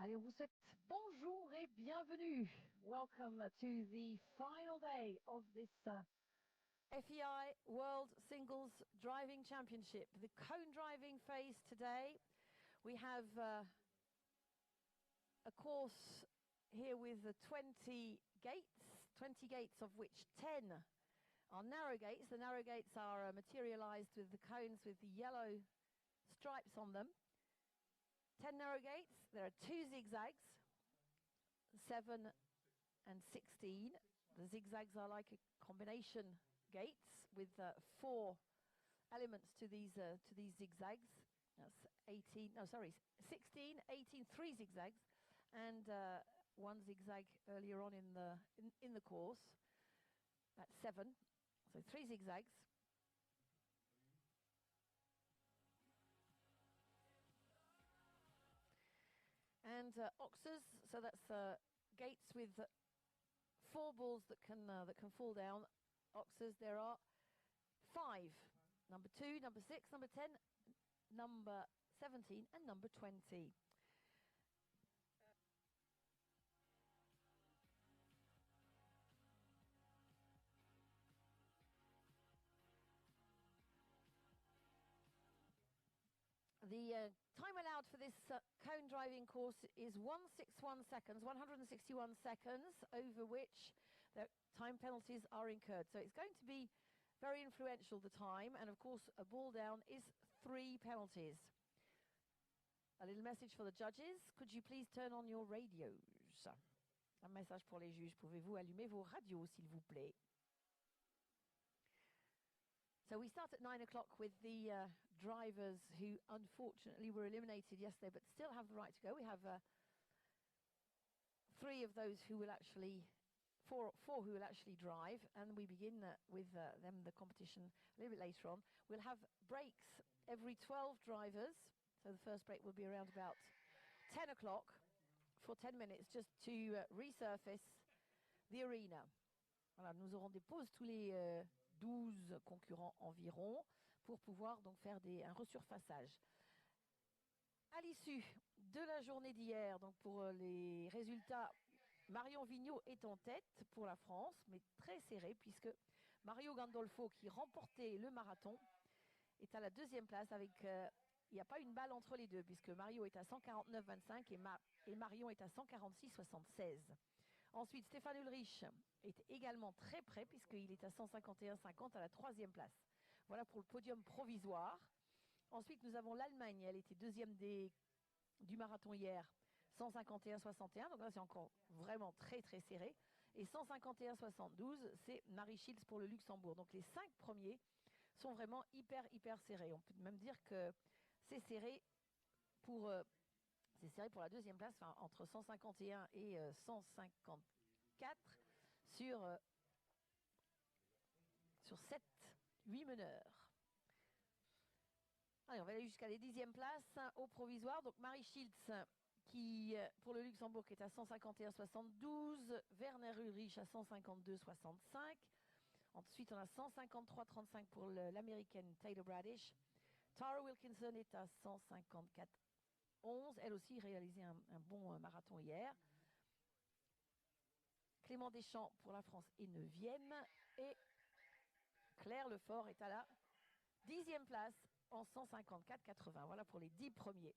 Allez, on vous souhaite bonjour et bienvenue. Welcome to the final day of this FEI World Singles Driving Championship, the cone driving phase today. We have a course here with 20 gates of which 10 are narrow gates. The narrow gates are materialized with the cones with the yellow stripes on them. 10 narrow gates. There are 2 zigzags, 7 and 16. The zigzags are like a combination gates with 4 elements to these zigzags. That's 16, 18, 3 zigzags, and 1 zigzag earlier on in the course. That's 7. So 3 zigzags. And oxes, so that's gates with 4 balls that can fall down. Oxes, there are 5. Number 2, number 6, number 10, number 17, and number 20. The time allowed for this cone driving course is 161 seconds, 161 seconds, over which the time penalties are incurred. So it's going to be very influential, the time, and of course a ball down is 3 penalties. A little message for the judges. Could you please turn on your radios? Un message pour les juges. Pouvez-vous allumer vos radios, s'il vous plaît? So we start at 9 o'clock with the drivers who unfortunately were eliminated yesterday but still have the right to go. We have 3 of those who will actually, 4 who will actually drive, and we begin with them, the competition, a little bit later on. We'll have breaks every 12 drivers. So the first break will be around about 10 o'clock for 10 minutes just to resurface the arena. Voilà, nous aurons des pauses tous les 12 concurrents environ pour pouvoir donc faire un resurfaçage. À l'issue de la journée d'hier, donc pour les résultats, Marion Vigneault est en tête pour la France, mais très serré puisque Mario Gandolfo, qui remportait le marathon, est à la 2e place avec... il n'y a pas une balle entre les deux puisque Mario est à 149,25 et Marion est à 146,76. Ensuite, Stefan Ulrich est également très près puisqu'il est à 151,50 à la 3e place. Voilà pour le podium provisoire. Ensuite, nous avons l'Allemagne. Elle était 2e du marathon hier, 151,61. Donc là, c'est encore vraiment très, très serré. Et 151,72, c'est Marie Schiltz pour le Luxembourg. Donc les 5 premiers sont vraiment hyper, hyper serrés. On peut même dire que c'est serré pour la 2e place, enfin, entre 151 et 154 sur 8 meneurs. Allez, on va aller jusqu'à les 10e places au provisoire. Donc Marie Schiltz qui pour le Luxembourg qui est à 151,72, Werner Ulrich à 152,65. Ensuite, on a 153,35 pour l'américaine Taylor Bradish. Tara Wilkinson est à 154,11. Elle aussi réalisé un bon marathon hier. Clément Deschamps pour la France est 9e. Et Claire Lefort est à la 10e place en 154,80. Voilà pour les 10 premiers.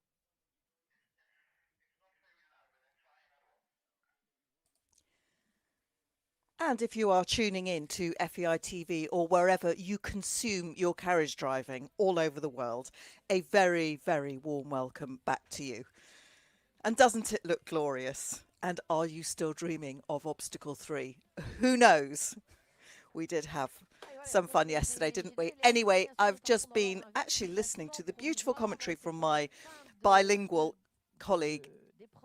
And if you are tuning in to FEI TV or wherever you consume your carriage driving all over the world, a very, very warm welcome back to you. And doesn't it look glorious? And are you still dreaming of Obstacle 3? Who knows? We did have some fun yesterday, didn't we? Anyway, I've just been actually listening to the beautiful commentary from my bilingual colleague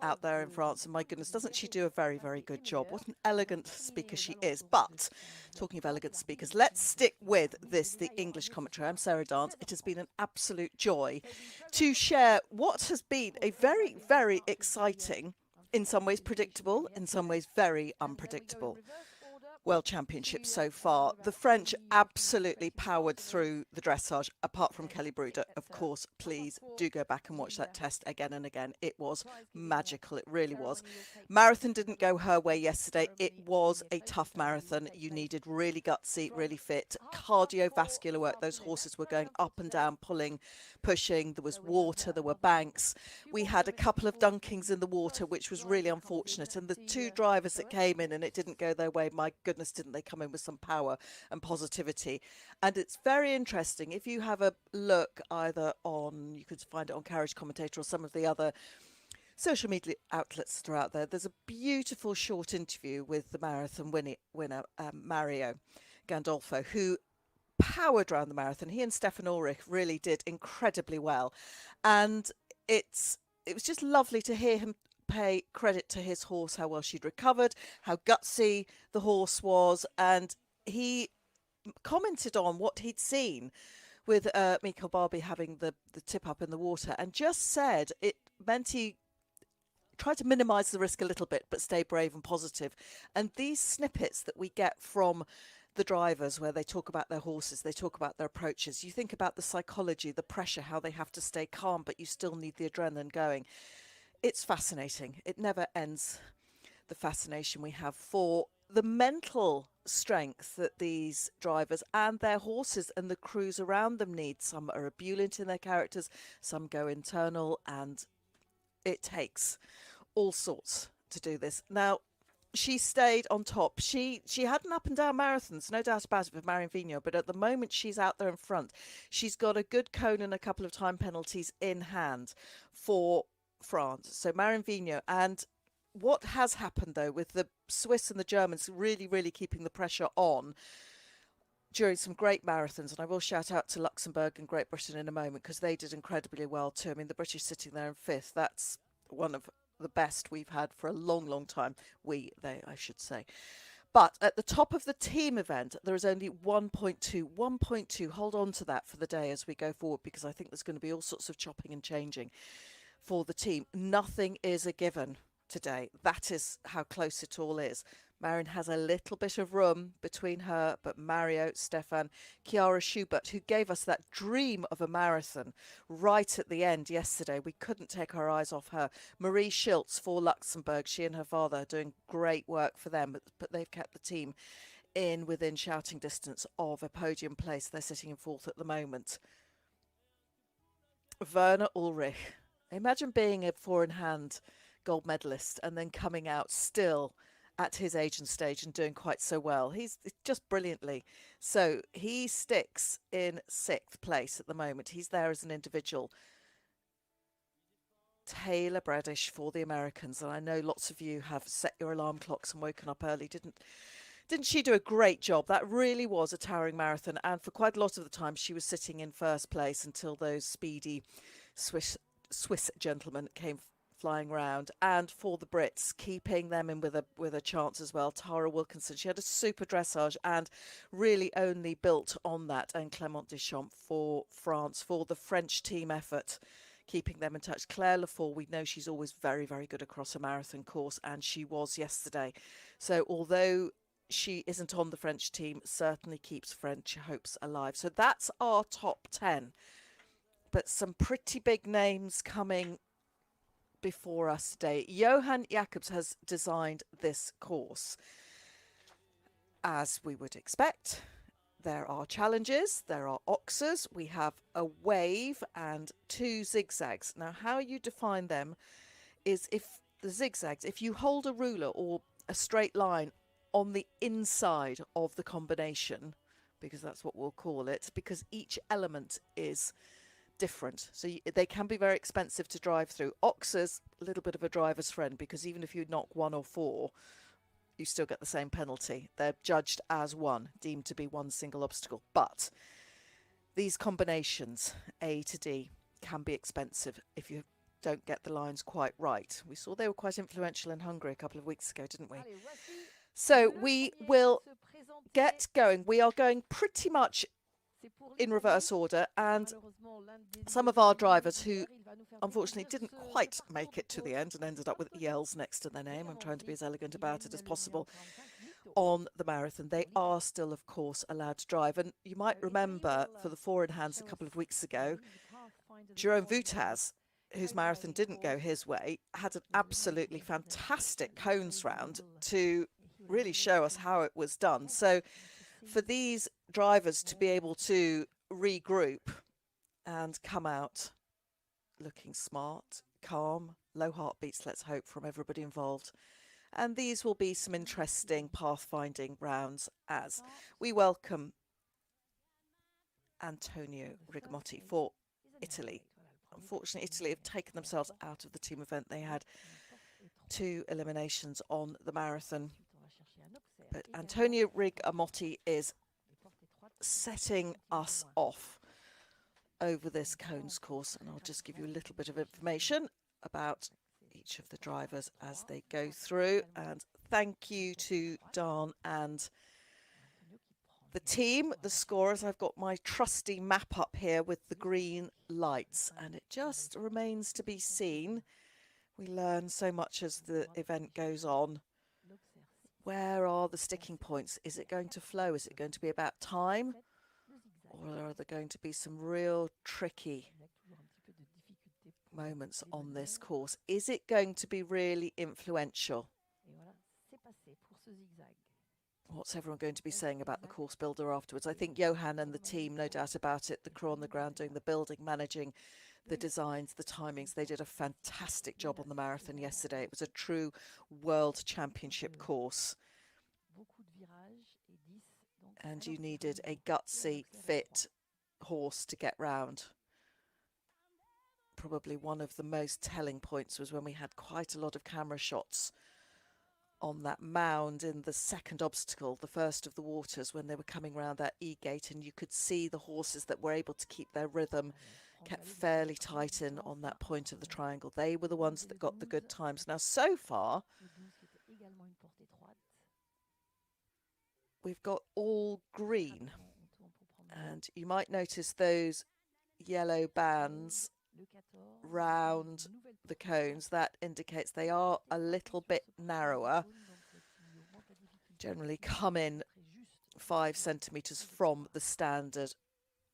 out there in France, and my goodness, doesn't she do a very, very good job? What an elegant speaker she is. But talking of elegant speakers, let's stick with the English commentary. I'm Sarah Dance. It has been an absolute joy to share what has been a very, very exciting, in some ways predictable, in some ways very unpredictable World Championship so far. The French absolutely powered through the dressage, apart from Kelly Bruder. Of course, please do go back and watch that test again and again. It was magical. It really was. Marathon didn't go her way yesterday. It was a tough marathon. You needed really gutsy, really fit, cardiovascular work. Those horses were going up and down, pulling, pushing. There was water, there were banks. We had a couple of dunkings in the water, which was really unfortunate. And the two drivers that came in and it didn't go their way, my goodness, didn't they come in with some power and positivity. And it's very interesting. If you have a look either on, you could find it on Carriage Commentator or some of the other social media outlets that are out there, there's a beautiful short interview with the marathon winner Mario Gandolfo, who powered around the marathon. He and Stefan Ulrich really did incredibly well. And it was just lovely to hear him pay credit to his horse, how well she'd recovered, how gutsy the horse was. And he commented on what he'd seen with Mikael Barbie having the tip up in the water, and just said it meant he tried to minimise the risk a little bit, but stay brave and positive. And these snippets that we get from the drivers, where they talk about their horses, they talk about their approaches, you think about the psychology, the pressure, how they have to stay calm, but you still need the adrenaline going. It's fascinating. It never ends, the fascination we have for the mental strength that these drivers and their horses and the crews around them need. Some are ebullient in their characters, some go internal, and it takes all sorts to do this. Now, she stayed on top. She had an up and down marathons, no doubt about it, for Marion Vigneault, but at the moment she's out there in front. She's got a good cone and a couple of time penalties in hand for France. So Marion Vigneault. And what has happened, though, with the Swiss and the Germans really, really keeping the pressure on during some great marathons, and I will shout out to Luxembourg and Great Britain in a moment, because they did incredibly well too. I mean, the British sitting there in fifth, that's one of the best we've had for a long, long time. They, I should say. But at the top of the team event, there is only 1.2. Hold on to that for the day as we go forward, because I think there's going to be all sorts of chopping and changing for the team. Nothing is a given today. That is how close it all is. Marion has a little bit of room between her, but Mario, Stefan, Chiara Schubert, who gave us that dream of a marathon right at the end yesterday. We couldn't take our eyes off her. Marie Schiltz for Luxembourg. She and her father are doing great work for them, but they've kept the team within shouting distance of a podium place. They're sitting in fourth at the moment. Werner Ulrich. Imagine being a four-in-hand gold medalist and then coming out still at his age and stage and doing quite so well. He's just brilliantly. So he sticks in sixth place at the moment. He's there as an individual. Taylor Bradish for the Americans. And I know lots of you have set your alarm clocks and woken up early. Didn't she do a great job? That really was a towering marathon. And for quite a lot of the time, she was sitting in first place until those speedy Swiss gentlemen came flying round. And for the Brits, keeping them in with a chance as well. Tara Wilkinson, she had a super dressage and really only built on that. And Clément Deschamps for France, for the French team effort, keeping them in touch. Claire Lefort, we know she's always very, very good across a marathon course, and she was yesterday. So although she isn't on the French team, certainly keeps French hopes alive. So that's our top 10. But some pretty big names coming before us today. Johan Jacobs has designed this course. As we would expect, there are challenges, there are oxers, we have a wave and 2 zigzags. Now, how you define them is if the zigzags, if you hold a ruler or a straight line on the inside of the combination, because that's what we'll call it, because each element is different. So they can be very expensive to drive through. Oxers, a little bit of a driver's friend, because even if you knock 1 or 4, you still get the same penalty. They're judged as one, deemed to be one single obstacle. But these combinations, A to D, can be expensive if you don't get the lines quite right. We saw they were quite influential in Hungary a couple of weeks ago, didn't we? So we will get going. We are going pretty much in reverse order, and some of our drivers who unfortunately didn't quite make it to the end and ended up with ELs next to their name, I'm trying to be as elegant about it as possible, on the marathon. They are still, of course, allowed to drive. And you might remember for the four-in-hands a couple of weeks ago, Jerome Woutaz, whose marathon didn't go his way, had an absolutely fantastic cones round to really show us how it was done. So for these drivers to be able to regroup and come out looking smart, calm, low heartbeats, let's hope, from everybody involved. And these will be some interesting pathfinding rounds as we welcome Antonio Rigomotti for Italy. Unfortunately, Italy have taken themselves out of the team event. They had 2 eliminations on the marathon. But Antonio Rigomotti is setting us off over this cones course. And I'll just give you a little bit of information about each of the drivers as they go through. And thank you to Dan and the team, the scorers. I've got my trusty map up here with the green lights, and it just remains to be seen. We learn so much as the event goes on. Where are the sticking points? Is it going to flow? Is it going to be about time? Or are there going to be some real tricky moments on this course? Is it going to be really influential? What's everyone going to be saying about the course builder afterwards? I think Johan and the team, no doubt about it, the crew on the ground doing the building, managing the designs, the timings. They did a fantastic job on the marathon yesterday. It was a true world championship course. And you needed a gutsy, fit horse to get round. Probably one of the most telling points was when we had quite a lot of camera shots on that mound in the second obstacle, the first of the waters, when they were coming around that E-gate, and you could see the horses that were able to keep their rhythm, kept fairly tight in on that point of the triangle. They were the ones that got the good times. Now, so far, we've got all green, and you might notice those yellow bands round the cones. That indicates they are a little bit narrower, generally come in 5 centimetres from the standard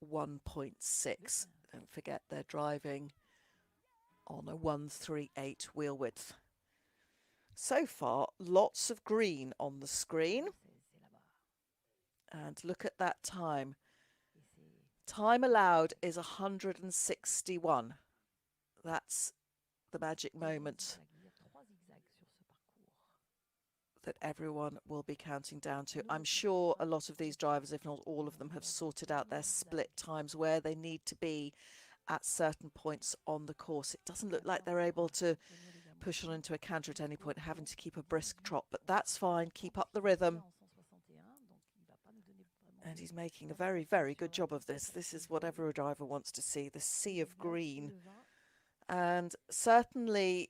1.6. Don't forget they're driving on a 138 wheel width. So far, lots of green on the screen. And look at that time. Time allowed is 161. That's the magic moment that everyone will be counting down to. I'm sure a lot of these drivers, if not all of them, have sorted out their split times where they need to be at certain points on the course. It doesn't look like they're able to push on into a canter at any point, having to keep a brisk trot, but that's fine. Keep up the rhythm. And he's making a very, very good job of this. This is what every driver wants to see, the sea of green. And certainly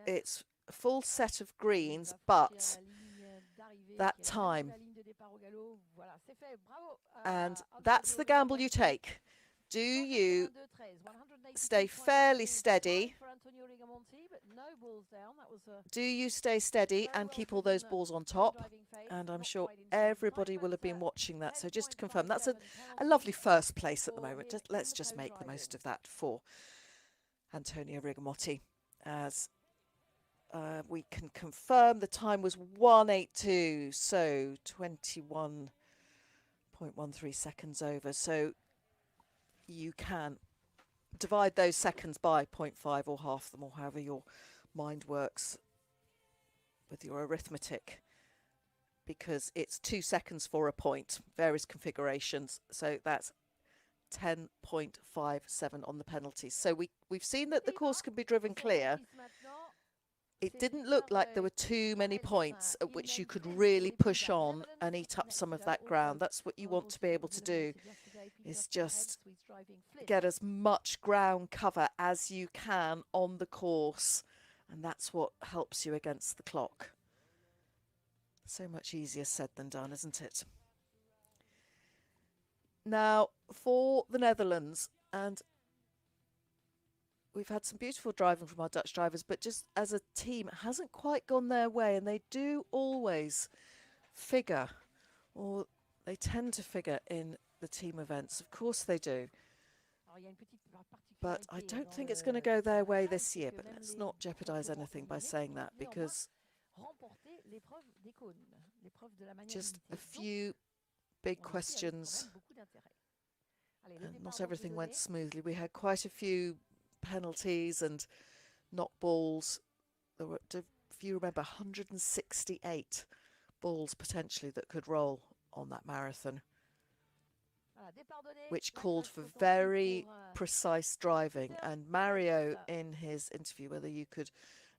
it's a full set of greens, but that time, and that's the gamble you take. Do you stay fairly steady? Do you stay steady and keep all those balls on top? And I'm sure everybody will have been watching that. So just to confirm, that's a lovely first place at the moment. Let's just make the most of that for Antonio Rigomotti. As we can confirm, the time was 1:82, so 21.13 seconds over. So you can divide those seconds by 0.5 or half them, or however your mind works with your arithmetic, because it's 2 seconds for a point, various configurations. So that's 10.57 on the penalties. So we've seen that the course can be driven clear. It didn't look like there were too many points at which you could really push on and eat up some of that ground. That's what you want to be able to do, is just get as much ground cover as you can on the course. And that's what helps you against the clock. So much easier said than done, isn't it? Now, for the Netherlands, and we've had some beautiful driving from our Dutch drivers, but just as a team, it hasn't quite gone their way, and they do always figure, or they tend to figure in the team events. Of course they do. But I don't think it's going to go their way this year. But let's not jeopardise anything by saying that, because just a few big questions, and not everything went smoothly. We had quite a few penalties and knock balls. There were, if you remember, 168 balls potentially that could roll on that marathon, which called for very precise driving. And Mario, in his interview, whether you could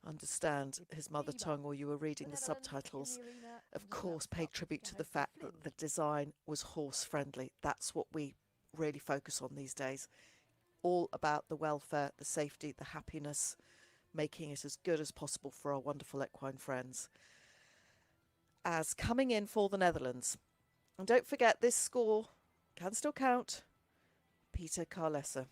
understand his mother tongue or you were reading the subtitles, of course paid tribute to the fact that the design was horse friendly. That's what we really focus on these days. All about the welfare, the safety, the happiness, making it as good as possible for our wonderful equine friends. As coming in for the Netherlands, and don't forget, this score can still count, Pieter Karelse.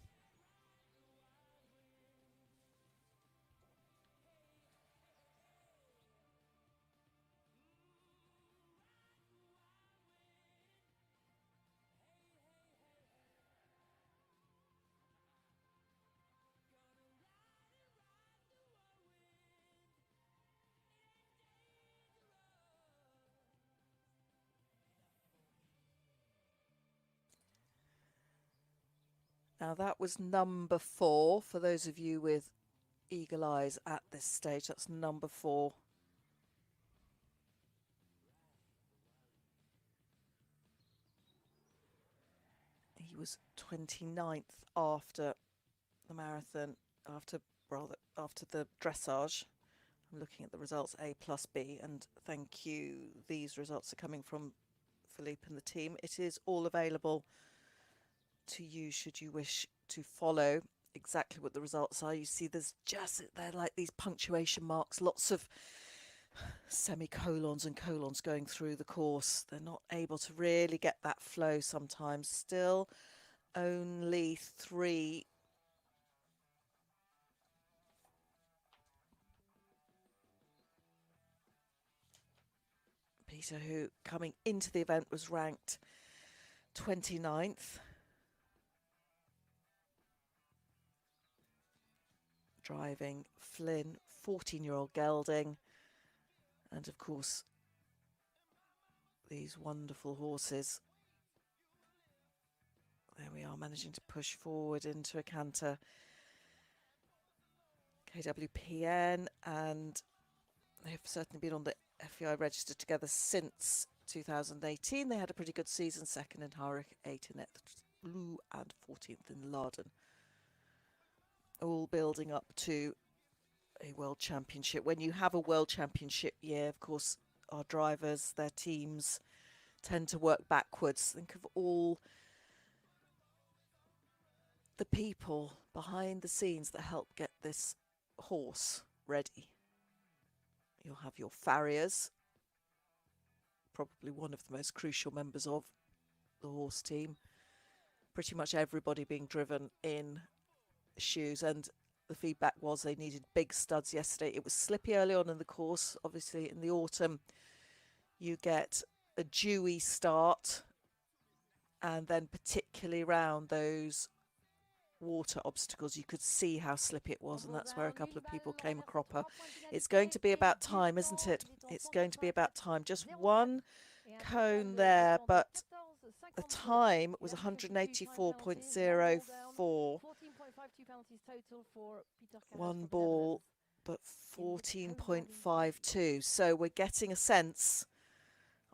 Now that was number 4, for those of you with eagle eyes at this stage, that's number 4. He was 29th after the marathon, after the dressage. I'm looking at the results, A plus B, and thank you. These results are coming from Philippe and the team. It is all available to you should you wish to follow exactly what the results are. You see they're like these punctuation marks, lots of semicolons and colons going through the course. They're not able to really get that flow sometimes. Still only 3 Pieter, who coming into the event was ranked 29th. Driving Flynn, 14-year-old gelding, and of course these wonderful horses. There we are, managing to push forward into a canter. KWPN, and they've certainly been on the FEI register together since 2018. They had a pretty good season, 2nd in Harwich, 8th in Blue, and 14th in Laden. All building up to a world championship. When you have a world championship year, of course, our drivers, their teams tend to work backwards. Think of all the people behind the scenes that help get this horse ready. You'll have your farriers, probably one of the most crucial members of the horse team. Pretty much everybody being driven in shoes, and the feedback was they needed big studs yesterday. It was slippy early on in the course. Obviously in the autumn you get a dewy start, and then particularly around those water obstacles you could see how slippy it was, and that's where a couple of people came a cropper. It's going to be about time, isn't it? It's going to be about time. Just one cone there, but the time was 184.04. One ball, but 14.52. So we're getting a sense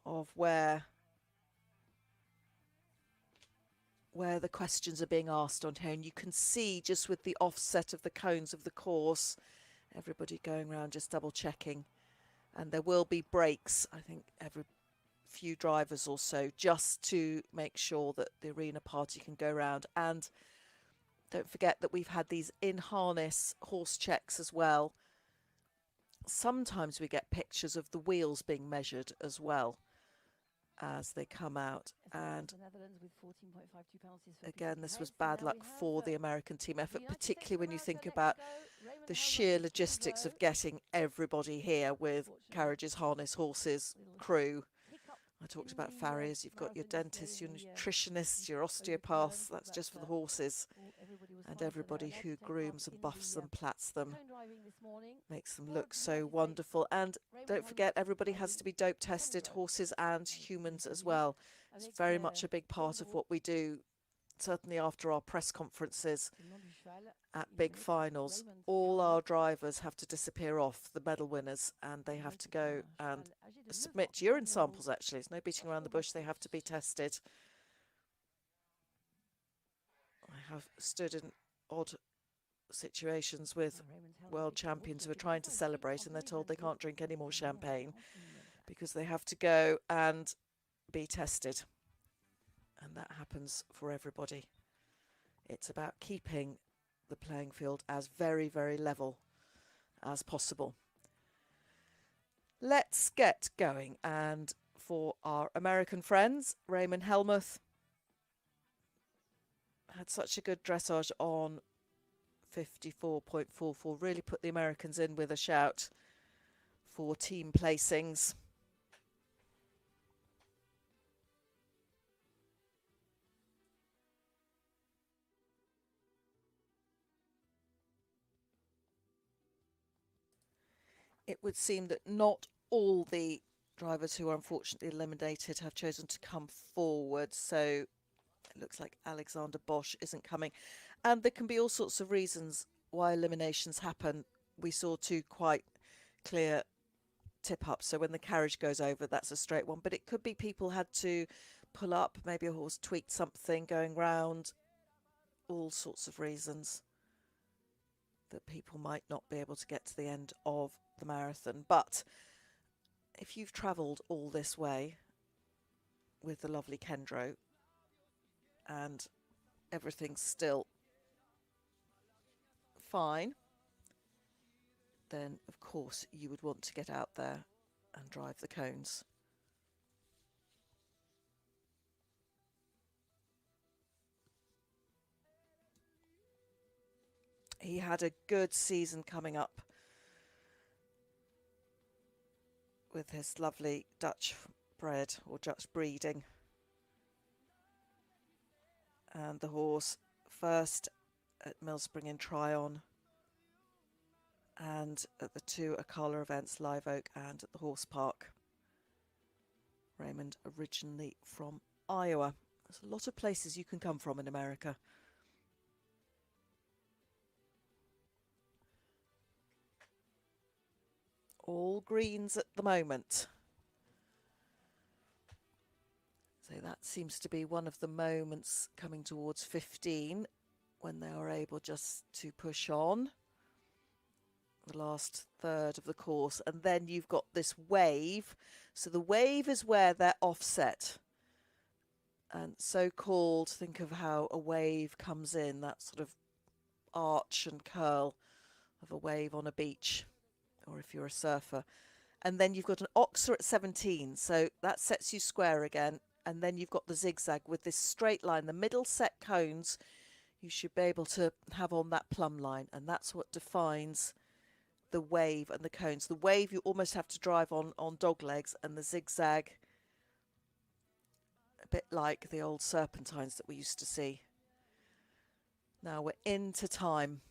of where the questions are being asked on here. And you can see just with the offset of the cones of the course, everybody going around just double checking. And there will be breaks, I think, every few drivers or so, just to make sure that the arena party can go around. And don't forget that we've had these in-harness horse checks as well. Sometimes we get pictures of the wheels being measured as well. as they come out. And the Netherlands with 14.52 penalties for again, Pieter this was Karelse. bad Now luck we have, for the American team the effort, United particularly States when you of think America about next to go. Raymond the Helmuth sheer in logistics row. of getting everybody here with carriages, harness, horses, crew. I talked about farriers, you've got your dentists, your nutritionists, your osteopaths, that's just for the horses, and everybody who grooms and buffs them, plats them, makes them look so wonderful. And don't forget, everybody has to be dope tested, horses and humans as well. It's very much a big part of what we do, certainly after our press conferences at big finals. All our drivers have to disappear off, the medal winners, and they have to go and submit urine samples, actually. There's no beating around the bush, they have to be tested. I have stood in odd situations with world champions who are trying to celebrate and they're told they can't drink any more champagne because they have to go and be tested. And that happens for everybody. It's about keeping the playing field as very, very level as possible. Let's get going. And for our American friends, Raymond Helmuth had such a good dressage on 54.44, really put the Americans in with a shout for team placings. It would seem that not all the drivers who are unfortunately eliminated have chosen to come forward. So it looks like Alexander Bosch isn't coming. And there can be all sorts of reasons why eliminations happen. We saw two quite clear tip-ups. So when the carriage goes over, that's a straight one. But it could be people had to pull up, maybe a horse tweaked something going round, all sorts of reasons that people might not be able to get to the end of the marathon. But if you've travelled all this way with the lovely Kendro and everything's still fine, then of course you would want to get out there and drive the cones. He had a good season coming up with his lovely Dutch bred or Dutch breeding. And the horse first at Millspring in Tryon and at the two Akala events, Live Oak and at the Horse Park. Raymond originally from Iowa. There's a lot of places you can come from in America. All greens at the moment. So that seems to be one of the moments coming towards 15 when they are able just to push on the last third of the course. And then you've got this wave. So the wave is where they're offset. And so-called, think of how a wave comes in, that sort of arch and curl of a wave on a beach, or if you're a surfer. And then you've got an oxer at 17, so that sets you square again. And then you've got the zigzag with this straight line, the middle set cones, you should be able to have on that plumb line, and that's what defines the wave and the cones. The wave you almost have to drive on dog legs, and the zigzag a bit like the old serpentines that we used to see. Now we're into time.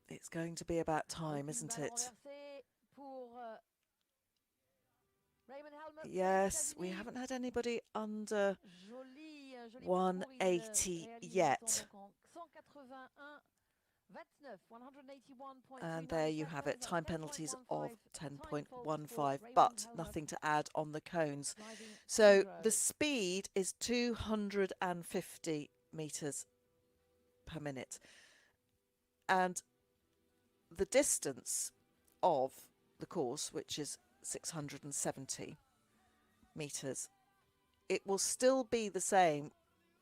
It's going to be about time, isn't it? Yes, we haven't had anybody under 180 yet. And there you have it, time penalties of 10.15, but nothing to add on the cones. So the speed is 250 metres per minute. And the distance of the course, which is 670 metres, it will still be the same.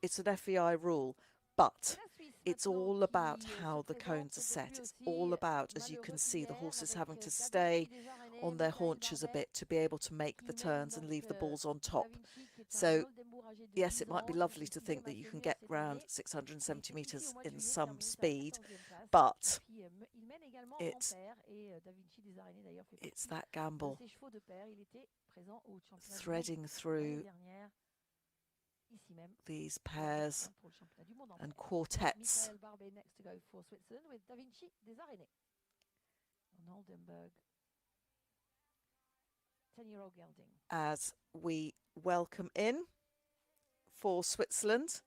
It's an FEI rule, but it's all about how the cones are set. It's all about, as you can see, the horses having to stay on their haunches a bit to be able to make the turns and leave the balls on top. So yes, it might be lovely to think that you can get round 670 metres in some speed, but it's that gamble, threading through these pairs and quartets. As we welcome in for Switzerland,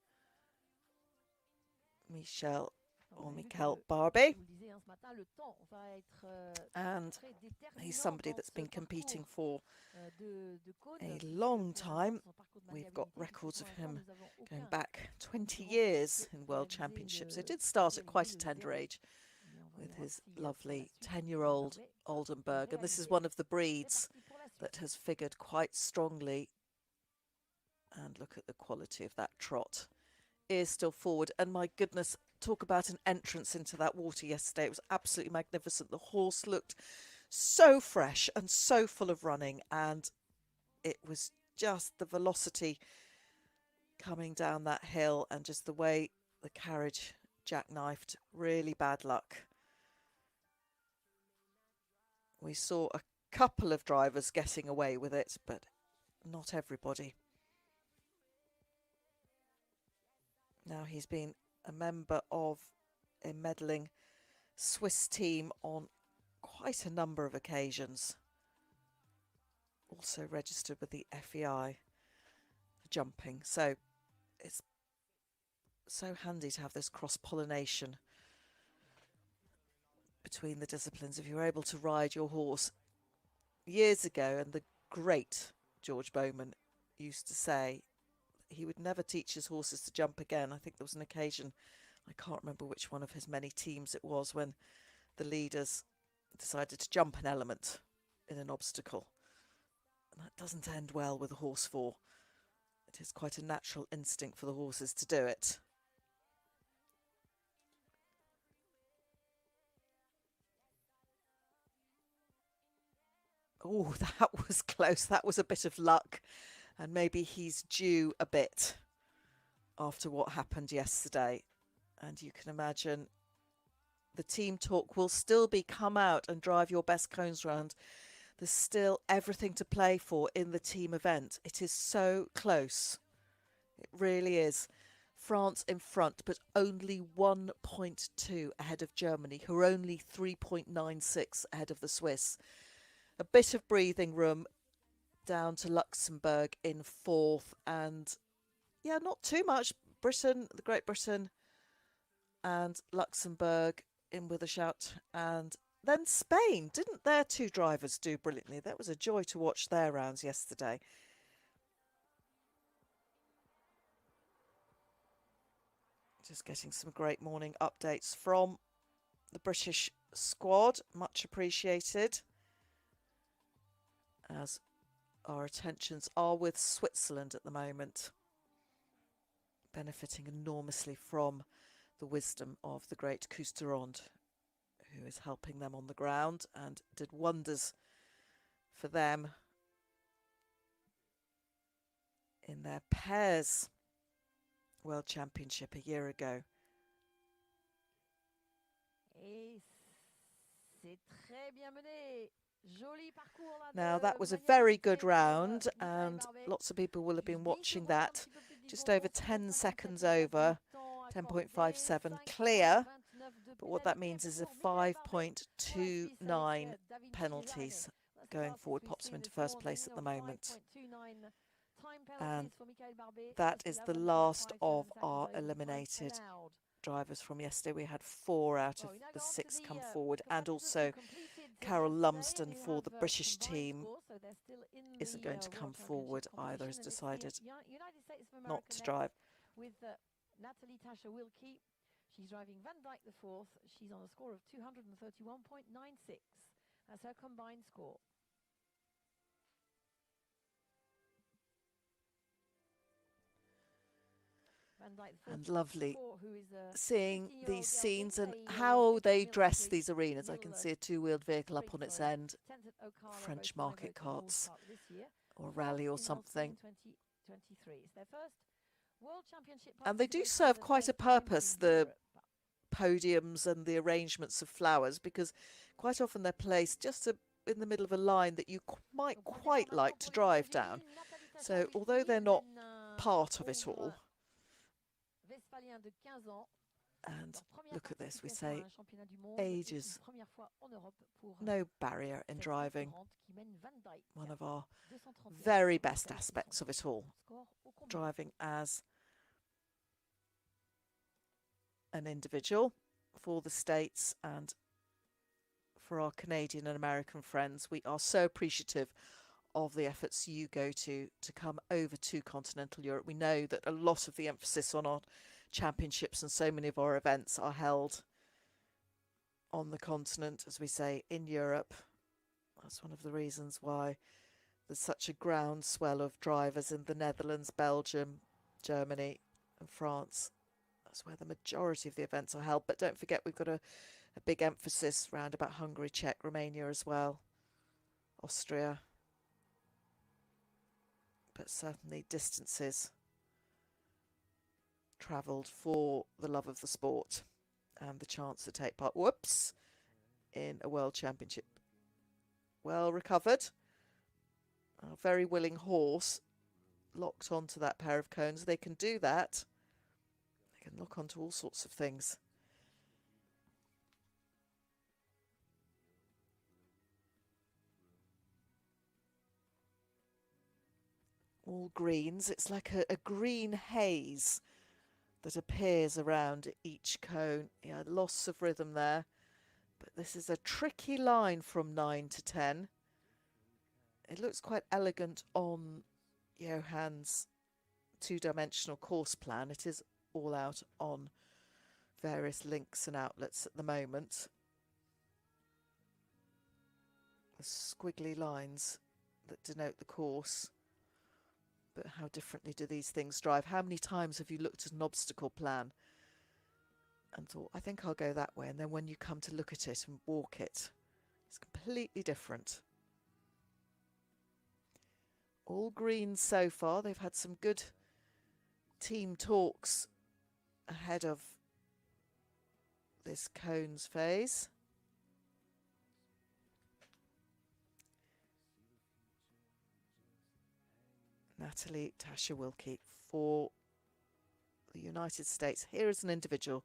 Michel Barbet, and he's somebody that's been competing for a long time. We've got records of him going back 20 years in World Championships. He did start at quite a tender age with his lovely 10-year-old Oldenburg, and this is one of the breeds that has figured quite strongly. And look at the quality of that trot. Ears still forward, and my goodness, talk about an entrance into that water yesterday. It was absolutely magnificent. The horse looked so fresh and so full of running, and it was just the velocity coming down that hill and just the way the carriage jackknifed. Really bad luck. We saw a couple of drivers getting away with it, but not everybody. Now he's been a member of a medaling Swiss team on quite a number of occasions. Also registered with the FEI for jumping. So it's so handy to have this cross-pollination between the disciplines. If you're able to ride your horse years ago, and the great George Bowman used to say he would never teach his horses to jump again. I think there was an occasion, I can't remember which one of his many teams it was, when the leaders decided to jump an element in an obstacle. And that doesn't end well with a horse for. It is quite a natural instinct for the horses to do it. Oh, that was close. That was a bit of luck. And maybe he's due a bit after what happened yesterday. And you can imagine the team talk will still be come out and drive your best cones round. There's still everything to play for in the team event. It is so close. It really is. France in front, but only 1.2 ahead of Germany, who are only 3.96 ahead of the Swiss. A bit of breathing room down to Luxembourg in fourth, and yeah, not too much. Britain, the Great Britain and Luxembourg in with a shout, and then Spain. Didn't their two drivers do brilliantly? That was a joy to watch their rounds yesterday. Just getting some great morning updates from the British squad, much appreciated, as our attentions are with Switzerland at the moment, benefiting enormously from the wisdom of the great Cousteronde, who is helping them on the ground and did wonders for them in their pairs World Championship a year ago. Now that was a very good round, and lots of people will have been watching that. Just over 10 seconds over, 10.57 clear. But what that means is a 5.29 penalties going forward, pops him into first place at the moment. And that is the last of our eliminated drivers from yesterday. We had 4 out of the 6 come forward, and also Carole Lumsden for the British team isn't going to come forward either, has decided not to drive. With Natalie Wilkie, she's driving Van Dijk the fourth. She's on a score of 231.96. That's her combined score. And lovely seeing these scenes and how they dress these arenas. I can see a 2-wheeled vehicle up on its end, French market carts or rally or something. 2023. It's their first World Championship. And they do participation serve for the quite a first time in purpose, the Europe. podiums and the arrangements of flowers, because quite often they're placed just in the middle of a line that you might quite like to drive down. So although they're not part of it all, and look at this, we say ages, no barrier in driving, one of our very best aspects of it all, driving as an individual for the States and for our Canadian and American friends. We are so appreciative of the efforts you go to come over to continental Europe. We know that a lot of the emphasis on our championships and so many of our events are held on the continent, as we say, in Europe. That's one of the reasons why there's such a groundswell of drivers in the Netherlands, Belgium, Germany and France. That's where the majority of the events are held. But don't forget, we've got a big emphasis round about Hungary, Czech, Romania as well, Austria. But certainly distances travelled for the love of the sport and the chance to take part, in a World Championship. Well recovered. A very willing horse locked onto that pair of cones. They can do that. They can lock onto all sorts of things. All greens. It's like a green haze that appears around each cone. Yeah, loss of rhythm there. But this is a tricky line from 9 to 10. It looks quite elegant on Johann's two-dimensional course plan. It is all out on various links and outlets at the moment. The squiggly lines that denote the course. But how differently do these things drive? How many times have you looked at an obstacle plan and thought, I think I'll go that way, and then when you come to look at it and walk it, it's completely different. All green so far. They've had some good team talks ahead of this cones phase. Natalie Wilkie for the United States. Here is an individual.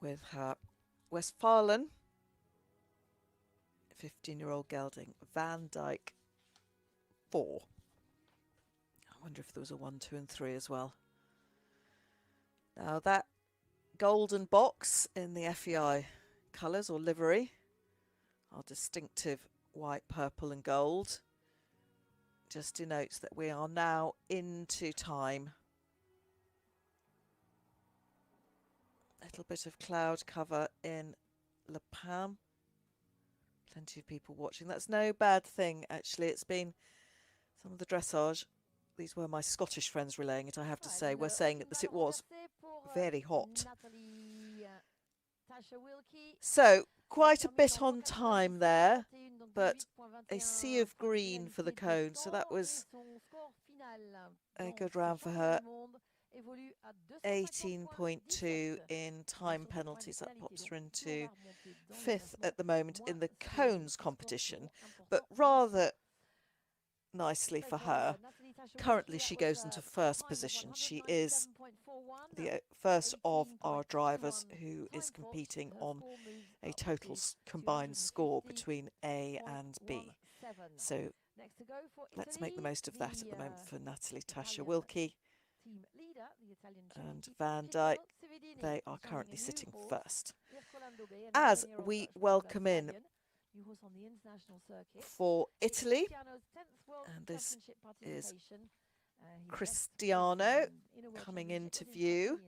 With her Westphalen 15-year-old gelding, Van Dyke 4. I wonder if there was a 1, 2 and 3 as well. Now that golden box in the FEI colours or livery, our distinctive white, purple and gold, just denotes that we are now into time. A little bit of cloud cover in Le Pam. Plenty of people watching. That's no bad thing, actually. It's been some of the dressage. These were my Scottish friends relaying it, I have to say. We're saying that it was very hot. So, quite a bit on time there, but a sea of green for the cone. So that was a good round for her. 18.2 in time penalties. That pops her into 5th at the moment in the cones competition, but rather nicely for her. Currently she goes into 1st position. She is the first of our drivers who is competing on a total combined score between A and B. So let's make the most of that at the moment for Natalie Wilkie and Van Dyke. They are currently sitting 1st. As we welcome in for Italy, and this is Cristiano coming into view,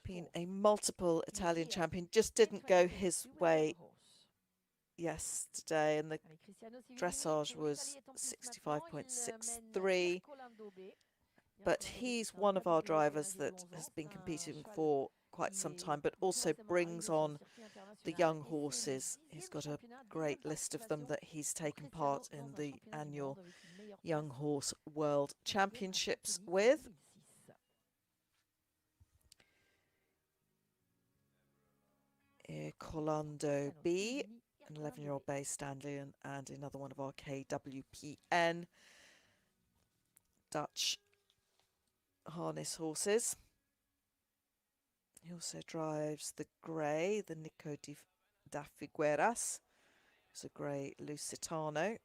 being a multiple Italian champion. Just didn't go his way yesterday, and the dressage was 65.63. But he's one of our drivers that has been competing for quite some time, but also brings on the young horses. He's got a great list of them that he's taken part in the annual Young Horse World Championships with. Colando B, an 11-year-old bay stallion, and another one of our KWPN Dutch harness horses. He also drives the grey, the Nico da Figueiras. It's a grey Lusitano.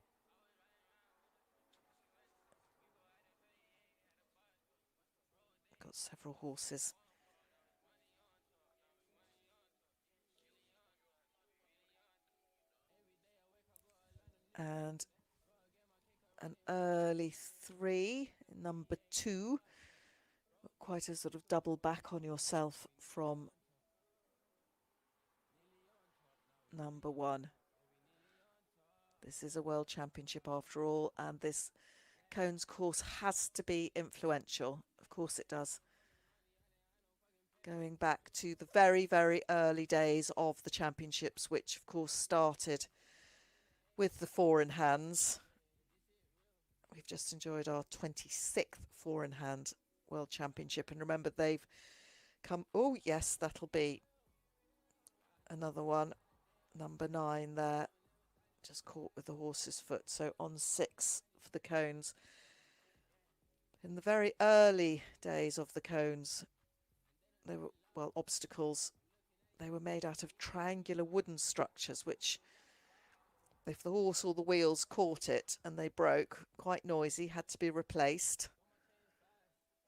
Got several horses. And an early 3, number 2. Quite a sort of double back on yourself from number 1. This is a world championship after all, and this Cones course has to be influential. Of course it does. Going back to the very, very early days of the championships, which of course started with the 4-in-hands. We've just enjoyed our 26th 4-in-hand World Championship, and remember they've come, oh yes, that'll be another one, number 9 there, just caught with the horse's foot, so on 6 for the Cones. In the very early days of the Cones, they were, well, obstacles, they were made out of triangular wooden structures, which if the horse or the wheels caught it and they broke, quite noisy, had to be replaced.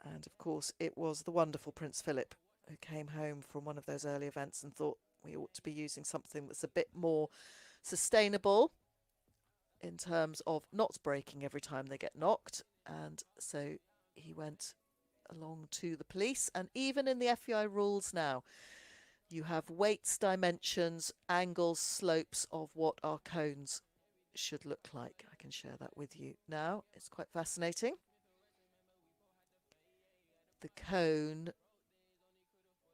And of course it was the wonderful Prince Philip who came home from one of those early events and thought we ought to be using something that's a bit more sustainable in terms of not breaking every time they get knocked. And so he went along to the police, and even in the FEI rules now, you have weights, dimensions, angles, slopes of what our cones should look like. I can share that with you now. It's quite fascinating. The cone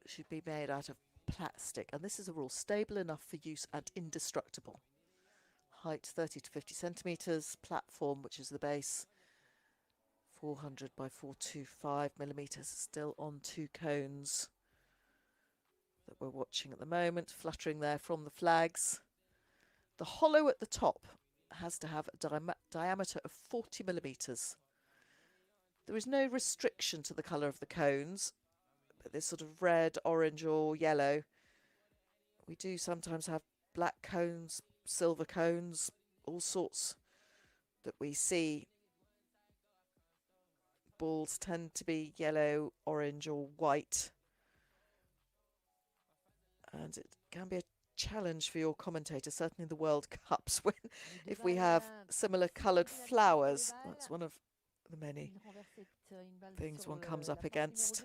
should be made out of plastic, and this is a rule: stable enough for use and indestructible. Height 30 to 50 centimetres, platform, which is the base, 400 by 425 millimetres, still on 2 cones that we're watching at the moment, fluttering there from the flags. The hollow at the top has to have a diameter of 40 millimetres. There is no restriction to the colour of the cones, but this sort of red, orange or yellow. We do sometimes have black cones, silver cones, all sorts that we see. Balls tend to be yellow, orange or white. And it can be a challenge for your commentator, certainly in the World Cups, when if we have similar coloured flowers. That's one of the many things one comes up against,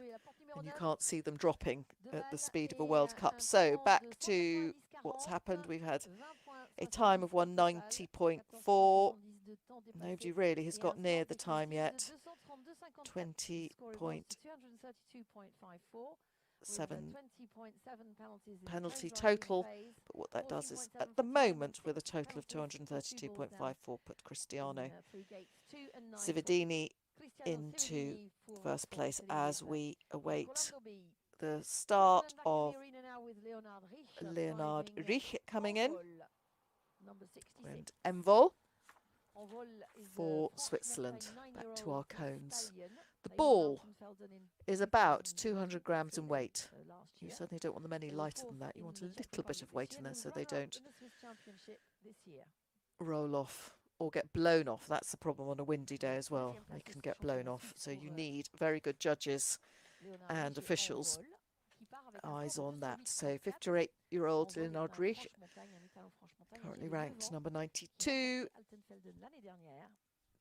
and you can't see them dropping at the speed of a World Cup. So back to what's happened. We've had a time of 190.4. Nobody really has got near the time yet. 20.7 penalty total, but what that does is at the moment with a total of 232.54 put Cristiano Cividini into first place as we await the start of Leonhard Risch coming in and Envol for Switzerland. Back to our cones. The ball is about 200 grams in weight. You certainly don't want them any lighter than that. You want a little bit of weight in there so they don't roll off or get blown off. That's the problem on a windy day as well. They can get blown off. So you need very good judges and officials. Eyes on that. So 58-year-old Leonhard Risch, currently ranked number 92,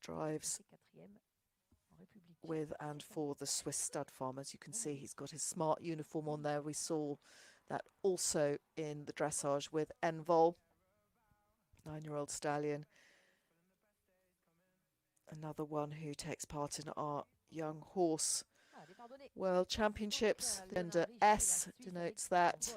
drives with and for the Swiss stud farm. As you can see, he's got his smart uniform on there. We saw that also in the dressage with Envol. 9-year-old stallion. Another one who takes part in our young horse World Championships. The gender S denotes that.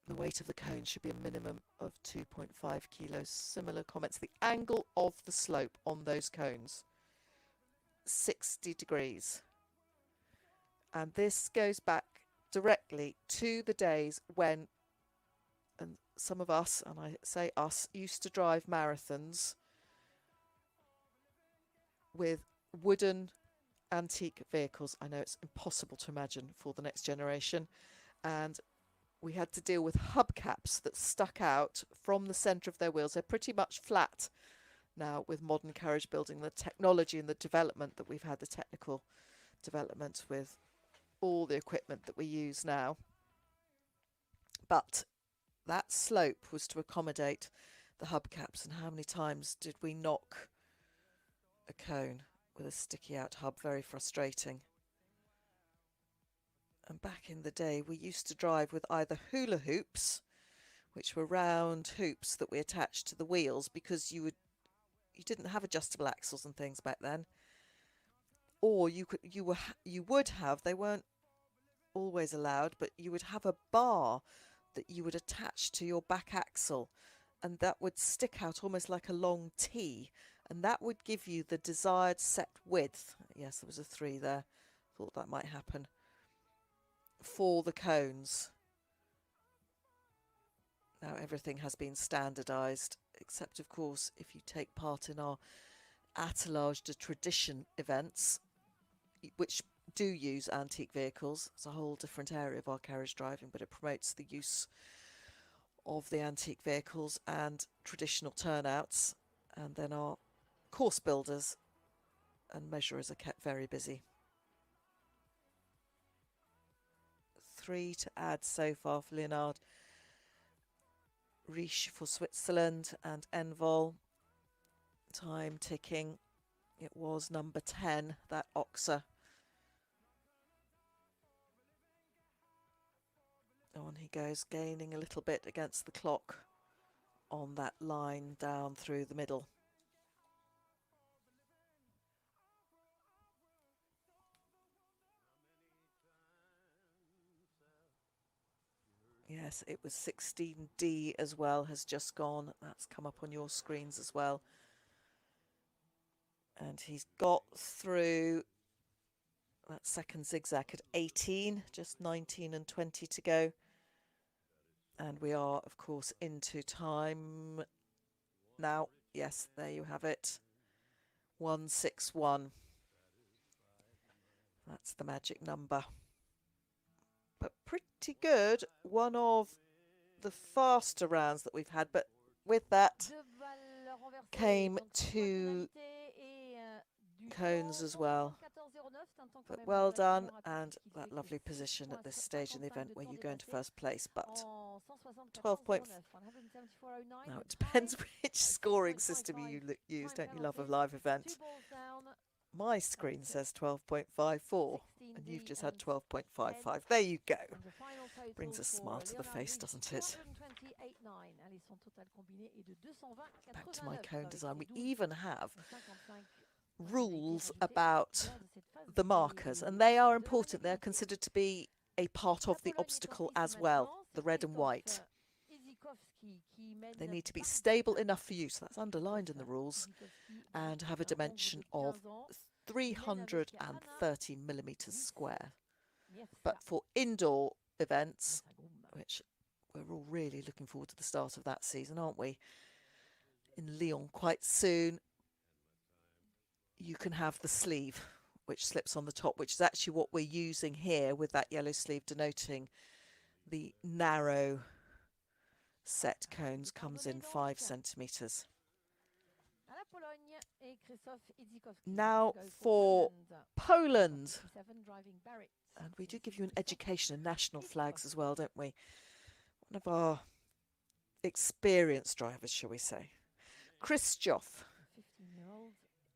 The weight of the cone should be a minimum of 2.5 kilos. Similar comments. The angle of the slope on those cones, 60 degrees. And this goes back directly to the days when, and some of us, and I say us, used to drive marathons with wooden antique vehicles. I know it's impossible to imagine for the next generation. And we had to deal with hubcaps that stuck out from the centre of their wheels. They're pretty much flat now with modern carriage building, the technology and the development that we've had, the technical development with all the equipment that we use now. But that slope was to accommodate the hubcaps. And how many times did we knock a cone with a sticky out hub? Very frustrating. And back in the day, we used to drive with either hula hoops, which were round hoops that we attached to the wheels, because you didn't have adjustable axles and things back then. Or you would have, they weren't always allowed, but you would have a bar that you would attach to your back axle, and that would stick out almost like a long T, and that would give you the desired set width. Yes, there was a 3 there. Thought that might happen. For the cones. Now everything has been standardised, except of course if you take part in our attelage de tradition events, which do use antique vehicles. It's a whole different area of our carriage driving, but it promotes the use of the antique vehicles and traditional turnouts. And then our course builders and measurers are kept very busy. 3 to add so far for Leonhard Risch for Switzerland and Envol. Time ticking. It was number 10, that Oxer. On he goes, gaining a little bit against the clock on that line down through the middle. Yes, it was 16D as well, has just gone. That's come up on your screens as well. And he's got through that second zigzag at 18, just 19 and 20 to go. And we are, of course, into time now. Yes, there you have it. 161. That's the magic number. But pretty good. One of the faster rounds that we've had. But with that came 2 cones as well. But well done, and that lovely position at this stage in the event where you go into first place. But 12 points. Now it depends which scoring system you use. Don't you love a live event? My screen says 12.54 and you've just had 12.55. There you go. Brings a smile to the face, doesn't it? Back to my cone design. We even have rules about the markers, and they are important. They're considered to be a part of the obstacle as well, the red and white. They need to be stable enough for you, so that's underlined in the rules, and have a dimension of 330 millimeters square. But for indoor events, which we're all really looking forward to the start of that season, aren't we? In Lyon quite soon, you can have the sleeve, which slips on the top, which is actually what we're using here with that yellow sleeve denoting the narrow set cones, comes in 5 centimetres. Now for Poland. And we do give you an education and national flags as well, don't we? One of our experienced drivers, shall we say. Krzysztof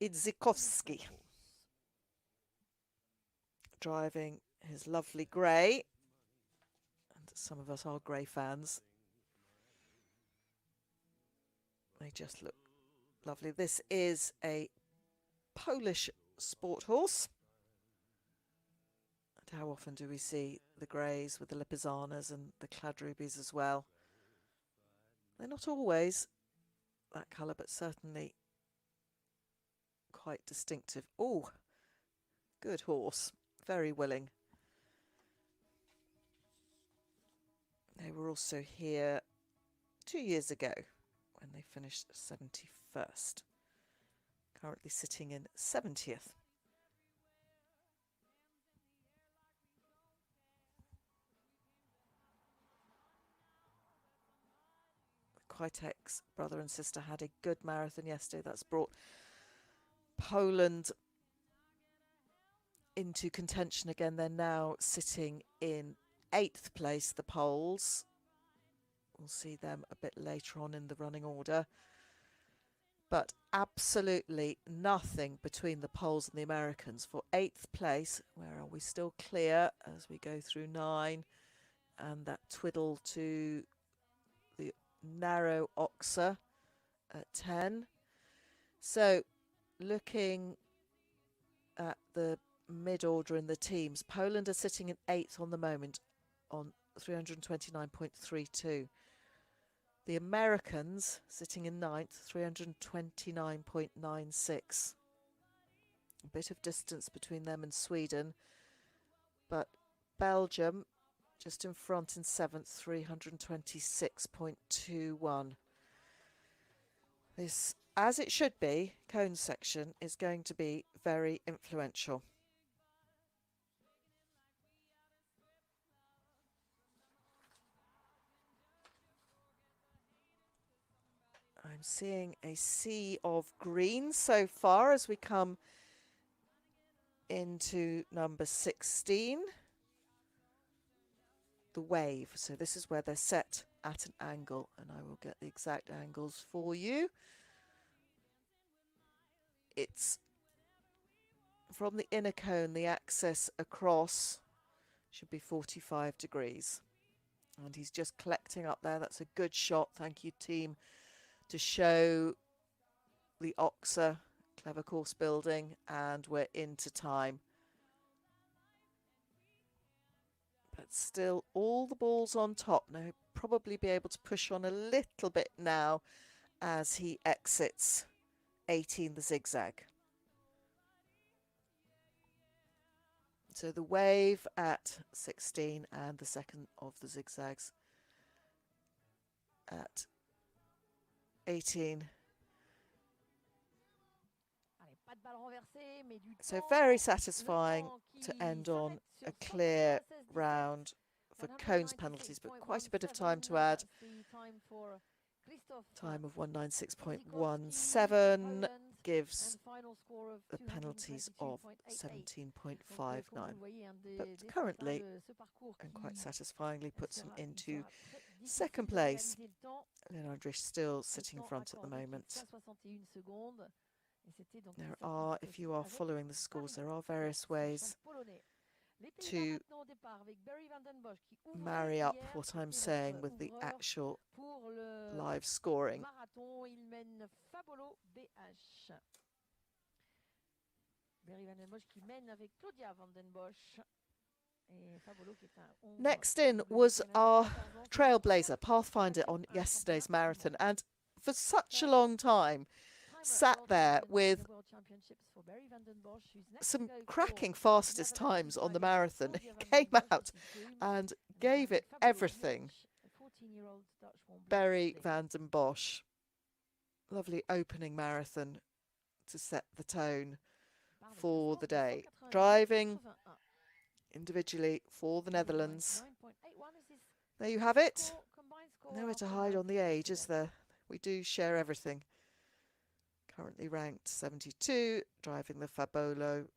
Idzikowski. Driving his lovely grey. And some of us are grey fans. They just look lovely. This is a Polish sport horse. And how often do we see the greys with the Lipizanas and the Kladrubies as well? They're not always that colour, but certainly quite distinctive. Oh, good horse, very willing. They were also here 2 years ago when they finished 71st. Currently sitting in 70th. Kwiatek's brother and sister had a good marathon yesterday. That's brought Poland into contention again. They're now sitting in 8th place, the Poles. We'll see them a bit later on in the running order. But absolutely nothing between the Poles and the Americans for 8th place. Where are we? Still clear as we go through 9. And that twiddle to the narrow Oxer at 10. So looking at the mid-order in the teams, Poland are sitting in 8th on the moment on 329.32. The Americans sitting in 9th, 329.96. A bit of distance between them and Sweden, but Belgium just in front in 7th, 326.21. This, as it should be, cone section is going to be very influential. I'm seeing a sea of green so far as we come into number 16. The wave. So this is where they're set at an angle, and I will get the exact angles for you. It's from the inner cone, the axis across should be 45 degrees. And he's just collecting up there. That's a good shot. Thank you, team, to show the Oxer. Clever course building, and we're into time. But still all the balls on top. Now he'll probably be able to push on a little bit now as he exits 18, the zigzag. So the wave at 16 and the second of the zigzags at 18. So very satisfying to end on a clear round for cones penalties, but quite a bit of time to add. Time of 196.17 gives the penalties of 17.59. But currently, and quite satisfyingly, puts him into second place. Leonhard Risch still sitting in front at the moment. There are, if you are following the scores, there are various ways to marry up what I'm saying with the actual live scoring. Next in was our trailblazer, Pathfinder, on yesterday's marathon, and for such a long time sat there with some cracking fastest times on the marathon. He came out and gave it everything. Barry van den Bosch. Lovely opening marathon to set the tone for the day. Driving individually for the Netherlands. There you have it. Nowhere to hide on the age, is there? We do share everything. Currently ranked 72, driving the Fabolo,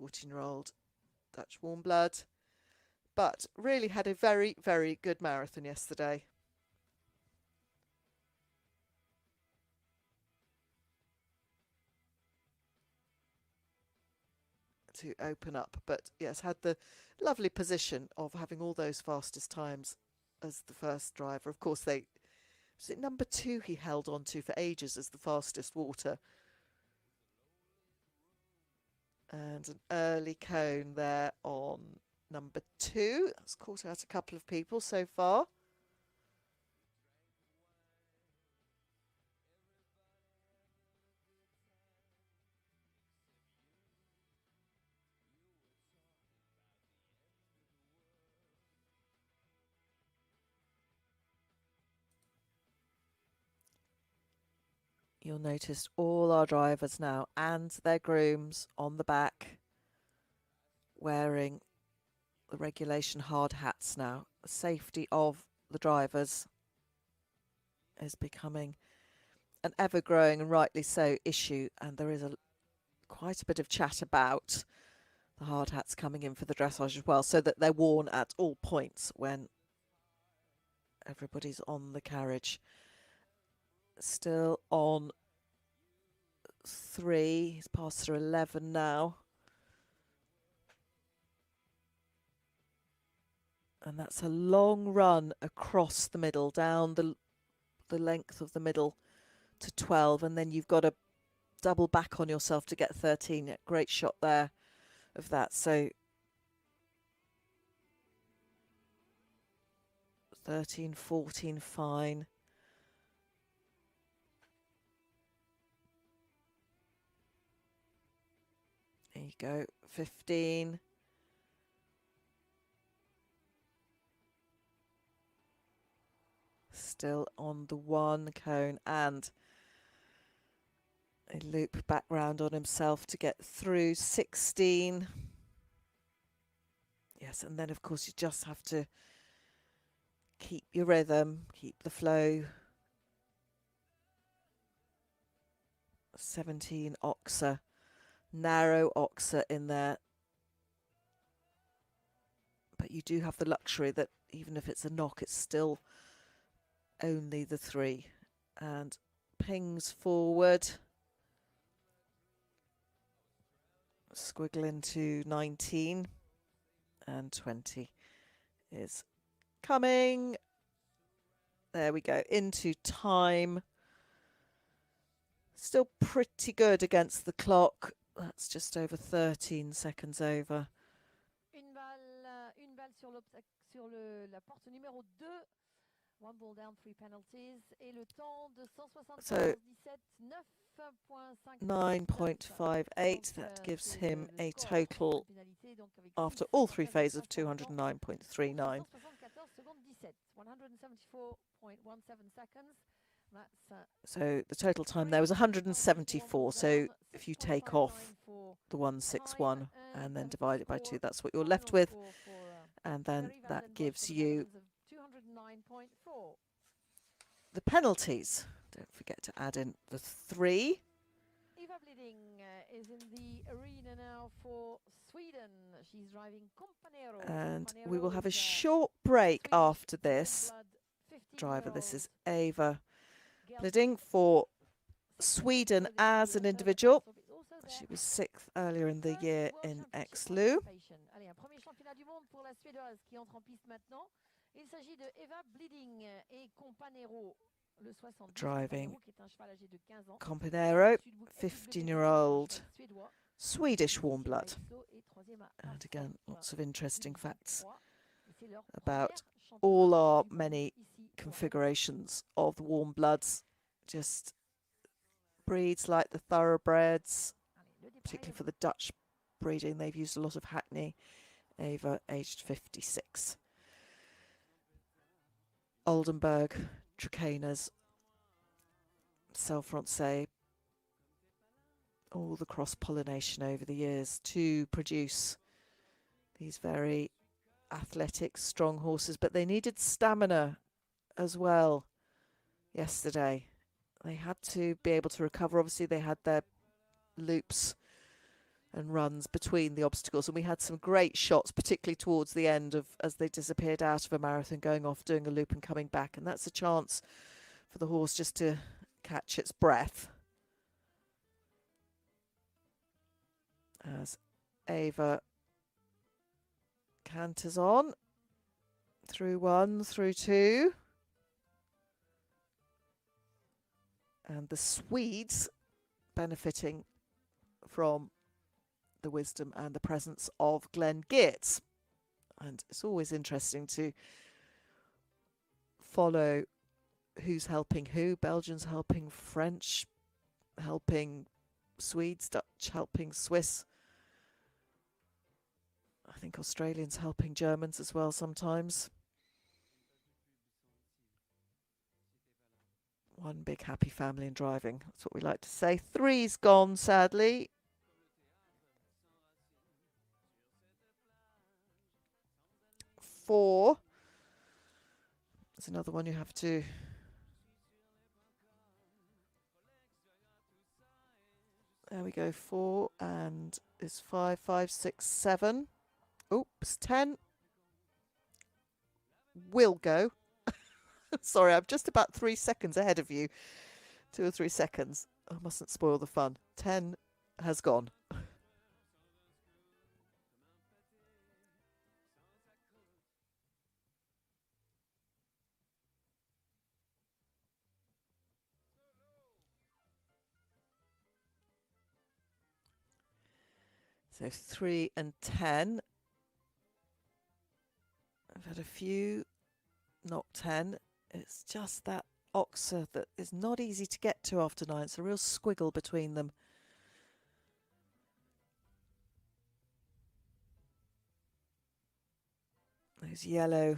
14-year-old Dutch warm blood. But really had a very, very good marathon yesterday. to open up. But yes, had the lovely position of having all those fastest times as the first driver. Of course, was it number 2 he held on to for ages as the fastest water. And an early cone there on number 2. That's caught out a couple of people so far. You'll notice all our drivers now and their grooms on the back wearing the regulation hard hats now. The safety of the drivers is becoming an ever-growing, and rightly so, issue, and there is quite a bit of chat about the hard hats coming in for the dressage as well, so that they're worn at all points when everybody's on the carriage. Still on 3, he's passed through 11 now. And that's a long run across the middle, down the length of the middle to 12. And then you've got to double back on yourself to get 13. Great shot there of that. So 13, 14, fine. There you go, 15. Still on the 1 cone and a loop back round on himself to get through 16. Yes, and then of course you just have to keep your rhythm, keep the flow. 17 Oxa. Narrow Oxa in there, but you do have the luxury that even if it's a knock, it's still only the 3. And pings forward, squiggle into 19, and 20 is coming. There we go, into time. Still pretty good against the clock. That's just over 13 seconds over. Une balle sur la porte numéro 2. 1 ball down, 3 penalties. Et le temps de 174.17, 9.58. That gives him a total after all 3 phases of 209.39. 174.17 seconds. So the total time there was 174. So if you take off the 161 and then divide it by 2, that's what you're left with. And then that gives you the penalties. Don't forget to add in the 3. Eva Bliding is in the arena now for Sweden. She's driving Companero. And we will have a short break after this driver. This is Eva Bliding for Sweden as an individual. She was 6th earlier in the year in Exlu. Driving Companero, 15-year-old Swedish warm blood. And again, lots of interesting facts about all our many configurations of the warm bloods. Just breeds like the thoroughbreds, particularly for the Dutch breeding. They've used a lot of Hackney. Eva, aged 56. Oldenburg, Tracanas, Celle-Français, all the cross-pollination over the years to produce these very athletic, strong horses, but they needed stamina as well yesterday. They had to be able to recover. Obviously, they had their loops and runs between the obstacles, and we had some great shots, particularly towards the end of as they disappeared out of a marathon, going off, doing a loop and coming back, and that's a chance for the horse just to catch its breath as Eva canters on. Through 1, through 2. And the Swedes benefiting from the wisdom and the presence of Glenn Geertz. And it's always interesting to follow who's helping who. Belgians helping French, helping Swedes, Dutch helping Swiss. I think Australians helping Germans as well sometimes. One big happy family in driving. That's what we like to say. 3's gone, sadly. Four. There's another one you have to... There we go, 4, and it's 5, 5, 6, 7. Oops, 10. Will go. Sorry, I'm just about 3 seconds ahead of you. 2 or 3 seconds. I mustn't spoil the fun. 10 has gone. So 3 and 10. I've had a few, not 10. It's just that Oxer that is not easy to get to after 9. It's a real squiggle between them. Those yellow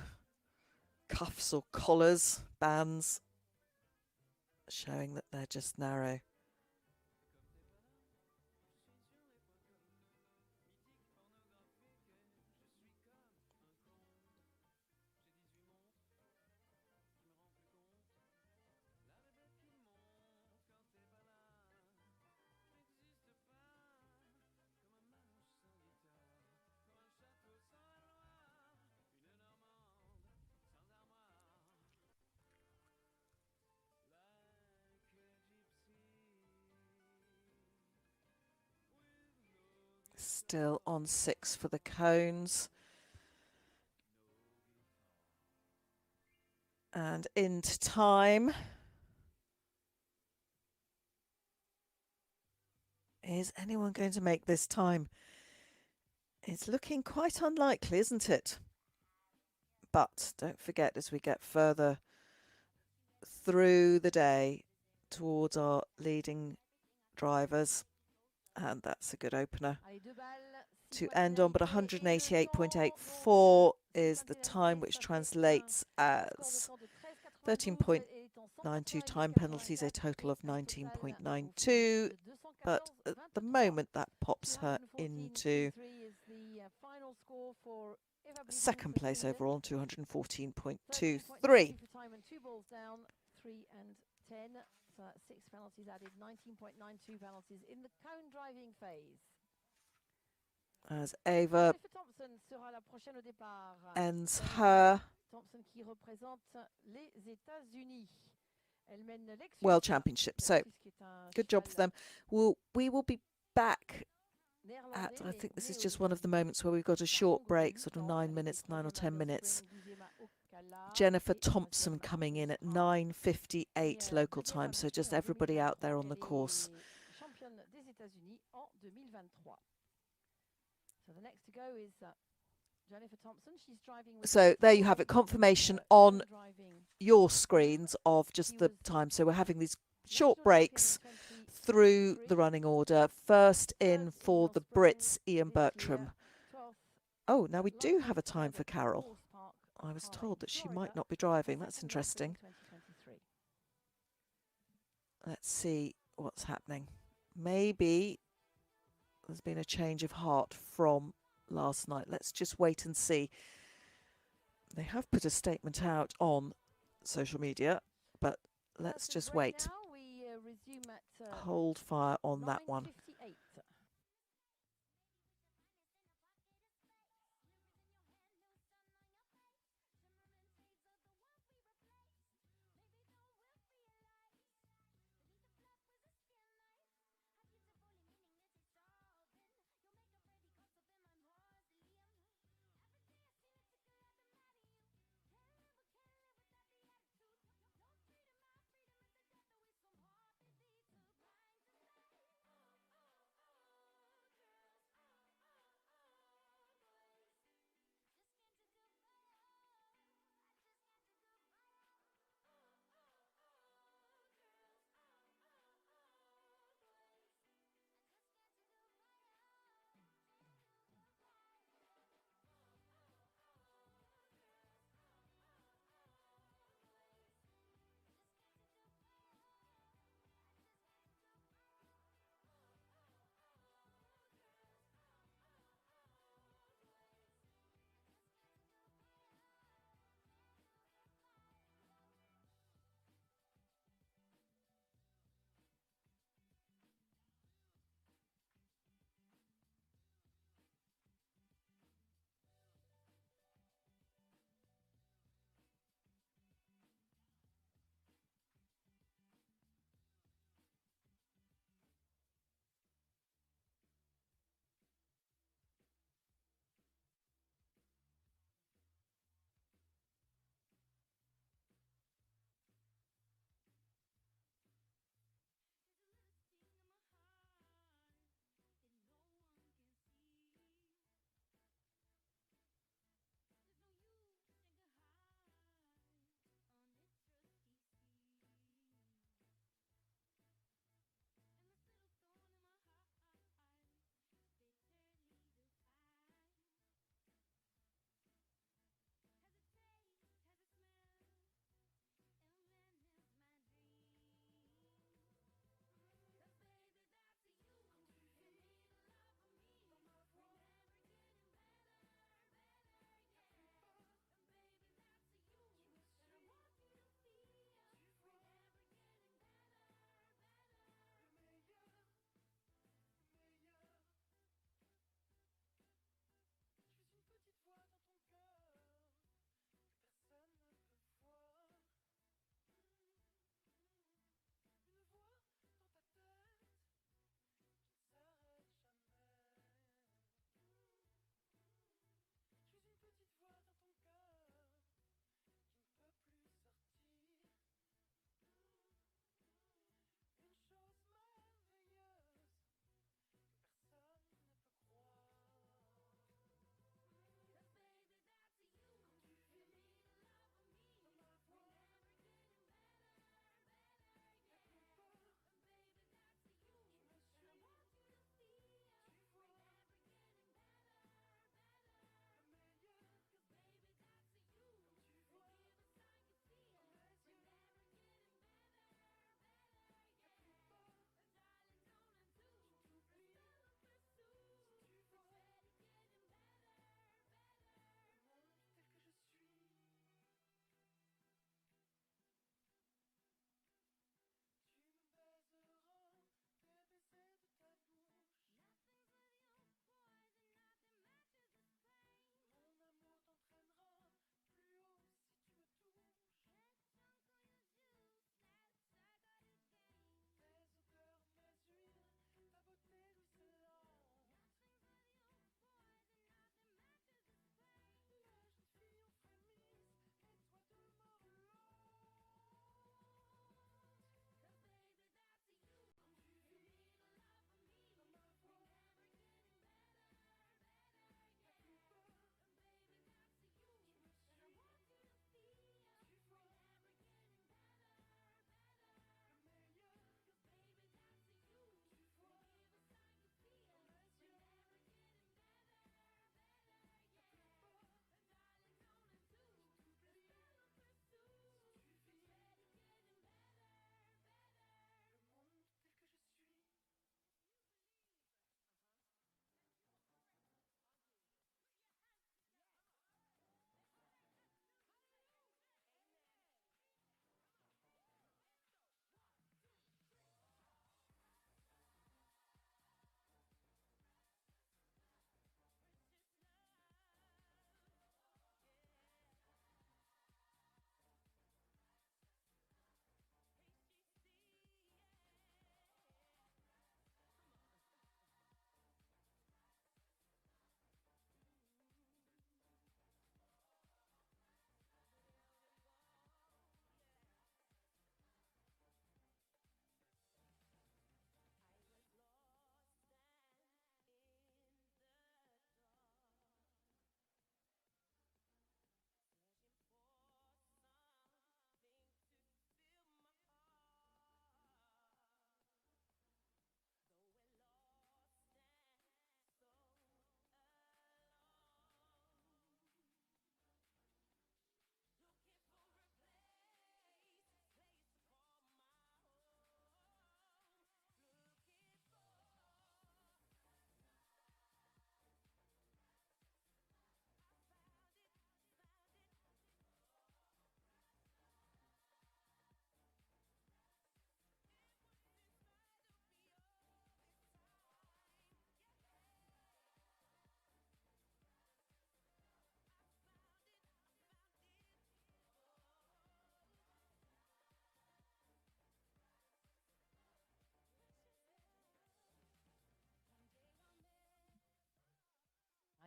cuffs or collars, bands, showing that they're just narrow. Still on 6 for the cones. And into time. Is anyone going to make this time? It's looking quite unlikely, isn't it? But don't forget, as we get further through the day towards our leading drivers, and that's a good opener to end on, but 188.84 is the time, which translates as 13.92 time penalties, a total of 19.92. But at the moment, that pops her into second place overall, 214.23. 6 penalties added, 19.92 penalties in the cone driving phase. As Eva ends her World Championship. So, good job for them. We will be back at, I think this is just one of the moments where we've got a short break, sort of 9 minutes, 9 or 10 minutes. Jennifer Thompson coming in at 9:58 local time, so just everybody out there on the course. So there you have it, confirmation on your screens of just the time. So we're having these short breaks through the running order. First in for the Brits, Ian Bertram. Oh, now we do have a time for Carole. I was told that she might not be driving. That's interesting. Let's see what's happening. Maybe there's been a change of heart from last night. Let's just wait and see. They have put a statement out on social media, but let's just wait. Hold fire on that one.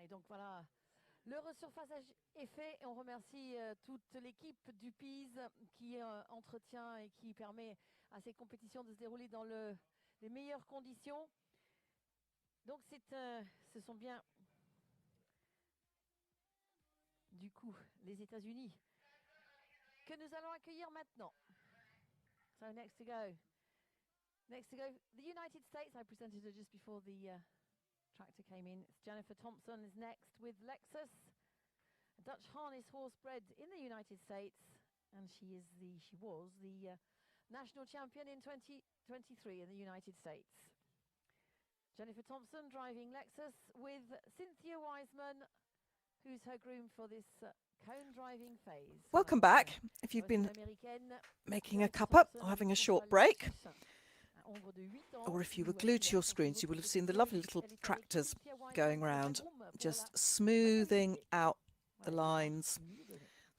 Et donc voilà, le resurfaçage est fait et on remercie toute l'équipe du PIS qui entretient et qui permet à ces compétitions de se dérouler dans les meilleures conditions. Donc ce sont bien du coup les États-Unis que nous allons accueillir maintenant. So next to go, the United States. I presented her just before the tractor came in. Jennifer Thompson is next with Lexus, a Dutch harness horse bred in the United States, and she was the national champion in 2023 in the United States. Jennifer Thompson driving Lexus with Cynthia Wiseman, who's her groom for this cone driving phase. Welcome back. If you've been making a cuppa or having a short break, or if you were glued to your screens, you will have seen the lovely little tractors going around, just smoothing out the lines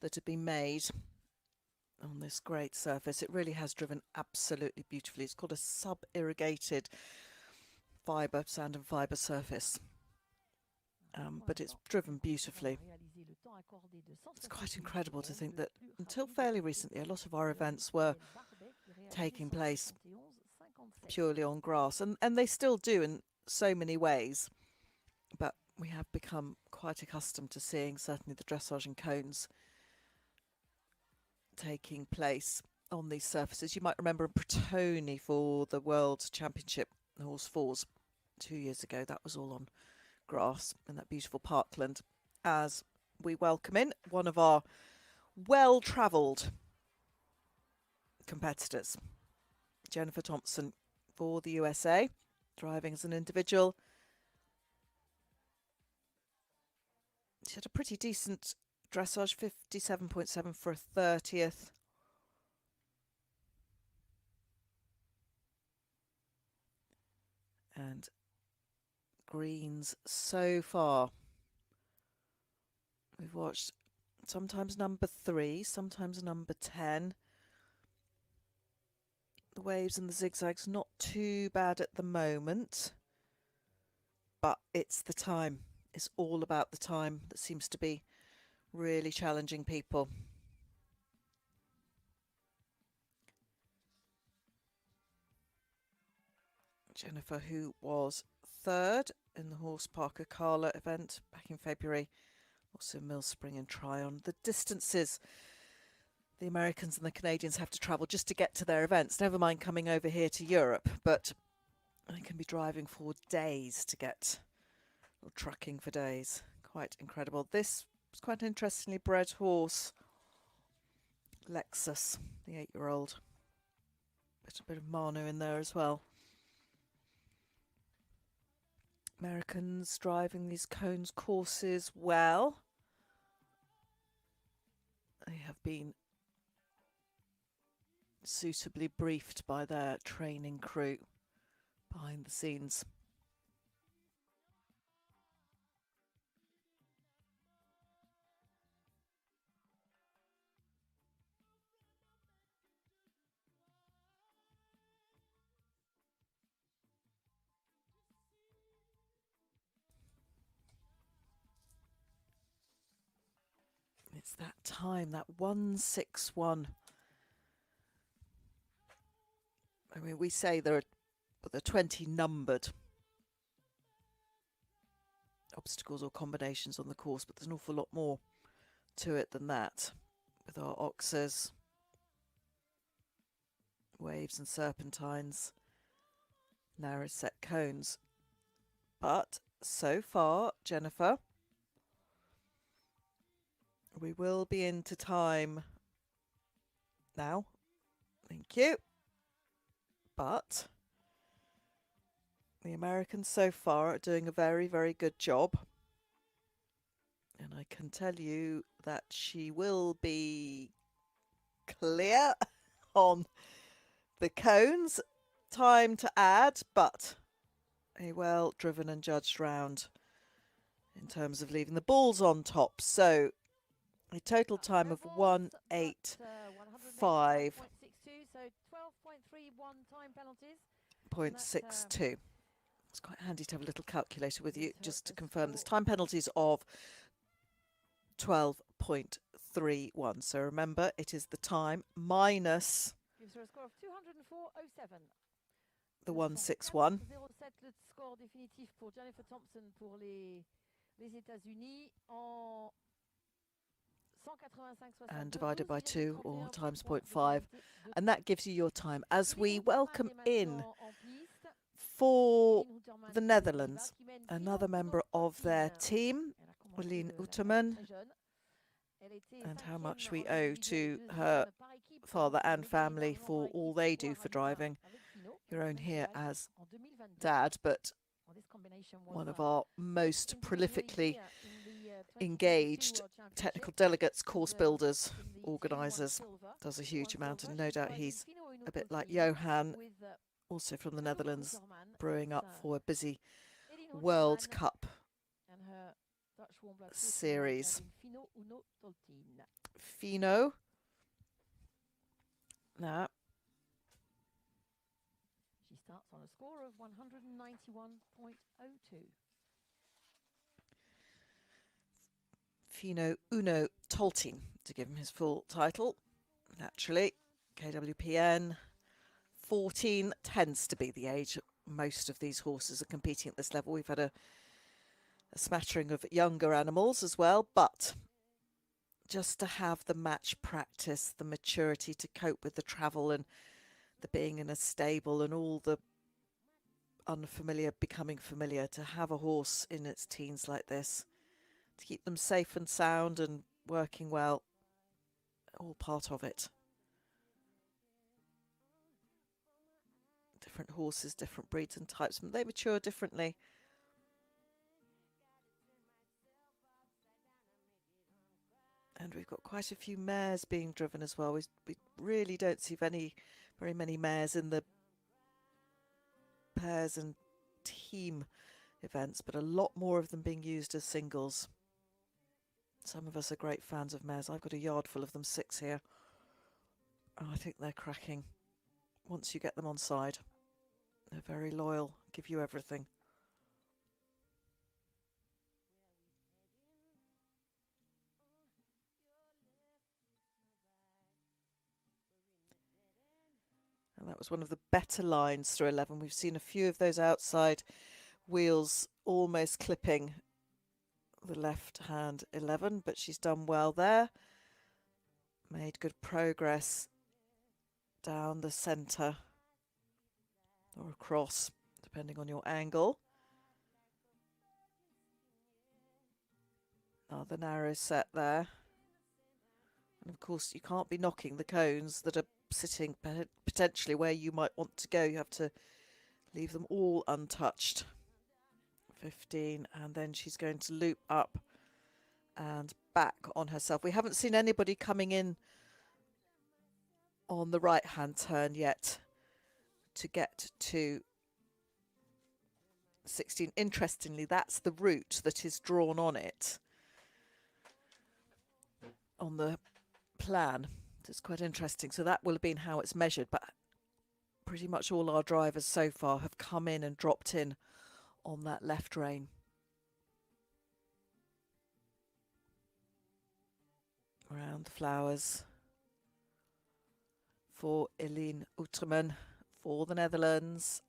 that have been made on this great surface. It really has driven absolutely beautifully. It's called a sub-irrigated fibre, sand and fibre surface. But it's driven beautifully. It's quite incredible to think that until fairly recently, a lot of our events were taking place purely on grass, and they still do in so many ways. But we have become quite accustomed to seeing certainly the dressage and cones taking place on these surfaces. You might remember in Bretoni for the World Championship Horse Fours 2 years ago, that was all on grass in that beautiful parkland. As we welcome in one of our well-travelled competitors, Jennifer Thompson for the USA, driving as an individual. She had a pretty decent dressage, 57.7 for a 30th. And greens so far. We've watched sometimes number 3, sometimes number 10. The waves and the zigzags not too bad at the moment, but it's the time. It's all about the time that seems to be really challenging people. Jennifer, who was 3rd in the Horse Parker Carla event back in February, also Mill Spring and Tryon. The distances the Americans and the Canadians have to travel just to get to their events, never mind coming over here to Europe, but they can be driving for days to get, or trucking for days. Quite incredible. This was quite an interestingly bred horse, Lexus, the 8-year-old. A bit of Manu in there as well. Americans driving these cones courses well. They have been suitably briefed by their training crew behind the scenes. It's that time, that 161. I mean, we say there are 20 numbered obstacles or combinations on the course, but there's an awful lot more to it than that. With our oxers, waves and serpentines, narrow set cones. But so far, Jennifer, we will be into time now. Thank you. But the Americans so far are doing a very, very good job. And I can tell you that she will be clear on the cones. Time to add, but a well-driven and judged round in terms of leaving the balls on top. So a total time of 1:08.5. So 12.31 time penalties. 0.62. It's quite handy to have a little calculator with you just to confirm this. Time penalties of 12.31. So remember, it is the time minus Gives her a score of 204.07. the 161. 07 le score définitif pour Jennifer Thompson pour les États-Unis en 185.62. And divided by 2 or times 0.5. And that gives you your time. As we welcome in for the Netherlands, another member of their team, Eline Houterman, and how much we owe to her father and family for all they do for driving. Your own here as dad, but one of our most prolifically engaged technical delegates, course builders, organisers, does a huge amount, and no doubt he's a bit like Johan, also from the Netherlands, brewing up for a busy World Cup series. Fino. Now, she starts on a score of 191.02. Fino Uno Toltin, to give him his full title. Naturally, KWPN 14 tends to be the age most of these horses are competing at this level. We've had a smattering of younger animals as well, but just to have the match practice, the maturity to cope with the travel and the being in a stable and all the unfamiliar becoming familiar, to have a horse in its teens like this, to keep them safe and sound and working well, all part of it. Different horses, different breeds and types, they mature differently. And we've got quite a few mares being driven as well. We really don't see very many mares in the pairs and team events, but a lot more of them being used as singles. Some of us are great fans of mares. I've got a yard full of them, 6 here. Oh, I think they're cracking. Once you get them on side, they're very loyal, give you everything. And that was one of the better lines through 11. We've seen a few of those outside wheels almost clipping the left hand 11, but she's done well there. Made good progress down the centre or across, depending on your angle. Another narrow set there. And of course, you can't be knocking the cones that are sitting potentially where you might want to go. You have to leave them all untouched. 15, and then she's going to loop up and back on herself. We haven't seen anybody coming in on the right hand turn yet to get to 16. Interestingly, that's the route that is drawn on it, on the plan. It's quite interesting. So that will have been how it's measured, but pretty much all our drivers so far have come in and dropped in on that left rein. Around the flowers for Eline Houterman for the Netherlands.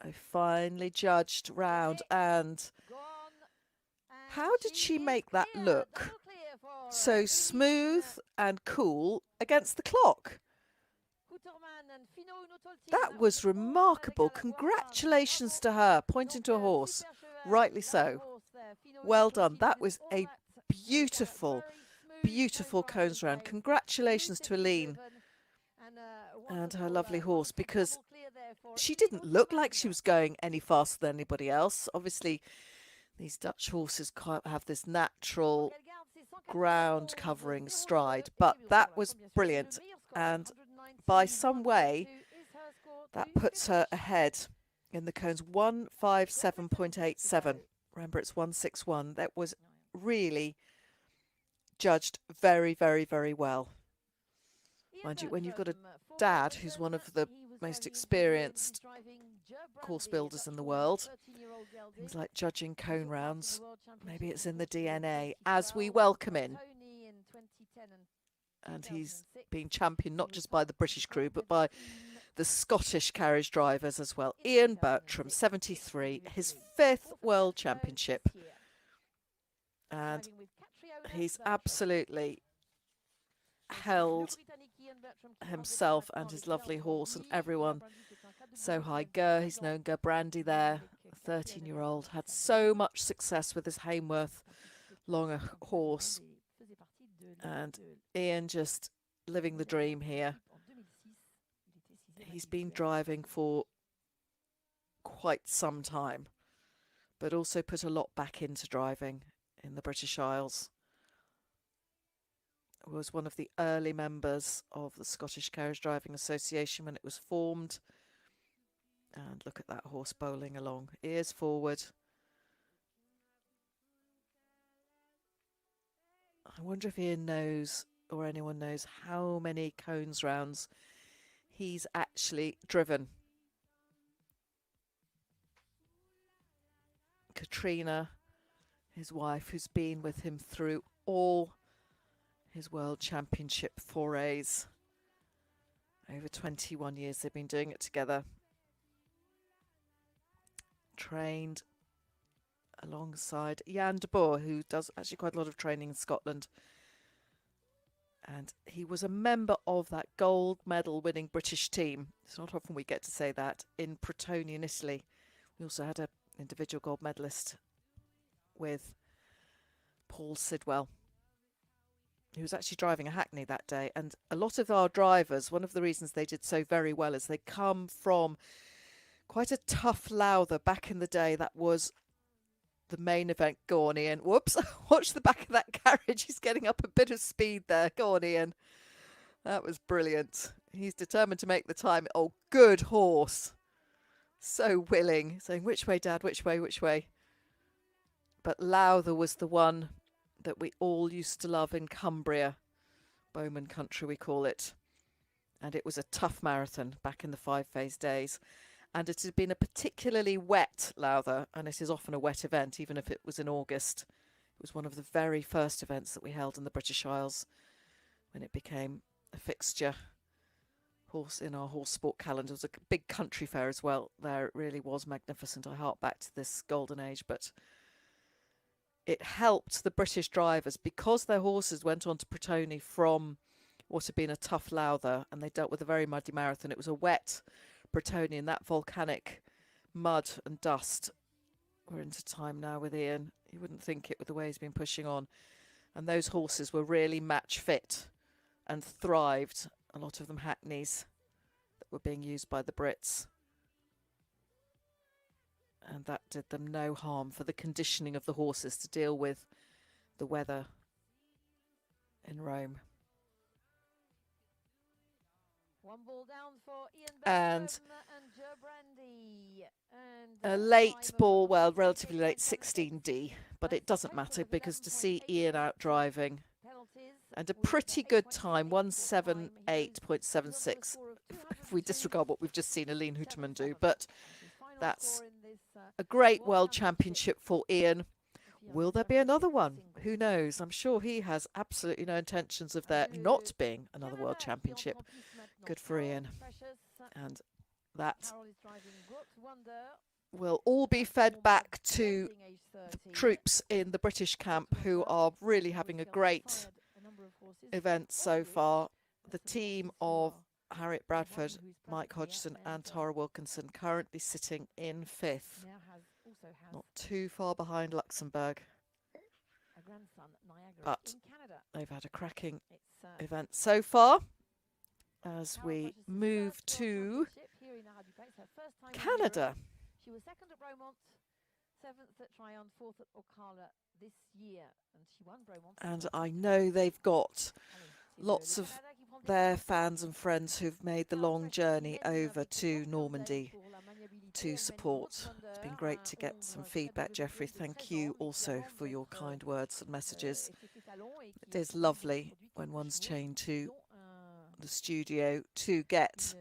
A finely judged round, and how did she make that look so smooth and cool against the clock? That was remarkable. Congratulations to her, pointing to a horse. Rightly so. Well done. That was a beautiful, beautiful cones round. Congratulations to Eline and her lovely horse, because she didn't look like she was going any faster than anybody else. Obviously, these Dutch horses can't have this natural ground covering stride, but that was brilliant. And by some way, that puts her ahead in the cones, 157.87. Remember, it's 161. That was really judged very, very, very well. Mind you, when you've got a dad who's one of the most experienced course builders in the world. Things like judging cone rounds. Maybe it's in the DNA as we welcome in. And he's been championed not just by the British crew, but by the Scottish carriage drivers as well. Ian Bertram, 73, his 5th World Championship. And he's absolutely held himself and his lovely horse and everyone so high. He's known Gerbrandy there, a 13-year-old, had so much success with his Helmuth Longer horse. And Ian just living the dream here. He's been driving for quite some time, but also put a lot back into driving in the British Isles. Was one of the early members of the Scottish Carriage Driving Association when it was formed. And look at that horse bowling along, ears forward. I wonder if Ian knows, or anyone knows, how many cones rounds he's actually driven. Katrina, his wife, who's been with him through all his World Championship forays. Over 21 years they've been doing it together. Trained alongside Jan de Boer, who does actually quite a lot of training in Scotland. And he was a member of that gold medal winning British team. It's not often we get to say that, in Protoni in Italy. We also had an individual gold medalist with Paul Sidwell, who was actually driving a Hackney that day. And a lot of our drivers, one of the reasons they did so very well is they come from quite a tough Lowther back in the day. That was the main event. Go on, Ian. Whoops. Watch the back of that carriage. He's getting up a bit of speed there. Go on, Ian. That was brilliant. He's determined to make the time. Oh, good horse. So willing. Saying, which way, Dad? Which way? Which way? But Lowther was the one that we all used to love in Cumbria. Bowman country, we call it. And it was a tough marathon back in the 5-phase days. And it had been a particularly wet Lowther, and it is often a wet event, even if it was in August. It was one of the very first events that we held in the British Isles when it became a fixture in our horse sport calendar. It was a big country fair as well there. It really was magnificent. I hark back to this golden age, but it helped the British drivers because their horses went on to Protoni from what had been a tough Lowther, and they dealt with a very muddy marathon. It was a wet Protoni, and that volcanic mud and dust. We're into time now with Ian. You wouldn't think it with the way he's been pushing on. And those horses were really match fit and thrived. A lot of them Hackneys that were being used by the Brits. And that did them no harm for the conditioning of the horses to deal with the weather in Rome. One ball down for Ian And Gerbrandy. a late ball, well, relatively late, 16D. But it doesn't matter because to see Ian out driving, and a pretty good time, 178.76, if we disregard what we've just seen Eline Houterman do. But that's a great World Championship for Ian. Will there be another one? Who knows? I'm sure he has absolutely no intentions of there not being another World Championship. Good for Ian. And that will all be fed back to the troops in the British camp, who are really having a great event so far. The team of Harriet Bradford, Mike Hodgson and Tara Wilkinson currently sitting in 5th. Not too far behind Luxembourg. But they've had a cracking event so far. As we move to Canada. She was 2nd at Bromont, 7th at Tryon, 4th at Ocala this year, and she won Bromont. And I know they've got lots of their fans and friends who've made the long journey over to Normandy to support. It's been great to get some feedback, Jeffrey. Thank you also for your kind words and messages. It is lovely when one's chained to the studio to get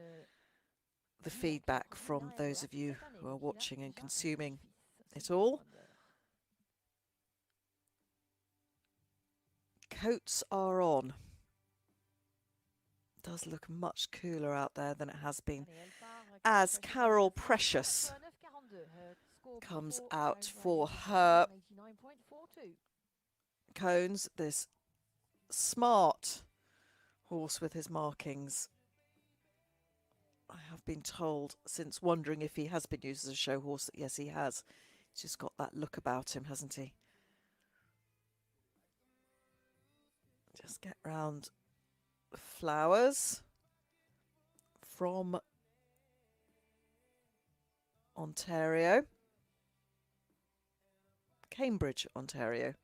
the feedback from those of you who are watching and consuming it all. Coats are on. Does look much cooler out there than it has been, as Carole Precious comes out for her cones. This smart horse with his markings, I have been told, since wondering if he has been used as a show horse, that yes, he has. He's just got that look about him, hasn't he? Just get round the flowers from Ontario. Cambridge, Ontario.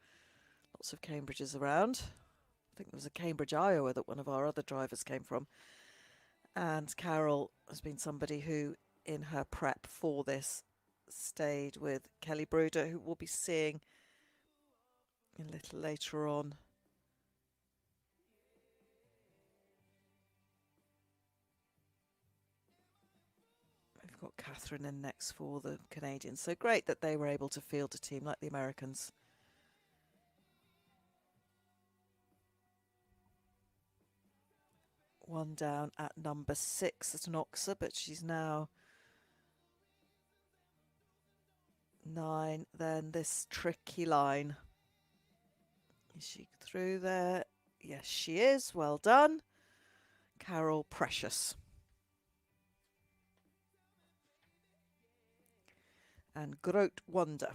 Lots of Cambridges around. I think there was a Cambridge, Iowa that one of our other drivers came from. And Carole has been somebody who, in her prep for this, stayed with Kelly Bruder, who we'll be seeing a little later on. We've got Catherine in next for the Canadians. So great that they were able to field a team like the Americans. One down at number 6 at an Oxer, but she's now 9. Then this tricky line. Is she through there? Yes, she is. Well done. Carole Precious. And Groot Wonder.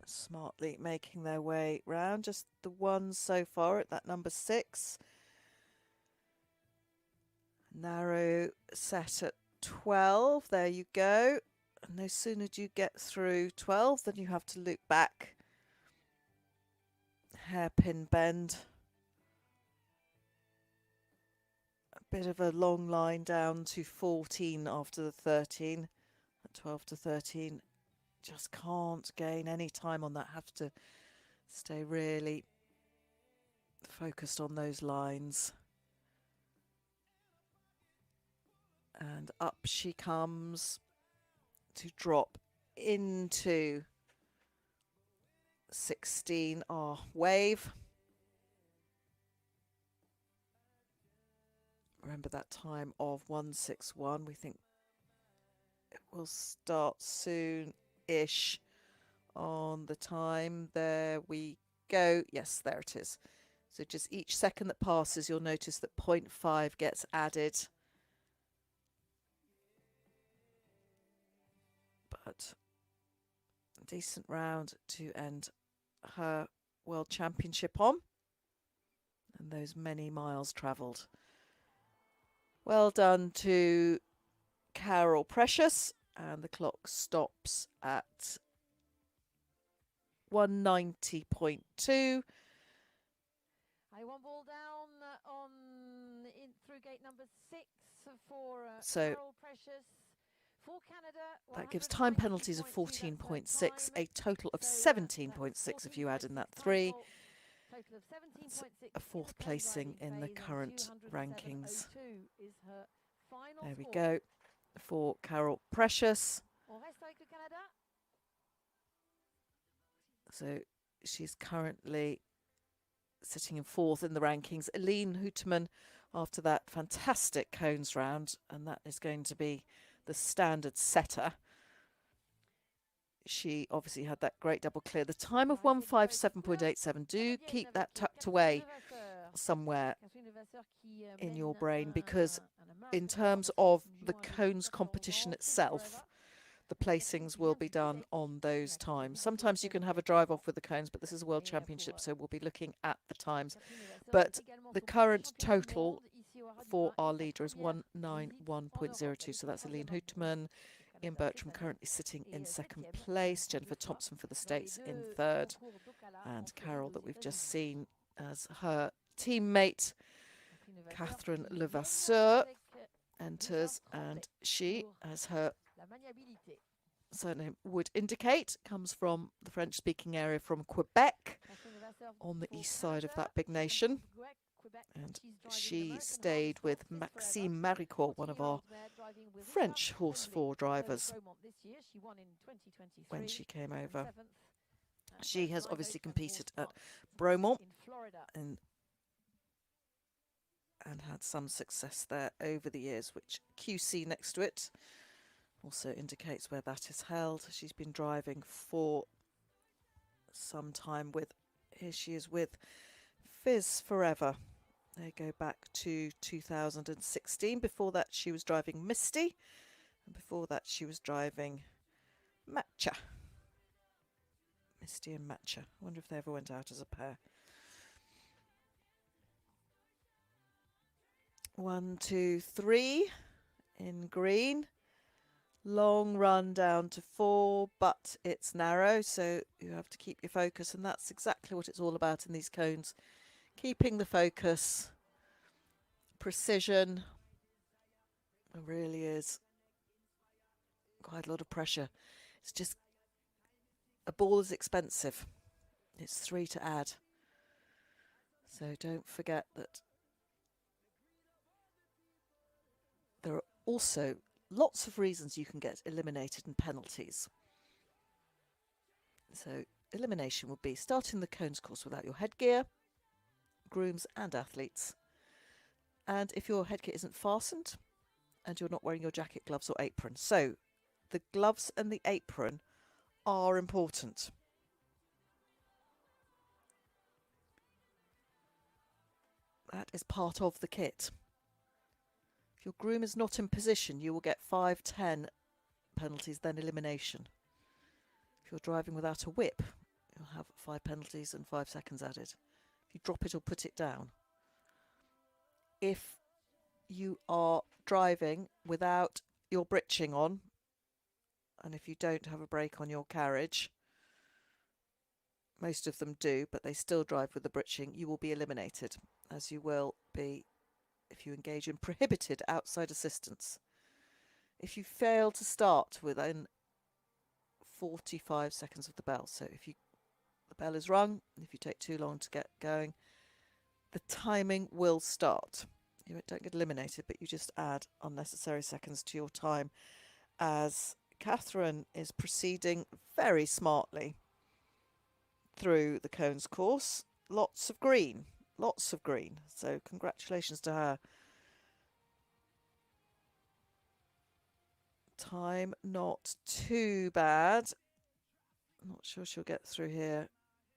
Smartly making their way round, just the one so far at that number 6. Narrow set at 12, there you go. And no sooner do you get through 12 than you have to loop back. Hairpin bend. A bit of a long line down to 14 after the 13. At 12 to 13. Just can't gain any time on that. Have to stay really focused on those lines. And up she comes to drop into 16. Our wave. Remember that time of 1:61. We think it will start soon-ish on the time. There we go. Yes, there it is. So just each second that passes, you'll notice that 0.5 gets added. But a decent round to end her World Championship on. And those many miles travelled. Well done to Carole Precious. And the clock stops at 190.2. One ball down through gate number 6 for Carole Precious. For Canada, that gives time penalties of 14.6, a total of 17.6 if you add in that 3. That's a 4th placing in the current rankings. There we go for Carole Precious. So she's currently sitting in 4th in the rankings. Eline Houterman after that fantastic cones round, and that is going to be the standard setter. She obviously had that great double clear. The time of 1:57.87. Do keep that tucked away somewhere in your brain, because in terms of the cones competition itself, the placings will be done on those times. Sometimes you can have a drive off with the cones, but this is a World Championship, so we'll be looking at the times. But the current total for our leader is 191.02. So that's Eline Houterman. Ian Bertram currently sitting in 2nd place. Jennifer Thompson for the States in 3rd. And Carole, that we've just seen as her teammate, Catherine Levasseur, enters, and she, as her surname would indicate, comes from the French-speaking area from Quebec. on the east side of that big nation. And she stayed with Maxime Maricourt, one of our French horse 4 drivers, when she came over. She has obviously competed at Bromont and had some success there over the years, which QC next to it also indicates where that is held. She's been driving for some time with, here she is with Fizz Forever. They go back to 2016. Before that she was driving Misty, and before that she was driving Matcha. Misty and Matcha. I wonder if they ever went out as a pair. 1, 2, 3 in green. Long run down to 4, but it's narrow, so you have to keep your focus, and that's exactly what it's all about in these cones. Keeping the focus, precision. It really is quite a lot of pressure. It's just, a ball is expensive. It's 3 to add. So don't forget that there are also lots of reasons you can get eliminated in penalties. So elimination would be starting the cones course without your headgear, grooms and athletes. And if your headgear isn't fastened and you're not wearing your jacket, gloves or apron. So the gloves and the apron are important. That is part of the kit. If your groom is not in position, you will get 5, 10 penalties, then elimination. If you're driving without a whip, you'll have 5 penalties and 5 seconds added. If you drop it or put it down. If you are driving without your breeching on, and if you don't have a brake on your carriage, most of them do, but they still drive with the breeching, you will be eliminated, as you will be if you engage in prohibited outside assistance. If you fail to start within 45 seconds of the bell, so if the bell is rung, if you take too long to get going, the timing will start. You don't get eliminated, but you just add unnecessary seconds to your time, as Catherine is proceeding very smartly through the cones course. Lots of green. Lots of green, so congratulations to her. Time not too bad. Not sure she'll get through here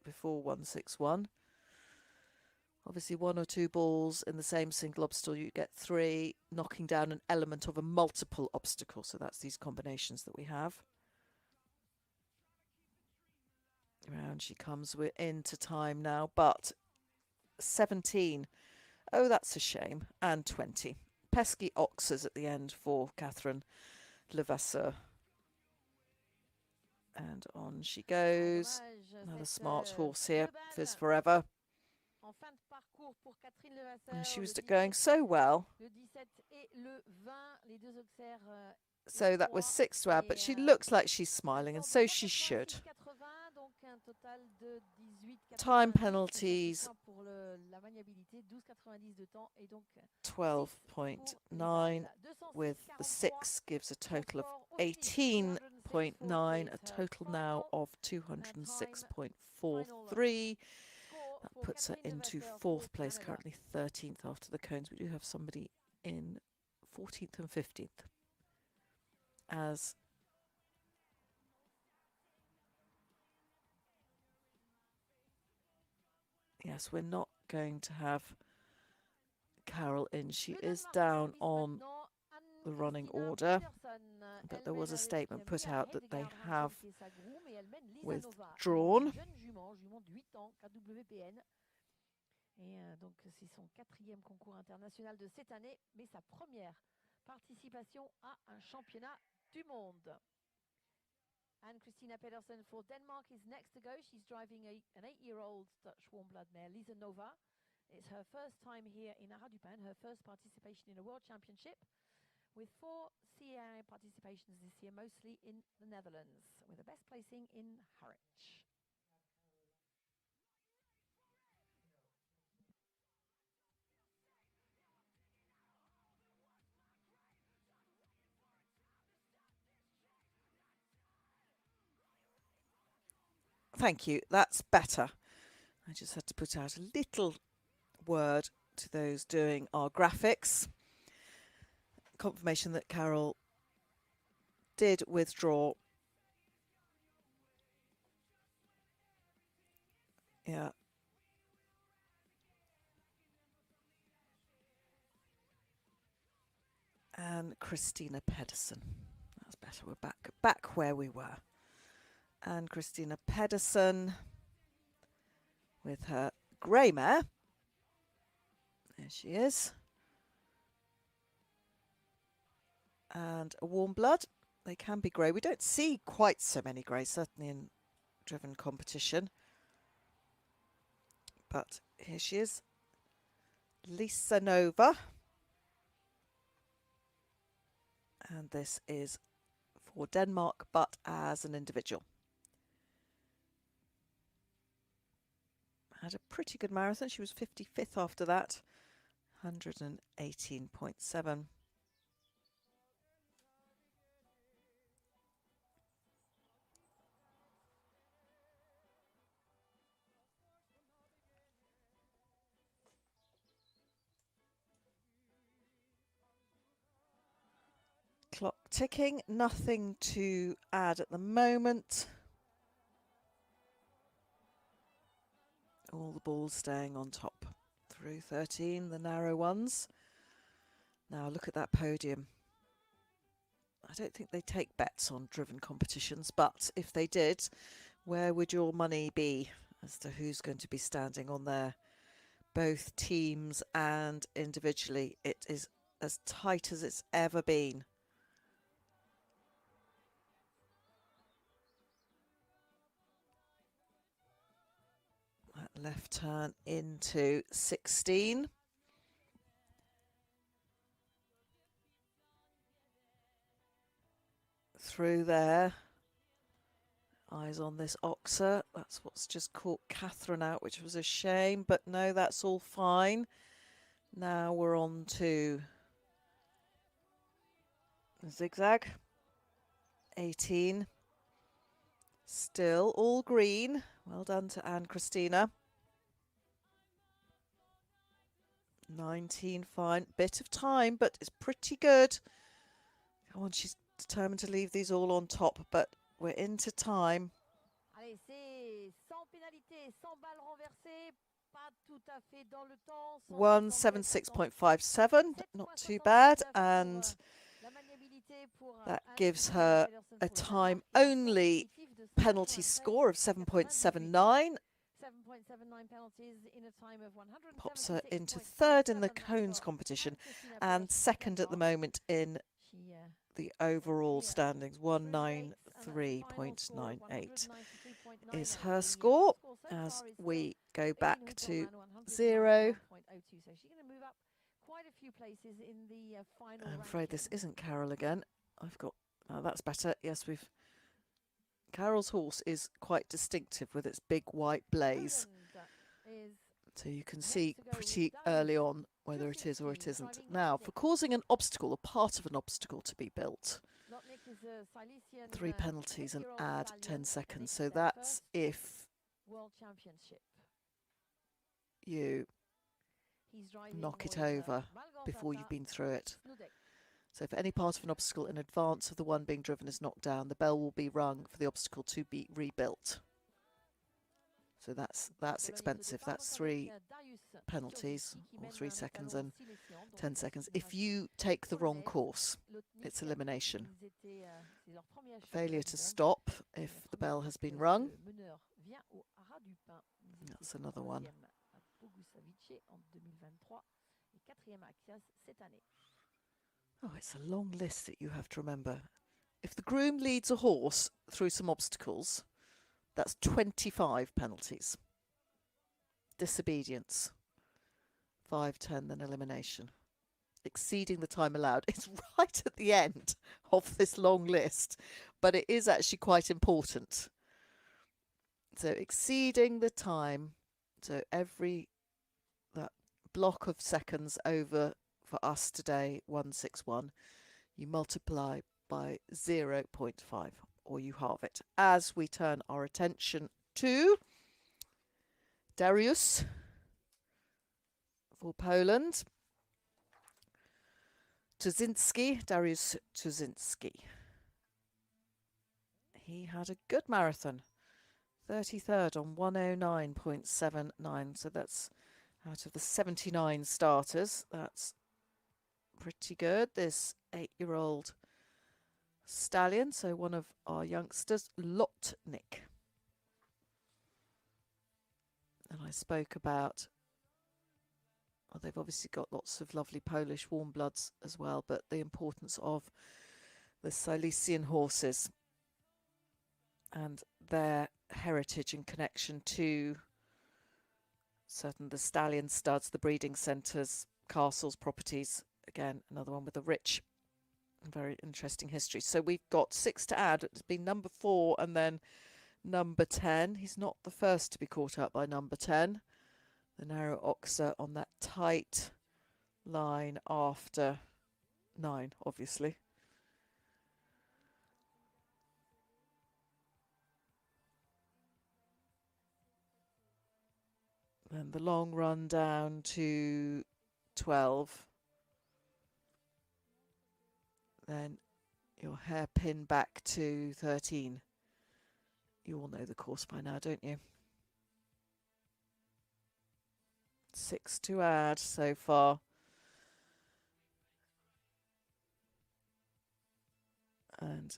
before 161. Obviously 1 or 2 balls in the same single obstacle, you get 3, knocking down an element of a multiple obstacle. So that's these combinations that we have. Around she comes, we're into time now, but 17. Oh, that's a shame. And 20. Pesky oxes at the end for Catherine Levasseur. And on she goes. Another smart horse here. Fizz Forever. And she was going so well. So that was 6 to add, but she looks like she's smiling, and so she should. Time penalties 12.9 with the 6 gives a total of 18.9, a total now of 206.43. That puts her into 4th place, currently 13th after the cones. We do have somebody in 14th and 15th. As yes, we're not going to have Carole in. She is down on the running order, but there was a statement put out that they have withdrawn. Et donc c'est son 4e concours international de cette année, mais sa première participation à un championnat du monde. And Christina Pedersen for Denmark is next to go. She's driving an 8-year-old Dutch warm-blood mare, Lisa Nova. It's her first time here in Aradupin, her first participation in a World Championship, with 4 CAI participations this year, mostly in the Netherlands, with the best placing in Harwich. Thank you. That's better. I just had to put out a little word to those doing our graphics. Confirmation that Carole did withdraw. Yeah. And Christina Pedersen. That's better. We're back where we were. And Christina Pedersen with her grey mare. There she is. And a warm blood. They can be grey. We don't see quite so many grey, certainly in driven competition. But here she is. Lisa Nova. And this is for Denmark, but as an individual. Had a pretty good marathon. She was 55th after that. 118.7. Clock ticking, nothing to add at the moment. All the balls staying on top. Through 13, the narrow ones. Now look at that podium. I don't think they take bets on driven competitions, but if they did, where would your money be as to who's going to be standing on there? Both teams and individually, it is as tight as it's ever been. That left turn into 16. Through there. Eyes on this Oxer. That's what's just caught Catherine out, which was a shame, but no, that's all fine. Now we're on to Zigzag. 18. Still all green. Well done to Anne Christina. 19, fine. Bit of time, but it's pretty good. Come on, she's determined to leave these all on top, but we're into time. 176.57, not too bad, and that gives her a time only penalty score of 7.79. Pops her into third in the cones competition and second at the moment in the overall standings. 193.98 is her score as we go back to 0. I'm afraid this isn't Carole again. I've got, oh, that's better. Yes, Carole's horse is quite distinctive with its big white blaze. So you can see pretty early on whether it is or it isn't. Now, for causing an obstacle or part of an obstacle to be built, 3 penalties and add 10 seconds. So that's if you knock it over before you've been through it. So if any part of an obstacle in advance of the one being driven is knocked down, the bell will be rung for the obstacle to be rebuilt. So that's expensive. That's 3 penalties, or 3 seconds and 10 seconds. If you take the wrong course, it's elimination. Failure to stop if the bell has been rung. That's another one. Oh, it's a long list that you have to remember. If the groom leads a horse through some obstacles, that's 25 penalties. Disobedience, 5, 10, then elimination. Exceeding the time allowed. It's right at the end of this long list, but it is actually quite important. So exceeding the time, so that block of seconds over for us today, 161, you multiply by 0.5 or you halve it. As we turn our attention 2. Dariusz for Poland. Dariusz Turzynski. He had a good marathon. 33rd on 109.79. So that's out of the 79 starters. That's pretty good. This 8-year-old stallion, so one of our youngsters, Lotnik. And I spoke about, well, they've obviously got lots of lovely Polish warm bloods as well, but the importance of the Silesian horses and their heritage and connection to certain the stallion studs, the breeding centres, castles, properties. Again, another one with a rich and very interesting history. So we've got 6 to add. It's been number 4 and then number 10. He's not the first to be caught up by number 10. The narrow oxer on that tight line after 9, obviously. And the long run down to 12. Then your hairpin back to 13. You all know the course by now, don't you? 6 to add so far. And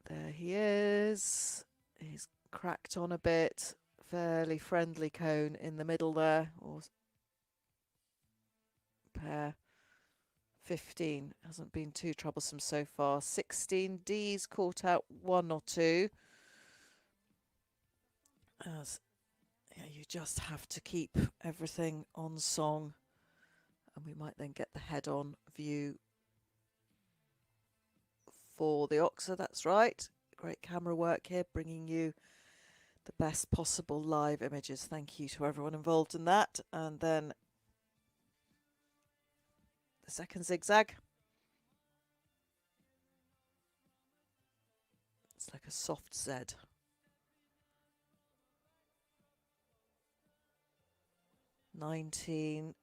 there he is. He's cracked on a bit. Fairly friendly cone in the middle there. Or pair 15. Hasn't been too troublesome so far. 16D's caught out 1 or 2. As yeah, you just have to keep everything on song, and we might then get the head-on view for the oxer. That's right. Great camera work here, bringing you the best possible live images. Thank you to everyone involved in that. And then the second zigzag. It's like a soft Z. 19,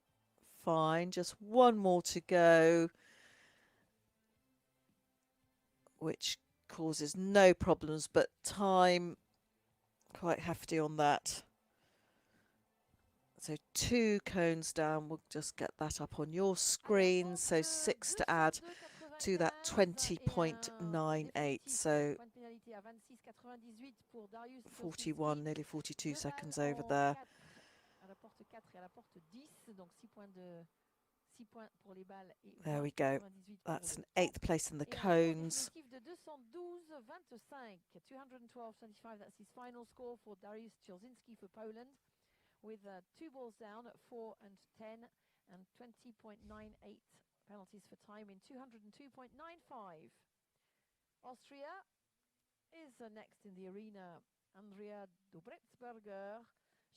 fine, just one more to go, which causes no problems, but time quite hefty on that. So 2 cones down, we'll just get that up on your screen. So 6 to add to that 20.98. So 41, nearly 42 seconds over there. There we go. That's an 8th place in the cones. 212.25, that's his final score for Dariusz Turzynski for Poland, with 2 balls down, 4 and 10, and 20.98 penalties for time in 202.95. Austria is next in the arena. Andrea Dobretsberger.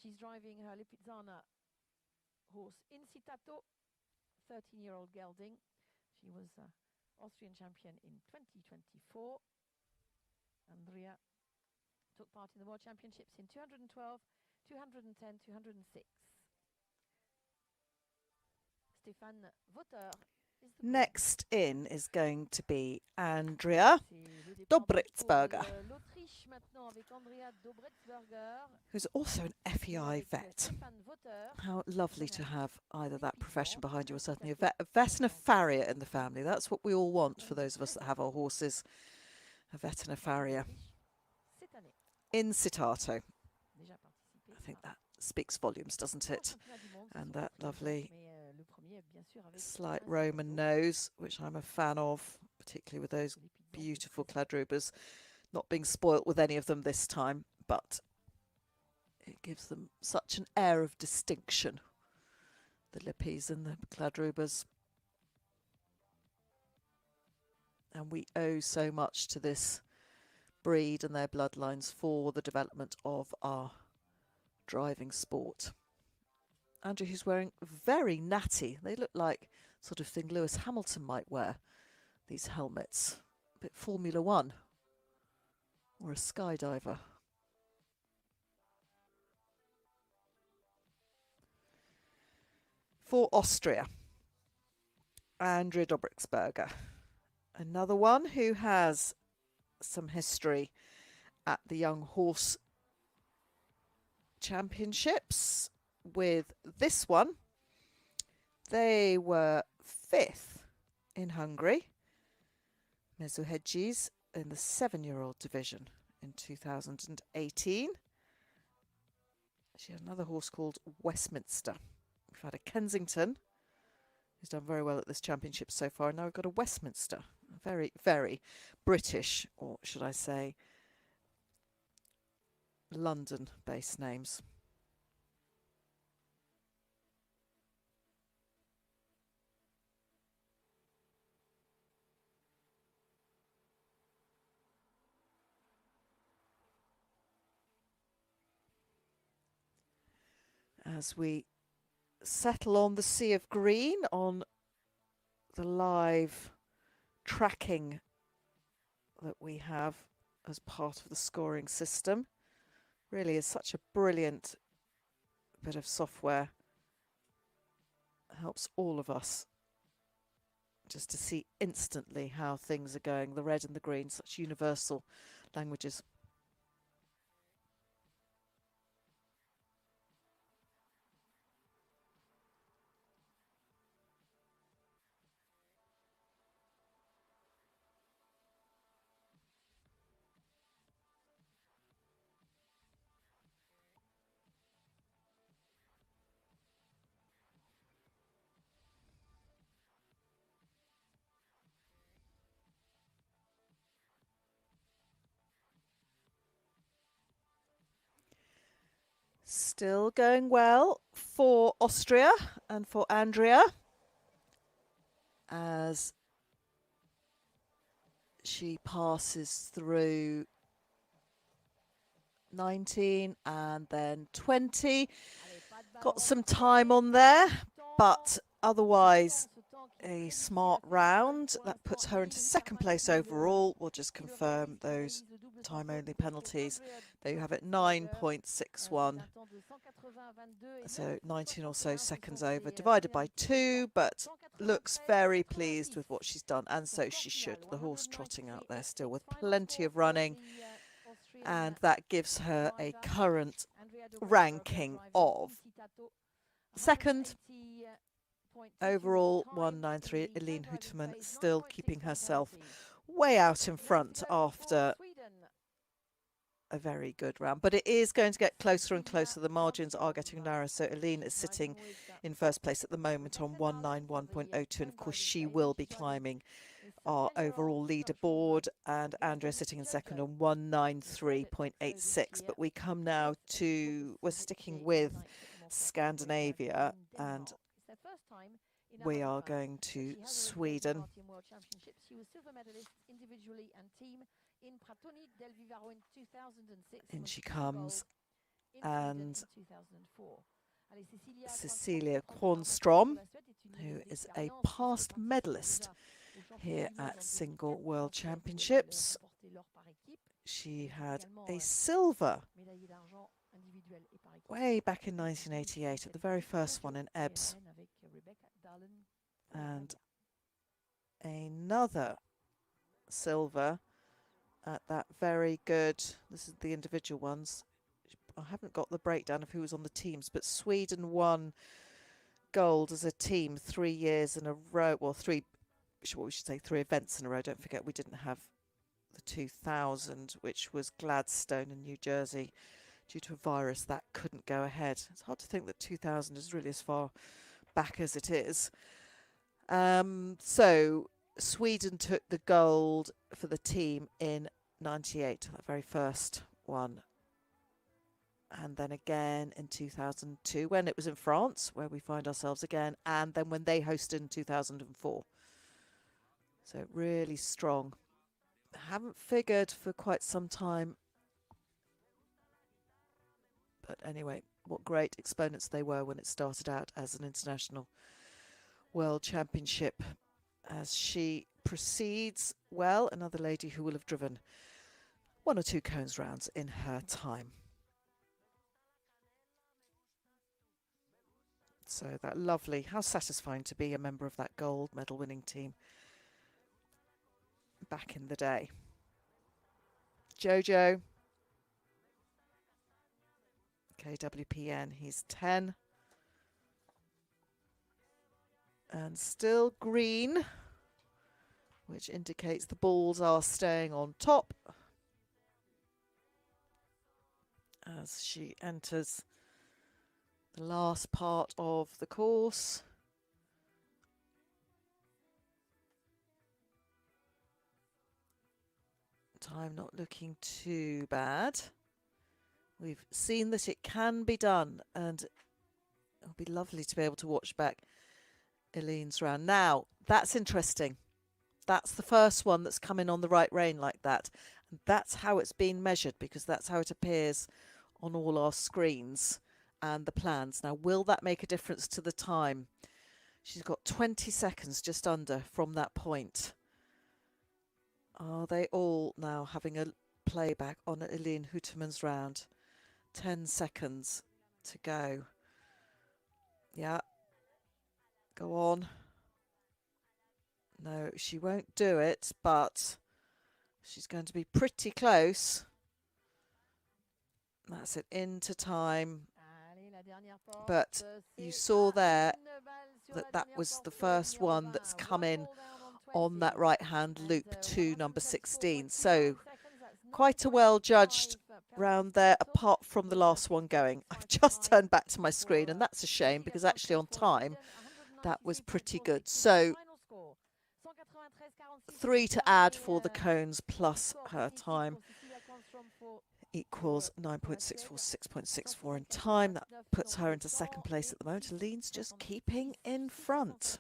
She's driving her Lipizzaner horse Incitato, 13-year-old gelding. She was Austrian champion in 2024. Andrea took part in the World Championships in 212, 210, 206. Stefan Voter. Next in is going to be Andrea Dobretsberger, who's also an FEI vet. How lovely to have either that profession behind you or certainly a vet and a farrier in the family. That's what we all want for those of us that have our horses, a vet and a farrier. Incitato. I think that speaks volumes, doesn't it? And that lovely slight Roman nose, which I'm a fan of, particularly with those beautiful Kladrubas. Not being spoilt with any of them this time, but it gives them such an air of distinction, the Lippies and the Kladrubas. And we owe so much to this breed and their bloodlines for the development of our driving sport. Andrew, who's wearing very natty, they look like sort of thing Lewis Hamilton might wear, these helmets. A bit Formula One or a skydiver. For Austria, Andrea Dobretsberger, another one who has some history at the Young Horse Championships. With this one, they were 5th in Hungary, Mezuhedzis, in the 7-year-old division in 2018. She had another horse called Westminster. We've had a Kensington, who's done very well at this championship so far, and now we've got a Westminster. Very, very British, or should I say, London-based names. As we settle on the sea of green on the live tracking that we have as part of the scoring system, really is such a brilliant bit of software. It helps all of us just to see instantly how things are going. The red and the green, such universal languages. Still going well for Austria and for Andrea, as she passes through 19 and then 20. Got some time on there, but otherwise a smart round. That puts her into 2nd place overall. We'll just confirm those time-only penalties. There you have it, 9.61. So 19 or so seconds over, divided by 2, but looks very pleased with what she's done, and so she should. The horse trotting out there still with plenty of running, and that gives her a current ranking of 2nd. Overall, 193. Eline Houterman still keeping herself way out in front after a very good round. But it is going to get closer and closer. The margins are getting narrower. So Eline is sitting in 1st place at the moment on 191.02. And of course, she will be climbing our overall leaderboard. And Andrea sitting in 2nd on 193.86. But we come now to, we're sticking with Scandinavia, and we are going to Sweden. In she comes, and Cecilia Qvarnström, who is a past medalist here at Single World Championships. She had a silver way back in 1988 at the very first one in Ebbs, and another silver at that very good, this is the individual ones. I haven't got the breakdown of who was on the teams, but Sweden won gold as a team 3 years in a row. Well, what we should say, 3 events in a row. Don't forget, we didn't have the 2000, which was Gladstone in New Jersey. Due to a virus, that couldn't go ahead. It's hard to think that 2000 is really as far back as it is. So Sweden took the gold for the team in 98, that very first one. And then again in 2002, when it was in France, where we find ourselves again, and then when they hosted in 2004. So really strong. Haven't figured for quite some time. But anyway, what great exponents they were when it started out as an international world championship. As she proceeds, well, another lady who will have driven 1 or 2 cones rounds in her time. So that lovely, how satisfying to be a member of that gold medal winning team back in the day. Jojo, KWPN, he's 10. And still green, which indicates the balls are staying on top as she enters the last part of the course. Time not looking too bad. We've seen that it can be done, and it'll be lovely to be able to watch back Eline's round. Now, that's interesting. That's the first one that's come in on the right rein like that. And that's how it's been measured, because that's how it appears on all our screens and the plans. Now, will that make a difference to the time? She's got 20 seconds just under from that point. Are they all now having a playback on Eline Houterman's round? 10 seconds to go. Yeah. Go on. No, she won't do it, but she's going to be pretty close. That's it, into time. But you saw there that that was the first one that's come in on that right-hand loop to number 16. So quite a well-judged round there, apart from the last one going. I've just turned back to my screen, and that's a shame, because actually on time, that was pretty good. So 3 to add for the cones plus her time equals 9.64, 6.64 in time. That puts her into second place at the moment. Eline's just keeping in front.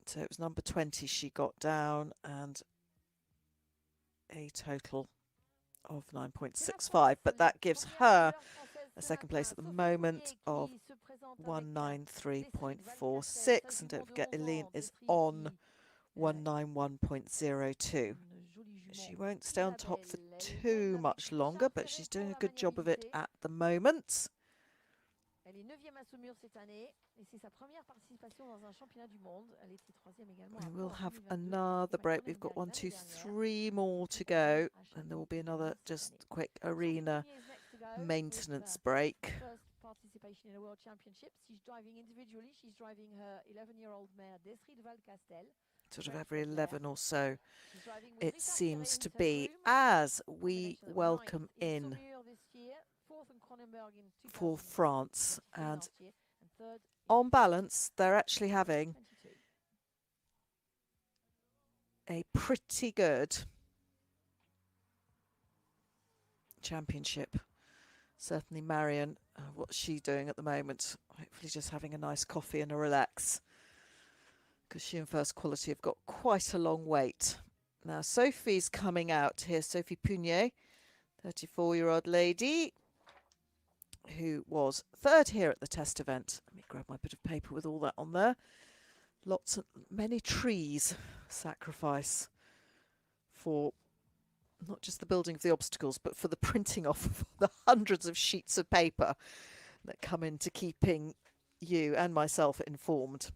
So it was number 20 she got down, and a total of 9.65. But that gives her a second place at the moment of 193.46. And don't forget, Eline is on 191.02. She won't stay on top for too much longer, but she's doing a good job of it at the moment. We will have another break. We've got 1, 2, 3 more to go, and there will be another just quick arena maintenance break. Participation in the World Championships. She's driving individually. She's driving her 11-year-old mare Desri de Valcastel. Sort of every 11 or so, it seems to be, as we welcome in for France. And on balance, they're actually having a pretty good championship. Certainly Marion, what's she doing at the moment? Hopefully just having a nice coffee and a relax, because she and First Quality have got quite a long wait. Now Sophie's coming out here, Sophie Pougnet, 34-year-old lady who was third here at the test event. Let me grab my bit of paper with all that on there. Many trees sacrifice for not just the building of the obstacles, but for the printing off of the hundreds of sheets of paper that come into keeping you and myself informed.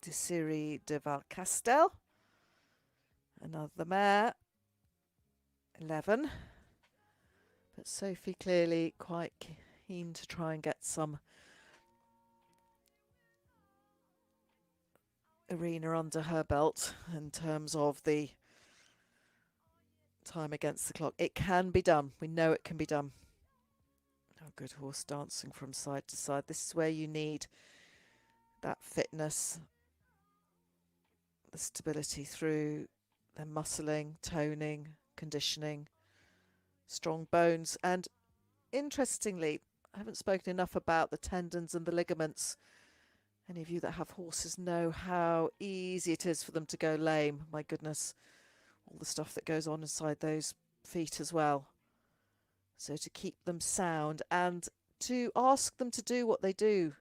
Desri de Valcastel, another mare, 11. But Sophie clearly quite keen to try and get some arena under her belt in terms of the time against the clock. It can be done. We know it can be done. Oh, good horse dancing from side to side. This is where you need that fitness, the stability through their muscling, toning, conditioning, strong bones. And interestingly, I haven't spoken enough about the tendons and the ligaments. Any of you that have horses know how easy it is for them to go lame. My goodness, all the stuff that goes on inside those feet as well. So to keep them sound and to ask them to do what they do.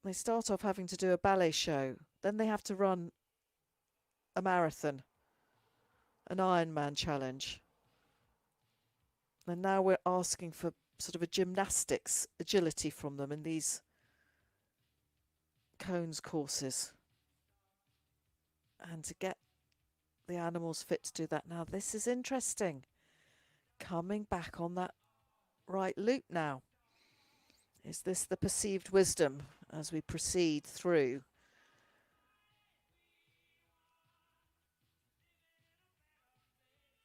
They start off having to do a ballet show. Then they have to run a marathon. an Ironman challenge. And now we're asking for sort of a gymnastics agility from them in these cones courses. And to get the animals fit to do that. Now this is interesting. Coming back on that right loop now. Is this the perceived wisdom as we proceed through?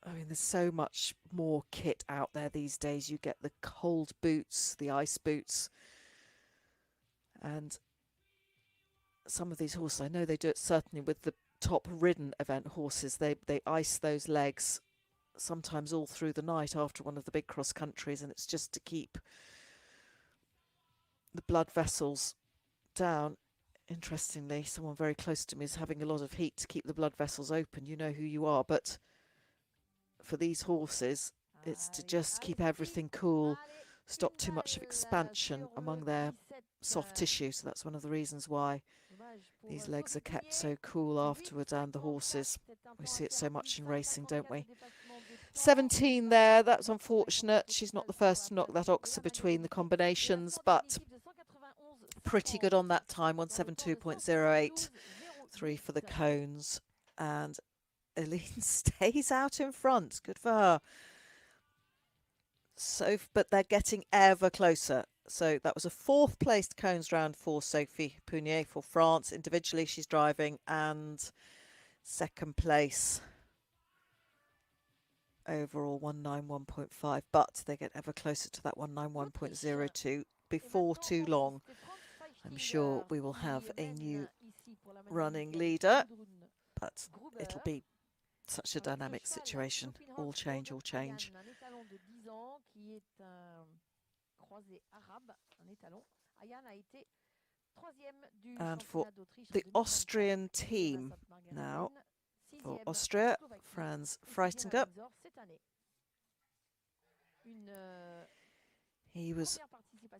I mean, there's so much more kit out there these days. You get the cold boots, the ice boots. And some of these horses, I know they do it certainly with the top ridden event horses. They ice those legs sometimes all through the night after one of the big cross countries, and it's just to keep the blood vessels down. Interestingly, someone very close to me is having a lot of heat to keep the blood vessels open. You know who you are, but for these horses, it's to just keep everything cool, stop too much of expansion among their soft tissue. So that's one of the reasons why these legs are kept so cool afterwards, and the horses. We see it so much in racing, don't we? 17 there, that's unfortunate. She's not the first to knock that oxer between the combinations, but pretty good on that time, 172.08. 3 for the cones. And Eline stays out in front. Good for her. So, but they're getting ever closer. So that was a 4th placed cones round for Sophie Pougnet for France. Individually, she's driving, and 2nd place overall 191.5. But they get ever closer to that 191.02 before too long. I'm sure we will have a new running leader, but it'll be such a dynamic situation. All change, all change. And for the Austrian team now, for Austria, Franz Feichtinger. He was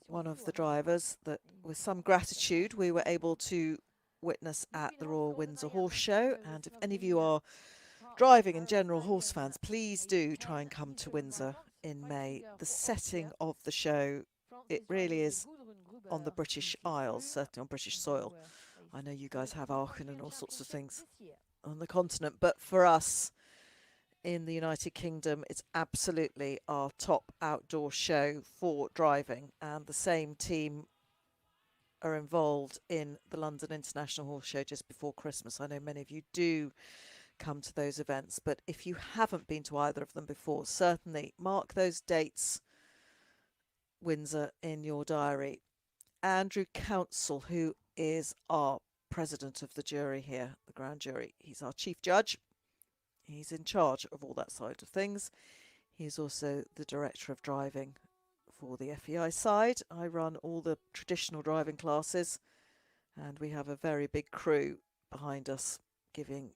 one of the drivers that, with some gratitude, we were able to witness at the Royal Windsor Horse Show. And if any of you are driving and general horse fans, please do try and come to Windsor in May. The setting of the show, it really is on the British Isles, certainly on British soil. I know you guys have Aachen and all sorts of things on the continent, but for us in the United Kingdom, it's absolutely our top outdoor show for driving. And the same team are involved in the London International Horse Show just before Christmas. I know many of you do come to those events, but if you haven't been to either of them before, certainly mark those dates, Windsor, in your diary. Andrew Council, who is our president of the jury here, the grand jury, he's our chief judge. He's in charge of all that side of things. He's also the director of driving for the FEI side. I run all the traditional driving classes, and we have a very big crew behind us giving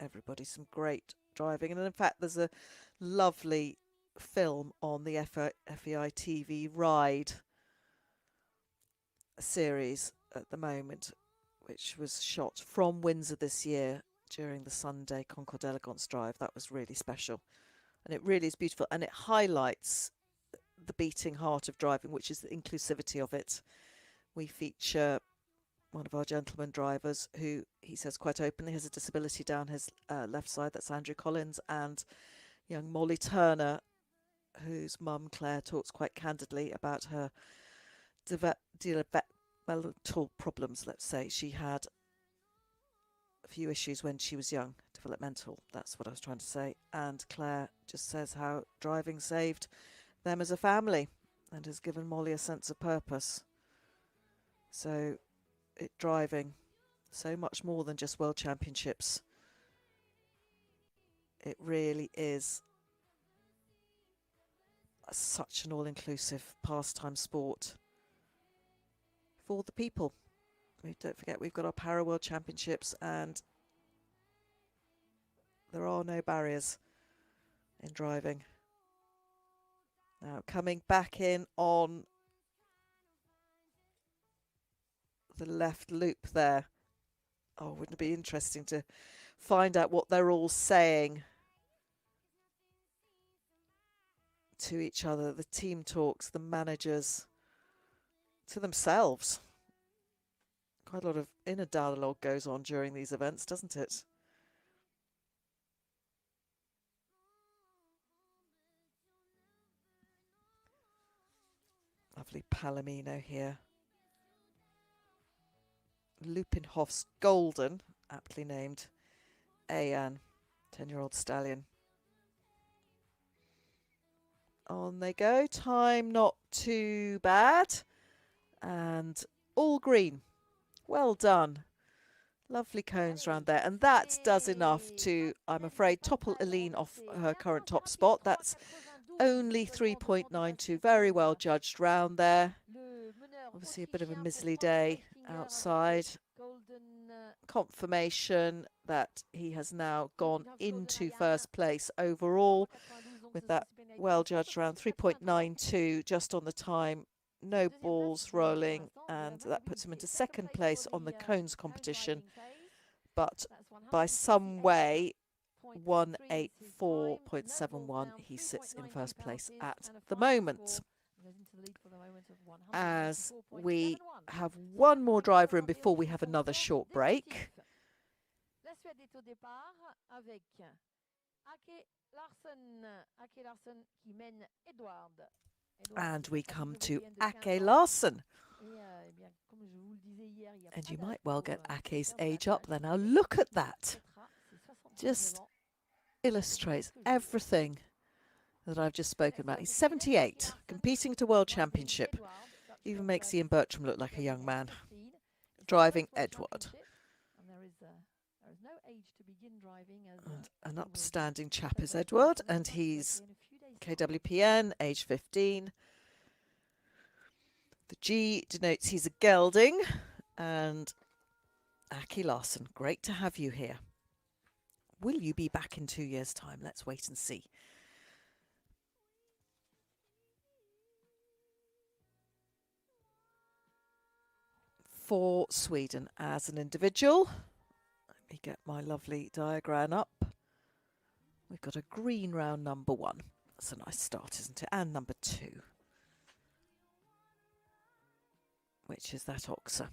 everybody some great driving. And in fact, there's a lovely film on the FEI TV Ride series at the moment, which was shot from Windsor this year during the Sunday Concours d'Elegance drive. That was really special, and it really is beautiful, and it highlights the beating heart of driving, which is the inclusivity of it. We feature one of our gentleman drivers who, he says quite openly, has a disability down his left side. That's Andrew Collins. And young Molly Turner, whose mum Claire talks quite candidly about her developmental problems, let's say. She had a few issues when she was young, developmental, that's what I was trying to say. And Claire just says how driving saved them as a family and has given Molly a sense of purpose. So driving, so much more than just World Championships. It really is such an all-inclusive pastime sport for the people. Don't forget, we've got our Para World Championships, and there are no barriers in driving. Now, coming back in on the left loop there. Oh, wouldn't it be interesting to find out what they're all saying to each other, the team talks, the managers, to themselves. Quite a lot of inner dialogue goes on during these events, doesn't it? Lovely Palomino here. Lupinhoff's Golden, aptly named Ayan, 10-year-old stallion. On they go, time not too bad, and all green. Well done. Lovely cones round there, and that does enough to, I'm afraid, topple Eline off her current top spot. That's only 3.92, very well judged round there. Obviously a bit of a miserly day outside. Confirmation that he has now gone into first place overall with that well judged round, 3.92 just on the time, no balls rolling, and that puts him into second place on the cones competition, but by some way 184.71 he sits in first place at the moment. As we have one more driver in before we have another short break. And we come to Aki Larsson. And you might well get Aki's age up there. Now look at that. Just illustrates everything that I've just spoken about. He's 78, competing at a world championship. Even makes Ian Bertram look like a young man. Driving Edward. And an upstanding chap is Edward, and he's KWPN, age 15. The G denotes he's a gelding, and Aki Larsson, great to have you here. Will you be back in 2 years' time? Let's wait and see. For Sweden as an individual, let me get my lovely diagram up. We've got a green round number 1. That's a nice start, isn't it? And number 2, which is that oxer.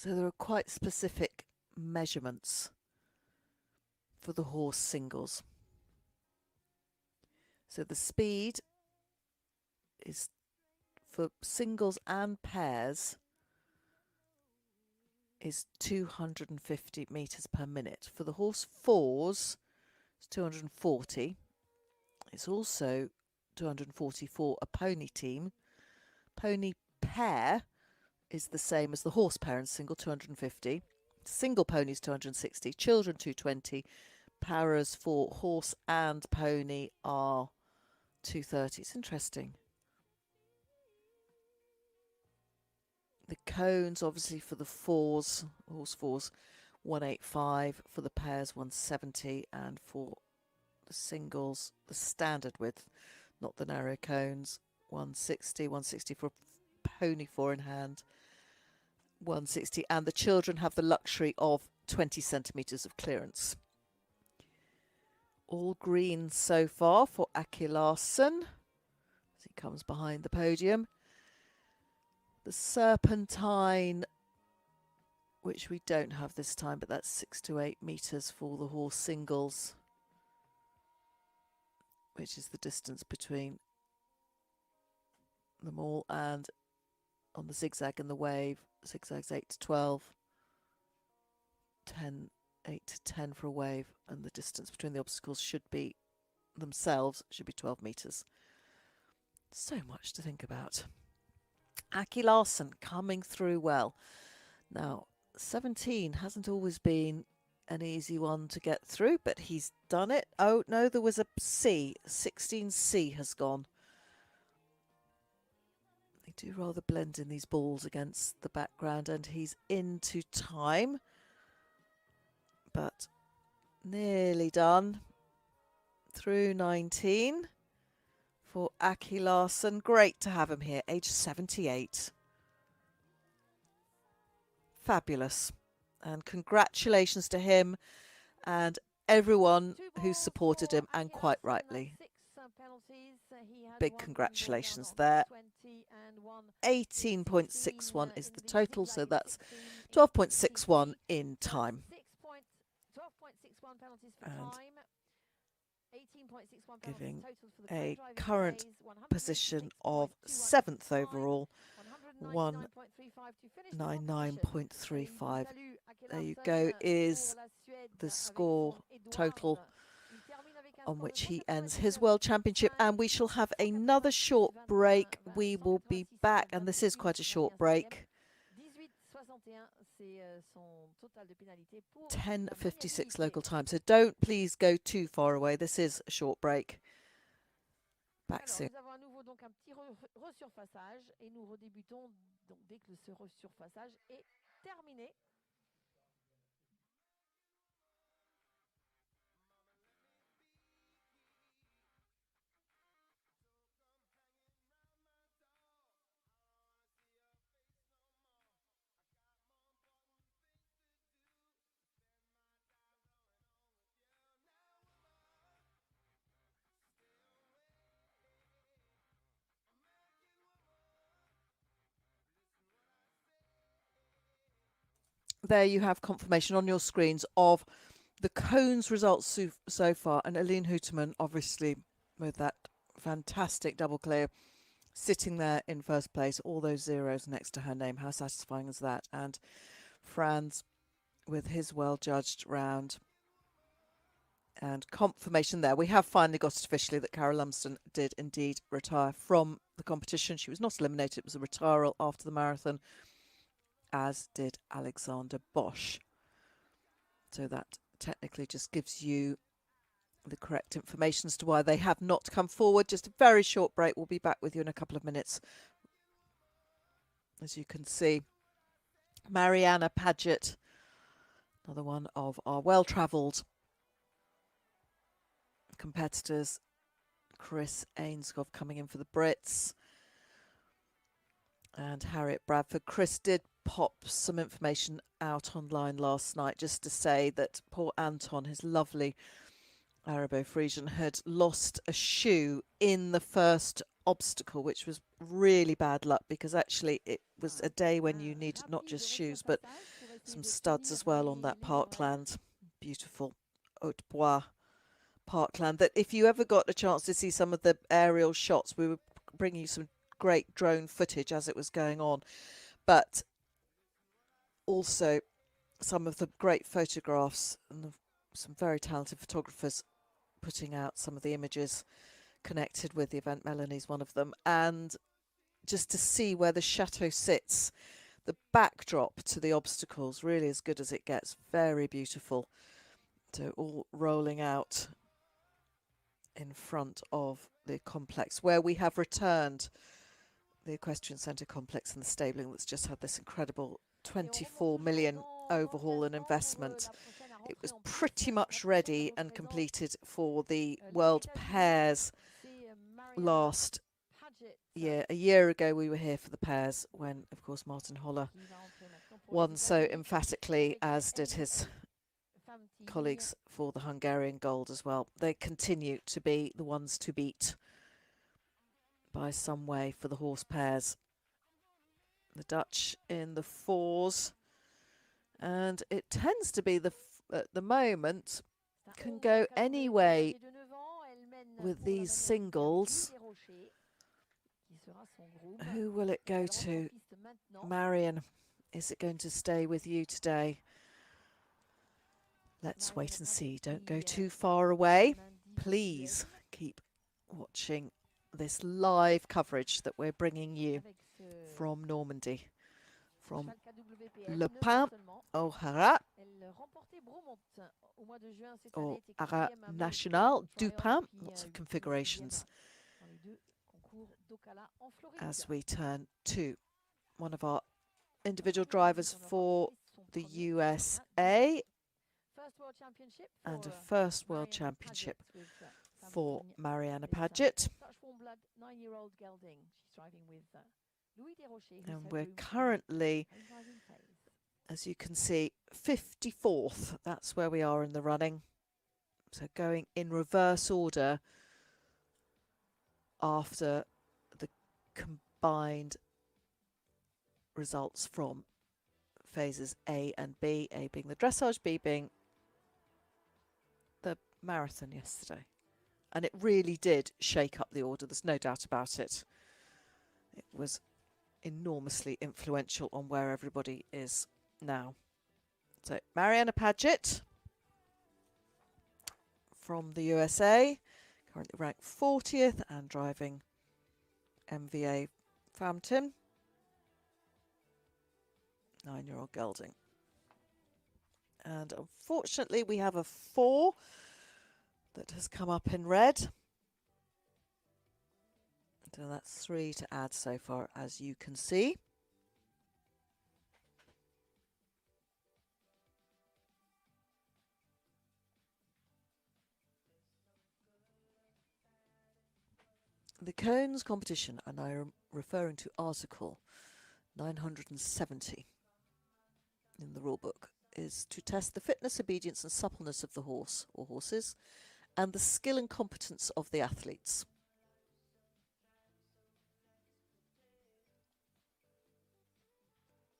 So there are quite specific measurements for the horse singles. So the speed is for singles and pairs is 250 meters per minute. For the horse fours, it's 240. It's also 240 for a pony team. Pony pair is the same as the horse pair and single, 250. Single ponies, 260. Children, 220. Paras for horse and pony are 230. It's interesting. The cones, obviously, for the fours, horse fours, 185. For the pairs, 170. And for the singles, the standard width, not the narrow cones, 160. 160 for a pony four in hand. 160, and the children have the luxury of 20 centimetres of clearance. All green so far for Aki Larsson as he comes behind the podium. The Serpentine, which we don't have this time, but that's 6 to 8 metres for the horse singles, which is the distance between them all, and on the zigzag and the wave, zigzags 8 to 12, 8 to 10 for a wave, and the distance between the obstacles should be 12 metres. So much to think about. Aki Larsson coming through well. Now, 17 hasn't always been an easy one to get through, but he's done it. Oh, no, there was a C. 16C has gone. He do rather blend in these balls against the background, and he's into time, but nearly done. Through 19 for Aki Larsson. Great to have him here, age 78. Fabulous. And congratulations to him and everyone who supported him, and quite rightly. Big congratulations there. 18.61 is the total, so that's 12.61 in time. And giving a current position of 7th overall, 199.35. There you go, is the score total on which he ends his World Championship. And we shall have another short break. We will be back, and this is quite a short break. 10:56 local time, so don't please go too far away. This is a short break. Back soon. There you have confirmation on your screens of the cones results so far, and Eline Houterman, obviously, with that fantastic double clear, sitting there in first place, all those zeros next to her name. How satisfying is that? And Franz with his well-judged round. And confirmation there. We have finally got it officially that Carole Lumsden did indeed retire from the competition. She was not eliminated. It was a retirement after the marathon, as did Alexander Bosch. So that technically just gives you the correct information as to why they have not come forward. Just a very short break. We'll be back with you in a couple of minutes. As you can see, Mariana Padedet, another one of our well-travelled competitors. Chris Ainscough coming in for the Brits. And Harriet Bradford. Chris did pop some information out online last night just to say that poor Anton, his lovely Arabo-Frisian, had lost a shoe in the first obstacle, which was really bad luck, because actually it was a day when you needed not just shoes but some studs as well on that parkland. Beautiful Haute Bois parkland that if you ever got a chance to see some of the aerial shots, we were bringing you some great drone footage as it was going on, but also some of the great photographs and some very talented photographers putting out some of the images connected with the event. Melanie's one of them. And just to see where the chateau sits, the backdrop to the obstacles, really as good as it gets. Very beautiful. So all rolling out in front of the complex, where we have returned the Equestrian Centre complex and the stabling that's just had this incredible 24 million overhaul and investment. It was pretty much ready and completed for the World Pairs last year. A year ago we were here for the pairs when, of course, Martin Holler won so emphatically, as did his colleagues for the Hungarian gold as well. They continue to be the ones to beat by some way for the horse pairs. The Dutch in the fours, and it tends to be at the moment can go any way with these singles. Who will it go to? Marion, is it going to stay with you today? Let's wait and see. Don't go too far away. Please keep watching this live coverage that we're bringing you from Normandy, from Le Pin au Haras, or Haras National du Pin, lots of configurations. as we turn to one of our individual drivers for the USA and a first World Championship for Mariana Padedet. And we're currently, as you can see, 54th. That's where we are in the running. So going in reverse order after the combined results from phases A and B, A being the dressage, B being the marathon yesterday. And it really did shake up the order, there's no doubt about it. It was enormously influential on where everybody is now. So Mariana Padedet from the USA, currently ranked 40th and driving MVA Fountain. 9-year-old gelding. And unfortunately we have a 4 that has come up in red. So that's 3 to add so far, as you can see. The cones competition, and I am referring to article 970 in the rulebook, is to test the fitness, obedience and suppleness of the horse or horses and the skill and competence of the athletes.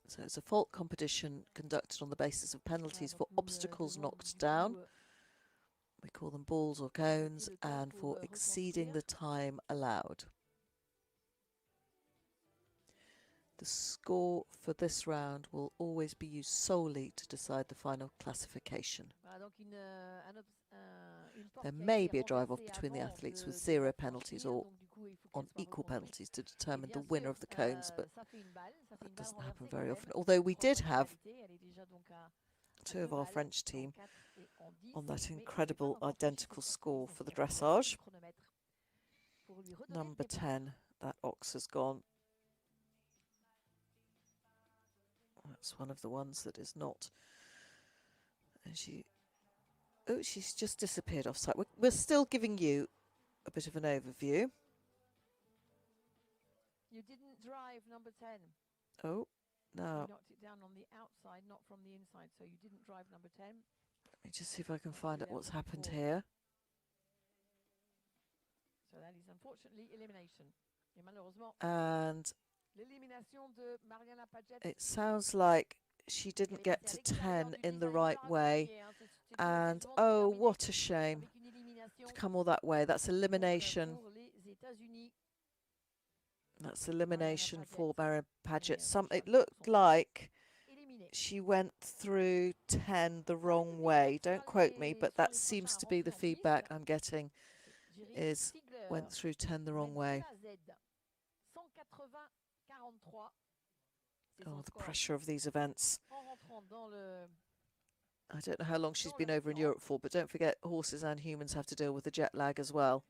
So it's a fault competition conducted on the basis of penalties for obstacles knocked down. We call them balls or cones, and for exceeding the time allowed. The score for this round will always be used solely to decide the final classification. There may be a drive-off between the athletes with 0 penalties or on equal penalties to determine the winner of the cones, but that doesn't happen very often. Although we did have 2 of our French team on that incredible identical score for the dressage. Number 10, that ox has gone. That's one of the ones that is not. And she's just disappeared off site. We're still giving you a bit of an overview. You didn't drive number 10. Oh, no. You knocked it down on the outside, not from the inside, so you didn't drive number 10. Let me just see if I can find out what's happened here. So that is unfortunately elimination. And it sounds like she didn't get to 10 in the right way. And oh, what a shame to come all that way. That's elimination. That's elimination for Mariana Padedet. It looked like she went through 10 the wrong way. Don't quote me, but that seems to be the feedback I'm getting, is went through 10 the wrong way. Oh, the pressure of these events. I don't know how long she's been over in Europe for, but don't forget horses and humans have to deal with the jet lag as well.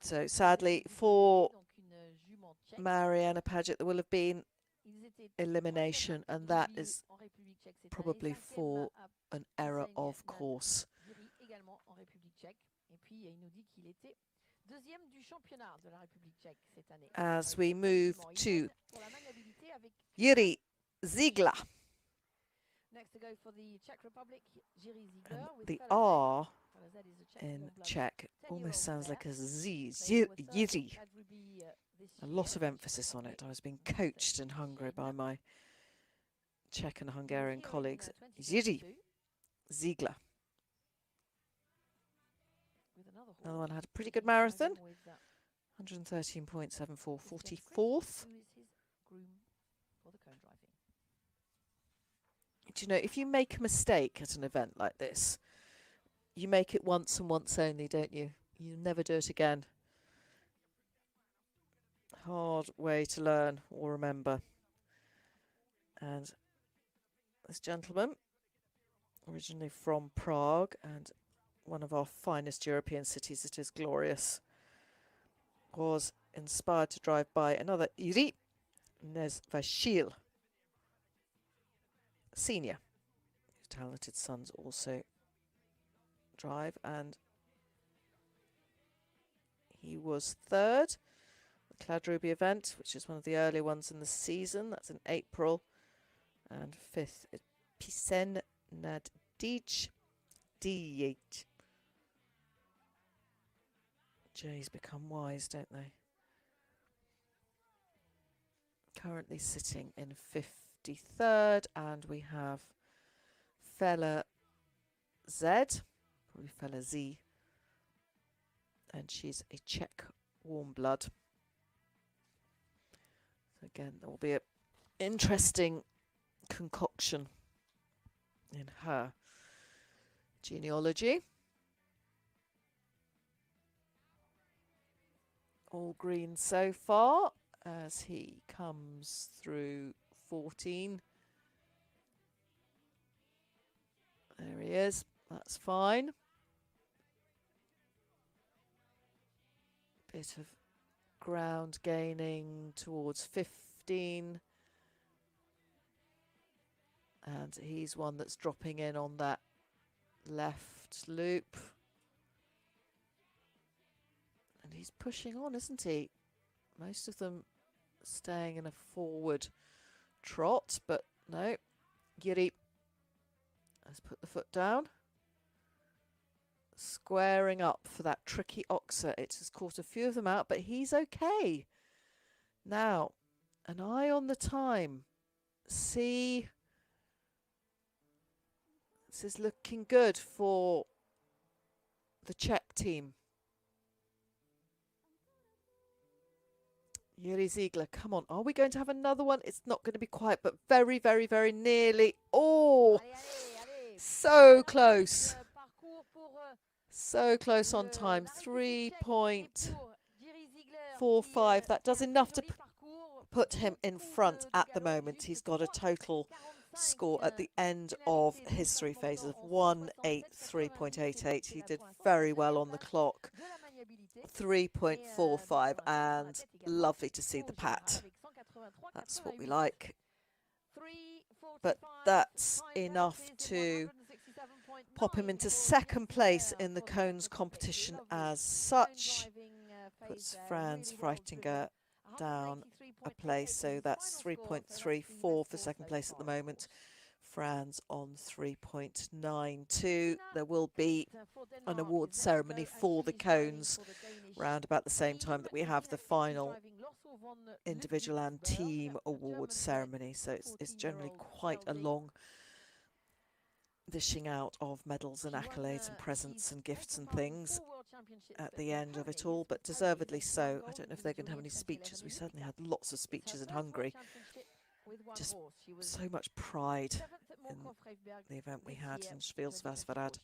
So sadly for Mariana Padedet there will have been elimination, and that is probably for an error of course. As we move to Jiri Ziegler. Next to go for the Czech Republic, Jiri Ziegler. The R in Czech almost sounds like a Z, Jiri. A lot of emphasis on it. I was being coached in Hungary by my Czech and Hungarian colleagues. Jiri Ziegler. Another one had a pretty good marathon. 113.74, 44th. Do you know, if you make a mistake at an event like this, you make it once and once only, don't you? You never do it again. Hard way to learn or remember. And this gentleman originally from Prague and one of our finest European cities. It is glorious. Was inspired to drive by another Jiri Ziegler, senior. His talented sons also drive, and he was third. The Kladruby event, which is one of the early ones in the season. That's in April. And fifth, Pisen Nadij Diet. J's become wise, don't they? Currently sitting in 53rd, and we have Fella Z, probably Fella Z, and she's a Czech warm blood. So again, there will be an interesting concoction in her genealogy. All green so far as he comes through 14. There he is. That's fine. Bit of ground gaining towards 15. And he's one that's dropping in on that left loop. And he's pushing on, isn't he? Most of them staying in a forward trot, but no. Jiri has put the foot down. Squaring up for that tricky oxer. It has caught a few of them out, but he's okay. Now, an eye on the time. See, this is looking good for the Czech team. Jiri Ziegler, come on. Are we going to have another one? It's not going to be quite, but very, very, very nearly. Oh, so close. So close on time. 3.45. That does enough to put him in front at the moment. He's got a total score at the end of his three phases of 183.88. He did very well on the clock. 3.45, and lovely to see the pat. That's what we like. But that's enough to pop him into second place in the cones competition as such. Puts Franz Feichtinger down a place, so that's 3.34 for second place at the moment. Franz on 3.92. There will be an award ceremony for the cones round about the same time that we have the final individual and team award ceremony. So it's generally quite a long dishing out of medals and accolades and presents and gifts and things at the end of it all, but deservedly so. I don't know if they're going to have any speeches. We certainly had lots of speeches in Hungary. Just so much pride in the event we had in Spielsvasvarad.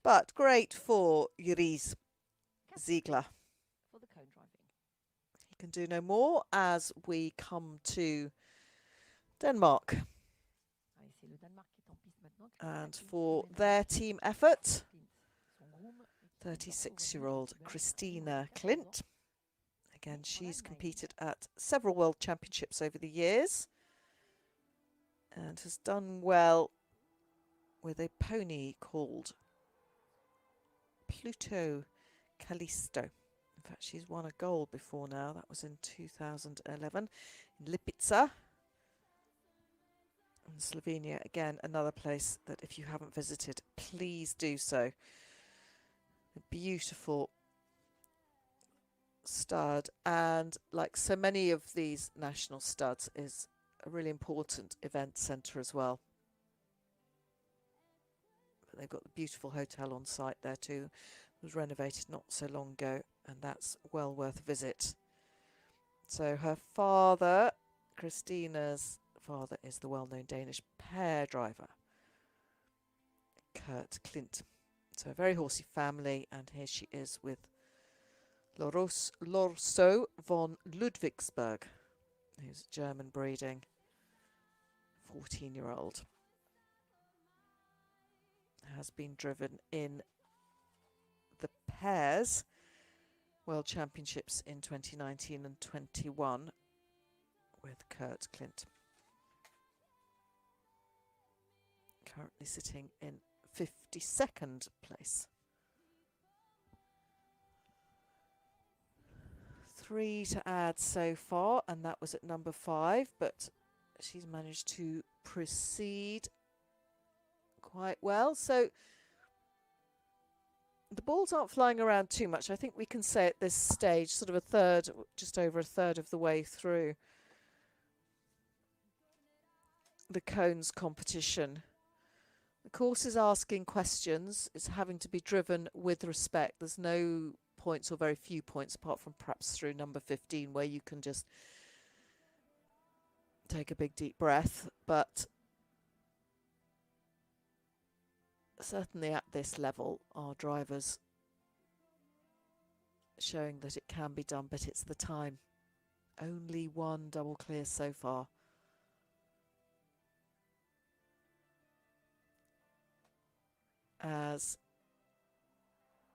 But great for Jiri Ziegler. He can do no more as we come to Denmark. And for their team effort, 36-year-old Christina Klindt. Again, she's competed at several world championships over the years and has done well with a pony called Pluto Callisto. In fact, she's won a gold before now. That was in 2011 in Lipica. And Slovenia, again, another place that if you haven't visited, please do so. A beautiful stud, and like so many of these national studs, is a really important event centre as well. But they've got the beautiful hotel on site there too. It was renovated not so long ago, and that's well worth a visit. So her father, Christina's father, is the well-known Danish pair driver, Kurt Klindt. So a very horsey family, and here she is with Lorso von Ludwigsburg, who's German breeding, 14-year-old. has been driven in the pairs World Championships in 2019 and 21 with Kurt Klindt. Currently sitting in 52nd place. 3 to add so far, and that was at number 5, but she's managed to proceed quite well. So the balls aren't flying around too much. I think we can say at this stage, sort of a third, just over a third of the way through the cones competition. The course is asking questions. It's having to be driven with respect. There's no points or very few points apart from perhaps through number 15 where you can just take a big deep breath, but certainly at this level our drivers showing that it can be done, but it's the time. Only one double clear so far. As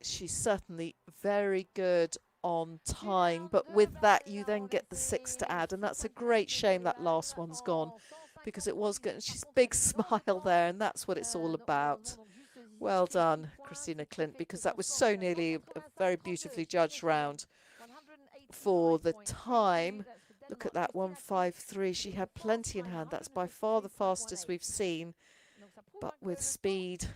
she's certainly very good on time, but with that you then get the 6 to add, and that's a great shame that last one's gone, because it was good. She's big smile there, and that's what it's all about. Well done, Christina Klindt, because that was so nearly a very beautifully judged round for the time. Look at that, 1:53. She had plenty in hand. That's by far the fastest we've seen, but with speed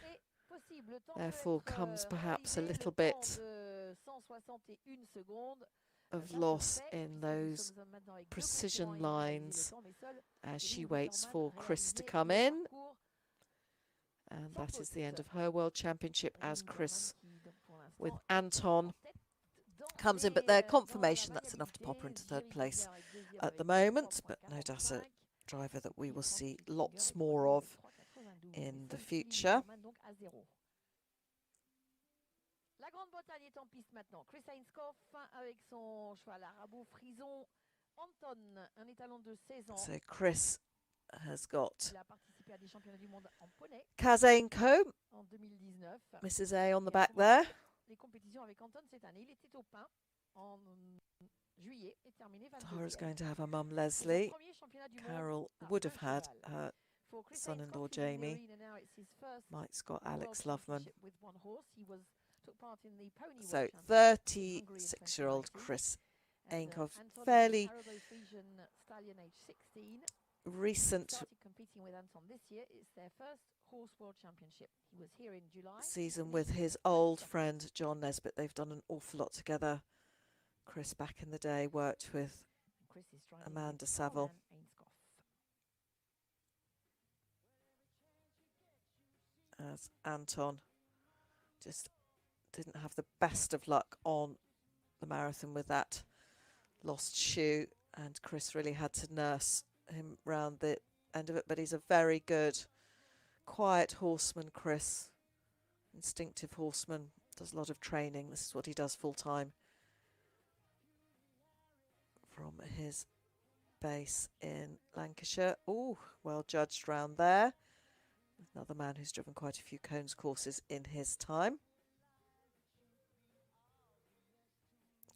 therefore comes perhaps a little bit of loss in those precision lines as she waits for Chris to come in. And that is the end of her World Championship as Chris with Anton comes in. But their confirmation, that's enough to pop her into third place at the moment. But no doubt a driver that we will see lots more of in the future. La Grande-Bretagne est en piste maintenant. Chris Ainscough avec son cheval arabo frison. Anton, un étalon de 16 ans. So Chris has got Il a participé à des championnats du monde en poney Kazenko, en 2019. Mrs. A on the back there. Les compétitions avec Anton cette année. Il était au Pin en juillet et terminé 22e. Tara's going to have her mum Leslie. Carole would have had her son-in-law Jamie. Mike's got Alex Loveman. So 36-year-old Chris Ainscough, fairly recent season with his old friend John Nesbitt. They've done an awful lot together. Chris back in the day worked with Amanda Saville. As Anton just didn't have the best of luck on the marathon with that lost shoe, and Chris really had to nurse him round the end of it. But he's a very good, quiet horseman, Chris. Instinctive horseman, does a lot of training. This is what he does full time from his base in Lancashire. Oh, well judged round there. Another man who's driven quite a few cones courses in his time.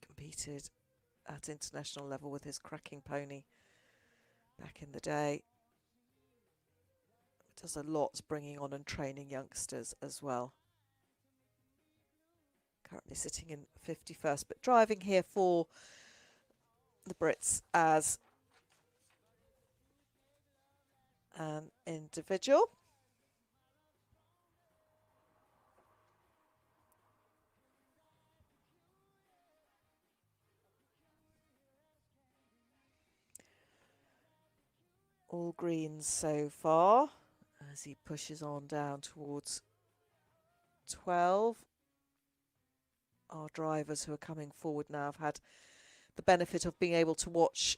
Competed at international level with his cracking pony back in the day. Does a lot bringing on and training youngsters as well. Currently sitting in 51st, but driving here for the Brits as an individual. All greens so far as he pushes on down towards 12. Our drivers who are coming forward now have had the benefit of being able to watch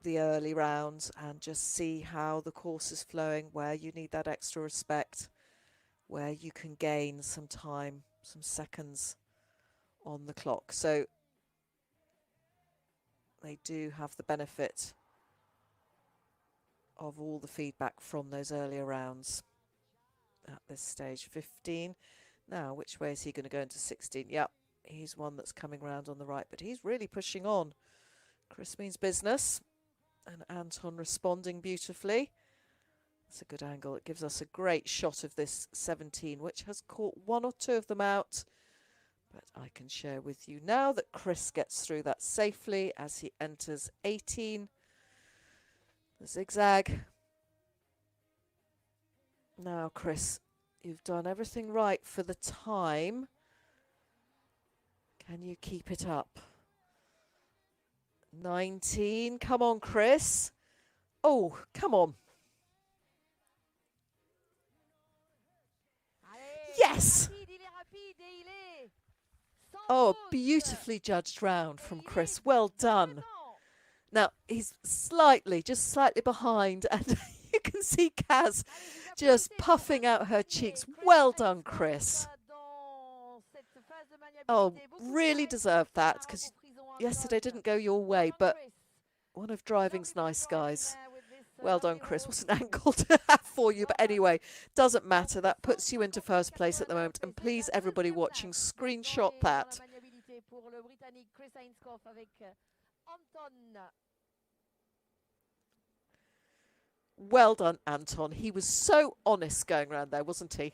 the early rounds and just see how the course is flowing, where you need that extra respect, where you can gain some time, some seconds on the clock. So they do have the benefit of all the feedback from those earlier rounds. at this stage. 15. Now, which way is he going to go into 16? Yep, he's one that's coming round on the right, but he's really pushing on. Chris means business, and Anton responding beautifully. It's a good angle. It gives us a great shot of this 17, which has caught one or two of them out. But I can share with you now that Chris gets through that safely as he enters 18. The zigzag. Now, Chris, you've done everything right for the time. Can you keep it up? 19. Come on, Chris. Oh, come on. Yes! Oh, beautifully judged round from Chris. Well done. Now, he's just slightly behind, and you can see Kaz just puffing out her cheeks. Well done, Chris. Oh, really deserved that, because yesterday didn't go your way, but one of driving's nice guys. Well done, Chris. What's an angle to have for you? But anyway, doesn't matter. That puts you into first place at the moment. And please, everybody watching, screenshot that. Well done, Anton. He was so honest going around there, wasn't he?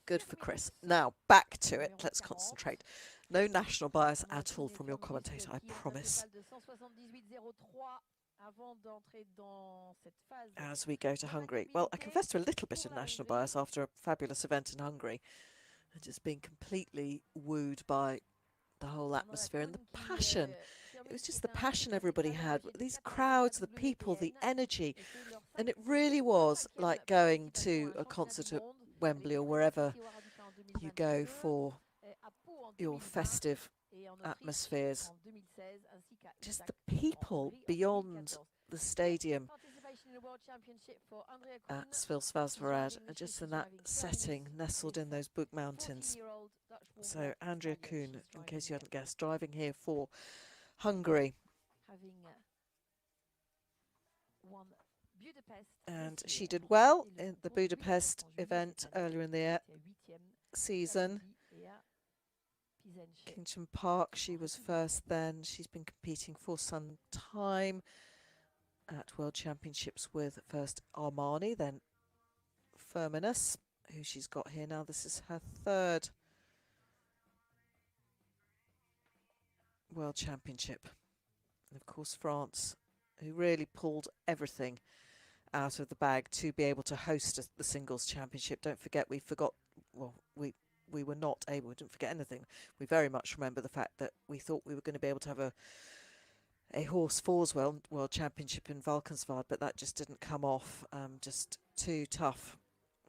Good for Chris. Now, back to it. Let's concentrate. No national bias at all from your commentator, I promise. As we go to Hungary. Well, I confess to a little bit of national bias after a fabulous event in Hungary. And just being completely wooed by the whole atmosphere and the passion. It was just the passion everybody had. These crowds, the people, the energy. And it really was like going to a concert at Wembley or wherever you go for your festive atmospheres. Just the people beyond the stadium at Svilsvarsvarad, and just in that setting, nestled in those Buk Mountains. So Andrea Kuhn, in case you hadn't guessed, driving here for Hungary. And she did well in the Budapest event earlier in the season. Kingston Park, she was first then. She's been competing for some time at World Championships with first Armani, then Firminus, who she's got here now. This is her third World Championship. And of course France, who really pulled everything out of the bag to be able to host the singles championship. Don't forget, we were not able, we didn't forget anything. We very much remember the fact that we thought we were going to be able to have a horse fours world championship in Valkenswaard, but that just didn't come off. Just too tough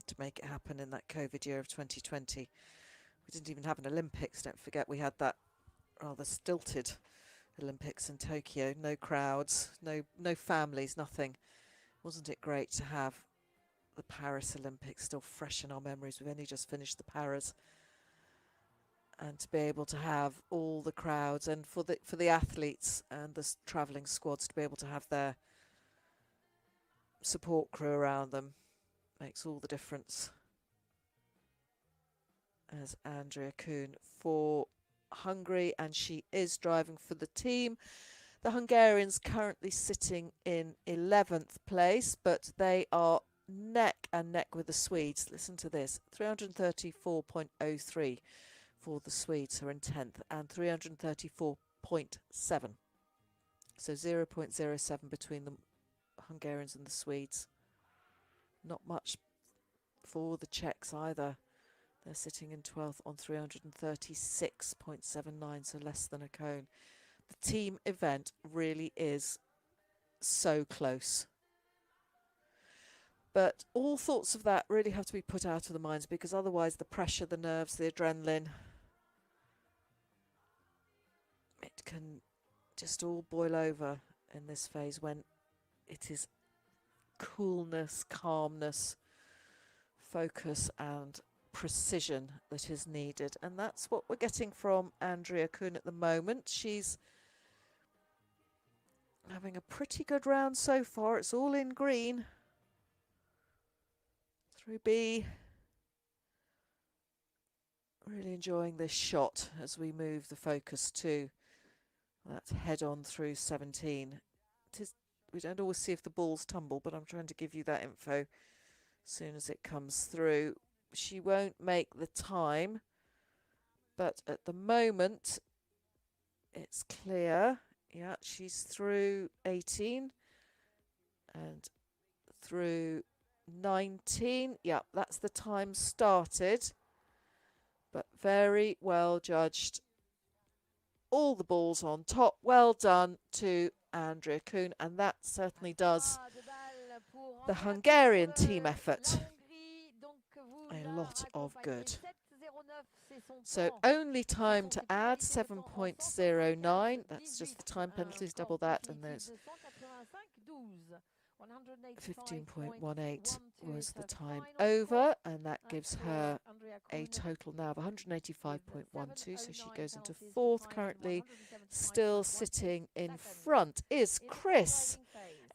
to make it happen in that COVID year of 2020. We didn't even have an Olympics. Don't forget, we had that rather stilted Olympics in Tokyo. No crowds, no families, nothing. Wasn't it great to have the Paris Olympics still fresh in our memories? We've only just finished the Paris, and to be able to have all the crowds, and for the athletes and the travelling squads to be able to have their support crew around them makes all the difference. As Andrea Kuhn for Hungary, and she is driving for the team. The Hungarians currently sitting in 11th place, but they are neck and neck with the Swedes. Listen to this, 334.03 for the Swedes, who are in 10th, and 334.7. So 0.07 between the Hungarians and the Swedes. Not much for the Czechs either. They're sitting in 12th on 336.79, so less than a cone. The team event really is so close. But all thoughts of that really have to be put out of the minds, because otherwise the pressure, the nerves, the adrenaline, it can just all boil over in this phase when it is coolness, calmness, focus and precision that is needed. And that's what we're getting from Andrea Kuhn at the moment. She's having a pretty good round so far. It's all in green. Through B. Really enjoying this shot as we move the focus to that head on through 17. We don't always see if the balls tumble, but I'm trying to give you that info as soon as it comes through. She won't make the time, but at the moment it's clear. Yeah, she's through 18 and through 19. Yeah, that's the time started, but very well judged. All the balls on top. Well done to Andrea Kuhn, and that certainly does the Hungarian team effort a lot of good. So only time to add 7.09. That's just the time penalties, double that, and there's 15.18 was the time over, and that gives her a total now of 185.12. So she goes into fourth. Currently still sitting in front is Chris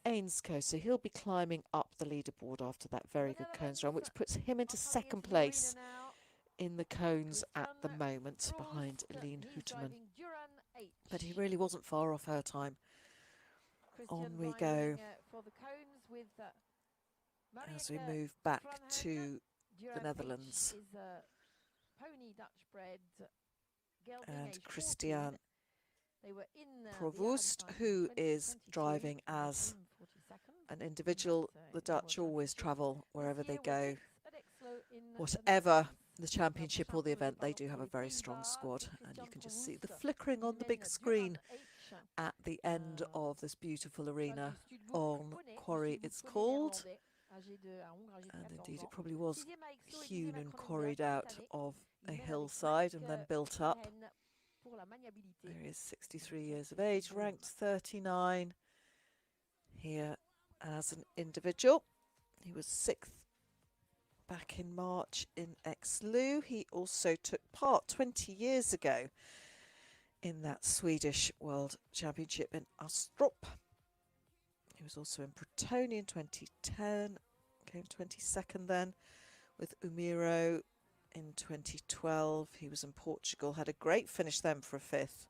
Ainsko. So he'll be climbing up the leaderboard after that very good cones run, which puts him into second place in the cones at the moment, behind Eline Houterman. But he really wasn't far off her time. On we go as we move back to the Netherlands. And Christiaan Provoost, who is driving as an individual. The Dutch always travel wherever they go. Whatever the championship or the event, they do have a very strong squad. And you can just see the flickering on the big screen at the end of this beautiful arena on Quarry, it's called. And indeed, it probably was hewn and quarried out of a hillside and then built up. There he is, 63 years of age, ranked 39 here as an individual. He was 6th back in March in Exlu. He also took part 20 years ago in that Swedish World Championship in Astrup. He was also in Pretonia in 2010, came 22nd then with Umiro in 2012. He was in Portugal, had a great finish then for a 5th.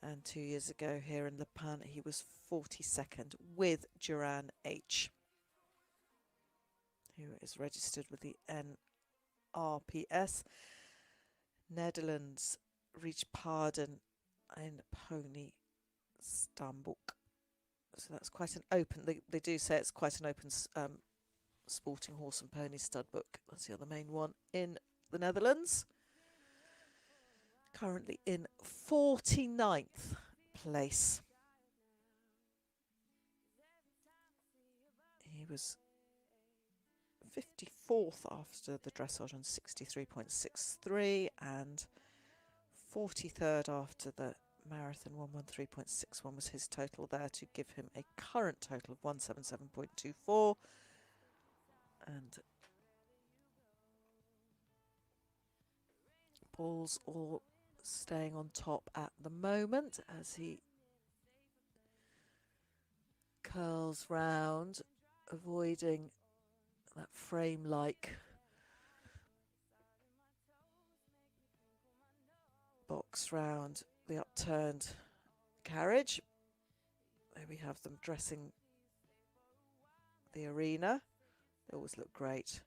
And 2 years ago here in Le Pan, he was 42nd with Duran H, who is registered with the NRPS. Netherlands, Reach Pardon in Pony Stambuk. So that's quite an open, they do say it's quite an open sporting horse and pony stud book. That's the other main one in the Netherlands. Currently in 49th place. He was 54th after the dressage on 63.63 and 43rd after the marathon 113.61 was his total there, to give him a current total of 177.24. And balls all staying on top at the moment as he curls round, avoiding that frame-like box round the upturned carriage. There we have them dressing the arena. They always look great.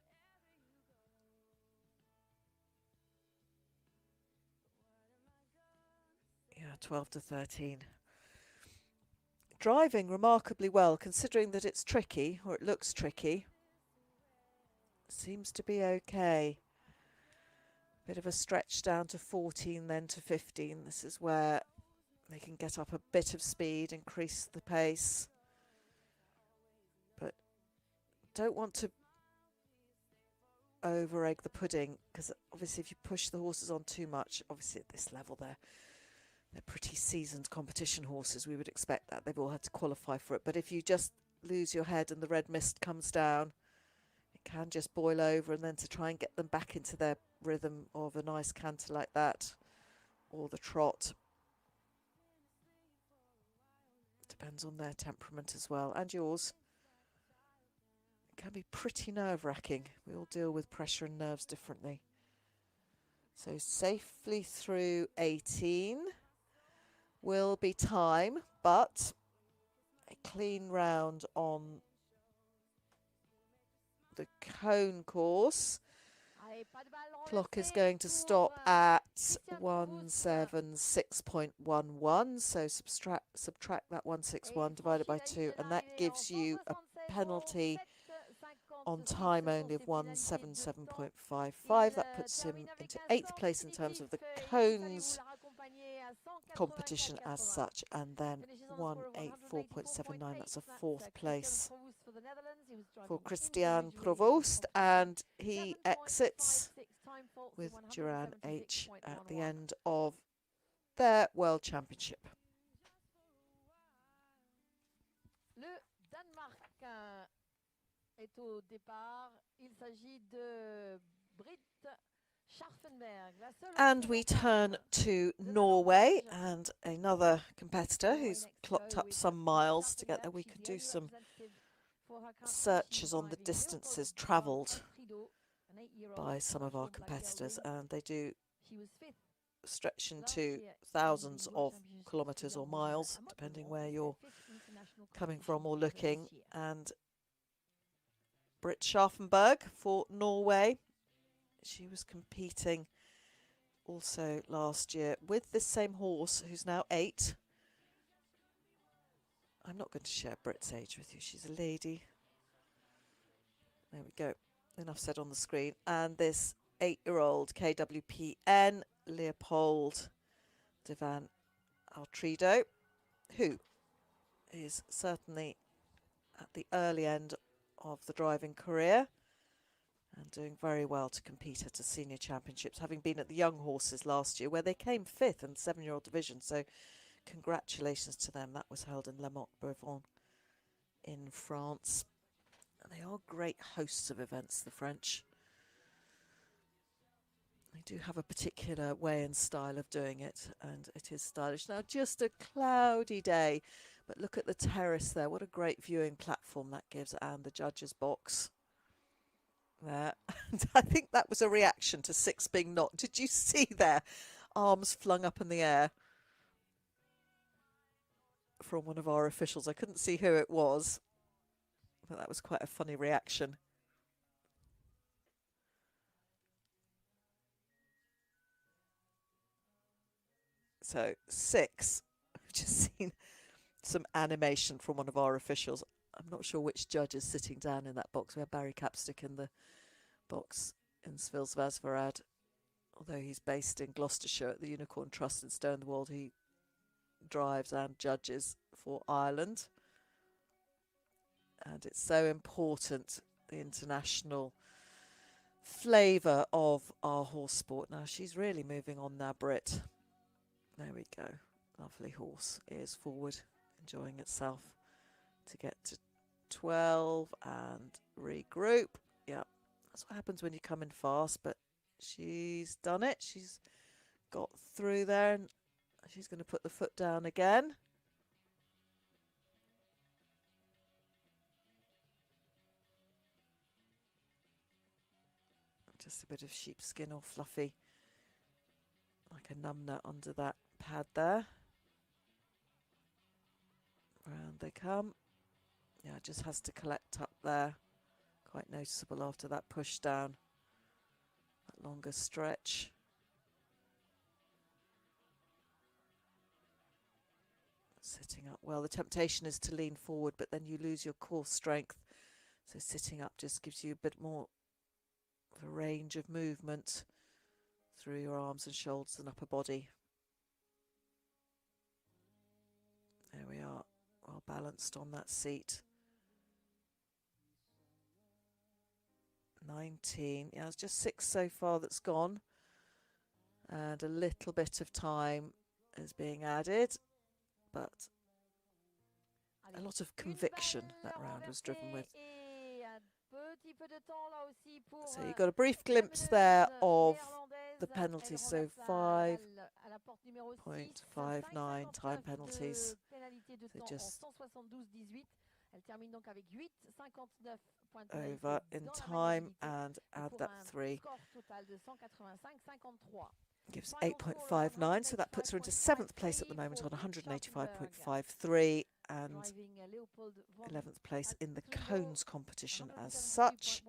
Yeah, 12 to 13. Driving remarkably well, considering that it's tricky, or it looks tricky. Seems to be okay. Bit of a stretch down to 14, then to 15. This is where they can get up a bit of speed, increase the pace. But don't want to over egg the pudding, because obviously if you push the horses on too much, obviously at this level they're pretty seasoned competition horses. We would expect that. They've all had to qualify for it. But if you just lose your head and the red mist comes down, it can just boil over, and then to try and get them back into their rhythm of a nice canter like that, or the trot, Depends on their temperament as well, and yours. It can be pretty nerve-wracking. We all deal with pressure and nerves differently. So safely through 18 will be time, but a clean round on the cone course. Clock is going to stop at 176.11, so subtract that 161 divided by 2, and that gives you a penalty on time only of 177.55. That puts him into 8th place in terms of the cones competition as such, and then 184.79, that's a 4th place for Christiaan Provoost, and he exits with Duran H at the end of their World Championship. Le Danemark est au départ. Il s'agit de Brit Schinnesberg. And we turn to Norway, and another competitor who's clocked up some miles to get there. We could do some searches on the distances travelled by some of our competitors, and they do stretch into thousands of kilometres or miles, depending where you're coming from or looking. And Brit Schinnesberg for Norway, she was competing also last year with this same horse, who's now 8. I'm not going to share Brit's age with you. She's a lady. There we go. Enough said on the screen. And this 8-year-old KWPN, Leopold de van Altrido, who is certainly at the early end of the driving career and doing very well to compete at the senior championships, having been at the young horses last year where they came 5th in the 7-year-old division. So congratulations to them. That was held in La Motte-Brevon in France. And they are great hosts of events, the French. They do have a particular way and style of doing it, and it is stylish. Now, just a cloudy day, but look at the terrace there. What a great viewing platform that gives, and the judges' box there. And I think that was a reaction to 6 being knocked. Did you see their arms flung up in the air from one of our officials? I couldn't see who it was, but that was quite a funny reaction. So 6, I've just seen some animation from one of our officials. I'm not sure which judge is sitting down in that box. We have Barry Capstick in the box in Svilsvarsvarad. Although he's based in Gloucestershire at the Unicorn Trust in Stonewall, he drives and judges for Ireland. And it's so important, the international flavour of our horse sport. Now, she's really moving on now, Brit. There we go. Lovely horse. Ears forward, enjoying itself to get to 12 and regroup. Yeah, that's what happens when you come in fast, but she's done it. She's got through there, and she's going to put the foot down again. Just a bit of sheepskin or fluffy, like a numnut under that pad there. Round they come. Yeah, it just has to collect up there. Quite noticeable after that push down. That longer stretch. Sitting up well. The temptation is to lean forward, but then you lose your core strength. So sitting up just gives you a bit more of a range of movement through your arms and shoulders and upper body. There we are, well balanced on that seat. 19, yeah, it's just 6 so far that's gone. And a little bit of time is being added, but a lot of conviction that round was driven with. So you got a brief glimpse there of the penalty. So 5 0.59 time penalties. So just over in time and add that 3. Gives 8.59, so that puts her into 7th place at the moment on 185.53 and 11th place in the cones competition as such.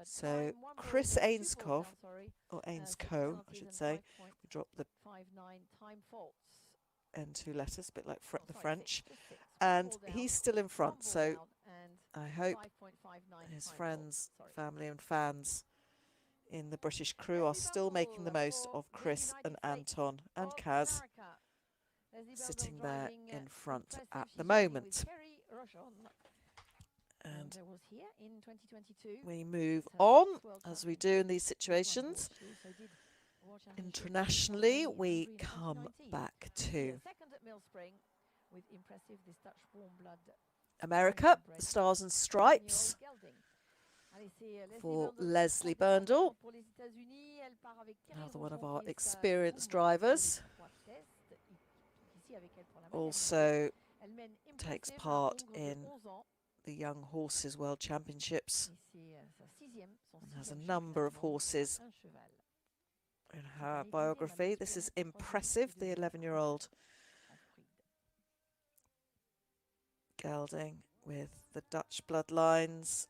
So Chris Ainscough, or Ainscough, I should say, we dropped the N2 letters, a bit like the French, and he's still in front, so I hope his friends, family and fans in the British crew are still making the most of Chris and Anton and Kaz sitting there in front at the moment. And we move on, as we do in these situations. Internationally, we come back to America, Stars and Stripes for Leslie Berndl, another one of our experienced drivers. Also takes part in the Young Horses World Championships and has a number of horses in her biography. This is impressive, the 11-year-old gelding with the Dutch bloodlines.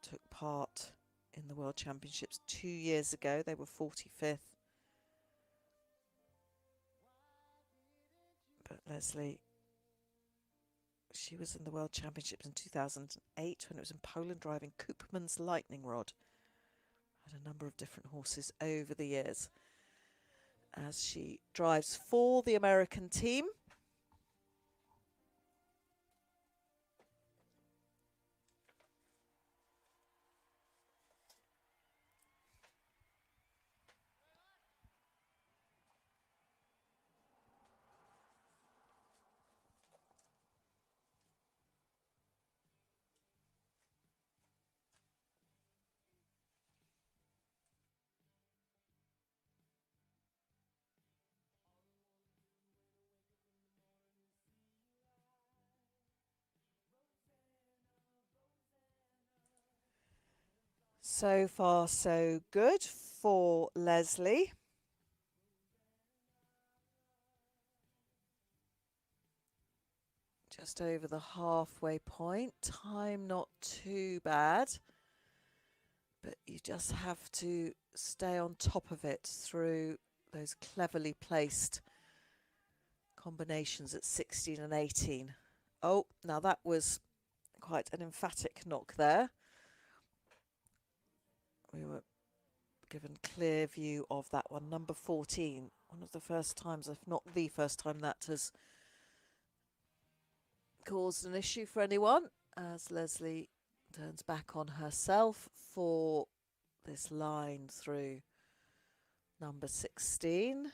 Took part in the World Championships 2 years ago. They were 45th. But Leslie, she was in the World Championships in 2008 when it was in Poland, driving Koopman's Lightning Rod. Had a number of different horses over the years as she drives for the American team. So far, so good for Leslie. Just over the halfway point. Time not too bad. But you just have to stay on top of it through those cleverly placed combinations at 16 and 18. Oh, now that was quite an emphatic knock there. We were given clear view of that one. Number 14, one of the first times, if not the first time, that has caused an issue for anyone, as Leslie turns back on herself for this line through number 16.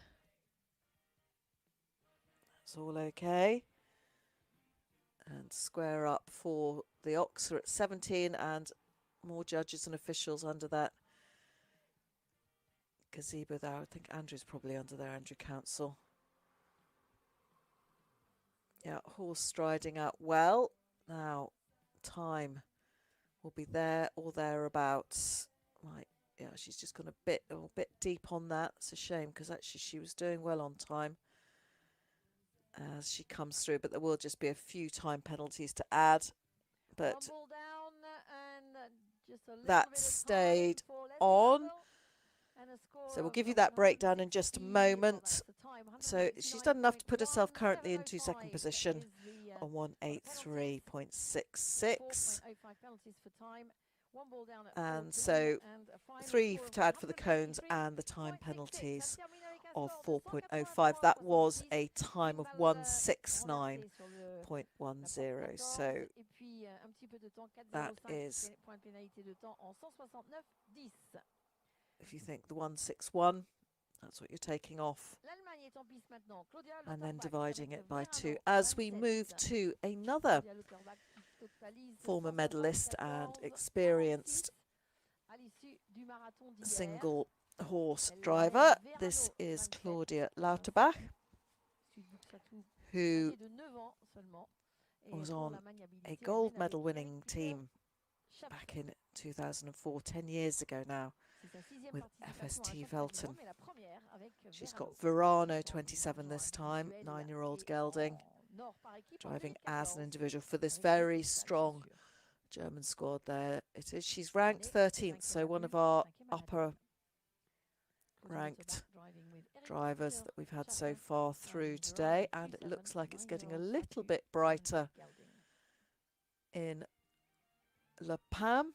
That's all okay. And square up for the Oxer at 17 and more judges and officials under that gazebo there. I think Andrew's probably under there, Andrew Council. Yeah, horse striding out well. Now, time will be there or thereabouts. Right, yeah, she's just gone a bit deep on that. It's a shame because actually she was doing well on time as she comes through, but there will just be a few time penalties to add. But that stayed on. So we'll give you that breakdown in just a moment. So she's done enough to put herself currently into second position on 183.66. And so 3 to add for the cones and the time penalties of 4.05. That was a time of 169.10. So that is, if you think the 161, that's what you're taking off, and then dividing it by 2. As we move to another former medalist and experienced single horse driver. This is Claudia Lauterbach, who was on a gold medal winning team back in 2004, 10 years ago now, with FST Velten. She's got Verano 27 this time, 9-year-old gelding, driving as an individual for this very strong German squad there. It is. She's ranked 13th, so one of our upper ranked drivers that we've had so far through today, and it looks like it's getting a little bit brighter in Le Pam.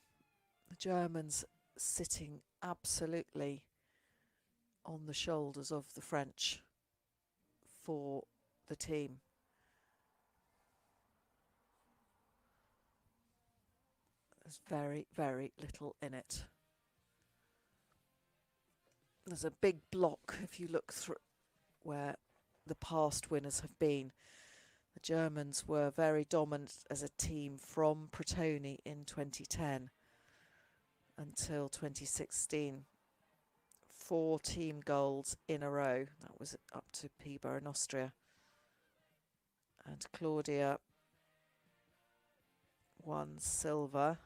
The Germans sitting absolutely on the shoulders of the French for the team. There's very, very little in it. There's a big block if you look through where the past winners have been. The Germans were very dominant as a team from Protoni in 2010 until 2016. 4 team golds in a row. That was up to Piber in Austria. And Claudia won silver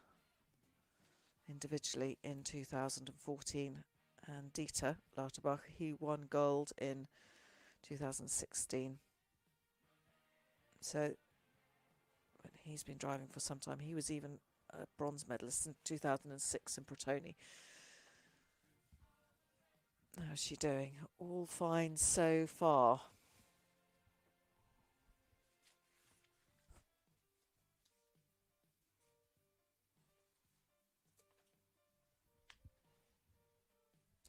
individually in 2014. And Dieter Lauterbach, he won gold in 2016. So he's been driving for some time. He was even a bronze medalist in 2006 in Protoni. How's she doing? All fine so far.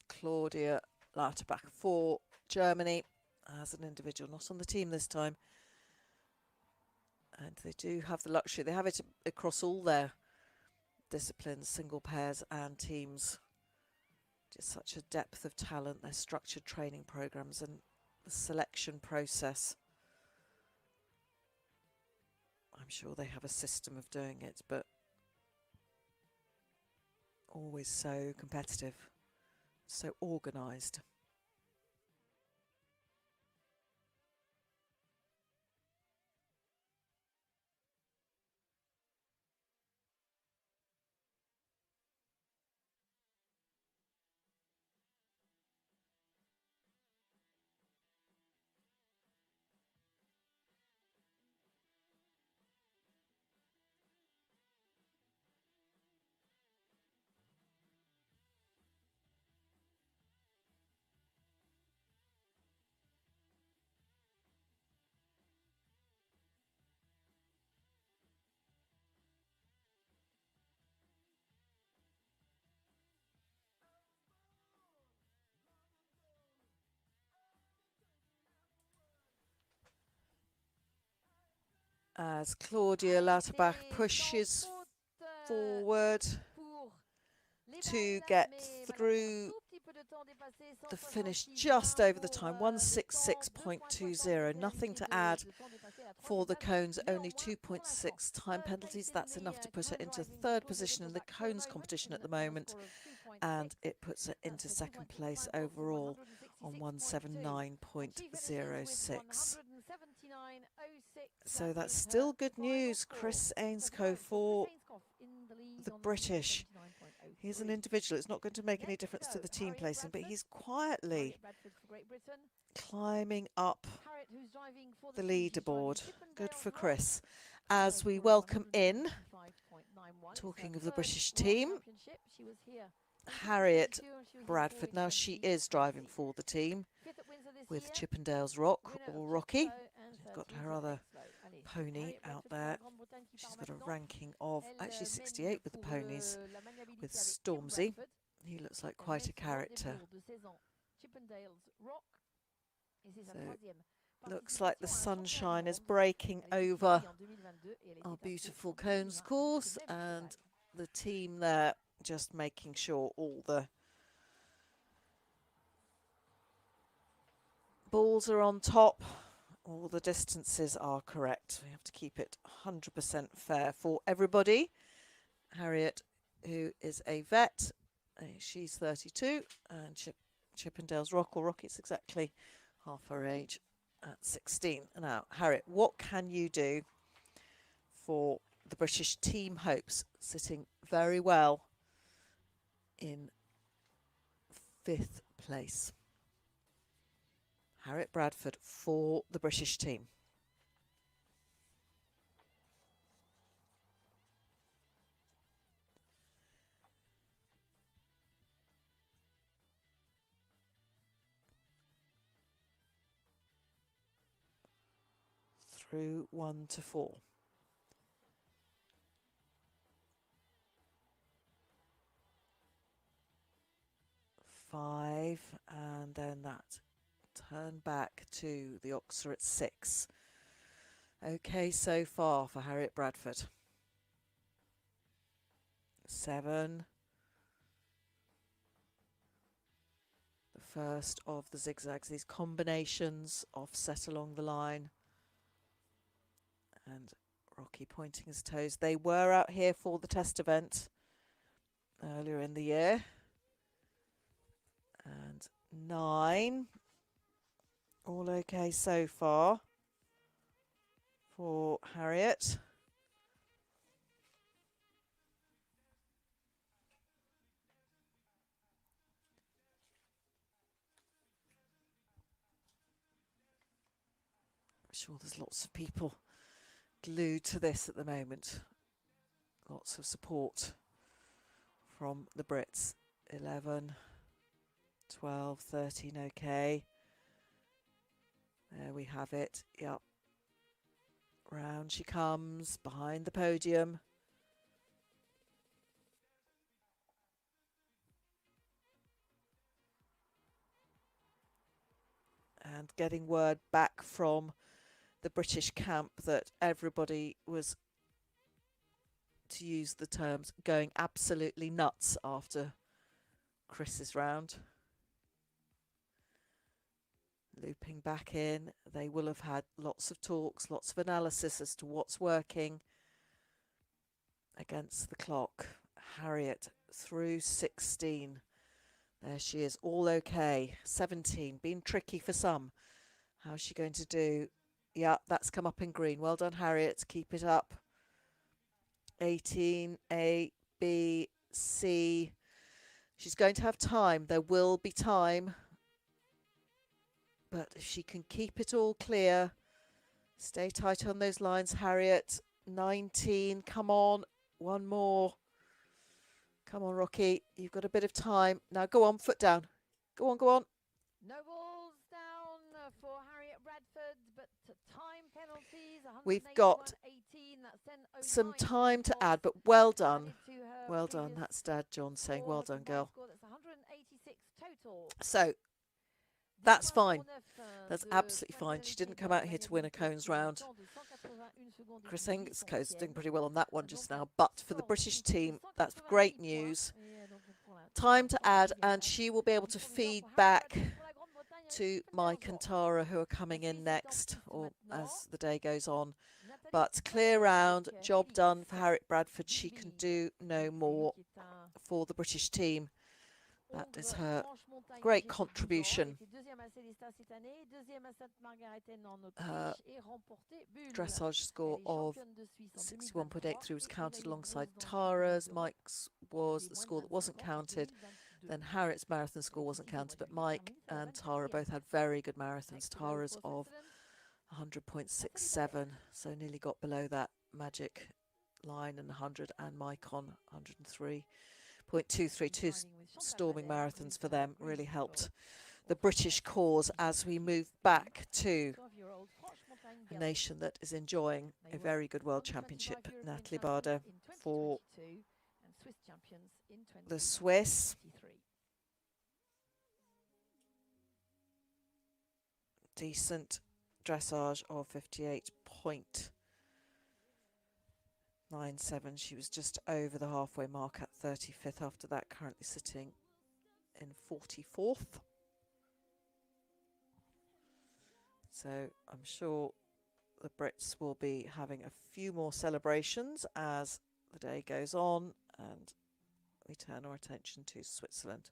Claudia Lauterbach for Germany as an individual, not on the team this time. And they do have the luxury, they have it across all their disciplines, single pairs and teams. Just such a depth of talent, their structured training programs and the selection process. I'm sure they have a system of doing it, but always so competitive, so organised. As Claudia Lauterbach pushes forward to get through the finish just over the time, 166.20, nothing to add for the cones, only 2.6 time penalties. That's enough to put her into 3rd position in the cones competition at the moment, and it puts her into 2nd place overall on 179.06. So that's still good news. Chris Ainscough for the British. He's an individual. It's not going to make any difference to the team placing, but he's quietly climbing up the leaderboard. Good for Chris. As we welcome in, talking of the British team, Harriet Bradford. Now she is driving for the team with Chippendale's Rock or Rocky. She's got her other pony out there. She's got a ranking of actually 68 with the ponies, with Stormzy. He looks like quite a character. So, looks like the sunshine is breaking over our beautiful cones course, and the team there just making sure all the balls are on top, all the distances are correct. We have to keep it 100% fair for everybody. Harriet, who is a vet, She's 32, and Chippendale's Rocket's exactly half her age at 16. Now, Harriet, what can you do for the British team hopes, sitting very well in 5th place? Harriet Bradford for the British team. Through 1 to 4. 5, and then that turn back to the Oxer at 6. Okay, so far for Harriet Bradford. 7. The first of the zigzags, these combinations offset along the line. And Rocky pointing his toes. They were out here for the test event earlier in the year. And 9. All okay so far for Harriet. I'm sure there's lots of people glued to this at the moment. Lots of support from the Brits. 11, 12, 13, okay. There we have it. Yep. Round she comes, behind the podium. And getting word back from the British camp that everybody was, to use the terms, going absolutely nuts after Chris's round. Looping back in, they will have had lots of talks, lots of analysis as to what's working against the clock. Harriet through 16. There she is, all okay. 17, been tricky for some. How's she going to do? Yeah, that's come up in green. Well done, Harriet. Keep it up. 18, A, B, C. She's going to have time. There will be time. But if she can keep it all clear, stay tight on those lines, Harriet. 19, come on. One more. Come on, Rocky. You've got a bit of time. Now go on, foot down. Go on, go on. No balls down for Harriet Bradford, but time penalties. We've got 18, some time to add, but well done. Well done. That's Dad John saying, well done, girl. That's 186 total. So that's fine. That's absolutely fine. She didn't come out here to win a cones round. Chris Hengesko's doing pretty well on that one just now. But for the British team, that's great news. Time to add, and she will be able to feed back to Mike and Tara, who are coming in next, or as the day goes on. But clear round, job done for Harriet Bradford. She can do no more for the British team. That is her great contribution. Her dressage score of 61.83 was counted alongside Tara's. Mike's was the score that wasn't counted. Then Harriet's marathon score wasn't counted, but Mike and Tara both had very good marathons. Tara's of 100.67, so nearly got below that magic line, and 100, and Mike on 103.23. Two storming marathons for them really helped the British cause as we move back to a nation that is enjoying a very good World Championship. Natalie Büchi for the Swiss. Decent dressage of 58.97. She was just over the halfway mark at 35th after that, currently sitting in 44th. So I'm sure the Brits will be having a few more celebrations as the day goes on, and we turn our attention to Switzerland.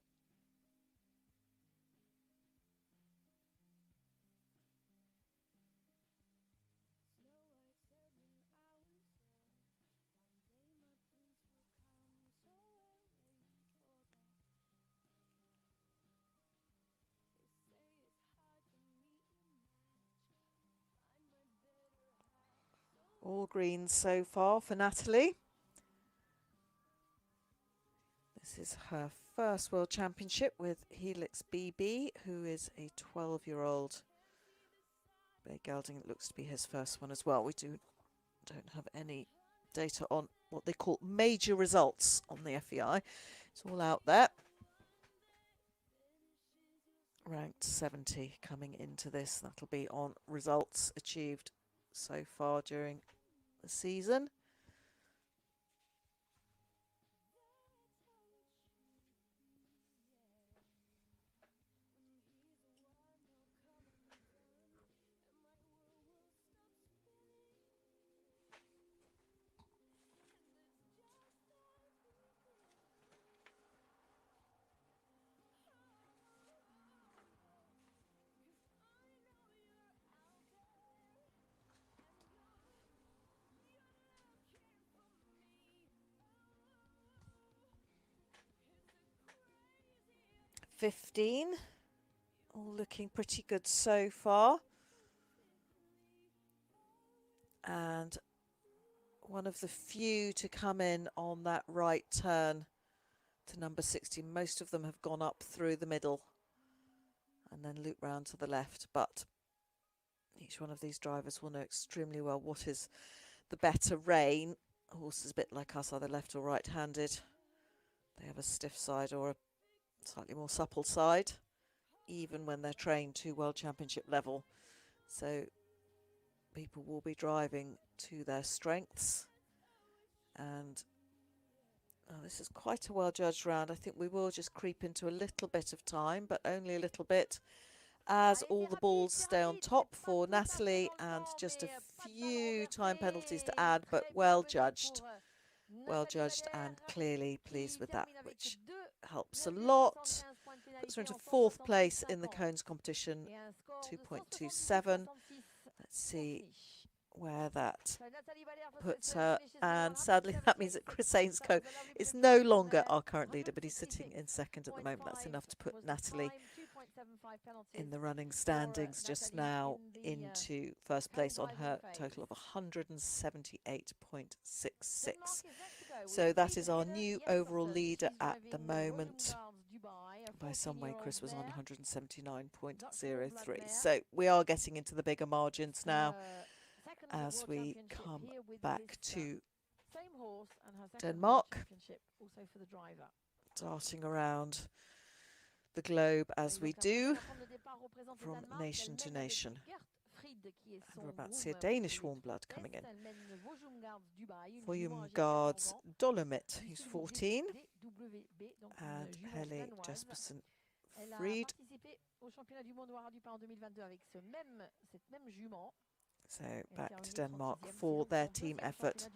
All green so far for Natalie. This is her first World Championship with Helix BB, who is a 12-year-old bay gelding. It looks to be his first one as well. We don't have any data on what they call major results on the FEI. It's all out there. Ranked 70 coming into this. That'll be on results achieved so far during the season. All looking pretty good so far. And one of the few to come in on that right turn to number 60. Most of them have gone up through the middle and then loop round to the left. But each one of these drivers will know extremely well what is the better rein. A horse is a bit like us, either left or right-handed. They have a stiff side or a slightly more supple side, even when they're trained to World Championship level. So people will be driving to their strengths. And this is quite a well-judged round. I think we will just creep into a little bit of time, but only a little bit, as all the balls stay on top for Natalie, and just a few time penalties to add, but well judged. Well judged and clearly pleased with that, which helps a lot. Puts her into 4th place in the cones competition, 2.27. Let's see where that puts her. And sadly, that means that Chris Ainscough is no longer our current leader, but he's sitting in 2nd at the moment. That's enough to put Natalie in the running standings just now into 1st place on her total of 178.66. So that is our new overall leader at the moment. By some way, Chris was on 179.03. So we are getting into the bigger margins now as we come back to Denmark, darting around the globe as we do from nation to nation. And we're about to see a Danish warm blood coming in. Vojumgard's Dolomit, who's 14, and Helene Jeppesen-Friis. So back to Denmark for their team effort.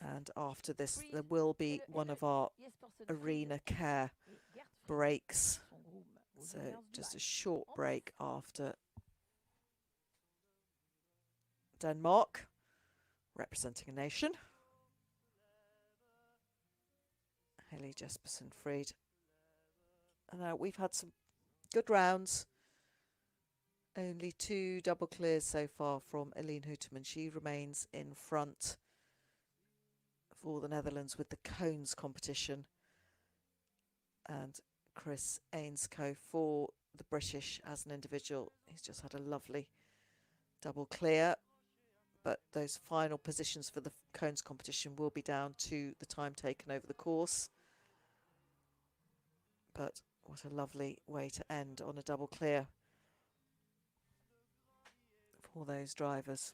And after this, there will be one of our arena care breaks. So just a short break after Denmark, representing a nation. Helene Jeppesen-Friis. And we've had some good rounds. Only 2 double clears so far from Eline Houterman. She remains in front for the Netherlands with the cones competition. And Chris Ainscough for the British as an individual. He's just had a lovely double clear. But those final positions for the cones competition will be down to the time taken over the course. But what a lovely way to end on a double clear for those drivers.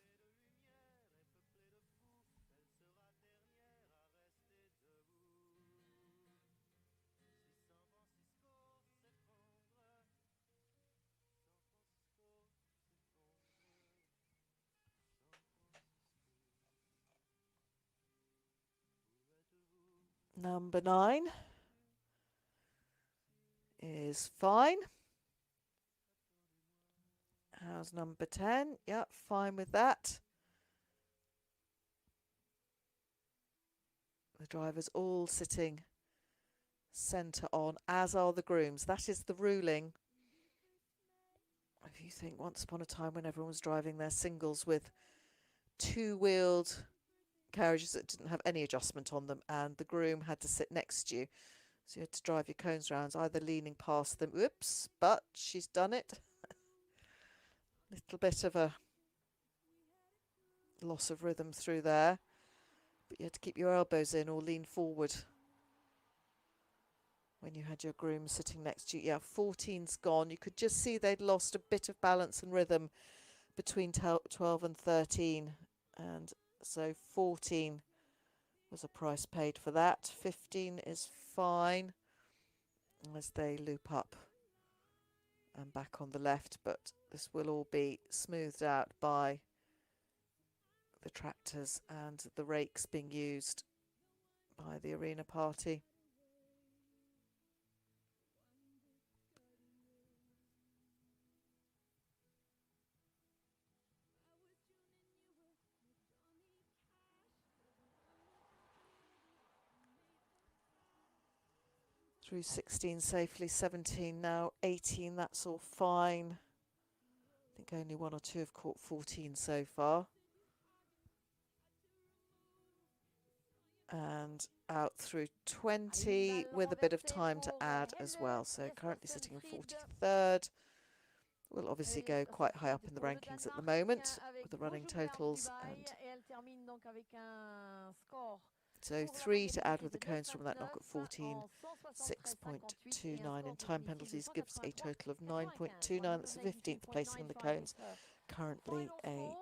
Number 9 is fine. How's number 10? Yep, fine with that. The drivers all sitting centre on, as are the grooms. That is the ruling. If you think once upon a time when everyone was driving their singles with two-wheeled carriages that didn't have any adjustment on them, and the groom had to sit next to you. So you had to drive your cones round, either leaning past them. Whoops, but she's done it. Little bit of a loss of rhythm through there. But you had to keep your elbows in or lean forward when you had your groom sitting next to you. Yeah, 14's gone. You could just see they'd lost a bit of balance and rhythm between 12 and 13. And so 14 was a price paid for that. 15 is fine as they loop up and back on the left, but this will all be smoothed out by the tractors and the rakes being used by the arena party. Through 16 safely, 17 now, 18, that's all fine. I think only one or two have caught 14 so far. And out through 20 with a bit of time to add as well. So currently sitting in 43rd. We'll obviously go quite high up in the rankings at the moment with the running totals. And so 3 to add with the cones from that knock at 14. 6.29 in time penalties gives a total of 9.29. That's the 15th placing in the cones. Currently a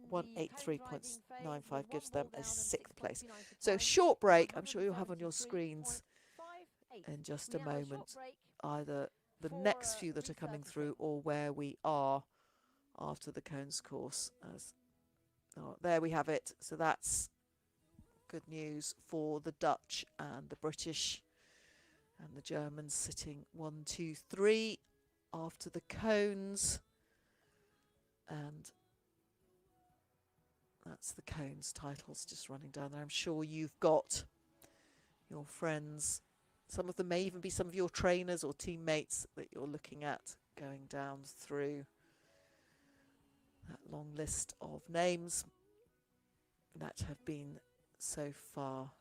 183.95 gives them a 6th place. So short break, I'm sure you'll have on your screens in just a moment, either the next few that are coming through or where we are after the cones course. There we have it. So that's good news for the Dutch and the British, and the Germans sitting 1, 2, 3 after the cones. And that's the cones titles just running down there. I'm sure you've got your friends, some of them may even be some of your trainers or teammates that you're looking at going down through that long list of names that have been so far.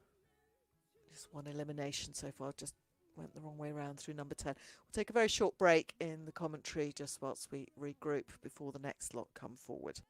Just one elimination so far, just went the wrong way around through number 10. We'll take a very short break in the commentary just whilst we regroup before the next lot come forward.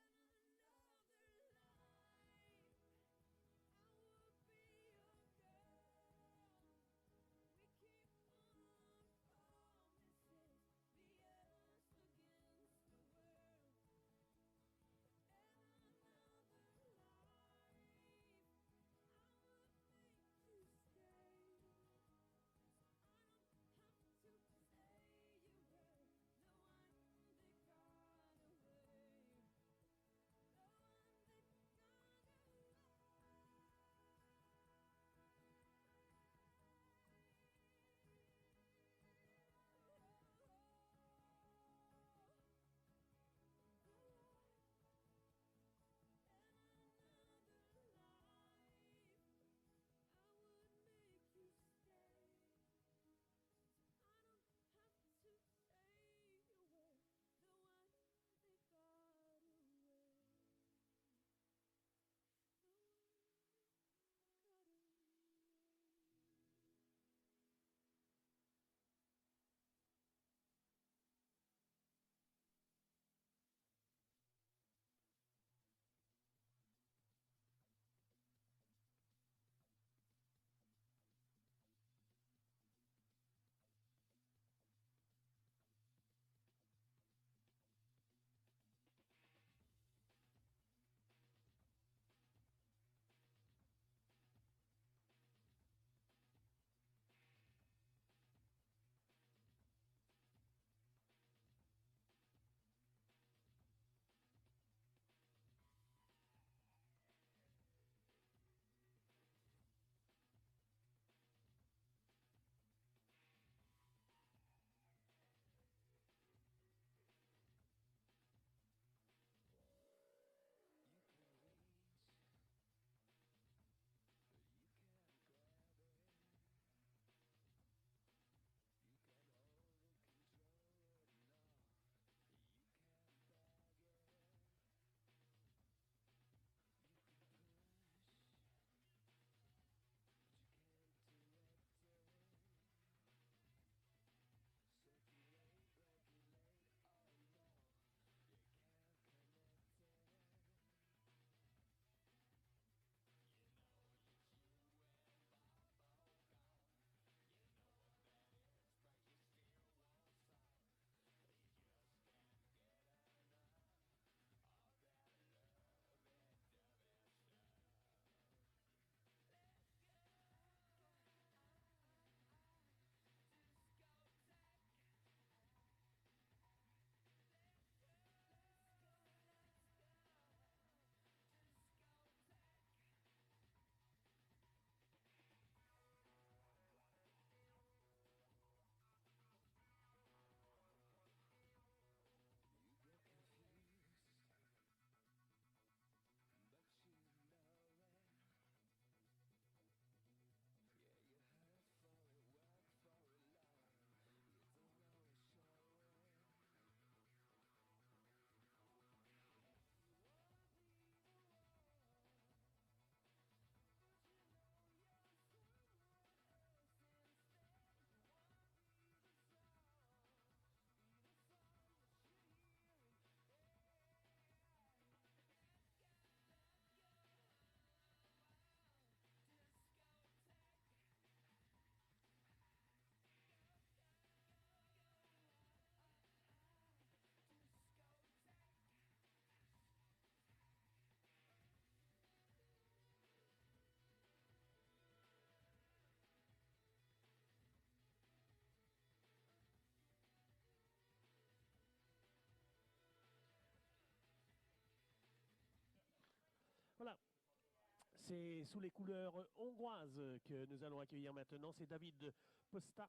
C'est sous les couleurs hongroises que nous allons accueillir maintenant. C'est Dávid Pösta.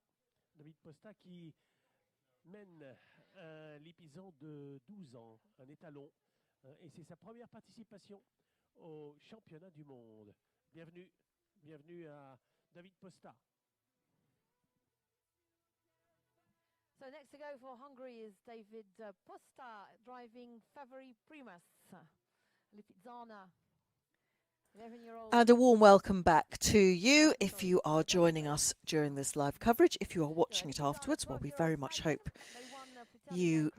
Dávid Pösta qui mène un lipizzan de 12 ans, un étalon. Et c'est sa première participation au championnat du monde. Bienvenue, bienvenue à Dávid Pösta. So next to go for Hungary is Dávid Pösta driving Favori Primas, Lipizzana. And a warm welcome back to you if you are joining us during this live coverage. If you are watching it afterwards, well, we very much hope you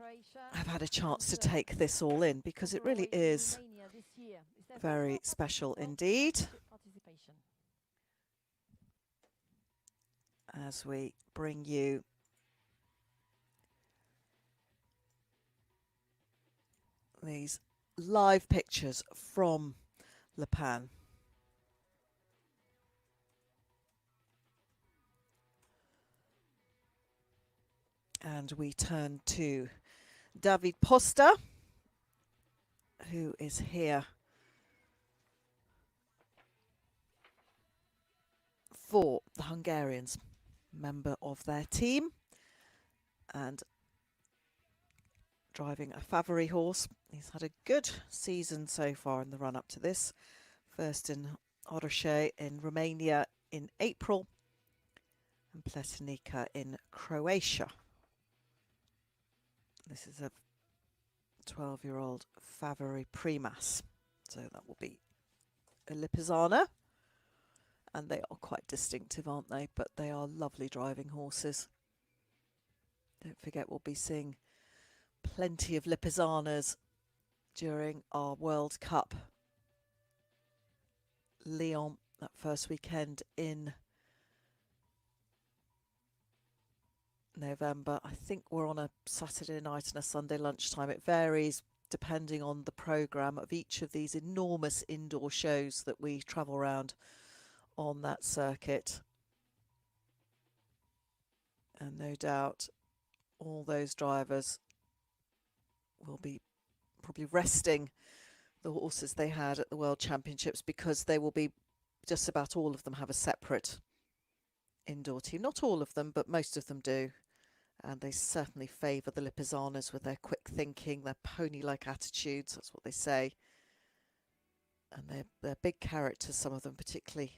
have had a chance to take this all in, because it really is very special indeed. As we bring you these live pictures from Le Pan. And we turn to Dávid Pösta, who is here for the Hungarians, member of their team, and driving a Favori horse. He's had a good season so far in the run-up to this. First in Orăș in Romania in April, and Plătnica in Croatia. This is a 12-year-old Favori Primas, so that will be a Lipizzana. And they are quite distinctive, aren't they? But they are lovely driving horses. Don't forget, we'll be seeing plenty of Lipizzanas during our World Cup Lyon, that first weekend in November. I think we're on a Saturday night and a Sunday lunchtime. It varies depending on the programme of each of these enormous indoor shows that we travel around on that circuit. And no doubt all those drivers will be probably resting the horses they had at the World Championships, because they will be, just about all of them have a separate indoor team. Not all of them, but most of them do. And they certainly favour the Lipizzanas with their quick thinking, their pony-like attitudes, that's what they say. And they're big characters, some of them, particularly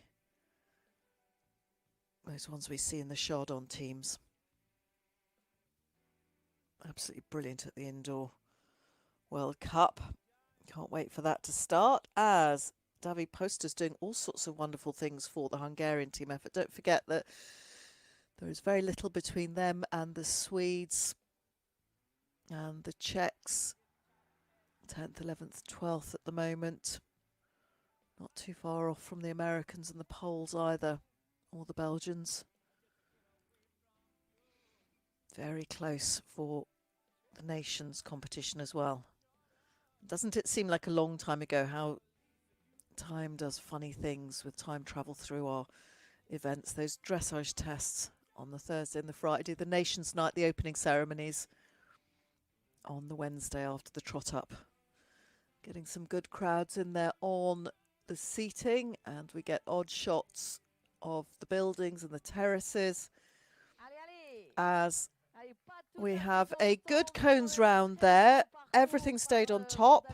those ones we see in the Chardon teams. Absolutely brilliant at the Indoor World Cup. Can't wait for that to start, as Dávid Pösta is doing all sorts of wonderful things for the Hungarian team effort. Don't forget that there is very little between them and the Swedes and the Czechs. 10th, 11th, 12th at the moment. Not too far off from the Americans and the Poles either, or the Belgians. Very close for the Nations competition as well. Doesn't it seem like a long time ago how time does funny things with time travel through our events? Those dressage tests on the Thursday and the Friday, the Nations Night, the opening ceremonies on the Wednesday after the trot up. Getting some good crowds in there on the seating, and we get odd shots of the buildings and the terraces as we have a good cones round there. Everything stayed on top,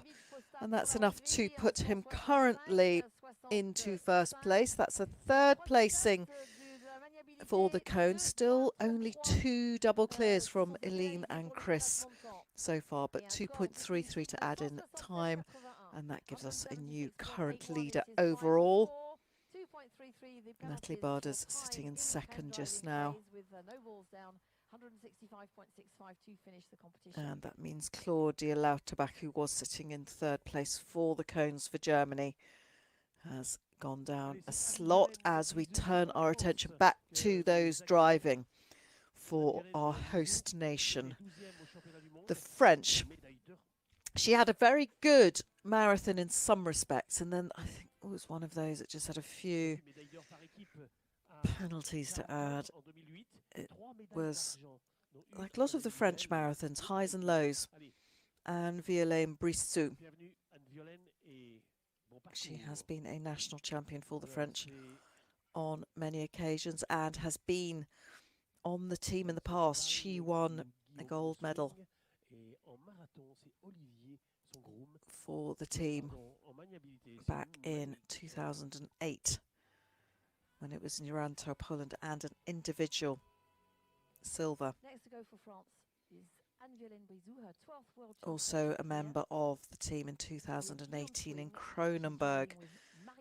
and that's enough to put him currently into first place. That's a third placing for the cones. Still only 2 double clears from Eline and Chris so far, but 2.33 to add in time, and that gives us a new current leader overall. Natalie Büchi's sitting in second just now. 165.65 to finish the competition. And that means Claudia Lauterbach, who was sitting in third place for the cones for Germany, has gone down a slot as we turn our attention back to those driving for our host nation, the French. She had a very good marathon in some respects, and then I think it was one of those that just had a few penalties to add. It was like a lot of the French marathons, highs and lows, and Violaine Brissou. She has been a national champion for the French on many occasions and has been on the team in the past. She won a gold medal for the team back in 2008 when it was in Uranto, Poland, and an individual silver. Next to go for France is Anne-Violaine Brisou, her 12th World Also a member of the team in 2018 in Kronenberg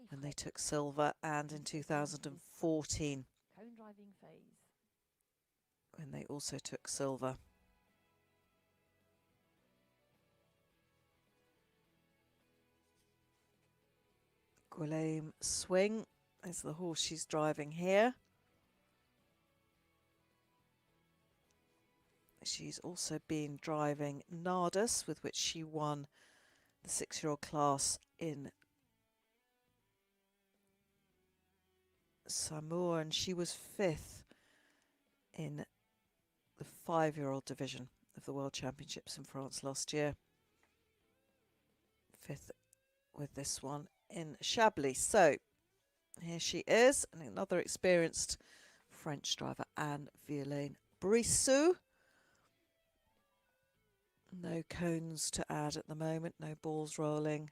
when they took silver, and in 2014 cone driving phase. when they also took silver. Guillaume Swing is the horse she's driving here. She's also been driving Nardus, with which she won the 6-year-old class in Samoa, and she was 5th in the 5-year-old division of the World Championships in France last year. 5th with this one in Chablis. So here she is, and another experienced French driver, Anne-Violaine Brisou. No cones to add at the moment, no balls rolling.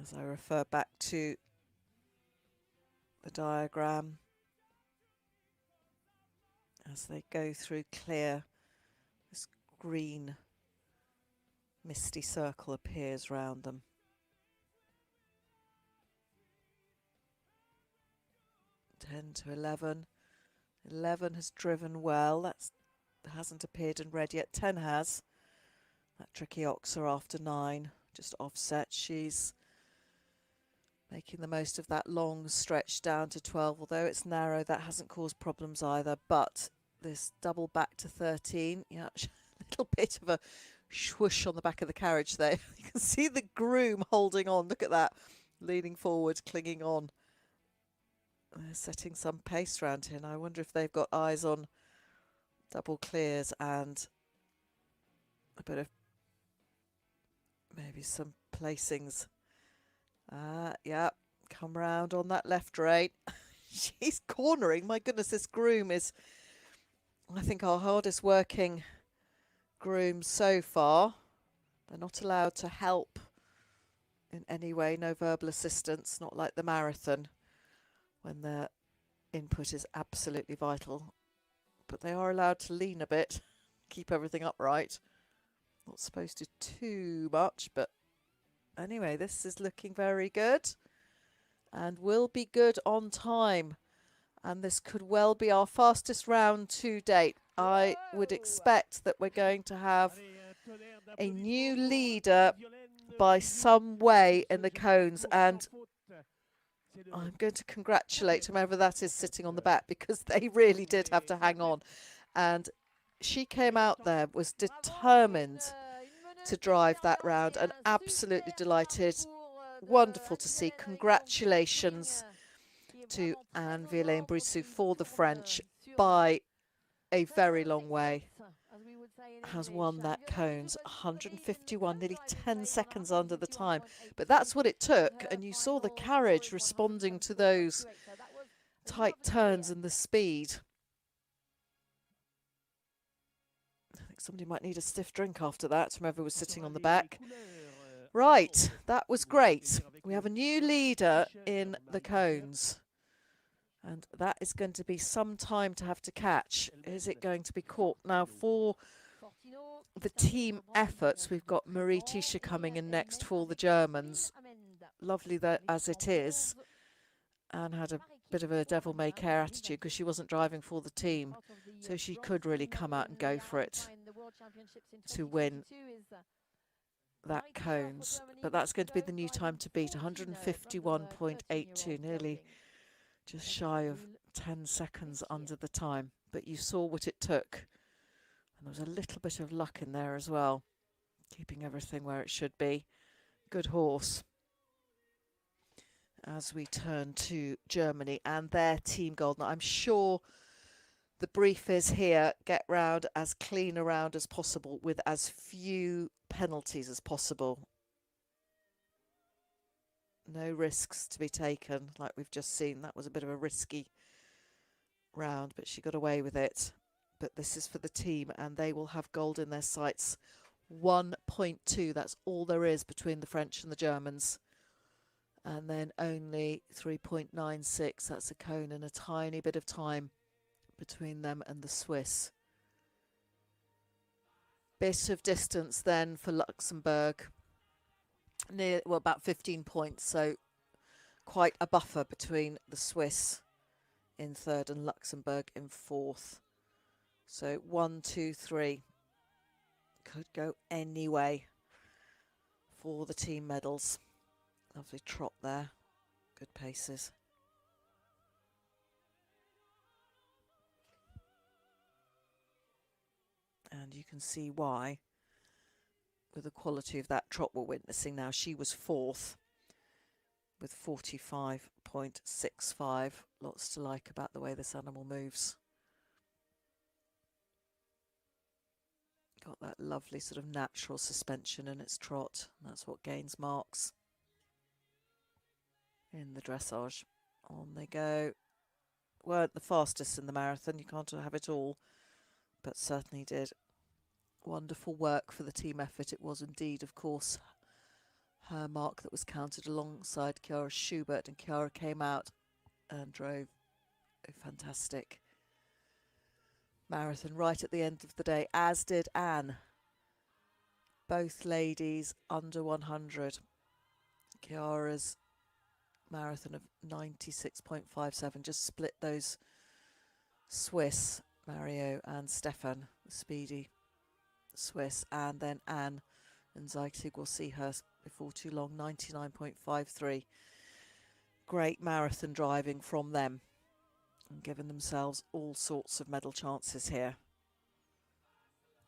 As I refer back to the diagram, as they go through clear, this green misty circle appears round them. 10 to 11. 11 has driven well. That hasn't appeared in red yet. 10 has. That tricky oxer after 9, just offset. She's making the most of that long stretch down to 12, although it's narrow. That hasn't caused problems either. But this double back to 13, yeah, a little bit of a swoosh on the back of the carriage there. You can see the groom holding on. Look at that, leaning forward, clinging on. They're setting some pace around here. And I wonder if they've got eyes on double clears and a bit of maybe some placings. Yeah, come round on that left rein. She's cornering. My goodness, this groom is, I think, our hardest working groom so far. They're not allowed to help in any way, no verbal assistance, not like the marathon when their input is absolutely vital. But they are allowed to lean a bit, keep everything upright. Not supposed to too much, but anyway, this is looking very good and will be good on time. And this could well be our fastest round to date. I would expect that we're going to have a new leader by some way in the cones, and I'm going to congratulate whomever that is sitting on the back, because they really did have to hang on. And she came out there, was determined to drive that round, and absolutely delighted. Wonderful to see. Congratulations to Anne-Violaine Brisou for the French by a very long way. Has won that cones, 151, nearly 10 seconds under the time. But that's what it took, and you saw the carriage responding to those tight turns and the speed. I think somebody might need a stiff drink after that, whoever was sitting on the back. Right, that was great. We have a new leader in the cones, and that is going to be some time to have to catch. Is it going to be caught? Now, for the team efforts, we've got Marie Tischer coming in next for the Germans. Lovely that as it is, and had a bit of a devil-may-care attitude because she wasn't driving for the team, so she could really come out and go for it to win that cones. But that's going to be the new time to beat, 151.82, nearly just shy of 10 seconds under the time. But you saw what it took, and there was a little bit of luck in there as well, keeping everything where it should be. Good horse. As we turn to Germany and their team gold. Now, I'm sure the brief is here, get round as clean a round as possible with as few penalties as possible. No risks to be taken, like we've just seen. That was a bit of a risky round, but she got away with it. But this is for the team, and they will have gold in their sights. 1.2, that's all there is between the French and the Germans. And then only 3.96, that's a cone and a tiny bit of time between them and the Swiss. Bit of distance then for Luxembourg. About 15 points, so quite a buffer between the Swiss in third and Luxembourg in fourth. So 1, 2, 3 could go any way for the team medals. Lovely trot there, good paces. And you can see why, with the quality of that trot we're witnessing now. She was fourth with 45.65. Lots to like about the way this animal moves. Got that lovely sort of natural suspension in its trot. And that's what gains marks in the dressage. On they go. Weren't the fastest in the marathon. You can't have it all, but certainly did. Wonderful work for the team effort. It was indeed, of course, her mark that was counted alongside Chiara Schubert, and Chiara came out and drove a fantastic marathon right at the end of the day, as did Anne. Both ladies under 100. Chiara's marathon of 96.57 just split those Swiss, Mario and Stefan, the speedy Swiss, and then Anne and Zeitig will see her before too long, 99.53. Great marathon driving from them and giving themselves all sorts of medal chances here.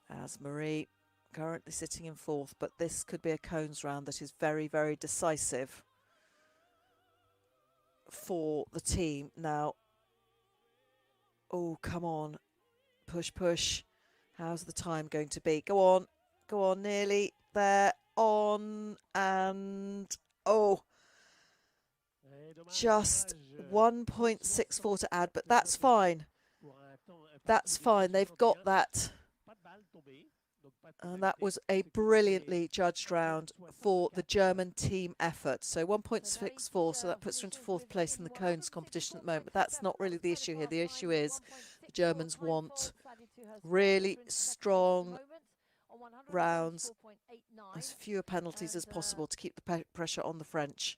As Marie currently sitting in fourth, but this could be a cones round that is very, very decisive for the team. Now, oh, come on, push, push. How's the time going to be? Go on, nearly there, on, and oh, just 1.64 to add, but that's fine. That's fine, they've got that. And that was a brilliantly judged round for the German team effort. So 1.64, so that puts her into fourth place in the cones competition at the moment. But that's not really the issue here. The issue is the Germans want really strong rounds, as fewer penalties as possible to keep the pressure on the French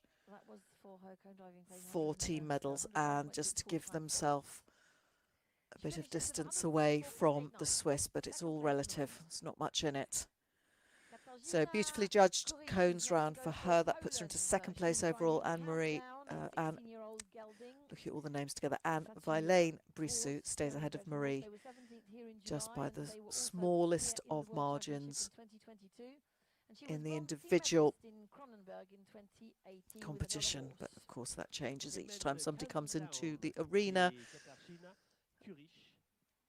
for team medals and just to give themselves a bit of distance away from the Swiss, but it's all relative. There's not much in it. So beautifully judged cones round for her. That puts her into second place overall. Anne-Marie, look at all the names together. Anne Vilaine Brissou stays ahead of Marie just by the smallest of margins in the individual competition. But of course that changes each time somebody comes into the arena.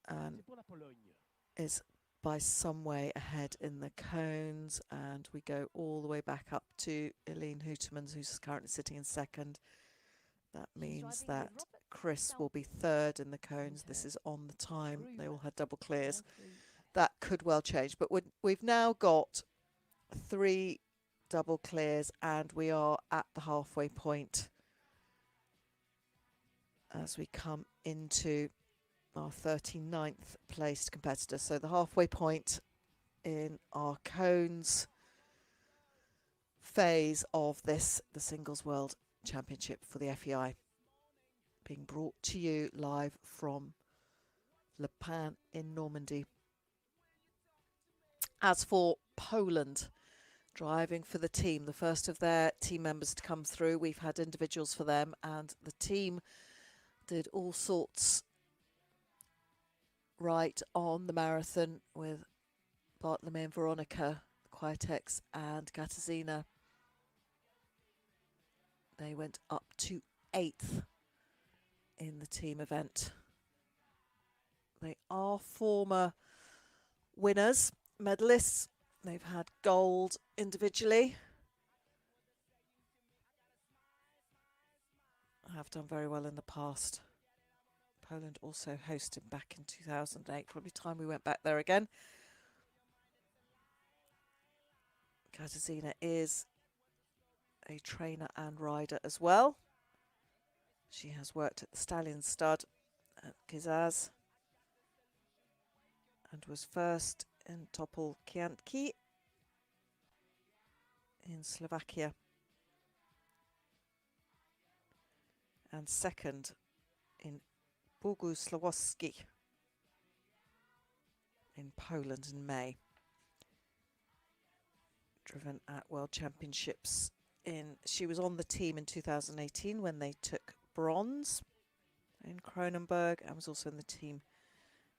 And is by some way ahead in the cones, and we go all the way back up to Eline Houterman, who's currently sitting in second. That means that Chris will be third in the cones. This is on the time. They all had double clears. That could well change, but we've now got 3 double clears and we are at the halfway point as we come into our 39th placed competitor. So the halfway point in our cones phase of this, the Singles World Championship for the FEI, being brought to you live from Le Pen in Normandy. As for Poland, driving for the team, the first of their team members to come through. We've had individuals for them, and the team did all sorts right on the marathon with Bartlemy and Veronica, Kwiatek and Katarzyna. They went up to 8th in the team event. They are former winners, medalists. They've had gold individually. have done very well in the past. Poland also hosted back in 2008. Probably time we went back there again. Katarzyna is a trainer and rider as well. She has worked at the Stallion Stud at Gizaz and was first in Topol Chianti in Slovakia and second in Bogusławski in Poland in May. Driven at World Championships she was on the team in 2018 when they took bronze in Kronenberg, and was also in the team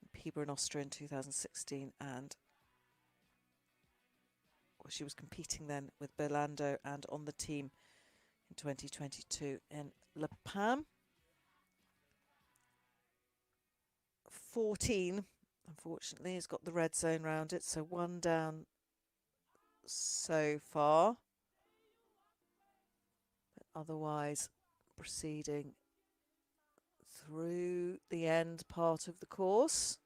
in Piber in Austria in 2016, and she was competing then with Berlando and on the team in 2022 in Le Pin. 14, unfortunately, has got the red zone round it, so one down so far. But otherwise, proceeding through the end part of the course.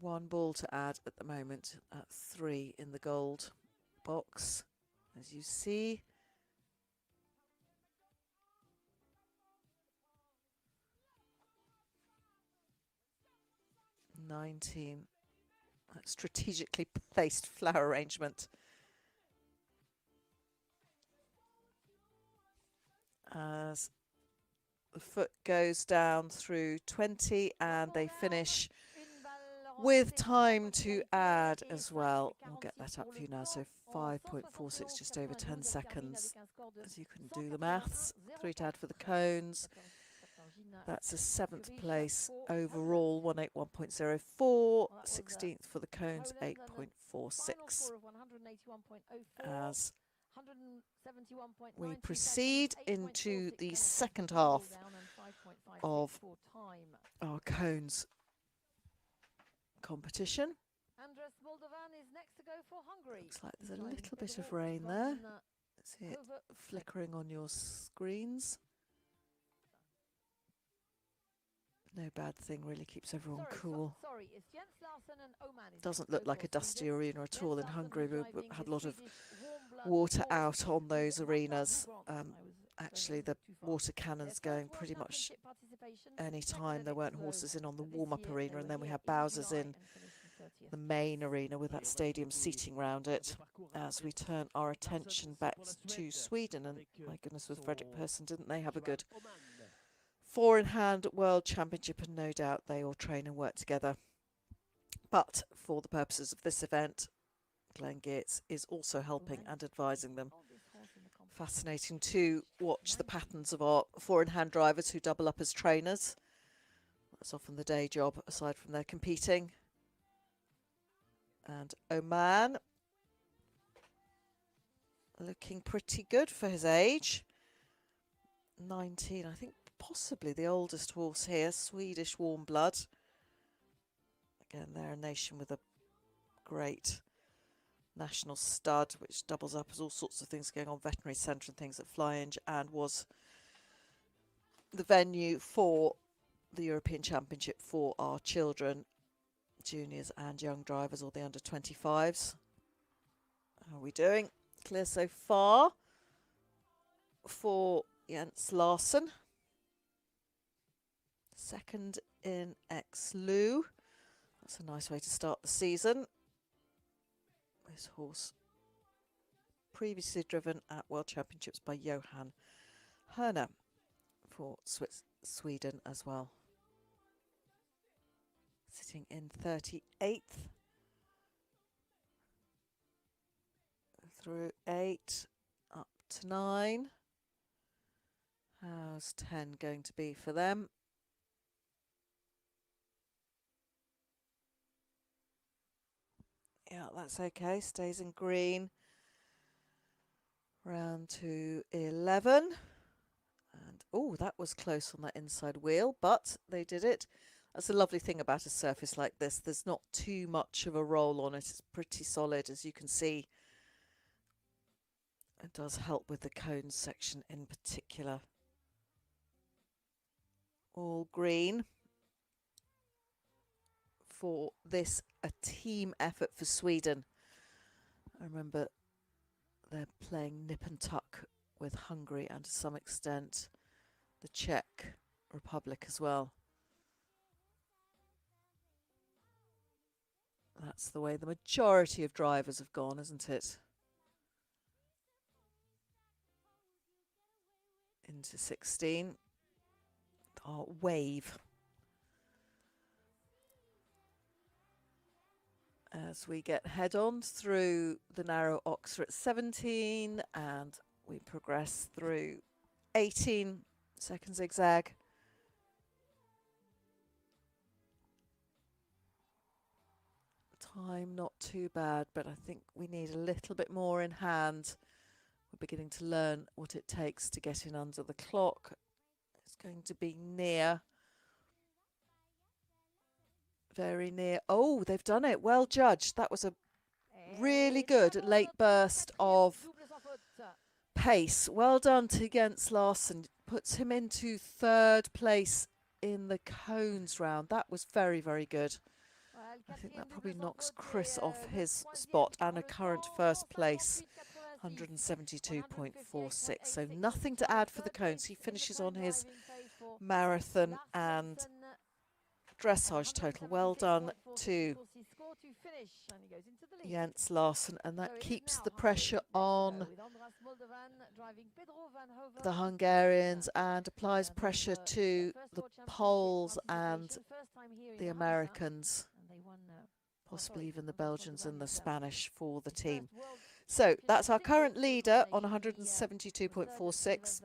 One ball to add at the moment at 3 in the gold box, as you see. (19) strategically placed flower arrangement. As the foot goes down through 20 and they finish with time to add as well. We'll get that up for you now. So 5.46, just over 10 seconds. As you can do the maths. 3 to add for the cones. That's a 7th place overall, 181.04. 16th for the cones, 8.46. As we proceed into the second half of our cones competition. Looks like there's a little bit of rain there. See it flickering on your screens. No bad thing, really keeps everyone cool. Doesn't look like a dusty arena at all in Hungary. We had a lot of water out on those arenas. Actually, the water cannons going pretty much any time. There weren't horses in on the warm-up arena, and then we had Bowsers in the main arena with that stadium seating round it. As we turn our attention back to Sweden, and my goodness, with Fredrik Persson, didn't they have a good 4-in-hand World Championship, and no doubt they all train and work together. But for the purposes of this event, Glenn Geertz is also helping and advising them. Fascinating to watch the patterns of our 4-in-hand drivers who double up as trainers. That's often the day job aside from their competing. And Oman looking pretty good for his age. 19, I think possibly the oldest horse here, Swedish warm blood. Again, they're a nation with a great national stud, which doubles up as all sorts of things going on, veterinary centre and things at Flyinge, and was the venue for the European Championship for our children, juniors and young drivers, or the under 25s. How are we doing? Clear so far for Jens Larsson. Second in X-Lou. That's a nice way to start the season. This horse previously driven at World Championships by Johan Herner for Sweden as well. Sitting in 38th. Through 8, up to 9. How's 10 going to be for them? Yeah, that's okay. Stays in green. Round to 11. And, oh, that was close on that inside wheel, but they did it. That's the lovely thing about a surface like this. There's not too much of a roll on it. It's pretty solid, as you can see. It does help with the cones section in particular. All green for this, a team effort for Sweden. I remember they're playing nip and tuck with Hungary and to some extent the Czech Republic as well. That's the way the majority of drivers have gone, isn't it? Into 16. Oh, wave. As we get head-on through the narrow Oxford at 17 and we progress through 18, second zigzag. Time not too bad, but I think we need a little bit more in hand. We're beginning to learn what it takes to get in under the clock. It's going to be near. Very near. Oh, they've done it. Well judged. That was a really good late burst of pace. Well done to Jens Larsson. Puts him into third place in the cones round. That was very, very good. I think that probably knocks Chris off his spot and a current first place, 172.46. So nothing to add for the cones. He finishes on his marathon and dressage total. Well done to Jens Larsson, and that keeps the pressure on the Hungarians and applies pressure to the Poles and the Americans, possibly even the Belgians and the Spanish for the team. So that's our current leader on 172.46,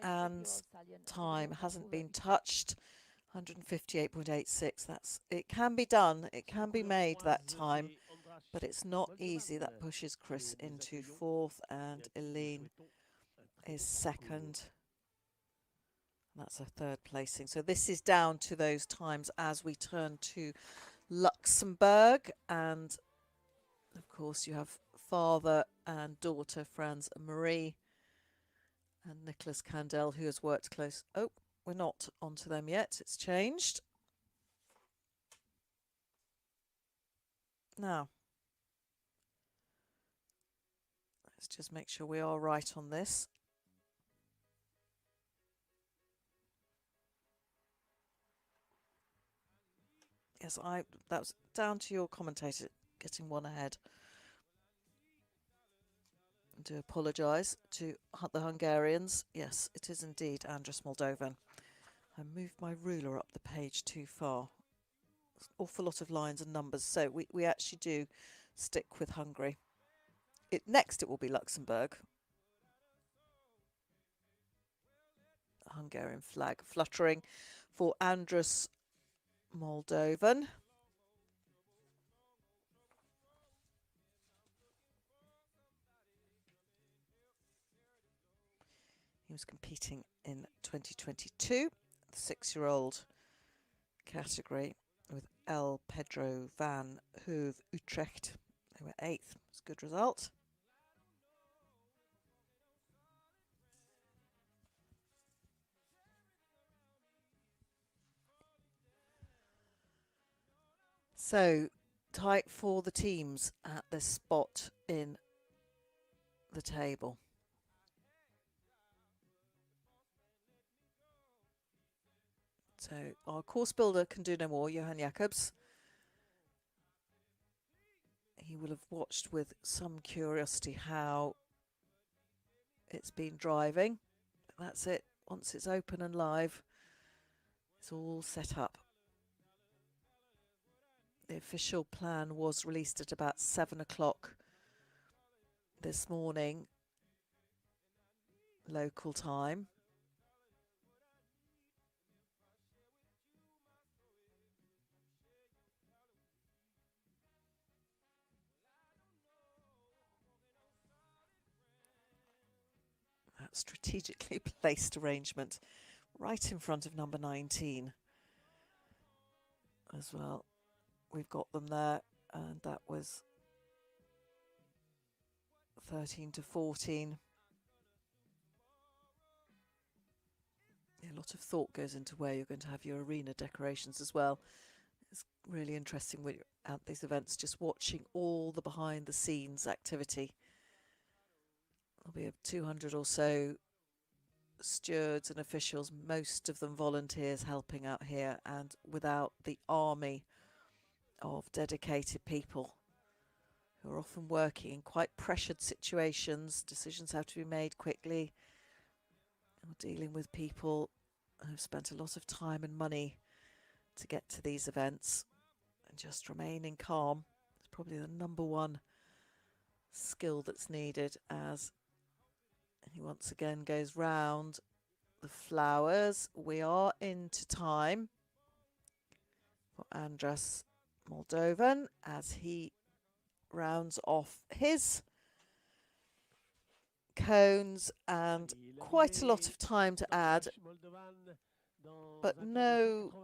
and time hasn't been touched. 158.86. That's, it can be done, it can be made that time, but it's not easy. That pushes Chris into fourth and Eline is second. That's a third placing. So this is down to those times as we turn to Luxembourg, and of course you have father and daughter Franz and Marie and Nicolas Candal, who has worked close. Oh, we're not onto them yet. It's changed. Now, let's just make sure we are right on this. Yes, that was down to your commentator getting one ahead. I do apologise to the Hungarians. Yes, it is indeed Andras Moldovan. I moved my ruler up the page too far. There's an awful lot of lines and numbers, so we actually do stick with Hungary. Next it will be Luxembourg. Hungarian flag fluttering for Andras Moldovan. He was competing in 2022, the 6-year-old category with El Pedro van Hove Utrecht. They were 8th. It's a good result. So tight for the teams at this spot in the table. So our course builder can do no more, Johan Jacobs. He will have watched with some curiosity how it's been driving. That's it. Once it's open and live, it's all set up. The official plan was released at about 7 o'clock this morning, local time. That strategically placed arrangement right in front of number 19 as well. We've got them there, and that was 13 to 14. A lot of thought goes into where you're going to have your arena decorations as well. It's really interesting when you're at these events, just watching all the behind the scenes activity. There'll be 200 or so stewards and officials, most of them volunteers helping out here, and without the army of dedicated people who are often working in quite pressured situations. Decisions have to be made quickly. We're dealing with people who've spent a lot of time and money to get to these events, and just remaining calm is probably the number one skill that's needed as he once again goes round the flowers. We are into time for Andras Moldovan as he rounds off his cones, and quite a lot of time to add, but no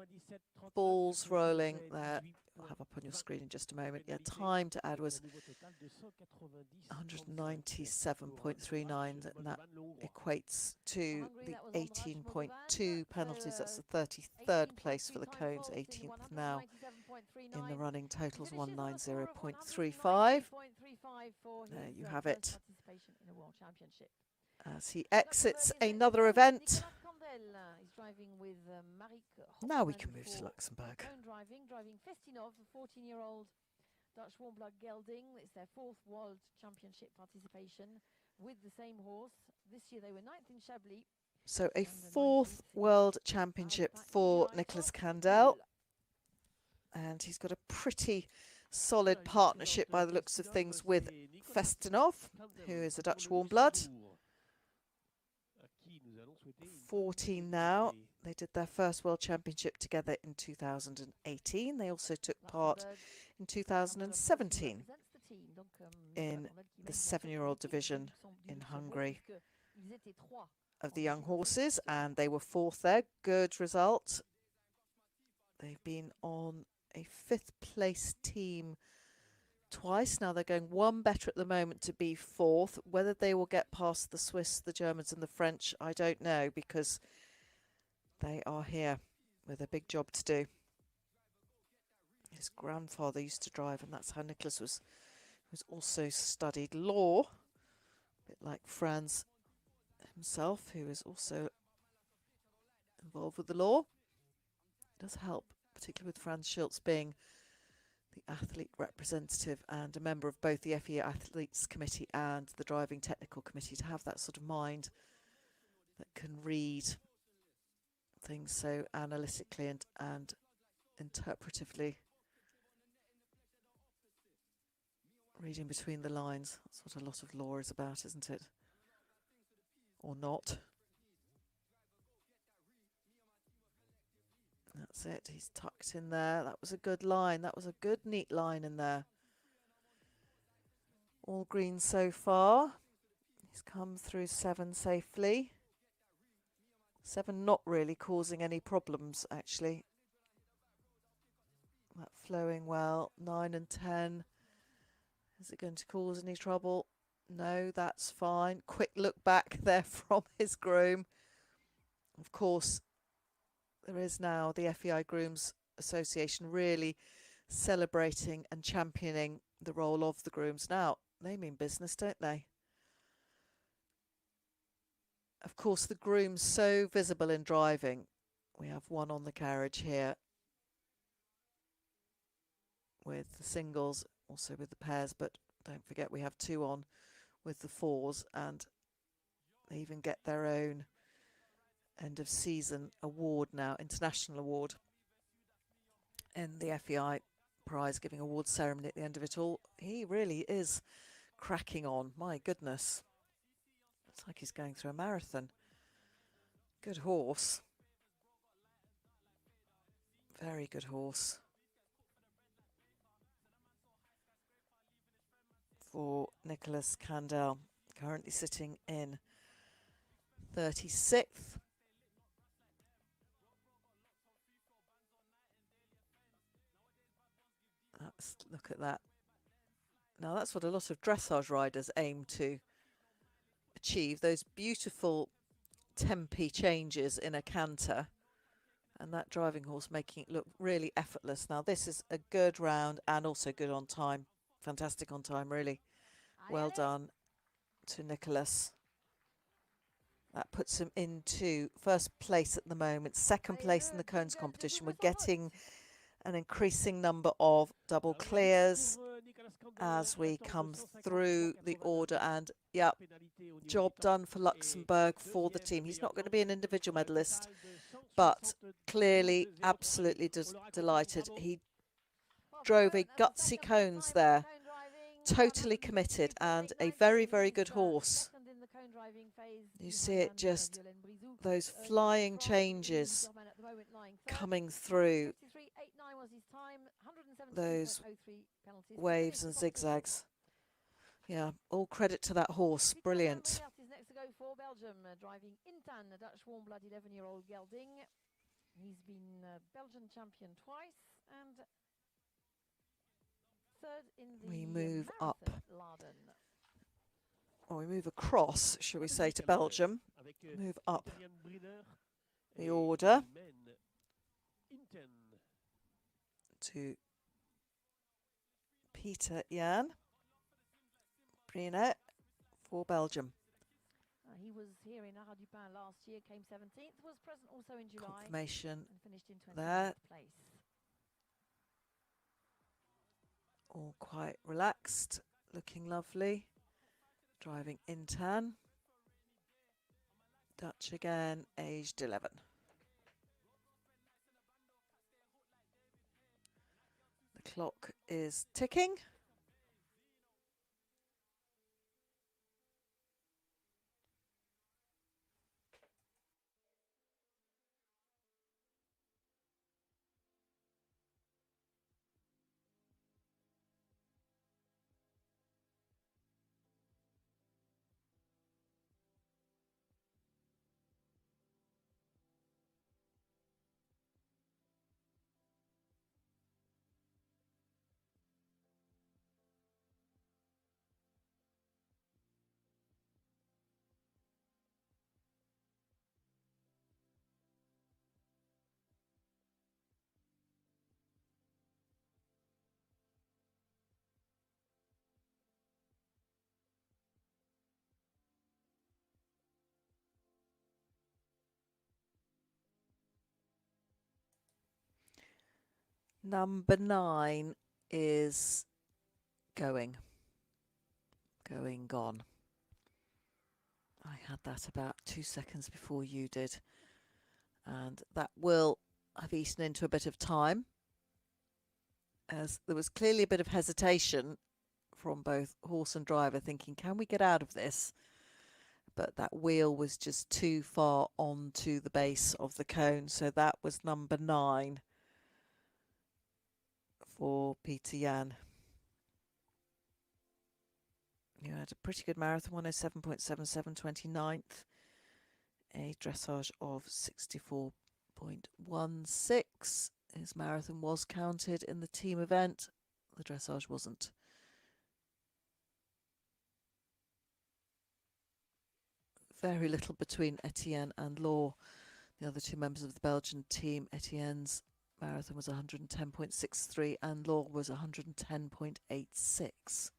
balls rolling there. I'll have up on your screen in just a moment. Yeah, time to add was 197.39, and that equates to the 18.2 penalties. That's the 33rd place for the cones, 18th now in the running. Totals 190.35. There you have it. As he exits another event. Now we can move to Luxembourg. Driving Festinov, the 14-year-old Dutch warm blood gelding. It's their 4th World Championship participation with the same horse. This year they were 9th in Chablis. So a 4th World Championship for Nicolas Candal. And he's got a pretty solid partnership by the looks of things with Festinov, who is a Dutch warm blood. 14 now. They did their first World Championship together in 2018. They also took part in 2017 in the 7-year-old division in Hungary of the young horses, and they were 4th there. Good result. They've been on a 5th place team twice. Now they're going one better at the moment to be 4th. Whether they will get past the Swiss, the Germans and the French, I don't know, because they are here with a big job to do. His grandfather used to drive, and that's how Nicolas was also studied law, a bit like Franz himself, who is also involved with the law. It does help, particularly with Franz Schultz being the athlete representative and a member of both the FEI Athletes Committee and the Driving Technical Committee, to have that sort of mind that can read things so analytically and interpretively, reading between the lines. That's what a lot of law is about, isn't it? Or not. That's it. He's tucked in there. That was a good line. That was a good, neat line in there. All green so far. He's come through 7 safely. 7 not really causing any problems, actually. That flowing well. 9 and 10. Is it going to cause any trouble? No, that's fine. Quick look back there from his groom. Of course, there is now the FEI Grooms Association really celebrating and championing the role of the grooms. Now, they mean business, don't they? Of course, the grooms so visible in driving. We have one on the carriage here with the singles, also with the pairs, but don't forget we have 2 on with the 4s, and they even get their own end of season award now, international award, in the FEI prize giving award ceremony at the end of it all. He really is cracking on, my goodness. It's like he's going through a marathon. Good horse. Very good horse. For Nicolas Candal, currently sitting in 36th. Let's look at that. Now that's what a lot of dressage riders aim to achieve, those beautiful tempi changes in a canter, and that driving horse making it look really effortless. Now this is a good round and also good on time, fantastic on time, really well done to Nicolas. That puts him into first place at the moment, second place in the cones competition. We're getting an increasing number of double clears as we come through the order, and yeah, job done for Luxembourg for the team. He's not going to be an individual medalist, but clearly absolutely delighted. He drove a gutsy cones there, totally committed, and a very, very good horse. You see it, just those flying changes coming through those waves and zigzags. Yeah, all credit to that horse. Brilliant. Next to go for Belgium, driving Intan, a Dutch warm-blood 11-year-old gelding. He's been Belgian champion twice and third in the we move up, Laden. or we move across, shall we say, to Belgium. Move up the order to Pieter Karelse for Belgium. He was here in Arras du Pin last year, came 17th, was present also in July. Confirmation and finished in 29th there. place. All quite relaxed, looking lovely. Driving Intan. Dutch again, aged 11. The clock is ticking. Number 9 is gone. I had that about 2 seconds before you did, and that will have eaten into a bit of time, as there was clearly a bit of hesitation from both horse and driver, thinking, can we get out of this? But that wheel was just too far onto the base of the cone, so that was number 9 for Pieter Jan. You had a pretty good marathon, 107.77, 29th. A dressage of 64.16. His marathon was counted in the team event. The dressage wasn't. Very little between Etienne and Law, the other two members of the Belgian team. Etienne's marathon was 110.63 and Law was 110.86.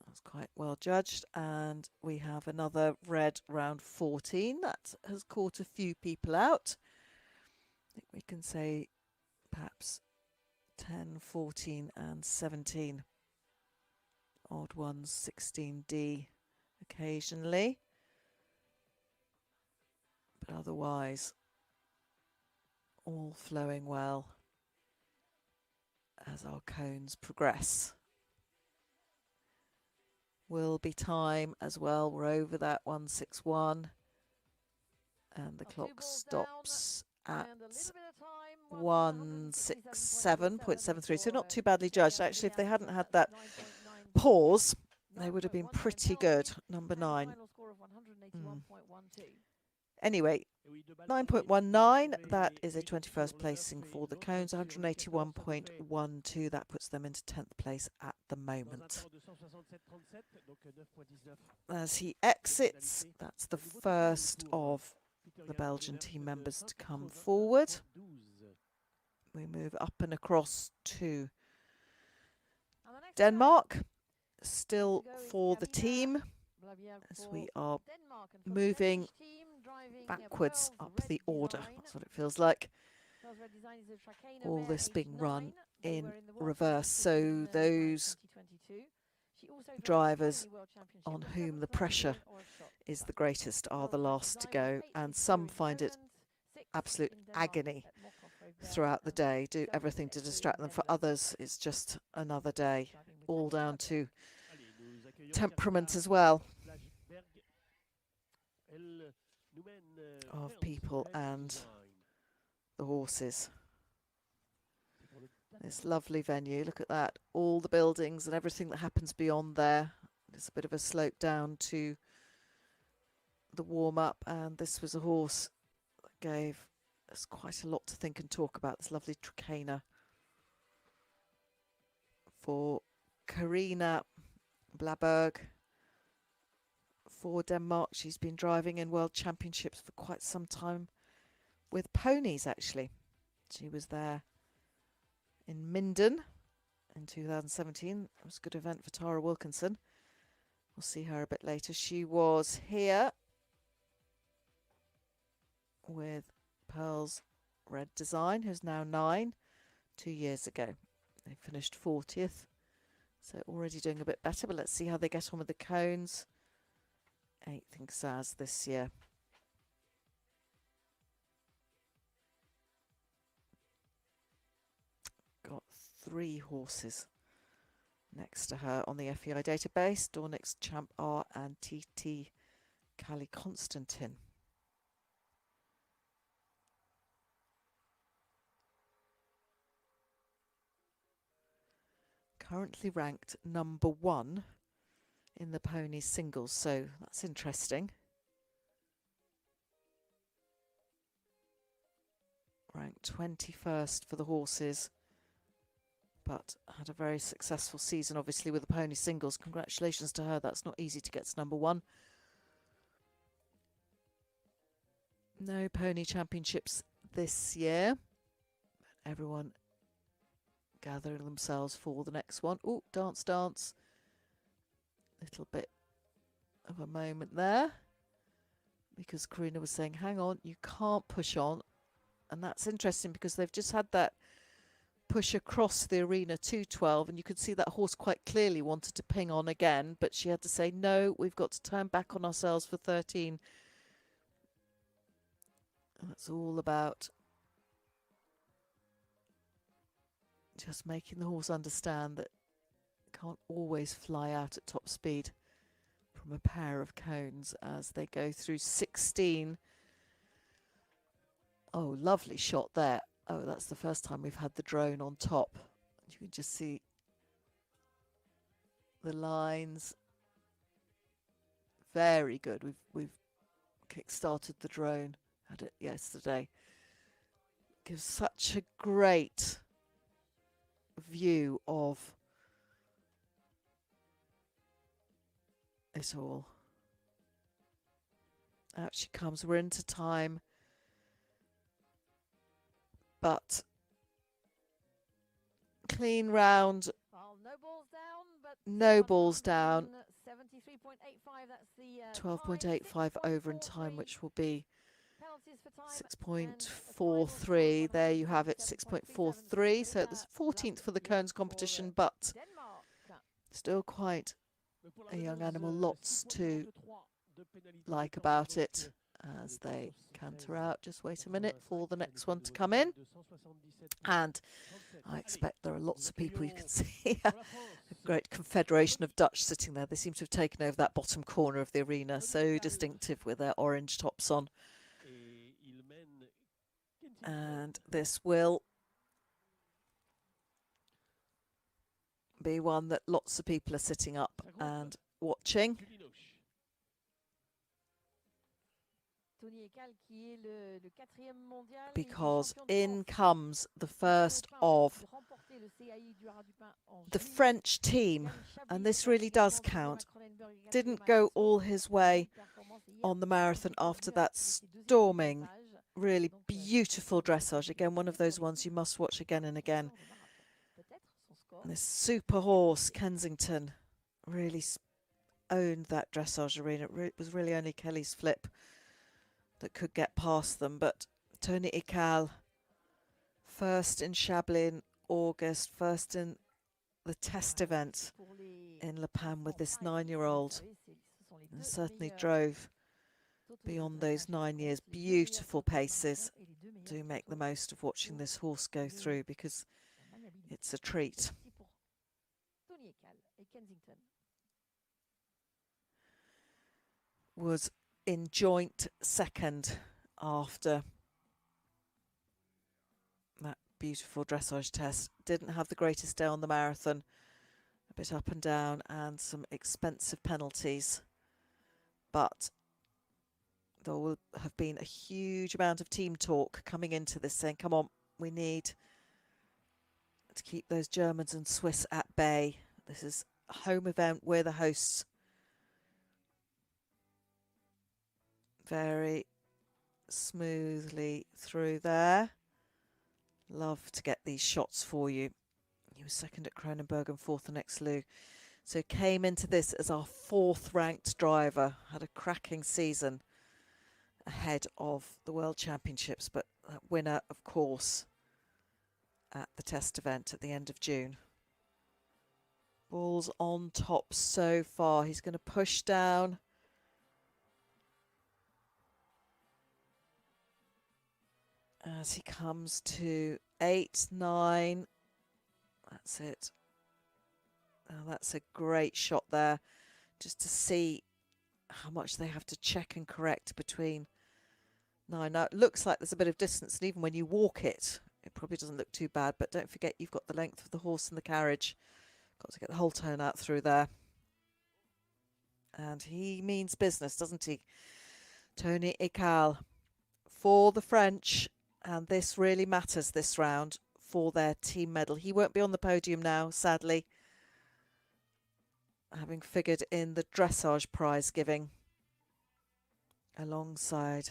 That's quite well judged. And we have another red round 14 that has caught a few people out. I think we can say perhaps 10, 14 and 17. Odd ones, 16D occasionally. But otherwise, all flowing well as our cones progress. Will be time as well. We're over that 161 and the clock stops at 167.73. So not too badly judged. Actually, if they hadn't had that pause, they would have been pretty good. Number 9. Anyway, 9.19, that is a 21st placing for the cones. 181.12, that puts them into 10th place at the moment. As he exits, that's the first of the Belgian team members to come forward. We move up and across to Denmark, still for the team, as we are moving backwards up the order. That's what it feels like. All this being run in reverse. So those drivers on whom the pressure is the greatest are the last to go, and some find it absolute agony throughout the day, do everything to distract them. For others, it's just another day, all down to temperament as well of people and the horses. This lovely venue, look at that, all the buildings and everything that happens beyond there. There's a bit of a slope down to the warm-up, and this was a horse that gave us quite a lot to think and talk about, this lovely Trakehner for Carina Blaberg for Denmark. She's been driving in World Championships for quite some time with ponies, actually. She was there in Minden in 2017. It was a good event for Tara Wilkinson. We'll see her a bit later. She was here with Pearl's Red Design, who's now 9, 2 years ago. They finished 40th, so already doing a bit better, but let's see how they get on with the cones. 8th in Xaz this year. Got 3 horses next to her on the FEI database. Dornix, Champ R and TT Kali Konstantin. Currently ranked number 1 in the pony singles, so that's interesting. Ranked 21st for the horses, but had a very successful season, obviously, with the pony singles. Congratulations to her. That's not easy to get to number 1. No pony championships this year. Everyone gathering themselves for the next one. Oh, dance, dance. Little bit of a moment there, because Karina was saying, hang on, you can't push on. And that's interesting, because they've just had that push across the arena to 12, and you could see that horse quite clearly wanted to ping on again, but she had to say, no, we've got to turn back on ourselves for 13. And that's all about just making the horse understand that it can't always fly out at top speed from a pair of cones as they go through 16. Oh, lovely shot there. Oh, that's the first time we've had the drone on top. You can just see the lines. Very good. We've kick-started the drone. Had it yesterday. Gives such a great view of it all. Out she comes. We're into time. But clean round. Well, no balls down, but no balls down. 73.85, that's the 12.85 over in time, which will be penalties for time, 6.43. There you have it, 6.43. So it's 14th for the cones competition, but still quite a young animal. Lots to like about it as they canter out. Just wait a minute for the next one to come in. And I expect there are lots of people. You can see a great confederation of Dutch sitting there. They seem to have taken over that bottom corner of the arena. So distinctive with their orange tops on. And this will be one that lots of people are sitting up and watching. because in comes the first of the French team, and this really does count. Didn't go all his way on the marathon after that storming, really beautiful dressage. Again, one of those ones you must watch again and again. And this super horse, Kensington, really owned that dressage arena. It was really only Kelly's Flip that could get past them, but Tony Ical, first in Chablais in August, first in the test event in Le Pan with this 9-year-old, and certainly drove beyond those 9 years. Beautiful paces. Do make the most of watching this horse go through, because it's a treat. Was in joint second after that beautiful dressage test. Didn't have the greatest day on the marathon, a bit up and down and some expensive penalties, but there will have been a huge amount of team talk coming into this, saying, come on, we need to keep those Germans and Swiss at bay. This is a home event, we're the hosts. Very smoothly through there. Love to get these shots for you. He was second at Kronenberg and fourth in Exelou. So came into this as our 4th ranked driver. Had a cracking season ahead of the World Championships, but that winner, of course, at the test event at the end of June. Ball's on top so far. He's going to push down. As he comes to 8, 9. That's it. Oh, that's a great shot there. Just to see how much they have to check and correct between 9. Now, it looks like there's a bit of distance, and even when you walk it, it probably doesn't look too bad. But don't forget, you've got the length of the horse and the carriage. Got to get the whole tone out through there. And he means business, doesn't he? Tony Ical for the French. And this really matters this round for their team medal. He won't be on the podium now, sadly, having figured in the dressage prize giving alongside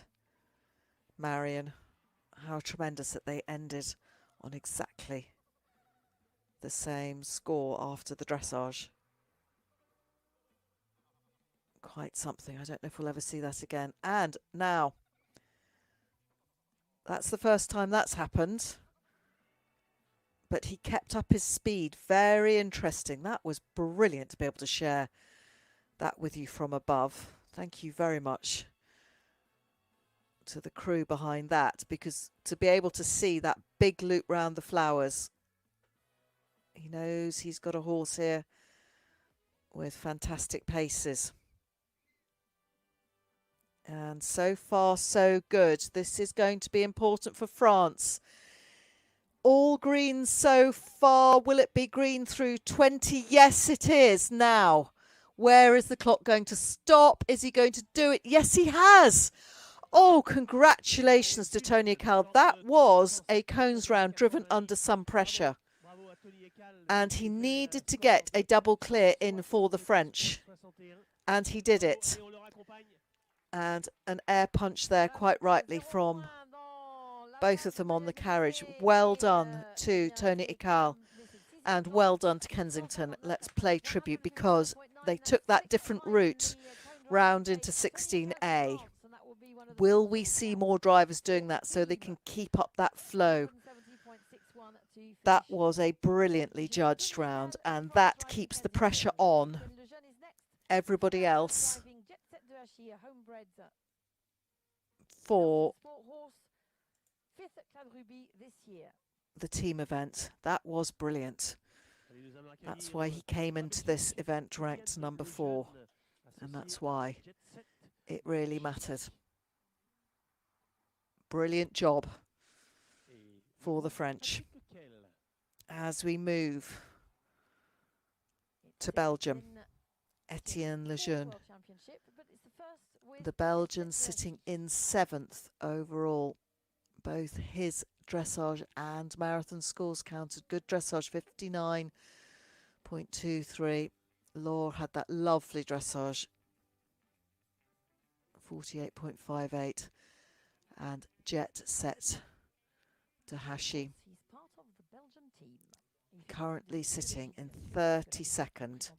Marion. How tremendous that they ended on exactly the same score after the dressage. Quite something. I don't know if we'll ever see that again. And now, that's the first time that's happened. But he kept up his speed. Very interesting. That was brilliant to be able to share that with you from above. Thank you very much to the crew behind that, because to be able to see that big loop round the flowers, he knows he's got a horse here with fantastic paces. And so far, so good. This is going to be important for France. All green so far. Will it be green through 20? Yes, it is. Now, where is the clock going to stop? Is he going to do it? Yes, he has. Oh, congratulations to Tony Ical. That was a Cones round driven under some pressure. And he needed to get a double clear in for the French. And he did it. And an air punch there, quite rightly, from both of them on the carriage. Well done to Tony Ical and well done to Kensington. Let's play tribute, because they took that different route round into 16A. Will we see more drivers doing that so they can keep up that flow? That was a brilliantly judged round, and that keeps the pressure on everybody else for the team event. That was brilliant. That's why he came into this event ranked number 4, and that's why it really mattered. Brilliant job for the French. As we move to Belgium, Etienne Lejeune. with the Belgian sitting in 7th overall. Both his dressage and marathon scores counted. Good dressage, 59.23. Laure had that lovely dressage, 48.58. And Jet Set Dahashi He's part of the Belgian team. currently sitting in 32nd.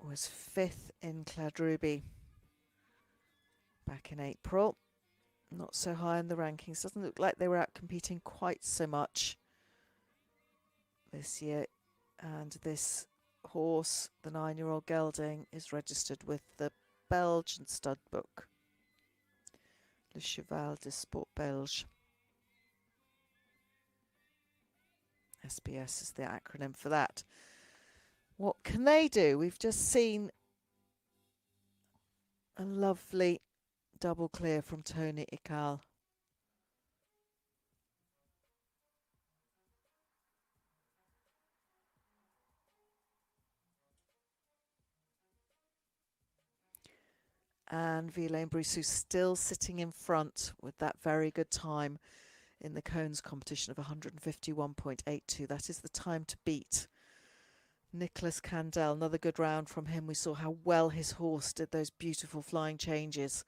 Was 5th in Kladruby back in April. Not so high in the rankings. Doesn't look like they were out competing quite so much this year. And this horse, the 9-year-old gelding, is registered with the Belgian stud book. Le Cheval de Sport Belge. SBS is the acronym for that. What can they do? We've just seen a lovely double clear from Tony Ikal. And Vilaine Brissou still sitting in front with that very good time in the cones competition of 151.82. That is the time to beat. Nicolas Candal, another good round from him. We saw how well his horse did those beautiful flying changes.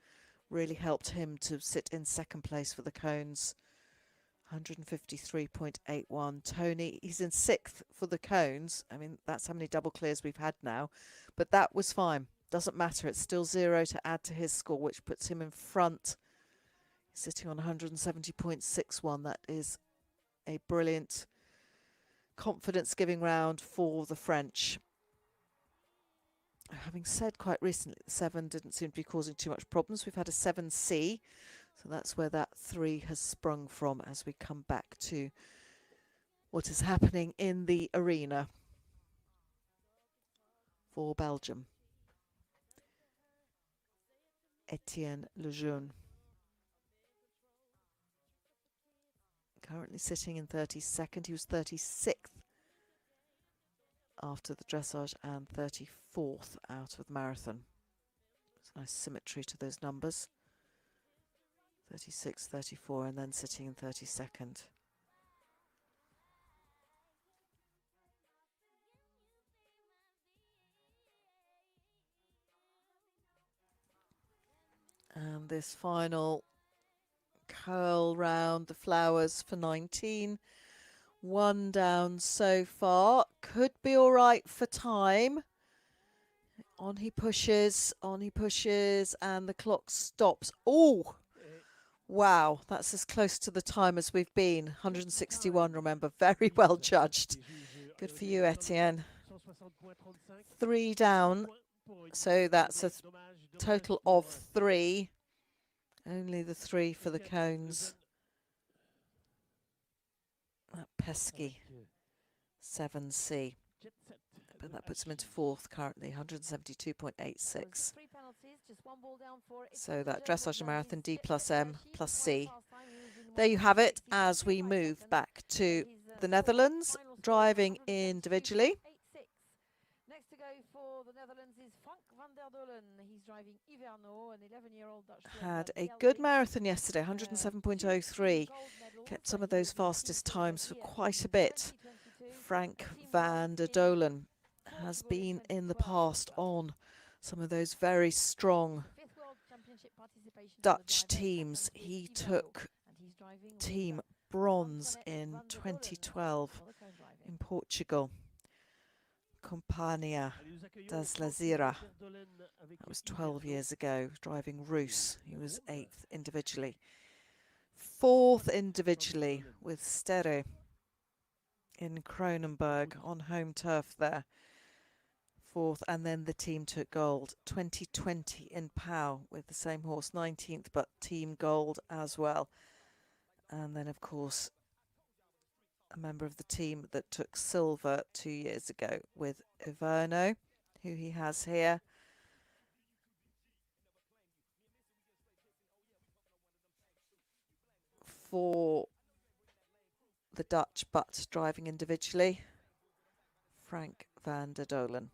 Really helped him to sit in 2nd place for the cones. 153.81. Tony, he's in 6th for the cones. I mean, that's how many double clears we've had now. But that was fine. Doesn't matter. It's still 0 to add to his score, which puts him in front. He's sitting on 170.61. That is a brilliant confidence-giving round for the French. Having said quite recently, the 7 didn't seem to be causing too much problems. We've had a 7C, so that's where that 3 has sprung from as we come back to what is happening in the arena for Belgium. Etienne Lejeune. Currently sitting in 32nd. He was 36th after the dressage and 34th out of the marathon. There's nice symmetry to those numbers. 36, 34, and then sitting in 32nd. And this final curl round, the flowers for 19. 1 down so far. Could be all right for time. On he pushes, and the clock stops. Oh, wow, that's as close to the time as we've been. 161, remember, very well judged. Good for you, Etienne. 3 down, so that's a total of 3. Only the 3 for the cones. That pesky 7C. But that puts him into 4th currently, 172.86. So that dressage marathon D plus M plus C. There you have it as we move back to the Netherlands, driving individually. Next to go for the Netherlands is Frank van der Dolen. He's driving Iverno, an 11-year-old Dutch. Had a good marathon yesterday, 107.03. Kept some of those fastest times for quite a bit. Frank van der Dolen has been in the past on some of those very strong Dutch teams. He took team bronze in 2012 in Portugal. Companhia das Lazira. That was 12 years ago, driving Roos. He was 8th individually. 4th individually with Sterre in Kronenberg on home turf there. 4th, and then the team took gold. 2020 in Pau with the same horse, 19th, but team gold as well. And then, of course, a member of the team that took silver 2 years ago with Iverno, who he has here. For the Dutch, but driving individually, Frank van der Dolen.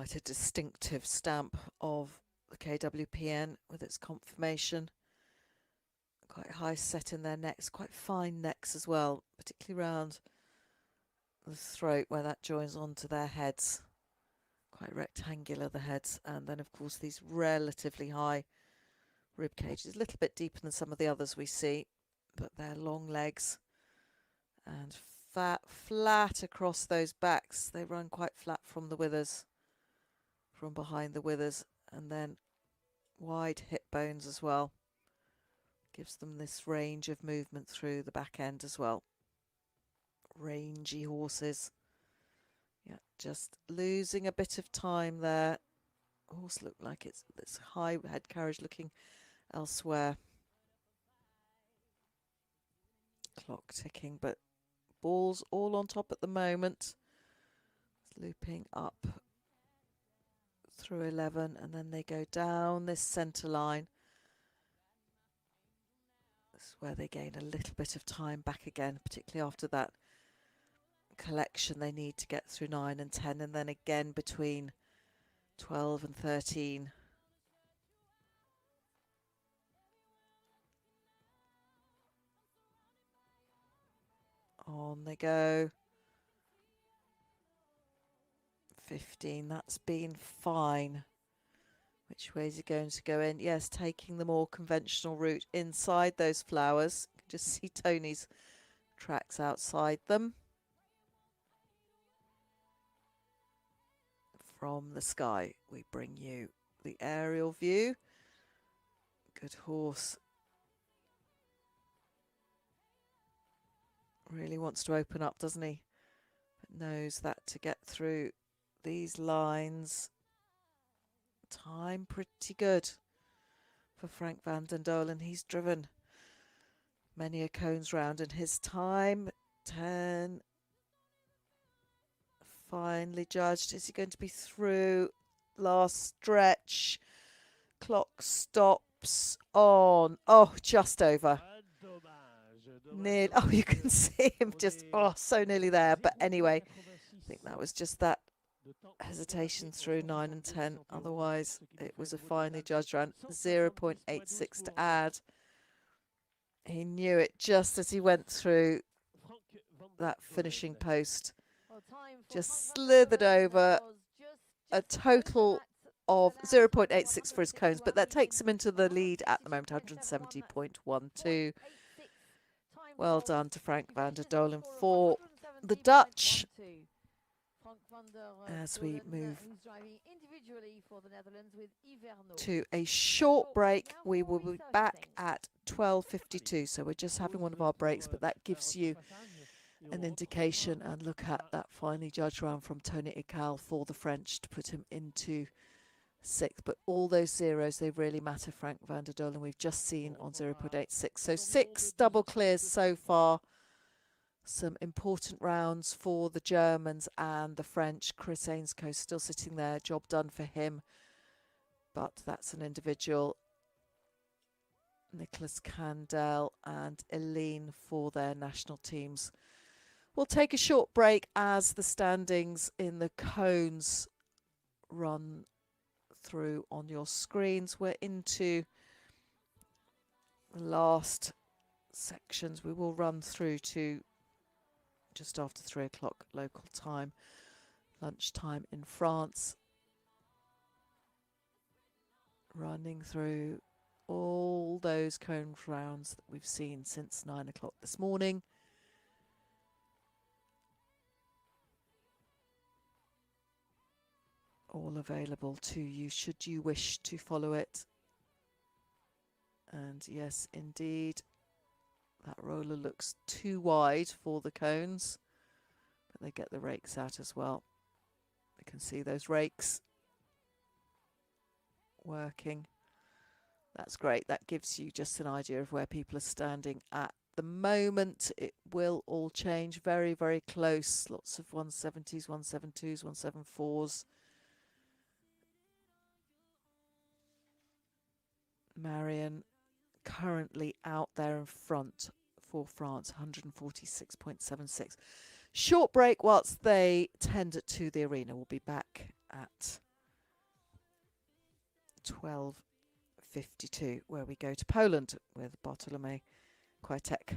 Quite a distinctive stamp of the KWPN with its conformation. Quite high set in their necks, quite fine necks as well, particularly around the throat where that joins onto their heads. Quite rectangular, the heads, and then of course these relatively high rib cages, a little bit deeper than some of the others we see, but they're long legs and flat across those backs. They run quite flat from the withers, from behind the withers, and then wide hip bones as well. Gives them this range of movement through the back end as well. Rangy horses. Yeah, just losing a bit of time there. Horse looked like it's high head carriage looking elsewhere. Clock ticking, but balls all on top at the moment. It's looping up through 11 and then they go down this centre line. This is where they gain a little bit of time back again, particularly after that collection they need to get through 9 and 10 and then again between 12 and 13. On they go. 15, that's been fine. Which way is he going to go in? Yes, taking the more conventional route inside those flowers. You can just see Tony's tracks outside them. From the sky, we bring you the aerial view. Good horse. Really wants to open up, doesn't he? But knows that to get through these lines, time pretty good for Frank van den Dolen. He's driven many a cones round in his time. 10. Finally judged. Is he going to be through? Last stretch. Clock stops on. Oh, just over. Near. Oh, you can see him just, so nearly there. But anyway, I think that was just that hesitation through 9 and 10. Otherwise, it was a finely judged round. 0.86 to add. He knew it just as he went through that finishing post. Just slithered over. A total of 0.86 for his cones, but that takes him into the lead at the moment, 170.12. Well done to Frank van der Dolen for the Dutch. As we move to a short break, we will be back at 12:52. So we're just having one of our breaks, but that gives you an indication. And look at that finely judged round from Tony Ical for the French to put him into 6th. But all those zeros, they really matter. Frank van der Dolen we've just seen on 0.86. So 6 double clears so far. Some important rounds for the Germans and the French. Chris Ainscough still sitting there, job done for him. But that's an individual. Nicolas Candal and Eline for their national teams. We'll take a short break as the standings in the cones run through on your screens. We're into the last sections. We will run through to just after 3 o'clock local time, lunchtime in France. Running through all those cone rounds that we've seen since 9 o'clock this morning. All available to you should you wish to follow it. And yes, indeed, that roller looks too wide for the cones, but they get the rakes out as well. You can see those rakes working. That's great. That gives you just an idea of where people are standing at the moment. It will all change very, very close. Lots of 170s, 172s, 174s. Marion currently out there in front for France, 146.76. Short break whilst they tend to the arena. We'll be back at 12:52, where we go to Poland with Bartłomiej Kwiatek.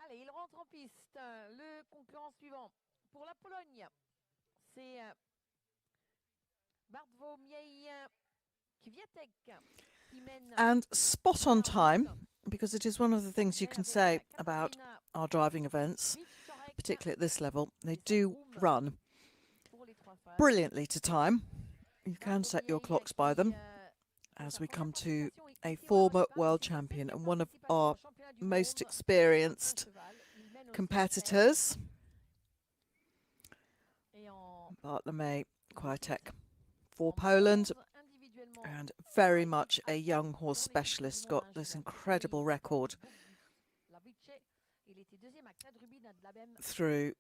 Allez, il rentre en piste. Le concurrent suivant pour la Pologne, c'est Bartłomiej Kwiatek qui mène. And spot on time, because it is one of the things you can say about our driving events, particularly at this level. They do run brilliantly to time. You can set your clocks by them as we come to a former world champion and one of our most experienced competitors, Bartłomiej Kwiatek, for Poland, and very much a young horse specialist, got this incredible record through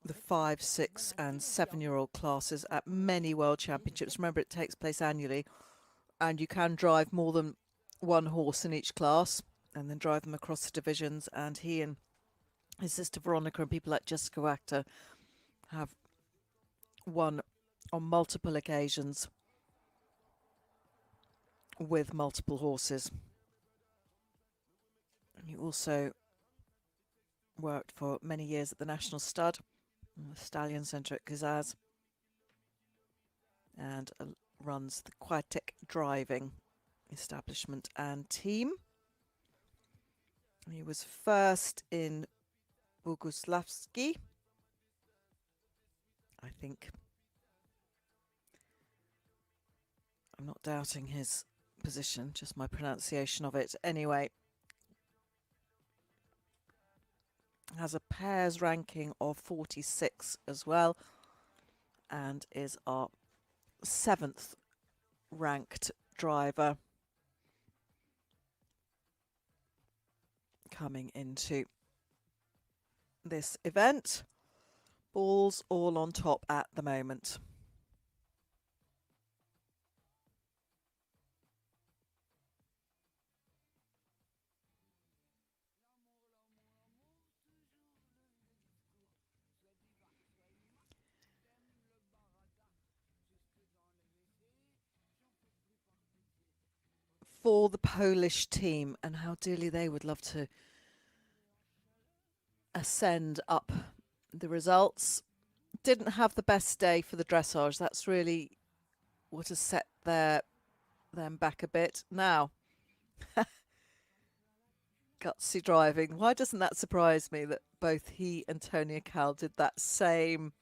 the 5, 6 and 7-year-old classes at many world championships. Remember, it takes place annually, and you can drive more than one horse in each class and then drive them across the divisions. And he and his sister Veronica and people like Jessica Wachter have won on multiple occasions with multiple horses. And he also worked for many years at the National Stud, the Stallion Centre at Kazaz, and runs the Kwiatek Driving establishment and team. He was first in Bogusławski, I think. I'm not doubting his position, just my pronunciation of it. Anyway, has a pairs ranking of 46 as well, and is our 7th ranked driver coming into this event. Balls all on top at the moment. for the Polish team and how dearly they would love to ascend up the results. Didn't have the best day for the dressage. That's really what has set them back a bit. Now, gutsy driving. Why doesn't that surprise me that both he and Tony Akal did that same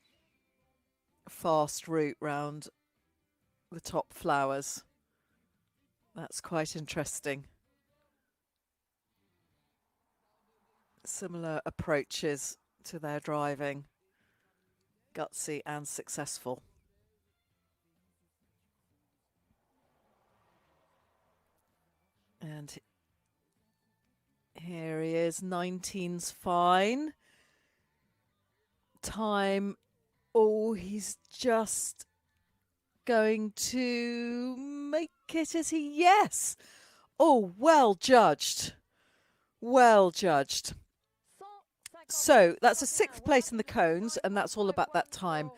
fast route round the top flowers? That's quite interesting. Similar approaches to their driving. Gutsy and successful. And here he is, 19's fine. Time, oh, he's just going to make it, is he? Yes. Oh, well judged. Well judged. So that's a 6th place in the cones, and that's all about that time.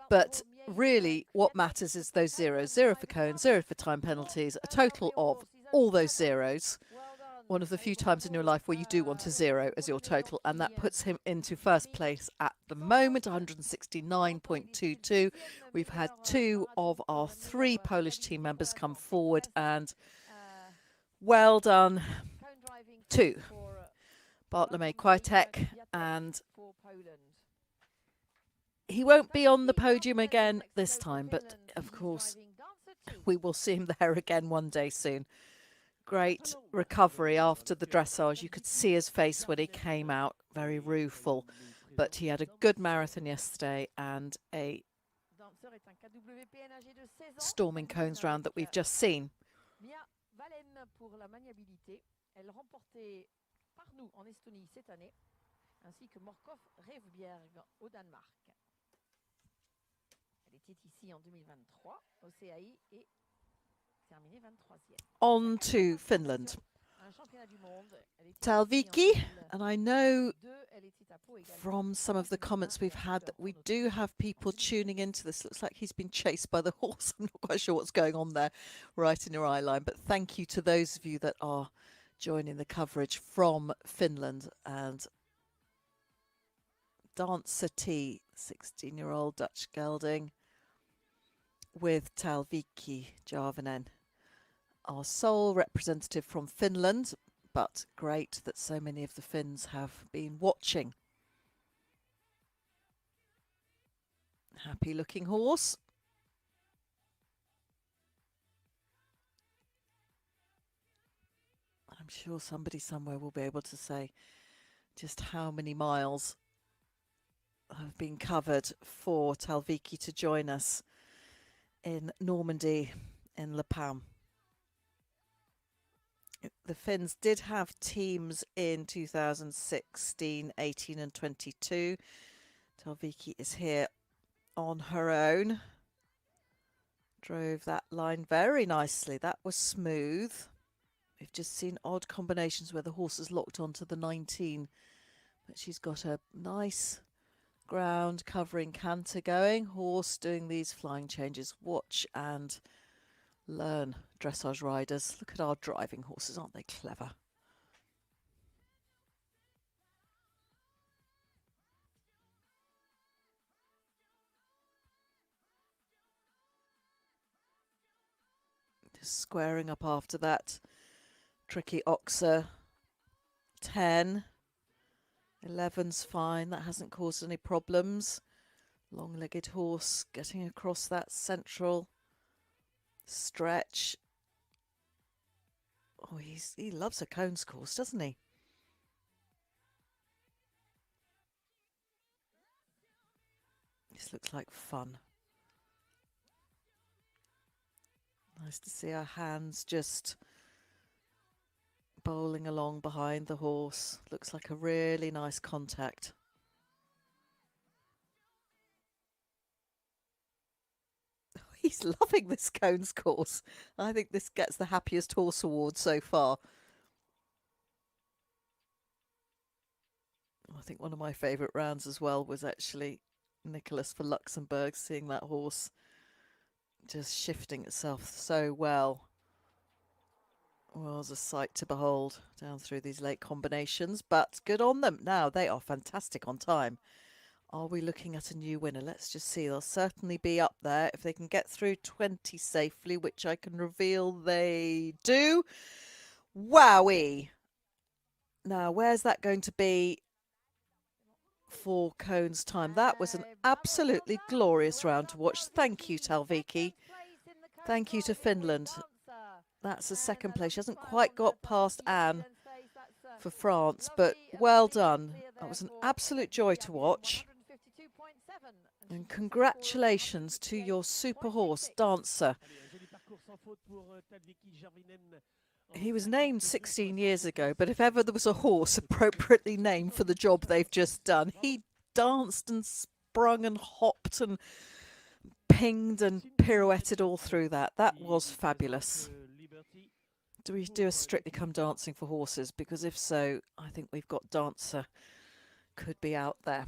But really, what matters is those zeros. 0 for cones, 0 for time penalties, a total of all those zeros. One of the few times in your life where you do want a 0 as your total, and that puts him into 1st place at the moment, 169.22. We've had 2 of our 3 Polish team members come forward, and well done to Bartłomiej Kwiatek, and he won't be on the podium again this time, but of course we will see him there again one day soon. Great recovery after the dressage. You could see his face when he came out, very rueful, but he had a good marathon yesterday and a storming cones round that we've just seen. Par nous en Estonie cette année, ainsi que Morkov Revbjerg au Danemark. Elle était ici en 2023 au CAI et terminée 23e. On to Finland. Talvikie, and I know from some of the comments we've had that we do have people tuning into this. Looks like he's been chased by the horse. I'm not quite sure what's going on there right in your eye line, but thank you to those of you that are joining the coverage from Finland. And Dancer T, 16-year-old Dutch gelding, with Talvikie Jarvinen, our sole representative from Finland, but great that so many of the Finns have been watching. Happy looking horse. I'm sure somebody somewhere will be able to say just how many miles have been covered for Talvikie to join us in Normandy, in Le Pam. The Finns did have teams in 2016, 18 and 22. Talvikie is here on her own. Drove that line very nicely. That was smooth. We've just seen odd combinations where the horse is locked onto the 19, but she's got a nice ground covering canter going. Horse doing these flying changes. Watch and learn, dressage riders. Look at our driving horses, aren't they clever? Just squaring up after that. Tricky Oxer, 10. 11's fine, that hasn't caused any problems. Long-legged horse getting across that central stretch. Oh, he loves a cones course, doesn't he? This looks like fun. Nice to see our hands just bowling along behind the horse. Looks like a really nice contact. He's loving this cones course. I think this gets the happiest horse award so far. I think one of my favourite rounds as well was actually Nicolas for Luxembourg, seeing that horse just shifting itself so well was a sight to behold down through these late combinations, but good on them. Now, they are fantastic on time. Are we looking at a new winner? Let's just see. They'll certainly be up there if they can get through 20 safely, which I can reveal they do. Wowee! Now, where's that going to be for Cohn's time? That was an absolutely glorious round to watch. Thank you, Talvikie. Thank you to Finland. That's the second place. She hasn't quite got past Anne for France, but well done. That was an absolute joy to watch. And congratulations to your super horse, Dancer. He was named 16 years ago, but if ever there was a horse appropriately named for the job they've just done, he danced and sprung and hopped and pinged and pirouetted all through that. That was fabulous. Do we do a Strictly Come Dancing for horses? Because if so, I think we've got Dancer could be out there.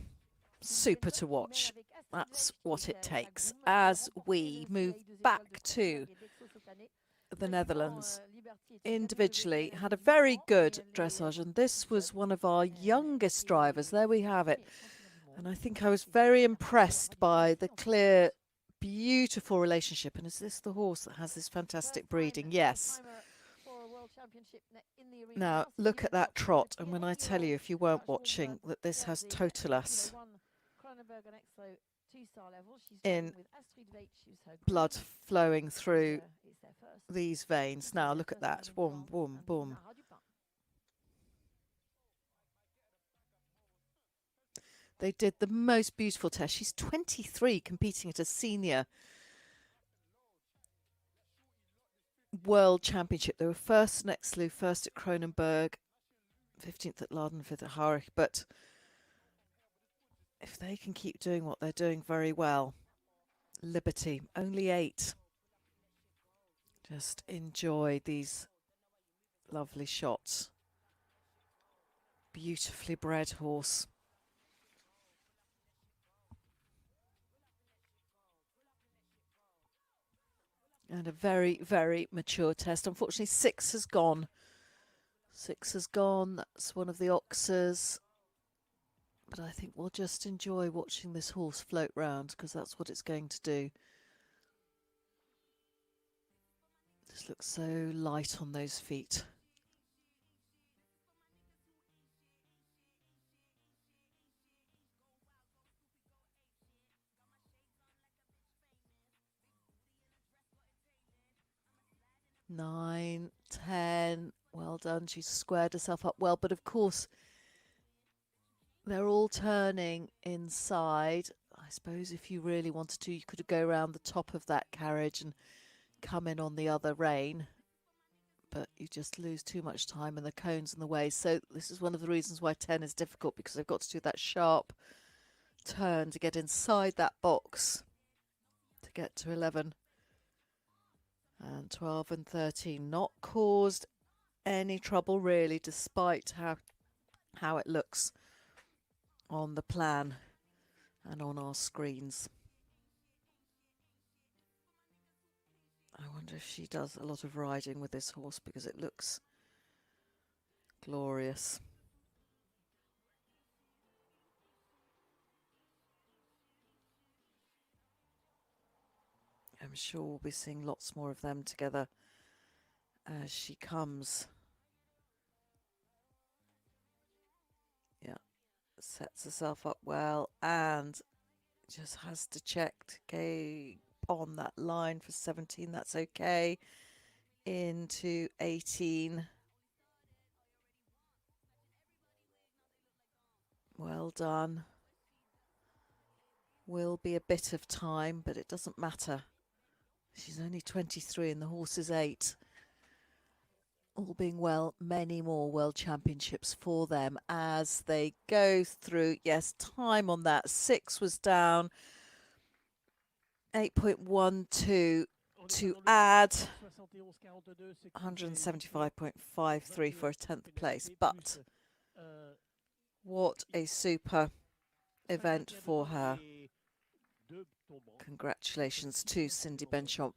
Super to watch. That's what it takes. As we move back to the Netherlands, individually had a very good dressage, and this was one of our youngest drivers. There we have it. And I think I was very impressed by the clear, beautiful relationship. And is this the horse that has this fantastic breeding? Yes. Now, look at that trot. And when I tell you, if you weren't watching, that this has Totalas in blood flowing through these veins. Now, look at that. Boom, boom, boom. They did the most beautiful test. She's 23, competing at a senior World Championship. They were first at Nexloo, first at Kronenberg, 15th at Laden, 5th at Harwich. But if they can keep doing what they're doing very well, Liberty, only 8. Just enjoy these lovely shots. Beautifully bred horse. And a very, very mature test. Unfortunately, 6 has gone. 6 has gone. That's one of the oxers. But I think we'll just enjoy watching this horse float round, because that's what it's going to do. This looks so light on those feet. Nine, 10, well done. She's squared herself up well, but of course they're all turning inside. I suppose if you really wanted to, you could go around the top of that carriage and come in on the other rein, but you just lose too much time and the cone's in the way. So this is one of the reasons why 10 is difficult, because they've got to do that sharp turn to get inside that box to get to 11. And 12 and 13 not caused any trouble really, despite how it looks on the plan and on our screens. I wonder if she does a lot of riding with this horse, because it looks glorious. I'm sure we'll be seeing lots more of them together as she comes. Yeah, sets herself up well and just has to check to go on that line for 17. That's okay. Into 18. Well done. Will be a bit of time, but it doesn't matter. She's only 23 and the horse is 8. All being well, many more World Championships for them as they go through. Yes, time on that. 6 was down. 8.12 to add. 175.53 for a 10th place. But what a super event for her. Congratulations to Cindy Benchop.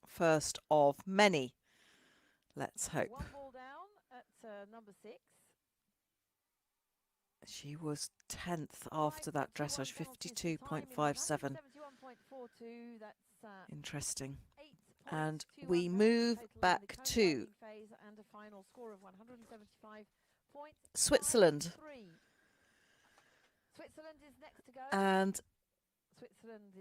first of many. Let's hope. One ball down at number 6. She was 10th after that dressage, 52.57. Interesting. And we move back to Switzerland. Switzerland is next to go. And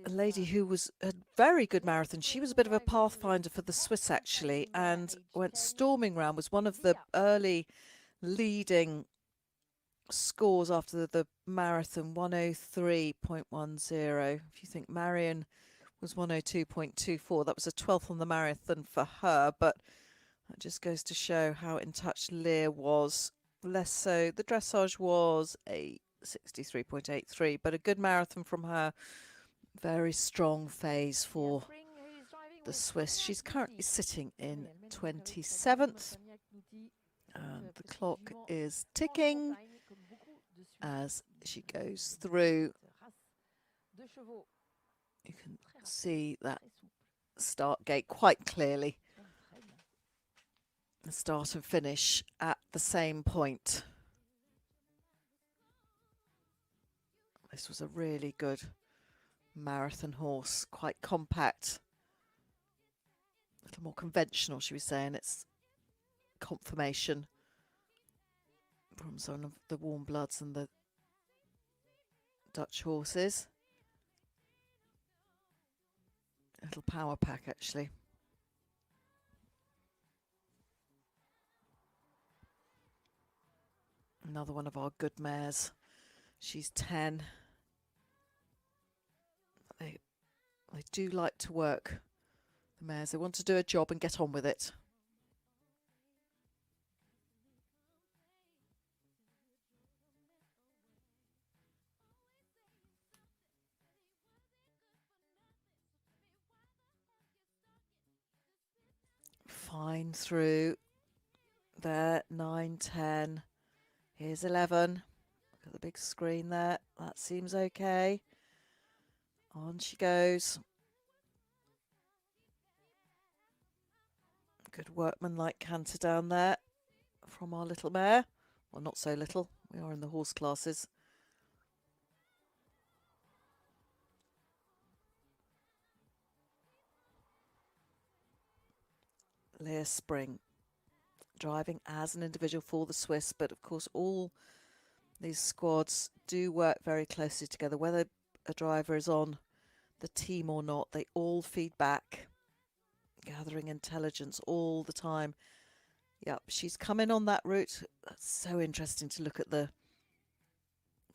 a lady who was a very good marathon. She was a bit of a pathfinder for the Swiss, actually, and went storming round, was one of the early leading scores after the marathon, 103.10. If you think Marion was 102.24, that was a 12th on the marathon for her, but that just goes to show how in touch Lear was. Less so, the dressage was a 63.83, but a good marathon from her. Very strong phase for the Swiss. She's currently sitting in 27th, and the clock is ticking as she goes through. You can see that start gate quite clearly. The start and finish at the same point. This was a really good marathon horse, quite compact, a little more conventional, should we say, in its conformation from some of the warm bloods and the Dutch horses. A little power pack, actually. Another one of our good mares. She's 10. They do like to work, the mares. They want to do a job and get on with it. Fine through there, 9, 10. Here's 11. Look at the big screen there. That seems okay. On she goes. Good workman-like canter down there from our little mare. Well, not so little. We are in the horse classes. Leah Spring driving as an individual for the Swiss, but of course all these squads do work very closely together, whether a driver is on the team or not. They all feed back, gathering intelligence all the time. Yep, she's coming on that route. That's so interesting to look at the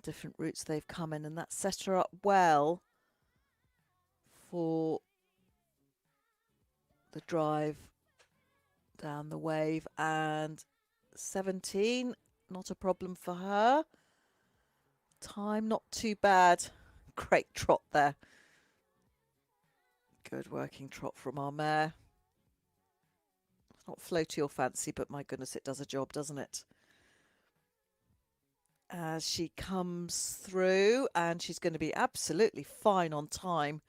different routes they've come in, and that set her up well for the drive down the wave. And 17, not a problem for her. Time not too bad. Great trot there. Good working trot from our mare. It's not floaty or fancy, but my goodness, it does a job, doesn't it? As she comes through, and she's going to be absolutely fine on time.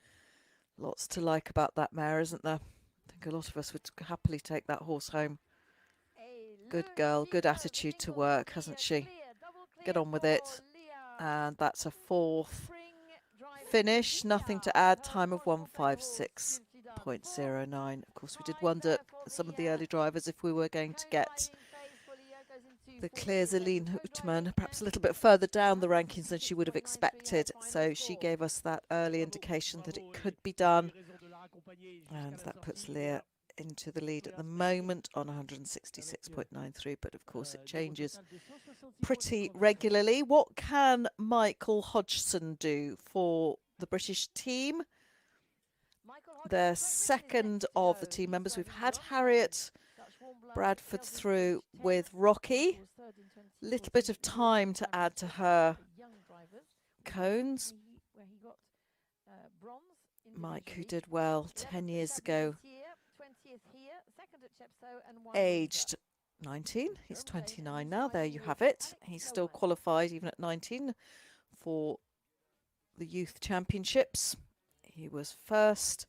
Lots to like about that mare, isn't there? I think a lot of us would happily take that horse home. Good girl, good attitude to work, hasn't she? Get on with it. And that's a 4th finish. Nothing to add. Time of 1:56.09. Of course, we did wonder, some of the early drivers, if we were going to get the clears Eline Houterman perhaps a little bit further down the rankings than she would have expected. So she gave us that early indication that it could be done. And that puts Leah into the lead at the moment on 166.93, but of course it changes pretty regularly. What can Michael Hodgson do for the British team? They're second of the team members. We've had Harriet Bradford through with Rocky. Little bit of time to add to her cones. Mike, who did well 10 years ago, aged 19. He's 29 now. There you have it. He's still qualified even at 19 for the youth championships. He was first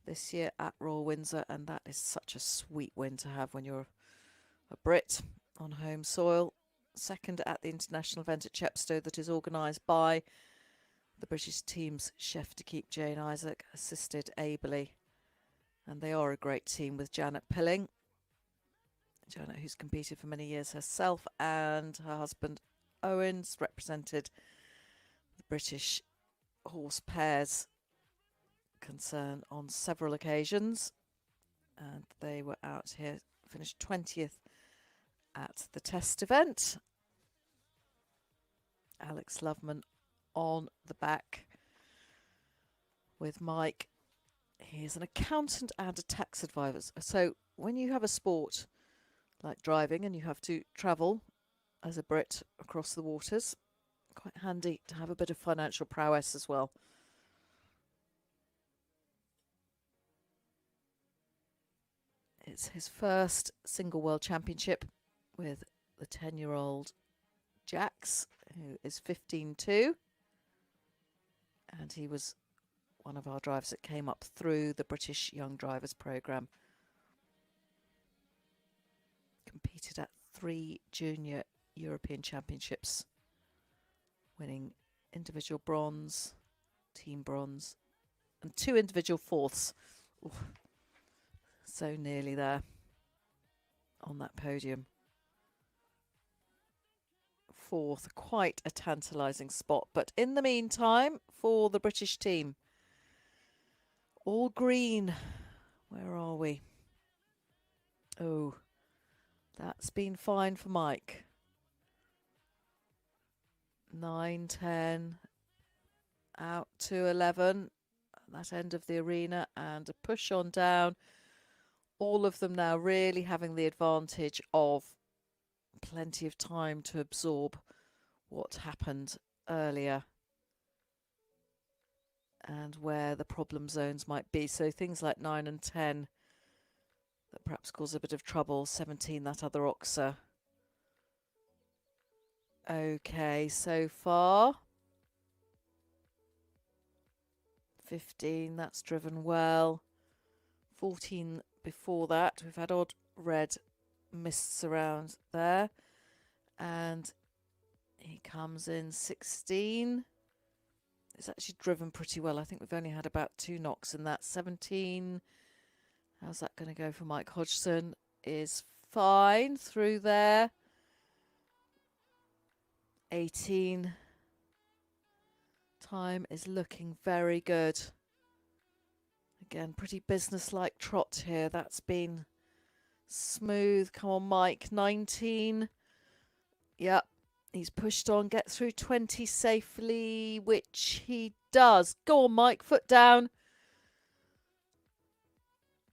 this year at Royal Windsor, and that is such a sweet win to have when you're a Brit on home soil. Second at the international event at Chepstow that is organised by the British team's chef d'équipe Jane Isaac, assisted ably. And they are a great team with Janet Pilling. Janet, who's competed for many years herself, and her husband Owens represented the British horse pairs concern on several occasions. And they were out here, finished 20th at the test event. Alex Loveman on the back with Mike. He is an accountant and a tax advisor. So when you have a sport like driving and you have to travel as a Brit across the waters, quite handy to have a bit of financial prowess as well. It's his first single world championship with the 10-year-old Jax, who is 15-2. And he was one of our drivers that came up through the British Young Drivers Programme. Competed at 3 junior European Championships, winning individual bronze, team bronze, and 2 individual fourths. Ooh, so nearly there on that podium. Fourth, quite a tantalising spot. But in the meantime, for the British team, all green. Where are we? Oh, that's been fine for Mike. 9, 10, out to 11, that end of the arena, and a push on down. All of them now really having the advantage of plenty of time to absorb what happened earlier and where the problem zones might be. So things like 9 and 10 that perhaps cause a bit of trouble. 17, that other oxer. Okay, so far 15, that's driven well. 14 before that. We've had odd red mists around there. And he comes in 16. It's actually driven pretty well. I think we've only had about 2 knocks in that. 17. How's that going to go for Mike Hodgson? Is fine through there. 18. Time is looking very good. Again, pretty business-like trot here. That's been smooth. Come on, Mike. 19. Yep. He's pushed on. Get through 20 safely, which he does. Go on, Mike. Foot down.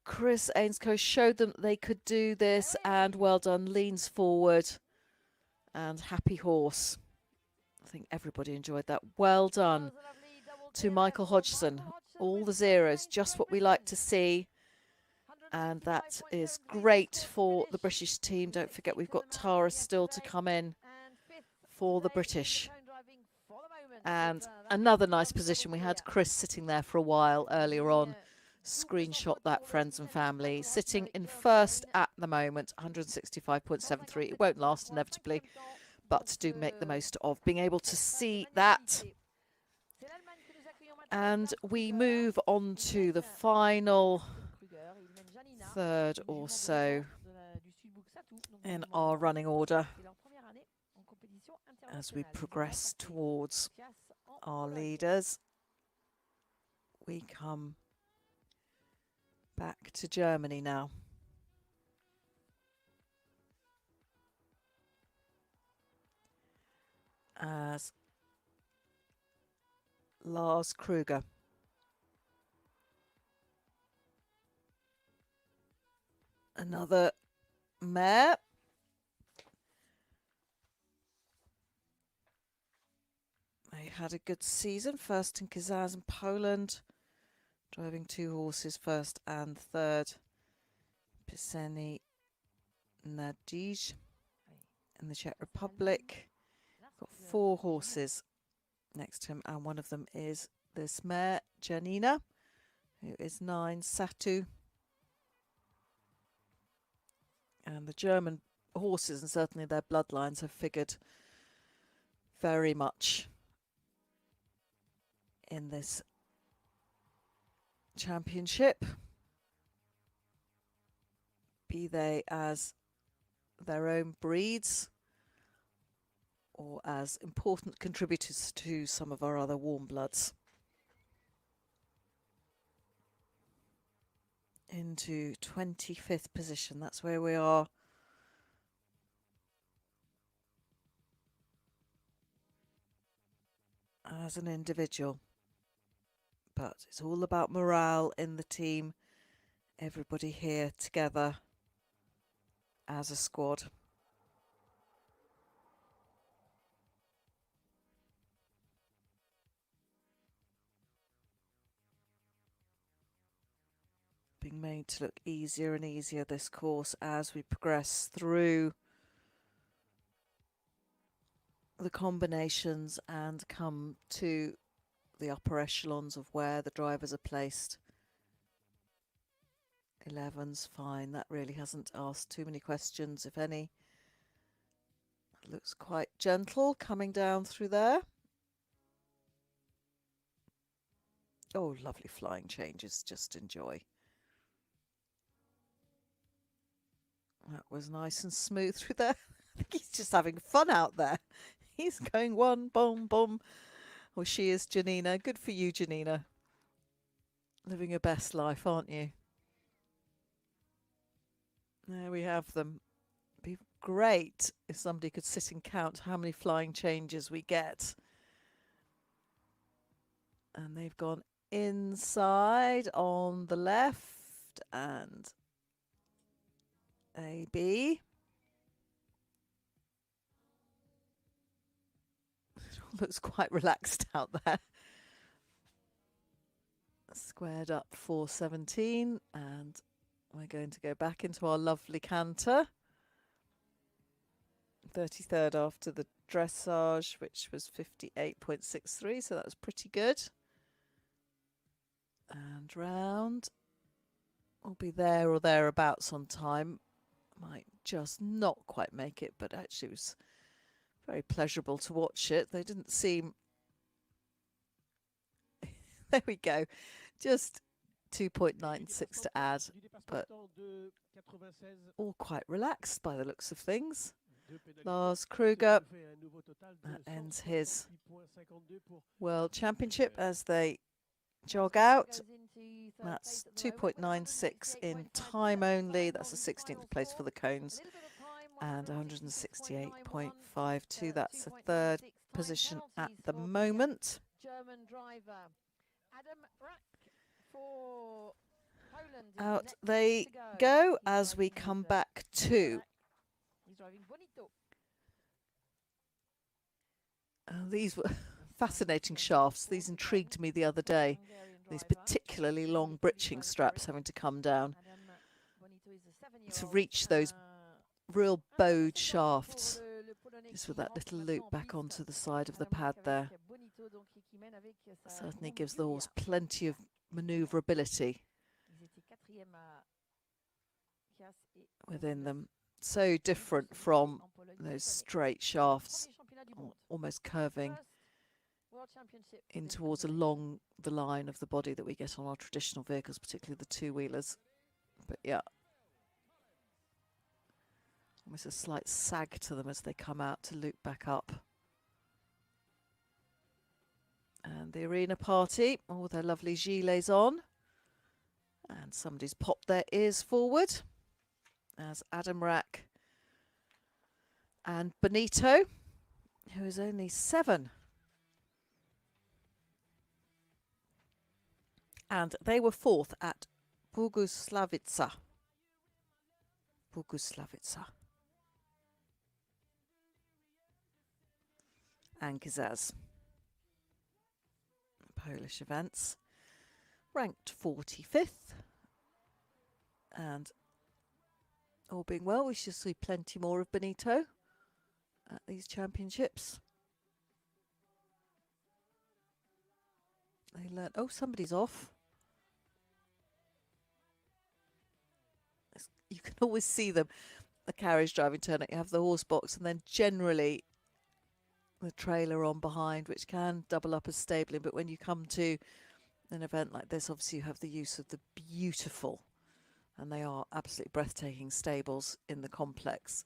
Chris Ainscough showed them that they could do this, and well done. Leans forward. And happy horse. I think everybody enjoyed that. Well done to Michael Hodgson. All the zeros, just what we like to see. And that is great for the British team. Don't forget we've got Tara still to come in for the British. And another nice position. We had Chris sitting there for a while earlier on. Screenshot that, friends and family. Sitting in first at the moment, 165.73. It won't last inevitably, but do make the most of being able to see that. And we move on to the final third or so in our running order as we progress towards our leaders. We come back to Germany now. As Lars Kruger. Another mare. They had a good season, first in Kazaz in Poland, driving 2 horses, first and third. Pisani Nadij in the Czech Republic. Got 4 horses next to him, and one of them is this mare, Janina, who is 9, Satu. And the German horses, and certainly their bloodlines, have figured very much in this championship, be they as their own breeds or as important contributors to some of our other warm bloods. Into 25th position, that's where we are. As an individual. But it's all about morale in the team. Everybody here together as a squad. Being made to look easier and easier, this course, as we progress through the combinations and come to the upper echelons of where the drivers are placed. 11's fine. That really hasn't asked too many questions, if any. It looks quite gentle coming down through there. Oh, lovely flying changes. Just enjoy. That was nice and smooth through there. I think he's just having fun out there. He's going one, boom, boom. Well, she is Janina. Good for you, Janina. Living your best life, aren't you? There we have them. It'd be great if somebody could sit and count how many flying changes we get. And they've gone inside on the left and AB. Looks quite relaxed out there. Squared up 417, and we're going to go back into our lovely canter. 33rd after the dressage, which was 58.63, so that was pretty good. And round. We'll be there or thereabouts on time. Might just not quite make it, but actually it was very pleasurable to watch it. They didn't seem... There we go. Just 2.96 to add, but all quite relaxed by the looks of things. Lars Kruger, that ends his World Championship as they jog out. That's 2.96 in time only. That's the 16th place for the cones. And 168.52. That's the third position at the moment. German driver Adam Rack for Poland. Out they go as we come back to. He's driving Bonito. These were fascinating shafts. These intrigued me the other day. These particularly long britching straps having to come down to reach those real bowed shafts. Just with that little loop back onto the side of the pad there. Certainly gives the horse plenty of manoeuvrability within them. So different from those straight shafts, almost curving in towards along the line of the body that we get on our traditional vehicles, particularly the two-wheelers. But yeah, almost a slight sag to them as they come out to loop back up. And the arena party, all their lovely gilets on. And somebody's popped their ears forward as Adam Rack and Bonito, who is only 7. And they were 4th at Boguslavica. And Kazaz. Polish events. Ranked 45th. And all being well, we should see plenty more of Bonito at these championships. They learn. Oh, somebody's off. You can always see them, the carriage driving turn up. You have the horse box and then generally the trailer on behind, which can double up as stabling. But when you come to an event like this, obviously you have the use of the beautiful, and they are absolutely breathtaking, stables in the complex.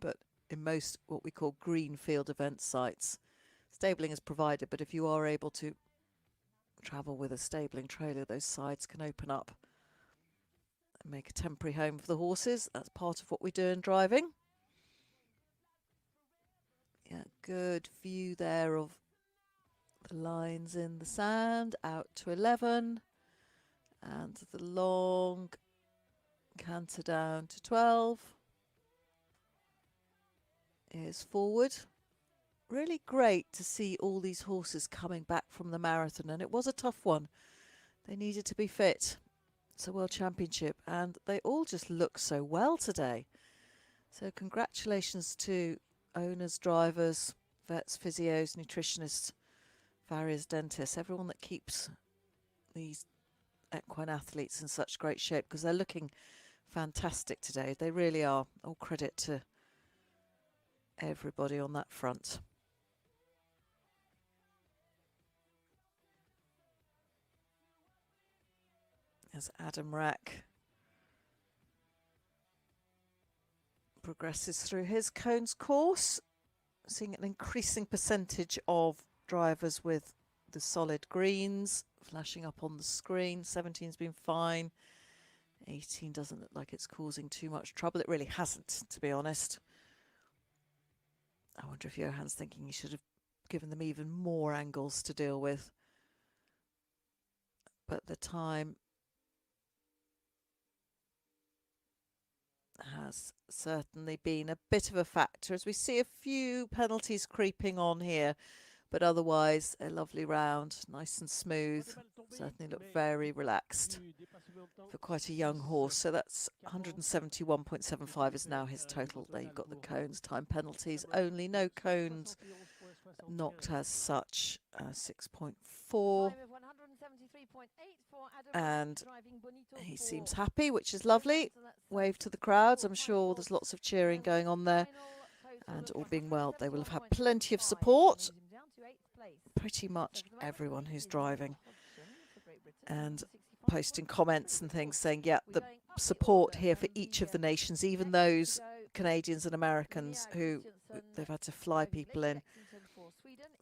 But in most what we call greenfield event sites, stabling is provided, but if you are able to travel with a stabling trailer, those sides can open up and make a temporary home for the horses. That's part of what we do in driving. Yeah, good view there of the lines in the sand, out to 11, and the long canter down to 12. Is forward. Really great to see all these horses coming back from the marathon, and it was a tough one. They needed to be fit. It's a World Championship, and they all just look so well today. So congratulations to owners, drivers, vets, physios, nutritionists, farriers, dentists, everyone that keeps these equine athletes in such great shape, because they're looking fantastic today. They really are. All credit to everybody on that front. As Adam Rack progresses through his cones course, seeing an increasing percentage of drivers with the solid greens flashing up on the screen. 17's been fine. 18 doesn't look like it's causing too much trouble. It really hasn't, to be honest. I wonder if Johann's thinking he should have given them even more angles to deal with. But the time has certainly been a bit of a factor, as we see a few penalties creeping on here, but otherwise a lovely round, nice and smooth. Certainly looked very relaxed for quite a young horse. So that's 171.75 is now his total. There you've got the cones, time penalties only, no cones knocked as such. 6.4, and he seems happy, which is lovely. Wave to the crowds. I'm sure there's lots of cheering going on there, and all being well, they will have had plenty of support. Pretty much everyone who's driving and posting comments and things saying, yeah, the support here for each of the nations, even those Canadians and Americans who they've had to fly people in.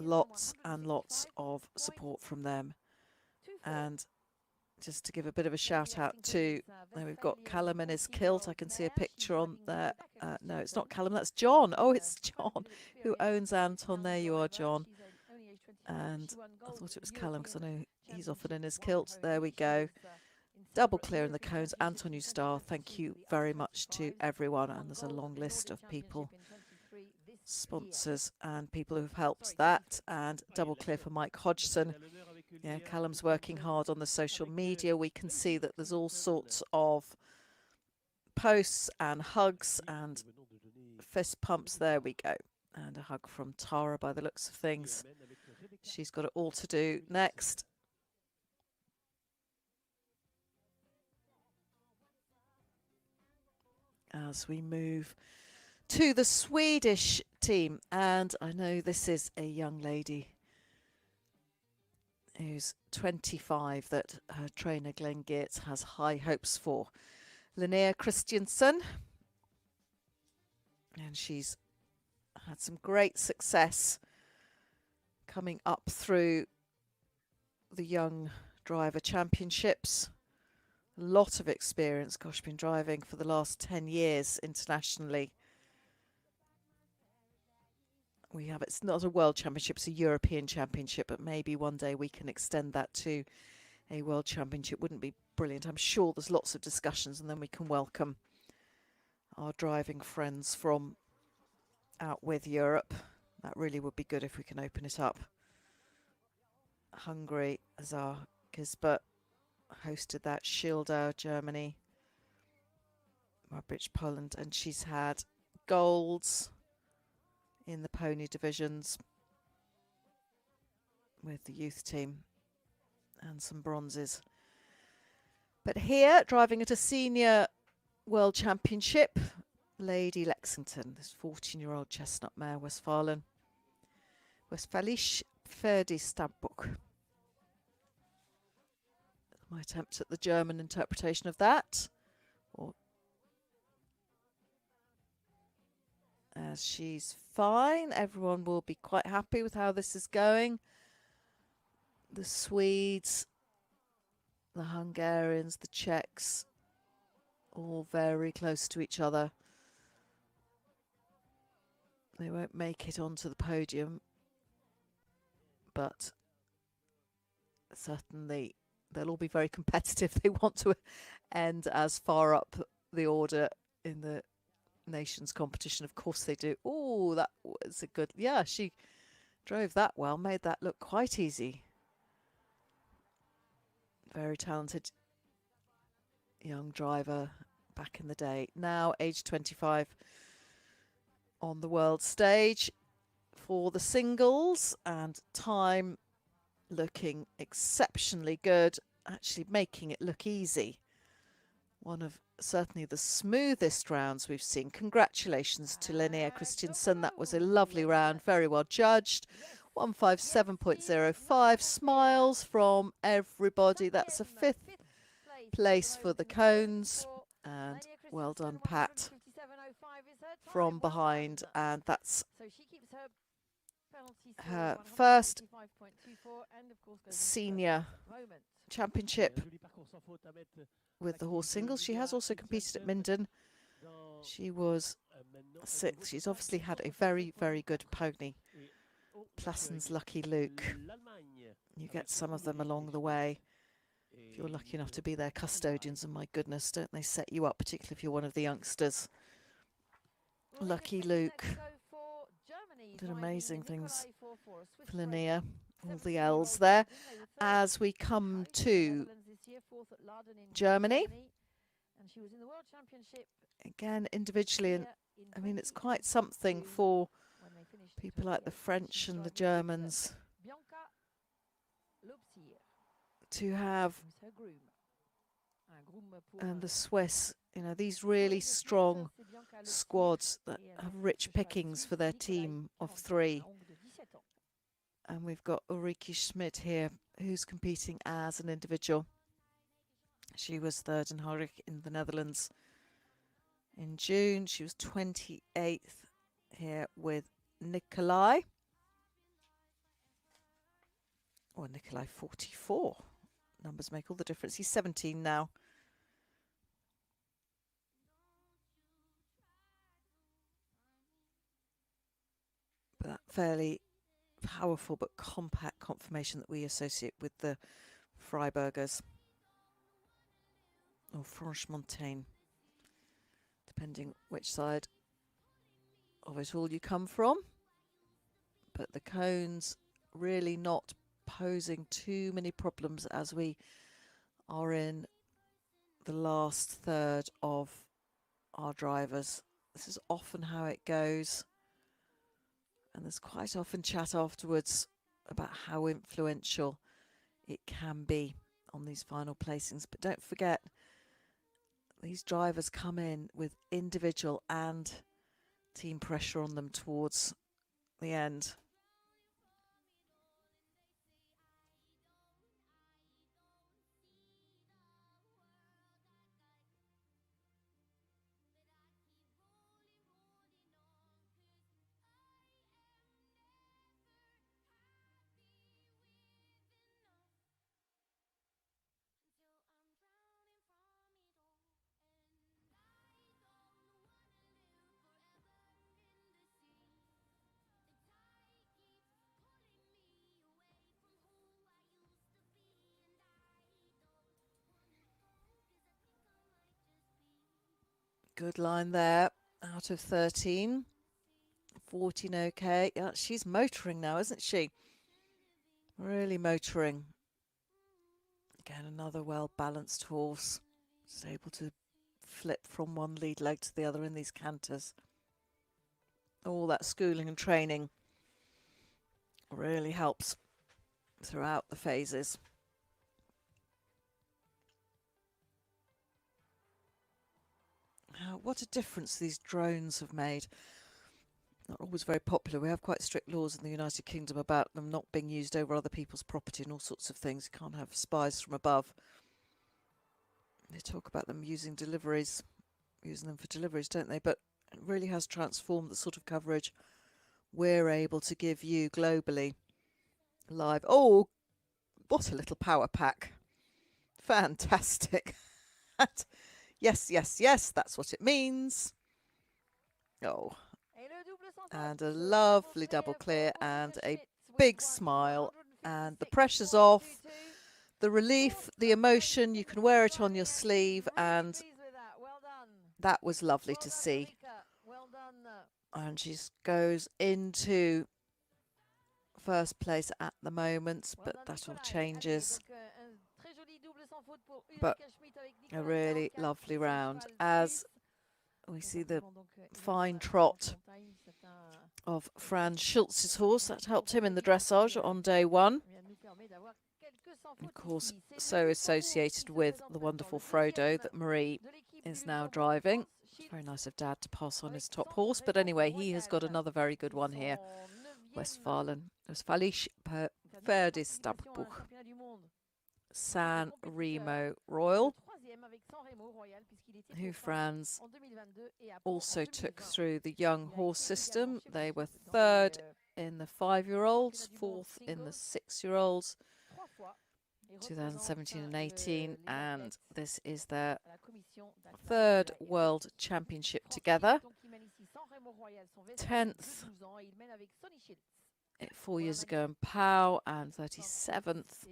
Lots and lots of support from them. And just to give a bit of a shout out to, there we've got Callum in his kilt. I can see a picture on there. No, it's not Callum, that's John. Oh, it's John who owns Anton. There you are, John. And I thought it was Callum because I know he's often in his kilt. There we go. Double clear in the cones. Anton Ustar, thank you very much to everyone. And there's a long list of people, sponsors and people who've helped that. And double clear for Mike Hodgson. Yeah, Callum's working hard on the social media. We can see that there's all sorts of posts and hugs and fist pumps. There we go. And a hug from Tara by the looks of things. She's got it all to do next. As we move to the Swedish team, and I know this is a young lady who's 25 that her trainer Glenn Geertz has high hopes for. Linnea Christiansen, and she's had some great success coming up through the Young Driver Championships. A lot of experience. Gosh, been driving for the last 10 years internationally. We have, it's not a World Championship, it's a European Championship, but maybe one day we can extend that to a World Championship. Wouldn't be brilliant? I'm sure there's lots of discussions, and then we can welcome our driving friends from out with Europe. That really would be good if we can open it up. Hungary, Azar Gisbert hosted that. Schildau, Germany. Marbridge, Poland, and she's had golds in the pony divisions with the youth team and some bronzes. But here, driving at a senior World Championship. Lady Lexington, this 14-year-old chestnut mare, Westfälisch Pferdestabbuch. My attempt at the German interpretation of that. As she's fine, everyone will be quite happy with how this is going. The Swedes, the Hungarians, the Czechs, all very close to each other. They won't make it onto the podium, but certainly they'll all be very competitive. They want to end as far up the order in the nations competition. Of course they do. Oh, that was a good, yeah, she drove that well, made that look quite easy. Very talented young driver back in the day. Now age 25 on the world stage for the singles, and time looking exceptionally good, actually making it look easy. One of certainly the smoothest rounds we've seen. Congratulations to Linnea Christiansen. That was a lovely round, very well judged. 157.05. Smiles from everybody. That's a 5th place for the cones, and well done, Pat, from behind. And that's her first senior championship with the horse singles. She has also competed at Minden. She was 6th. She's obviously had a very, very good pony. Plassen's Lucky Luke. You get some of them along the way if you're lucky enough to be their custodians, and my goodness, don't they set you up, particularly if you're one of the youngsters. Lucky Luke did amazing things for Linnea. All the L's there. As we come to Germany, again individually, and I mean it's quite something for people like the French and the Germans to have, and the Swiss, you know, these really strong squads that have rich pickings for their team of 3. And we've got Ulrike Schmidt here, who's competing as an individual. She was 3rd in Harwich in the Netherlands in June. She was 28th here with Nikolai. Or Nikolai 44. Numbers make all the difference. He's 17 now. But that fairly powerful but compact conformation that we associate with the Freiburgers or Franche-Montaigne, depending which side of it all you come from. But the cones really not posing too many problems as we are in the last third of our drivers. This is often how it goes. And there's quite often chat afterwards about how influential it can be on these final placings. But don't forget, these drivers come in with individual and team pressure on them towards the end. Good line there, out of 13. 14 okay. Yeah, she's motoring now, isn't she? Really motoring. Again, another well-balanced horse. Just able to flip from one lead leg to the other in these canters. All that schooling and training really helps throughout the phases. what a difference these drones have made. Not always very popular. We have quite strict laws in the United Kingdom about them not being used over other people's property and all sorts of things. You can't have spies from above. They talk about them using them for deliveries, don't they? But it really has transformed the sort of coverage we're able to give you globally live. Oh, what a little power pack. Fantastic. Yes, yes, yes, that's what it means. Oh, and a lovely double clear and a big smile, and the pressure's off, the relief, the emotion. You can wear it on your sleeve, and that was lovely to see. And she goes into first place at the moment, but that all changes. But a really lovely round as we see the fine trot of Franz Schulz's horse. That helped him in the dressage on day one. Of course, so associated with the wonderful Frodo that Marie is now driving. Very nice of Dad to pass on his top horse. But anyway, he has got another very good one here. Westfälisch Pferdestabbuch. San Remo Royal, who Franz also took through the young horse system. They were third in the 5-year-olds, fourth in the 6-year-olds, 2017 and 18, and this is their third World Championship together. 10th 4 years ago in Pau, and 37th.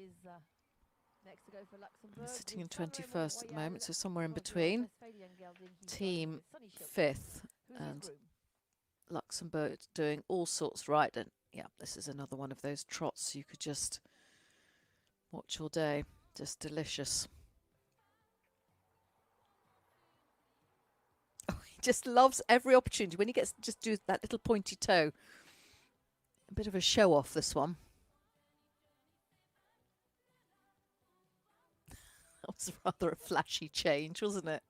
Sitting in 21st at the moment, so somewhere in between. Team 5th, and Luxembourg doing all sorts right. And yeah, this is another one of those trots you could just watch all day. Just delicious. Oh, he just loves every opportunity when he gets to just do that little pointy toe. A bit of a show off, this one. That was rather a flashy change, wasn't it?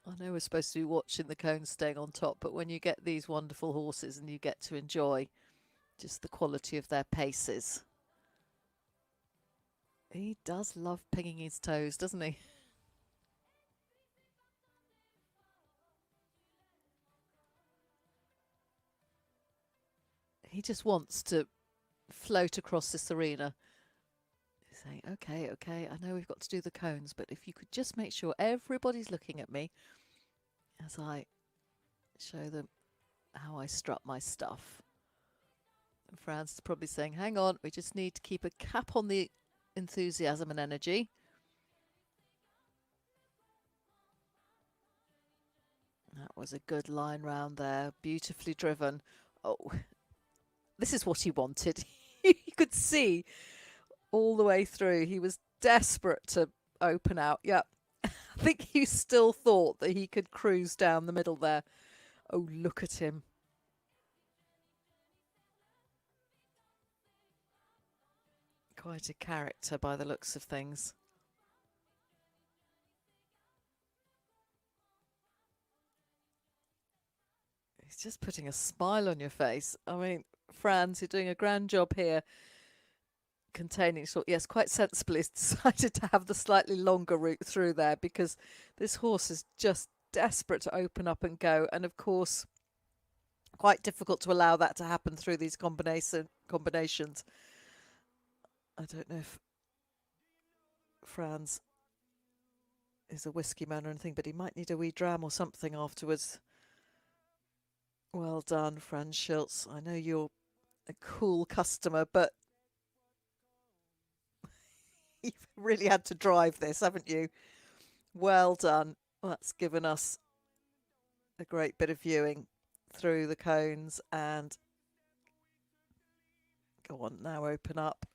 I know we're supposed to be watching the cones staying on top, but when you get these wonderful horses and you get to enjoy just the quality of their paces. He does love pinging his toes, doesn't he? He just wants to float across this arena. Saying, okay, okay, I know we've got to do the cones, but if you could just make sure everybody's looking at me as I show them how I strut my stuff. And Franz is probably saying, hang on, we just need to keep a cap on the enthusiasm and energy. That was a good line round there, beautifully driven. Oh, this is what he wanted. You could see all the way through. He was desperate to open out. Yeah, I think he still thought that he could cruise down the middle there. Oh, look at him. Quite a character by the looks of things. He's just putting a smile on your face. I mean, Franz, you're doing a grand job here. Containing short, yes, quite sensibly has decided to have the slightly longer route through there because this horse is just desperate to open up and go, and of course quite difficult to allow that to happen through these combinations. I don't know if Franz is a whiskey man or anything, but he might need a wee dram or something afterwards. Well done, Franz Schulz. I know you're a cool customer, but you've really had to drive this, haven't you? Well done. Well, that's given us a great bit of viewing through the cones. And go on, now open up.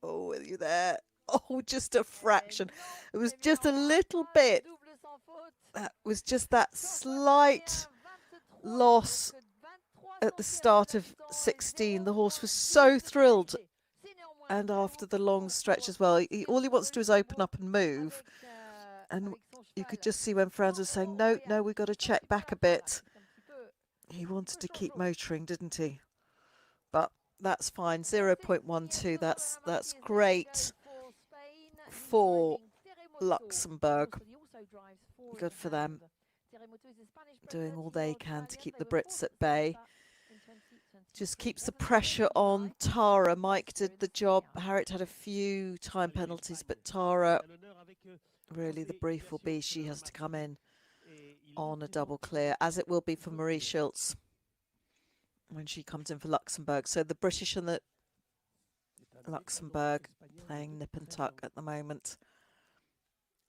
Oh, are you there? Oh, just a fraction. It was just a little bit. That was just that slight loss at the start of 16. The horse was so thrilled. And after the long stretch as well, all he wants to do is open up and move. And you could just see when Franz was saying, no, we've got to check back a bit. He wanted to keep motoring, didn't he? But that's fine. 0.12. That's great for Luxembourg. Good for them. Doing all they can to keep the Brits at bay. Just keeps the pressure on Tara. Mike did the job. Harriet had a few time penalties, but Tara, really the brief will be she has to come in on a double clear, as it will be for Marie Schultz when she comes in for Luxembourg. So the British and the Luxembourg playing nip and tuck at the moment.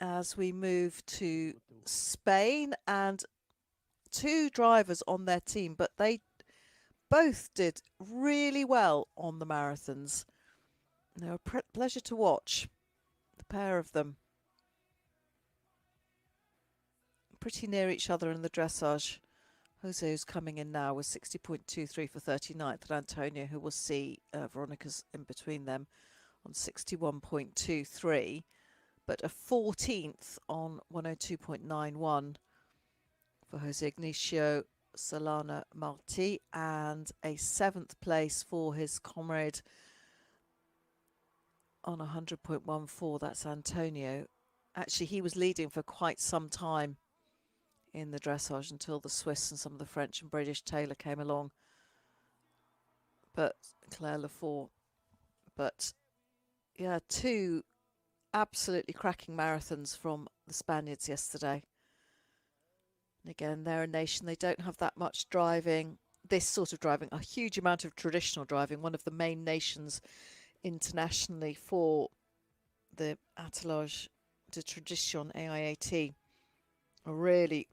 As we move to Spain, and two drivers on their team, but they both did really well on the marathons. They were a pleasure to watch, the pair of them. Pretty near each other in the dressage. Jose, who's coming in now, was 60.23 for 39th, and Antonio, who will see Veronica's in between them, on 61.23, but a 14th on 102.91 for Jose Ignacio Solana Martí, and a 7th place for his comrade on 100.14. That's Antonio. Actually, he was leading for quite some time in the dressage until the Swiss and some of the French and British Taylor came along. But Claire Lefort. But yeah, two absolutely cracking marathons from the Spaniards yesterday. And again, they're a nation, they don't have that much driving, this sort of driving, a huge amount of traditional driving, one of the main nations internationally for the Attelage de Tradition AIAT, a really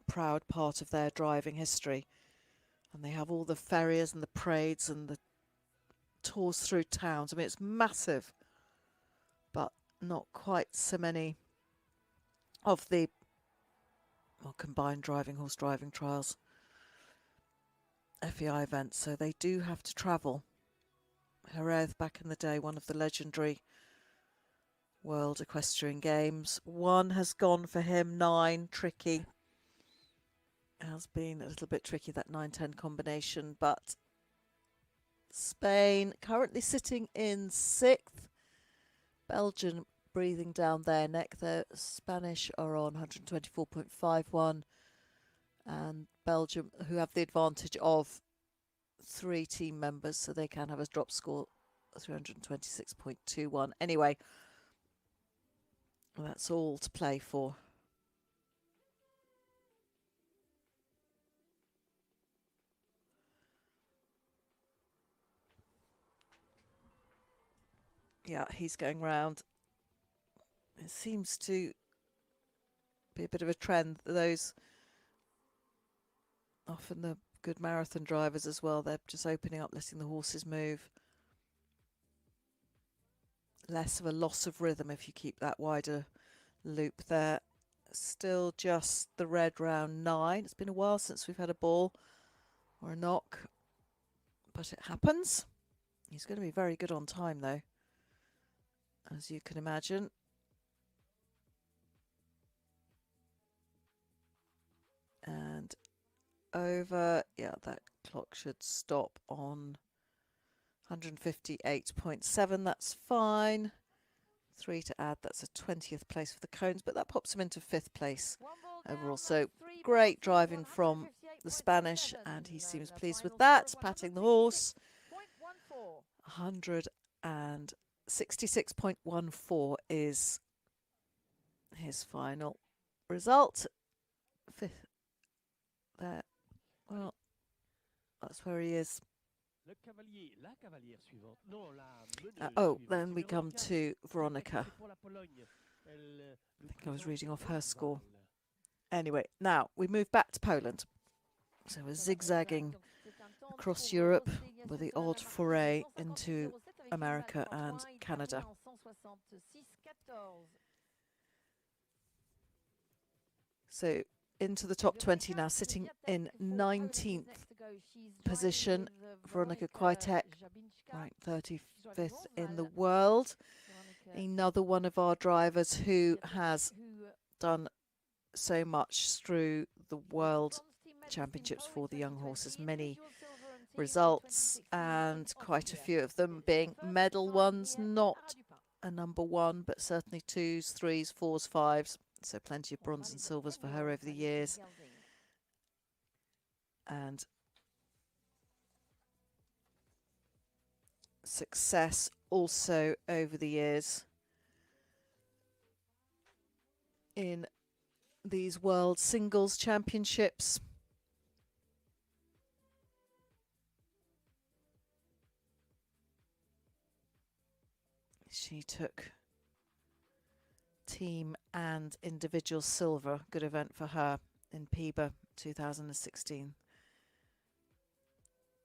proud part of their driving history. And they have all the ferries and the parades and the tours through towns. I mean, it's massive, but not quite so many of the combined driving, horse driving trials, FEI events. So they do have to travel. Jerez, back in the day, one of the legendary World Equestrian Games. One has gone for him, 9, tricky. Has been a little bit tricky, that 9-10 combination, but Spain currently sitting in 6th. Belgium breathing down their neck. The Spanish are on 124.51, and Belgium, who have the advantage of 3 team members, so they can have a drop score 326.21. Anyway, that's all to play for. Yeah, he's going round. It seems to be a bit of a trend. Those often the good marathon drivers as well. They're just opening up, letting the horses move. Less of a loss of rhythm if you keep that wider loop there. Still just the red round 9. It's been a while since we've had a ball or a knock, but it happens. He's going to be very good on time though, as you can imagine. And over, yeah, that clock should stop on 158.7. That's fine. 3 to add, that's a 20th place for the cones, but that pops him into 5th place overall. So great driving from the Spanish, and he seems pleased with that, patting the horse. 166.14 is his final result. 5th there. Well, that's where he is. Then we come to Veronica. I think I was reading off her score. Anyway, now we move back to Poland. So we're zigzagging across Europe with the odd foray into America and Canada. So into the top 20 now, sitting in 19th position, Veronika Kwiatek, ranked 35th in the world. Another one of our drivers who has done so much through the World Championships for the young horses. Many results and quite a few of them being medal ones, not a number one, but certainly 2s, 3s, 4s, 5s. So plenty of bronze and silvers for her over the years. And success also over the years in these World Singles Championships. She took team and individual silver, good event for her, in Piba 2016.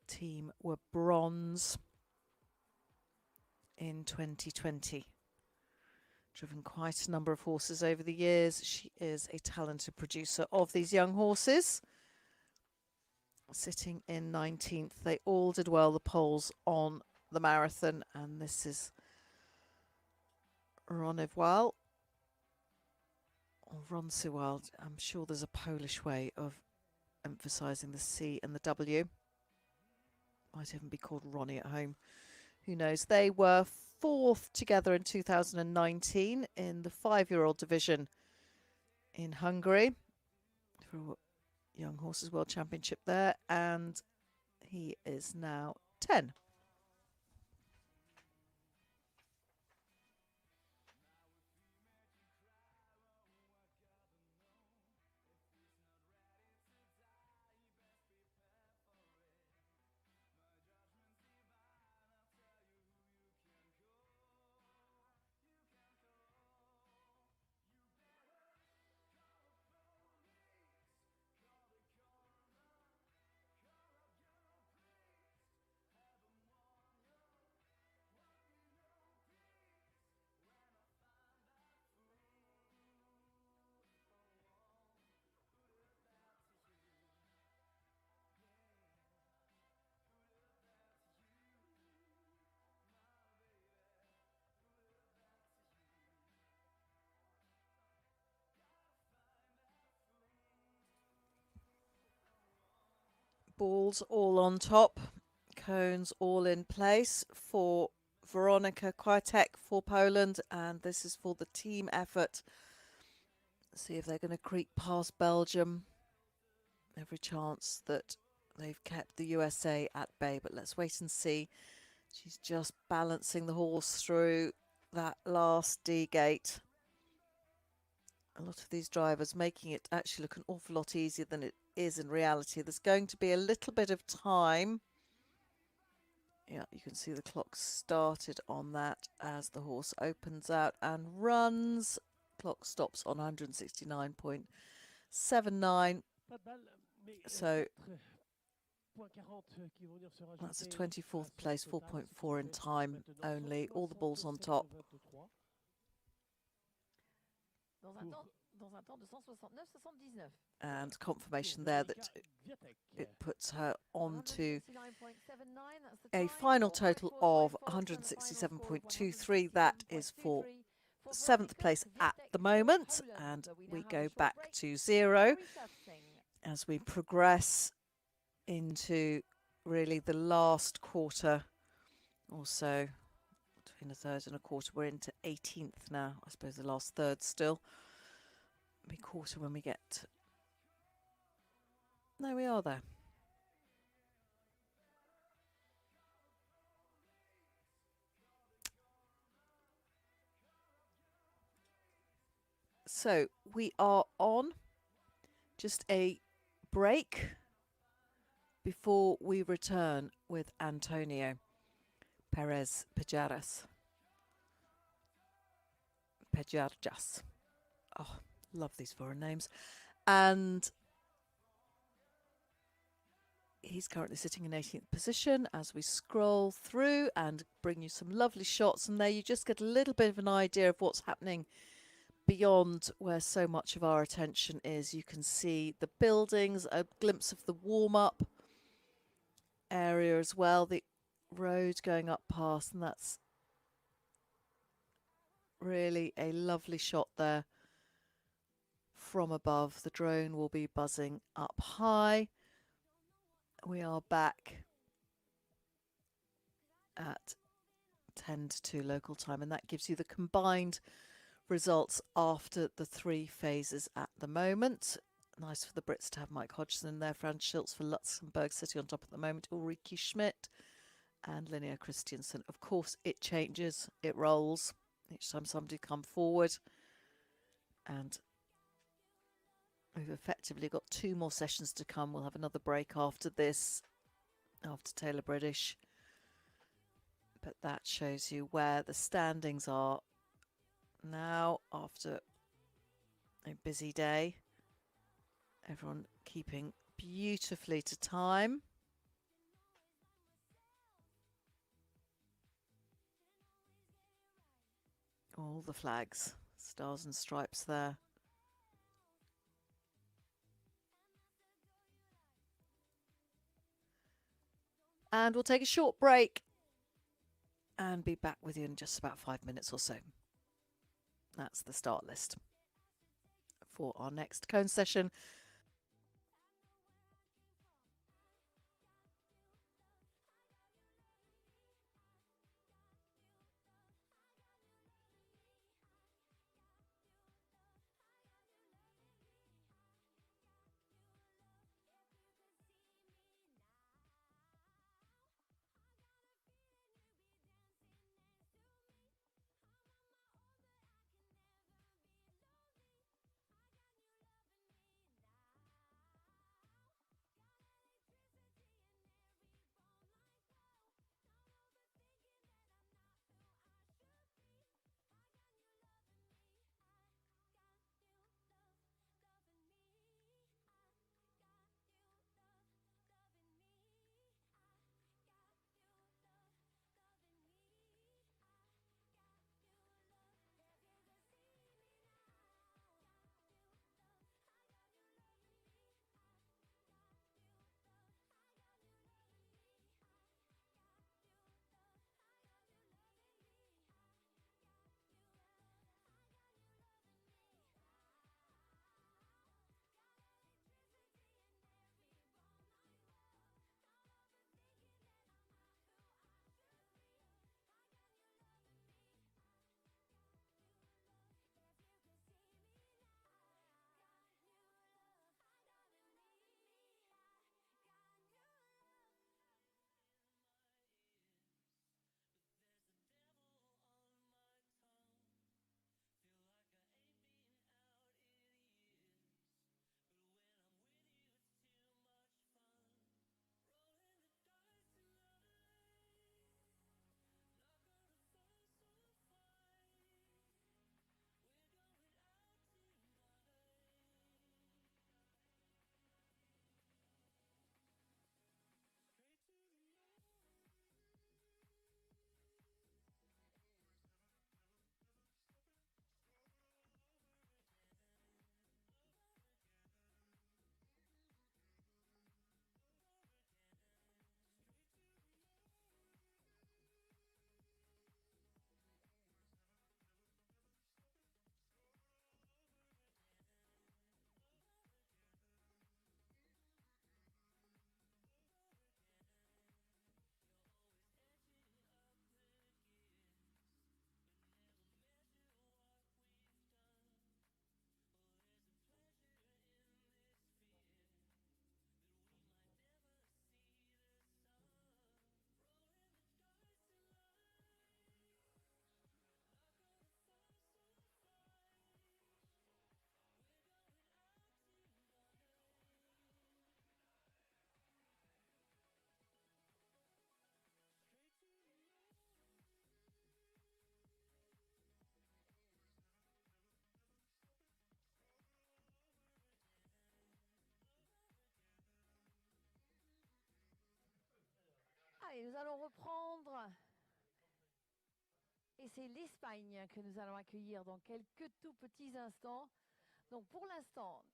Team were bronze in 2020. Driven quite a number of horses over the years. She is a talented producer of these young horses. Sitting in 19th. They all did well, the poles on the marathon, and this is Ronival. Or Ronsiwald. I'm sure there's a Polish way of emphasising the C and the W. Might even be called Ronnie at home. Who knows? They were 4th together in 2019 in the 5-year-old division in Hungary for Young Horses World Championship there, and he is now 10. Balls all on top, cones all in place for Weronika Kwiatek for Poland, and this is for the team effort. See if they're going to creep past Belgium. Every chance that they've kept the USA at bay, but let's wait and see. She's just balancing the horse through that last D gate. A lot of these drivers making it actually look an awful lot easier than it is in reality. There's going to be a little bit of time. Yeah, you can see the clock started on that as the horse opens out and runs. Clock stops on 169.79. So that's a 24th place, 4.4 in time only. All the balls on top. And confirmation there that it puts her on to a final total of 167.23. That is for 7th place at the moment, and we go back to 0 as we progress into really the last quarter or so. Between a third and a quarter, we're into 18th now. I suppose the last third still. Be quarter when we get. No, we are there. So we are on just a break before we return with Antonio Perez Pejaras. Oh, love these foreign names. And he's currently sitting in 18th position as we scroll through and bring you some lovely shots. And there you just get a little bit of an idea of what's happening beyond where so much of our attention is. You can see the buildings, a glimpse of the warm-up area as well, the road going up past, and that's really a lovely shot there from above. The drone will be buzzing up high. We are back at 10 to 2 local time, and that gives you the combined results after the 3 phases at the moment. Nice for the Brits to have Mike Hodgson in there. Franz Schultz for Luxembourg City on top at the moment. Ulrike Schmidt and Linnea Christiansen. Of course, it changes, it rolls each time somebody come forward. And we've effectively got 2 more sessions to come. We'll have another break after this, after Taylor British. But that shows you where the standings are now after a busy day. Everyone keeping beautifully to time. All the flags, stars and stripes there. And we'll take a short break and be back with you in just about 5 minutes or so. That's the start list for our next cone session. Allez, nous allons reprendre. Et c'est l'Espagne que nous allons accueillir dans quelques tout petits instants. Donc pour l'instant,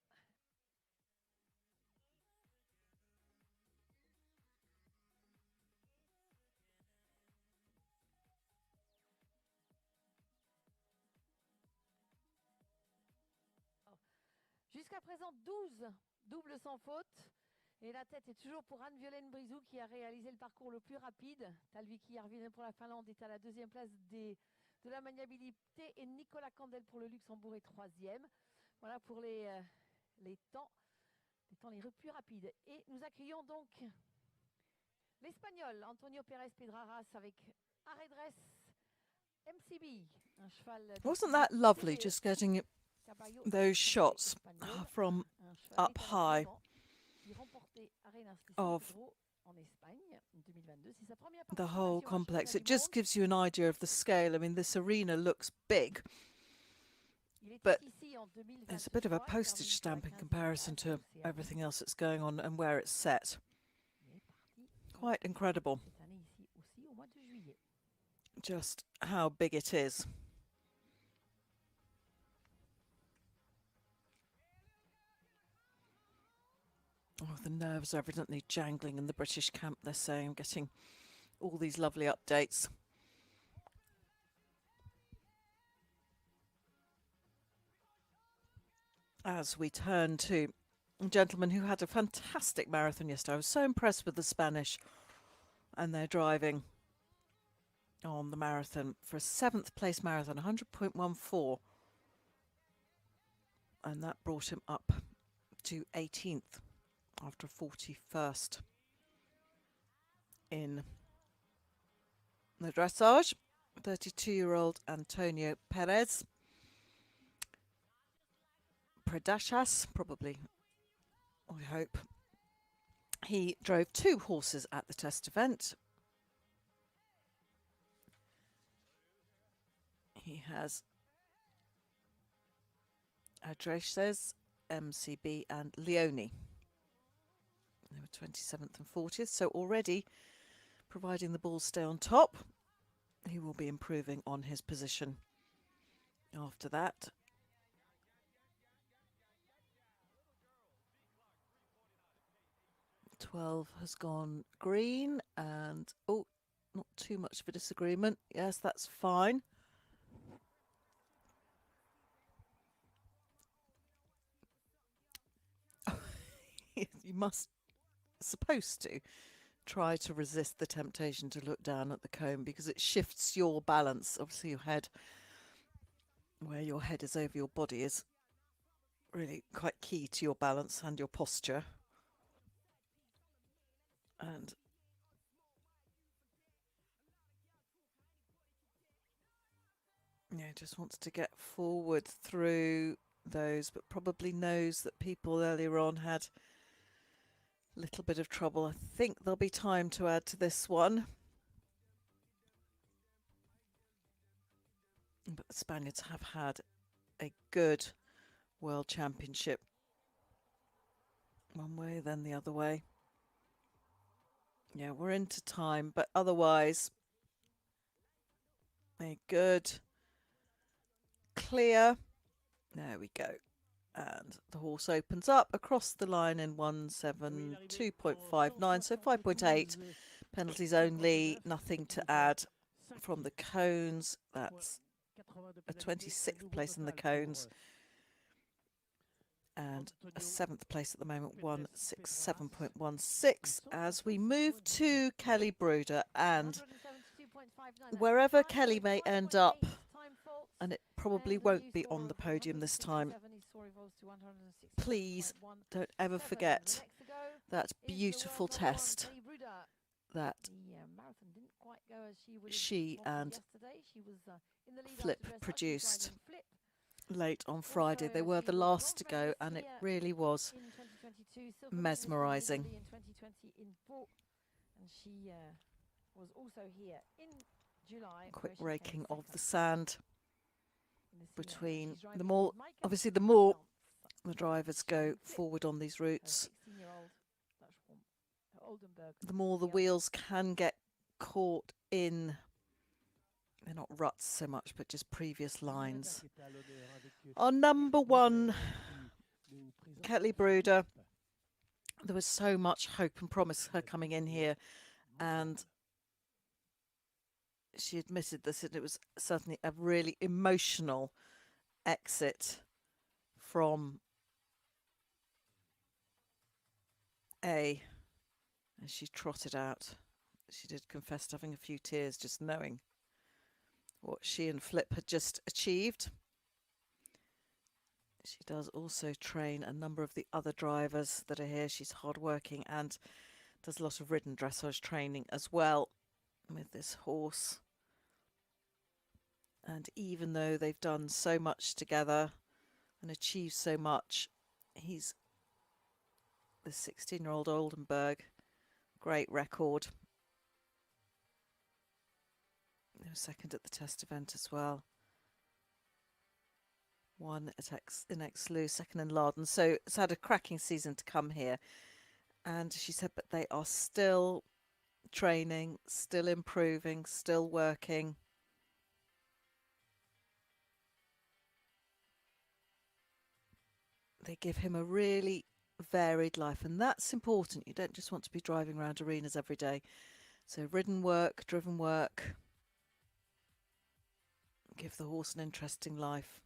jusqu'à présent 12 doubles sans faute. Et la tête est toujours pour Anne-Violaine Brizou qui a réalisé le parcours le plus rapide. Natalie Wilkie revient pour la Finlande, est à la deuxième place de la maniabilité. Et Nicolas Candal pour le Luxembourg est troisième. Voilà pour les temps les plus rapides. Et nous accueillons donc l'Espagnol Antonio Pérez Pedraras avec Arredres MCB, un cheval. Wasn't that lovely just getting those shots from up high of the whole complex? It just gives you an idea of the scale. I mean, this arena looks big, but it's a bit of a postage stamp in comparison to everything else that's going on and where it's set. Quite incredible just how big it is. Oh, the nerves are evidently jangling in the British camp, they're saying, getting all these lovely updates. As we turn to a gentleman who had a fantastic marathon yesterday. I was so impressed with the Spanish and their driving on the marathon for a 7th place marathon, 100.14. And that brought him up to 18th after 41st in the dressage. 32-year-old Antonio Perez Predachas, probably, I hope. He drove 2 horses at the test event. He has Adreses, MCB and Leone. They were 27th and 40th, so already providing the Bulls stay on top, he will be improving on his position after that. "12 has gone green and, oh, not too much of a disagreement. Yes, that's fine. You must, supposed to, try to resist the temptation to look down at the comb because it shifts your balance. Obviously your head, where your head is over your body, is really quite key to your balance and your posture. And yeah, just wants to get forward through those, but probably knows that people earlier on had a little bit of trouble. I think there'll be time to add to this one. But the Spaniards have had a good World Championship. One way, then the other way. Yeah, we're into time, but otherwise, a good, clear. There we go. And the horse opens up across the line in 172.59, so 5.8. Penalties only, nothing to add from the cones. That's a 26th place in the cones. And a 7th place at the moment, 167.16. As we move to Kelly Bruder, and wherever Kelly may end up, and it probably won't be on the podium this time, please don't ever forget that beautiful test that she and Flip produced late on Friday. They were the last to go, and it really was mesmerising. Quick raking of the sand between the more, obviously the more the drivers go forward on these routes, the more the wheels can get caught in, they're not ruts so much, but just previous lines. Our number one, Kelly Bruder, there was so much hope and promise her coming in here, and she admitted this, and it was certainly a really emotional exit from A as she trotted out. She did confess to having a few tears just knowing what she and Flip had just achieved. She does also train a number of the other drivers that are here. She's hardworking and does a lot of ridden dressage training as well with this horse. And even though they've done so much together and achieved so much, he's the 16-year-old Oldenburg. Great record. He was second at the test event as well. One in Exlou, second in Larden. So it's had a cracking season to come here. And she said, but they are still training, still improving, still working. They give him a really varied life, and that's important. You don't just want to be driving around arenas every day. So ridden work, driven work. Give the horse an interesting life.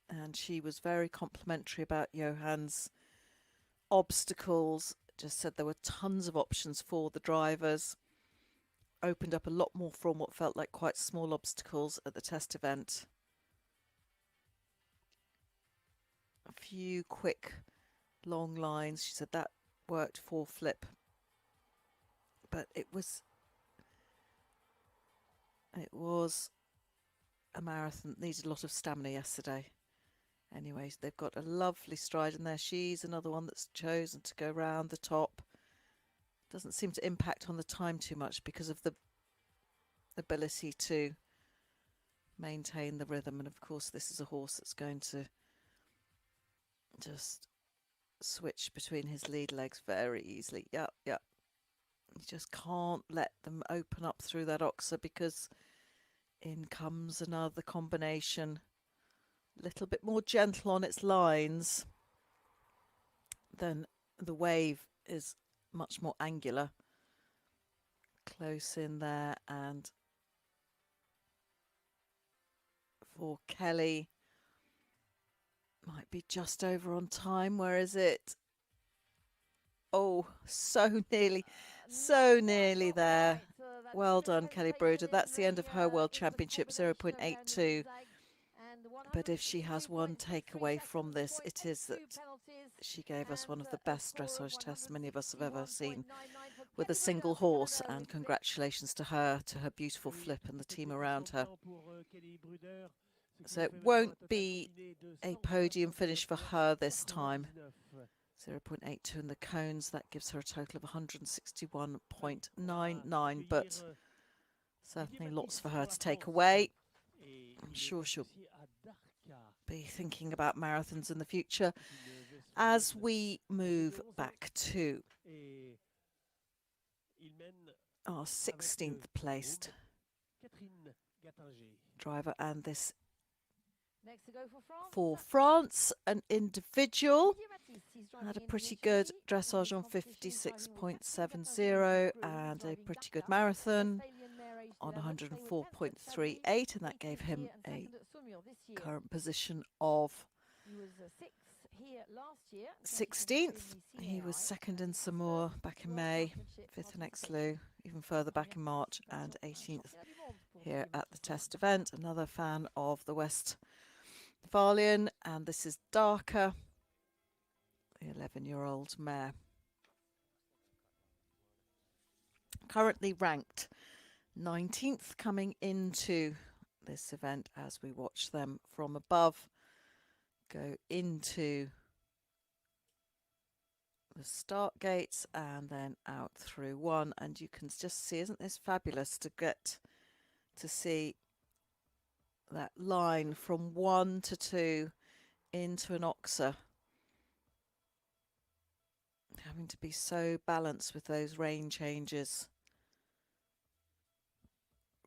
And she was very complimentary about Johann's obstacles. Just said there were tons of options for the drivers. Opened up a lot more from what felt like quite small obstacles at the test event. A few quick long lines. She said that worked for Flip. But it was a marathon that needed a lot of stamina yesterday. Anyways, they've got a lovely stride in there. She's another one that's chosen to go round the top. Doesn't seem to impact on the time too much because of the ability to maintain the rhythm. And of course, this is a horse that's going to just switch between his lead legs very easily. Yep. You just can't let them open up through that oxer because in comes another combination. A little bit more gentle on its lines. Then the wave is much more angular. Close in there, and for Kelly, might be just over on time. Where is it? Oh, so nearly there. Well done, Kelly Bruder. That's the end of her World Championship, 0.82. But if she has one takeaway from this, it is that she gave us one of the best dressage tests many of us have ever seen with a single horse, and congratulations to her, to her beautiful Flip and the team around her. So it won't be a podium finish for her this time. 0.82 in the cones, that gives her a total of 161.99, but certainly lots for her to take away. I'm sure she'll be thinking about marathons in the future. As we move back to our 16th placed driver, and this for France, an individual, had a pretty good dressage on 56.70 and a pretty good marathon on 104.38, and that gave him a current position of 16th. He was second in Samoa back in May, 5th in Exlou, even further back in March, and 18th here at the test event. Another fan of the Westphalian, and this is Darker, the 11-year-old mare. Currently ranked 19th coming into this event as we watch them from above go into the start gates and then out through one. And you can just see, isn't this fabulous to get to see that line from 1 to 2 into an oxer, having to be so balanced with those rein changes.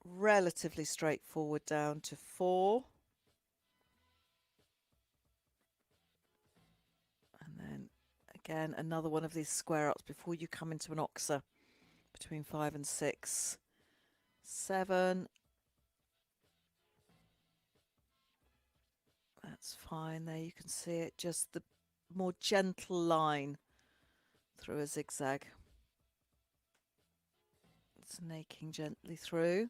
Relatively straightforward down to 4. And then again, another one of these square ups before you come into an oxer, between 5 and 6. 7. It's fine there, you can see it, just the more gentle line through a zigzag. Snaking gently through.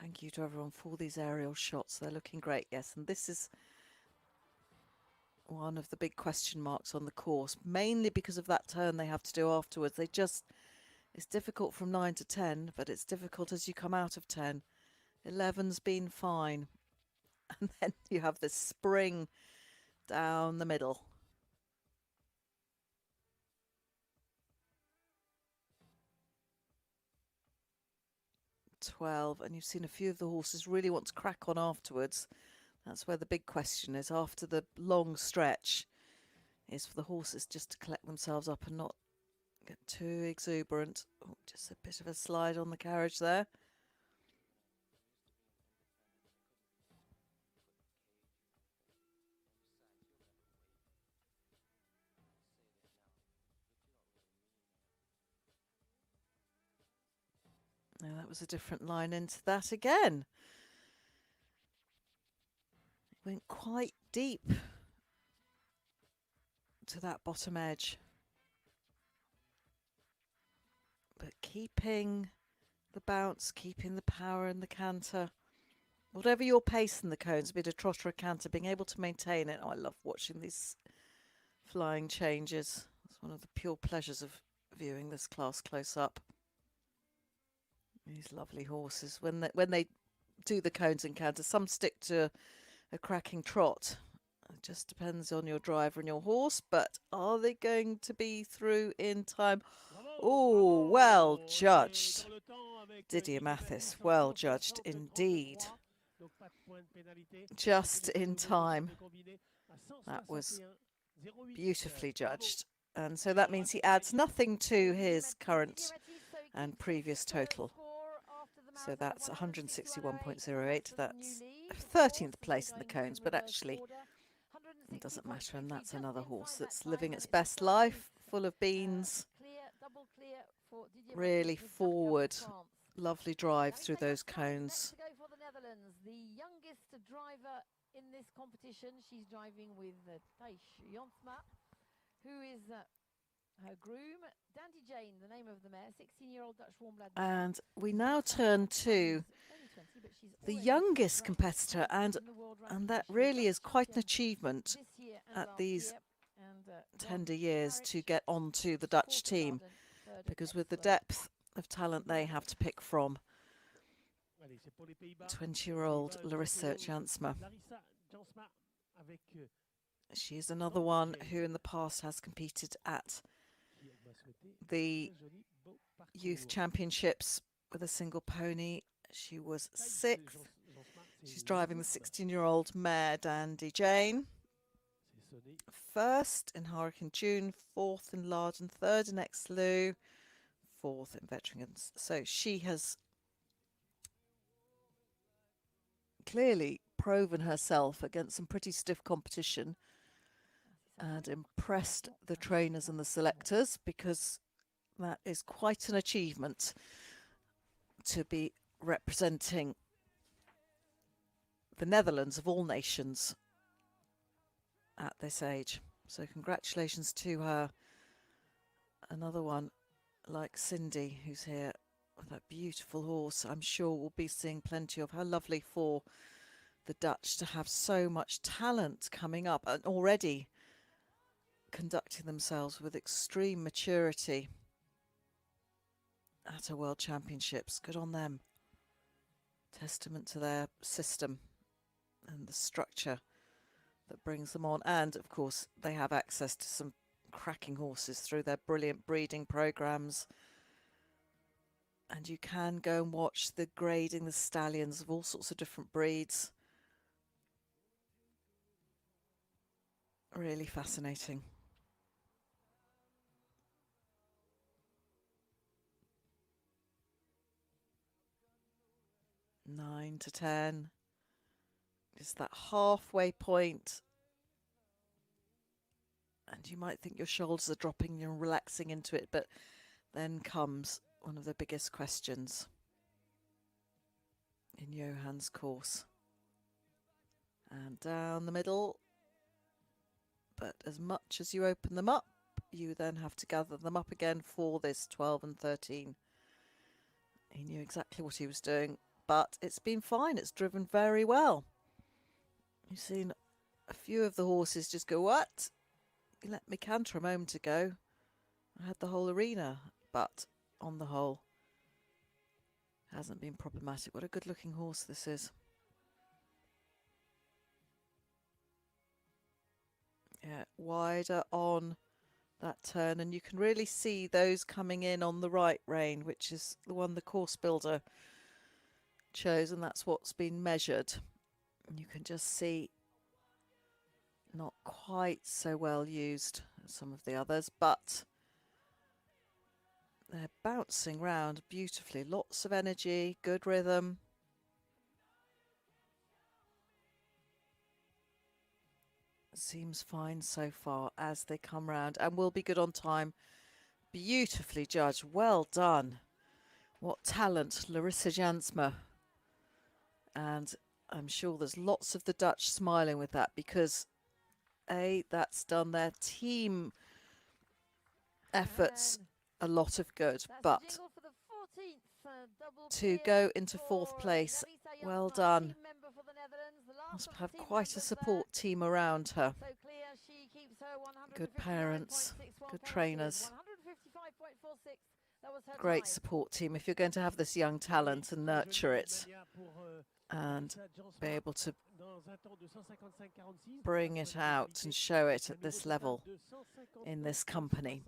Thank you to everyone for these aerial shots. They're looking great, yes. And this is one of the big question marks on the course, mainly because of that turn they have to do afterwards. It's difficult from 9 to 10, but it's difficult as you come out of 10. 11's been fine. And then you have this spring down the middle. 12, and you've seen a few of the horses really want to crack on afterwards. That's where the big question is after the long stretch, is for the horses just to collect themselves up and not get too exuberant. Oh, just a bit of a slide on the carriage there. Now that was a different line into that again. It went quite deep to that bottom edge. But keeping the bounce, keeping the power in the canter. Whatever your pace in the cones, be it a trot or a canter, being able to maintain it. Oh, I love watching these flying changes. It's one of the pure pleasures of viewing this class close up. These lovely horses, when they do the cones and canters, some stick to a cracking trot. It just depends on your driver and your horse, but are they going to be through in time? Oh, well judged. Didier Mathis, well judged indeed. Just in time. That was beautifully judged. And so that means he adds nothing to his current and previous total. So that's 161.08. That's 13th place in the cones, but actually it doesn't matter. And that's another horse that's living its best life, full of beans. Really forward. Lovely drive through those cones. The youngest driver in this competition, she's driving with Thijs Jansma, who is her groom. Dandy Jane, the name of the mare, 16-year-old Dutch warm-blood. And we now turn to the youngest competitor, and that really is quite an achievement at these tender years to get onto the Dutch team, because with the depth of talent they have to pick from. 20-year-old Larissa Jansma. She is another one who in the past has competed at the youth championships with a single pony. She was 6th. She's driving the 16-year-old mare Dandy Jane. 1st in Hurricane June, 4th in Larden, 3rd in Exlou, 4th in Veterans. So she has clearly proven herself against some pretty stiff competition and impressed the trainers and the selectors, because that is quite an achievement to be representing the Netherlands of all nations at this age. So congratulations to her. Another one like Cindy, who's here with that beautiful horse. I'm sure we'll be seeing plenty of. How lovely for the Dutch to have so much talent coming up and already conducting themselves with extreme maturity at a World Championships. Good on them. Testament to their system and the structure that brings them on. And of course they have access to some cracking horses through their brilliant breeding programs, and you can go and watch the grading the stallions of all sorts of different breeds. Really fascinating. Nine to 10. Just that halfway point. And you might think your shoulders are dropping, you're relaxing into it, but then comes one of the biggest questions in in Johann's course. And down the middle. But as much as you open them up, you then have to gather them up again for this 12 and 13. He knew exactly what he was doing, but it's been fine. It's driven very well. You've seen a few of the horses just go, what? You let me canter a moment ago. I had the whole arena, but on the whole, hasn't been problematic. What a good looking horse this is. Yeah, wider on that turn, and you can really see those coming in on the right rein, which is the one the course builder chose, and that's what's been measured. And you can just see not quite so well used as some of the others, but they're bouncing round beautifully. Lots of energy, good rhythm. Seems fine so far as they come round, and will be good on time. Beautifully judged. Well done. What talent, Larissa Jansma. And I'm sure there's lots of the Dutch smiling with that, because that's done their team efforts a lot of good, but to go into fourth place, well done. Must have quite a support team around her. Good parents, good trainers. Great support team. If you're going to have this young talent and nurture it and be able to bring it out and show it at this level in this company,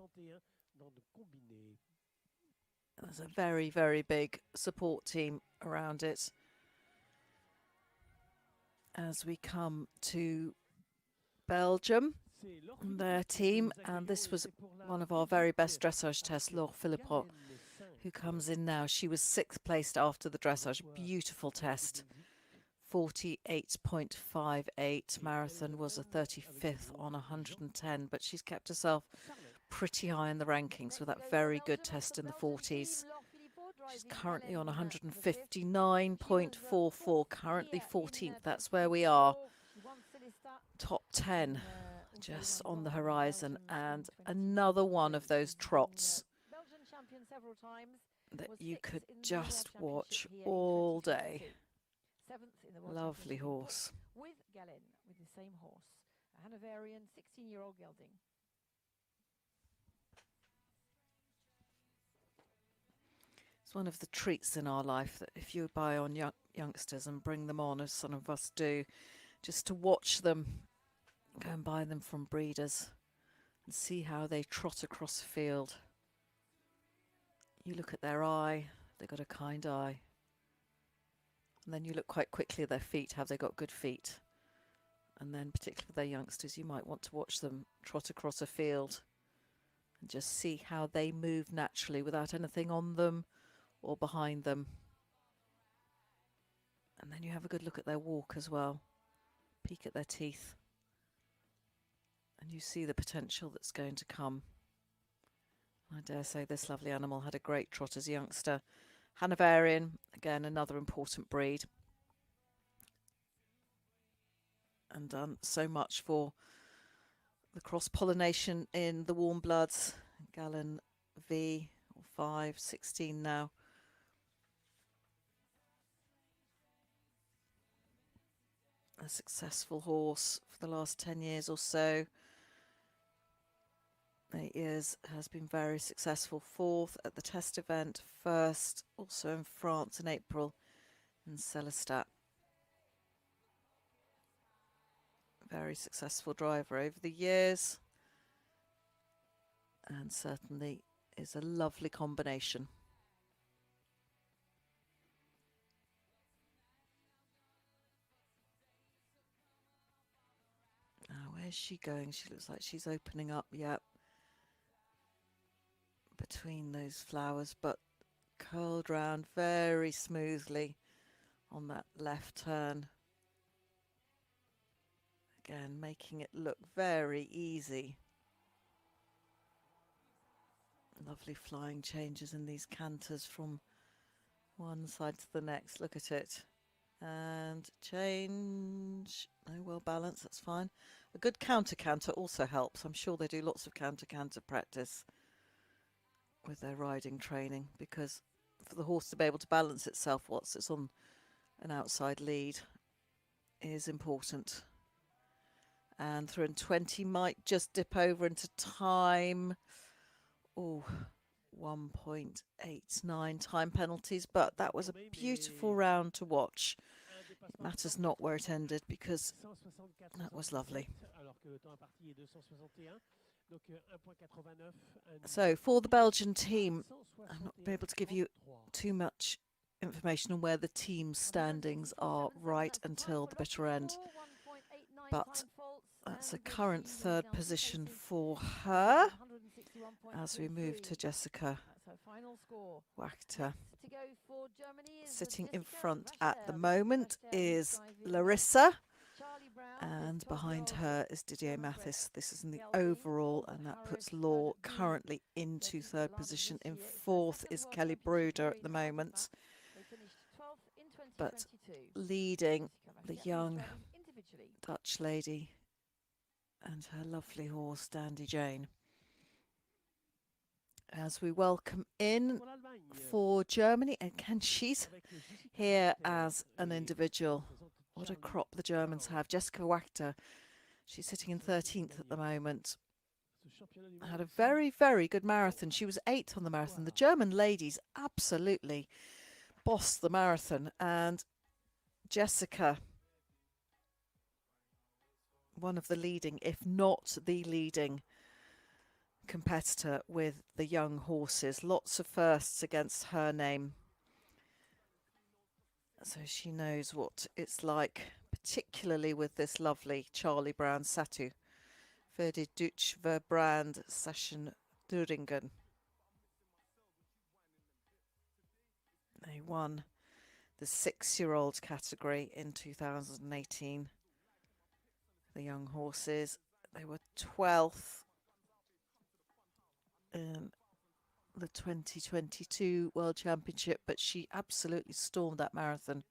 there's a very, very big support team around it. As we come to Belgium, their team, and this was one of our very best dressage tests, Laure Philippot, who comes in now. She was 6th placed after the dressage. Beautiful test. 48.58. Marathon was a 35th on 110, but she's kept herself pretty high in the rankings with that very good test in the 40s. She's currently on 159.44, currently 14th. That's where we are. Top 10 just on the horizon, and another one of those trots that you could just watch all day. Lovely horse. With Galen, with the same horse, a Hanoverian 16-year-old gelding. It's one of the treats in our life that if you buy on youngsters and bring them on, as some of us do, just to watch them, go and buy them from breeders and see how they trot across the field. You look at their eye, they've got a kind eye. And then you look quite quickly at their feet, have they got good feet? And then particularly with their youngsters, you might want to watch them trot across a field and just see how they move naturally without anything on them or behind them. And then you have a good look at their walk as well, peek at their teeth, and you see the potential that's going to come. I dare say this lovely animal had a great trot as a youngster. Hanoverian, again, another important breed, and done so much for the cross-pollination in the warm bloods. Galen V, or 5, 16 now. A successful horse for the last 10 years or so. 8 years, has been very successful. 4th at the test event, 1st also in France in April in Célestat. Very successful driver over the years, and certainly is a lovely combination. Now, where's she going? She looks like she's opening up, yep, between those flowers, but curled round very smoothly on that left turn. Again, making it look very easy. Lovely flying changes in these canters from one side to the next. Look at it. And change. No, well balanced, that's fine. A good counter-canter also helps. I'm sure they do lots of counter-canter practice with their riding training, because for the horse to be able to balance itself whilst it's on an outside lead is important. And 320 might just dip over into time. Oh, 1.89 time penalties, but that was a beautiful round to watch. It matters not where it ended, because that was lovely. So for the Belgian team, I'm not able to give you too much information on where the team standings are right until the bitter end, but that's a current third position for her as we move to Jessica Wachter. Sitting in front at the moment is Larissa, and behind her is Didier Mathis. This is in the overall, and that puts Law currently into third position. In fourth is Kelly Bruder at the moment, but leading the young Dutch lady and her lovely horse Dandy Jane. As we welcome in for Germany, again she's here as an individual. What a crop the Germans have. Jessica Wachter, she's sitting in 13th at the moment. Had a very, very good marathon. She was 8th on the marathon. The German ladies absolutely bossed the marathon, and Jessica, one of the leading, if not the leading competitor with the young horses. Lots of firsts against her name, so she knows what it's like, particularly with this lovely Charlie Brown Satu. Verdi Dutch Verbrand Session Thuringen. They won the 6-year-old category in 2018. The young horses, they were 12th in the 2022 World Championship, but she absolutely stormed that marathon.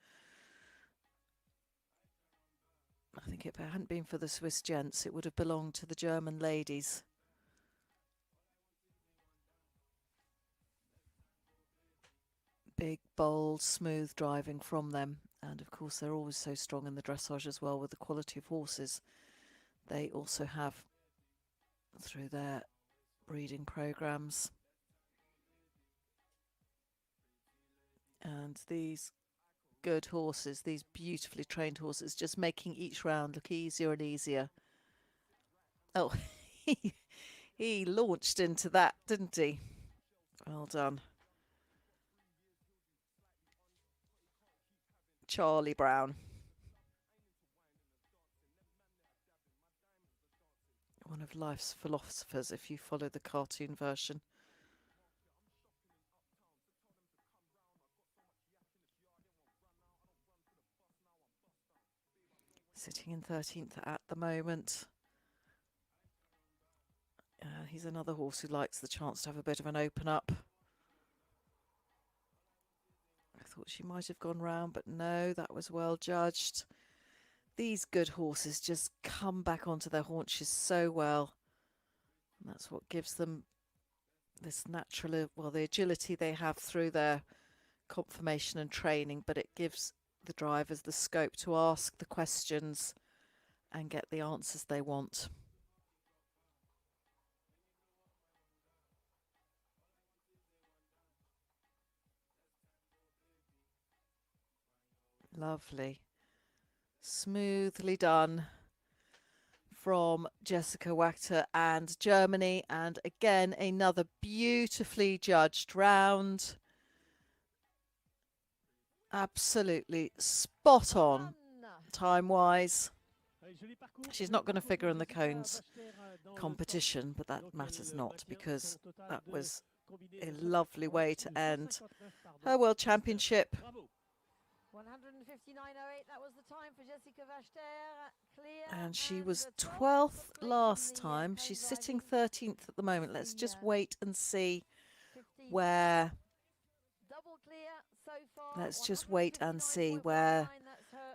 I think if it hadn't been for the Swiss gents, it would have belonged to the German ladies. Big, bold, smooth driving from them. And of course, they're always so strong in the dressage as well, with the quality of horses they also have through their breeding programs. And these good horses, these beautifully trained horses, just making each round look easier and easier. Oh, he launched into that, didn't he? Well done. Charlie Brown. One of life's philosophers, if you follow the cartoon version. Sitting in 13th at the moment. He's another horse who likes the chance to have a bit of an open up. I thought she might have gone round, but no, that was well judged. These good horses just come back onto their haunches so well. And that's what gives them this natural, well, the agility they have through their conformation and training, but it gives the drivers the scope to ask the questions and get the answers they want. Lovely. Smoothly done from Jessica Wachter and Germany. And again, another beautifully judged round. Absolutely spot on time-wise. She's not going to figure in the cones competition, but that matters not, because that was a lovely way to end her World Championship. 159.08, that was the time for Jessica Wachter. Clear, and she was 12th last time. She's sitting 13th at the moment. Let's just wait and see where. Let's just wait and see where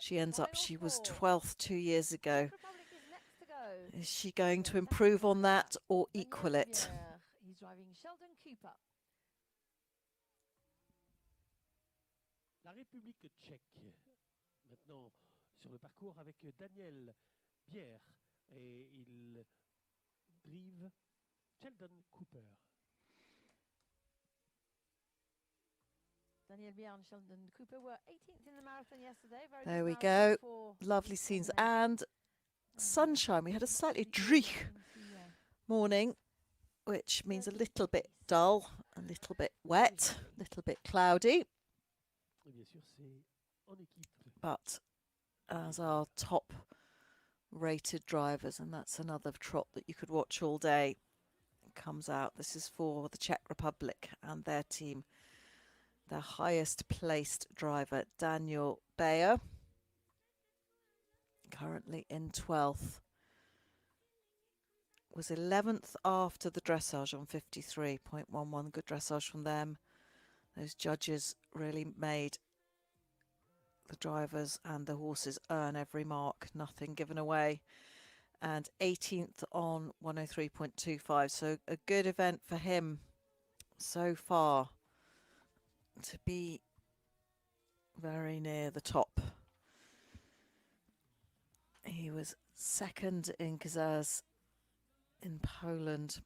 She ends up, she was 12th 2 years ago. Czech Republic is next to go. Is she going to improve on that or equal it? He's driving Sheldon Cooper. La République tchèque, maintenant sur le parcours avec Daniel Bière et il drive Sheldon Cooper. Daniel Bière and Sheldon Cooper were 18th in the marathon yesterday. Very There good we marathon go. for Lovely scenes them. and sunshine. We had a slightly dreich morning, which means a little bit dull, a little bit wet, a little bit cloudy. Et bien sûr, c'est en équipe. But as our top rated drivers, and that's another trot that you could watch all day, comes out. This is for the Czech Republic and their team. Their highest placed driver, Daniel Bayer, currently in 12th. Was 11th after the dressage on 53.11. Good dressage from them. Those judges really made the drivers and the horses earn every mark, nothing given away. And 18th on 103.25. So a good event for him so far to be very near the top. He was second in Kazaz in Poland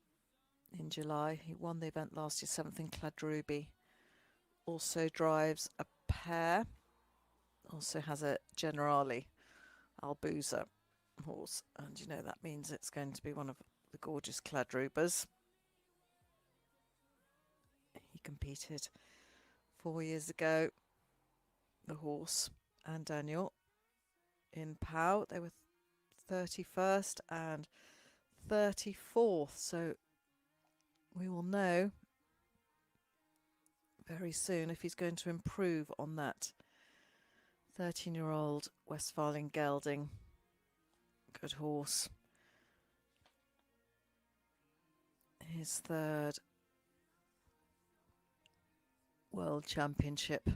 in July. He won the event last year, 7th in Kladruby. Also drives a pair. Also has a Generali Albuza horse. And you know that means it's going to be one of the gorgeous Kladrubas. He competed 4 years ago, the horse and Daniel in Pau. They were 31st and 34th. So we will know very soon if he's going to improve on that 13-year-old Westfalen gelding. Good horse. His third World Championship.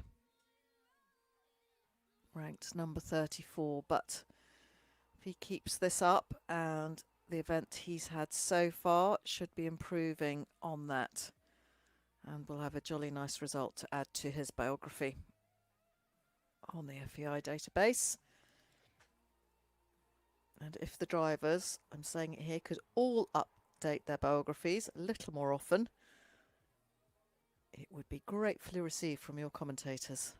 Ranked number 34, but if he keeps this up and the event he's had so far should be improving on that, and we'll have a jolly nice result to add to his biography on the FEI database. And if the drivers, I'm saying it here, could all update their biographies a little more often, it would be gratefully received from your commentators.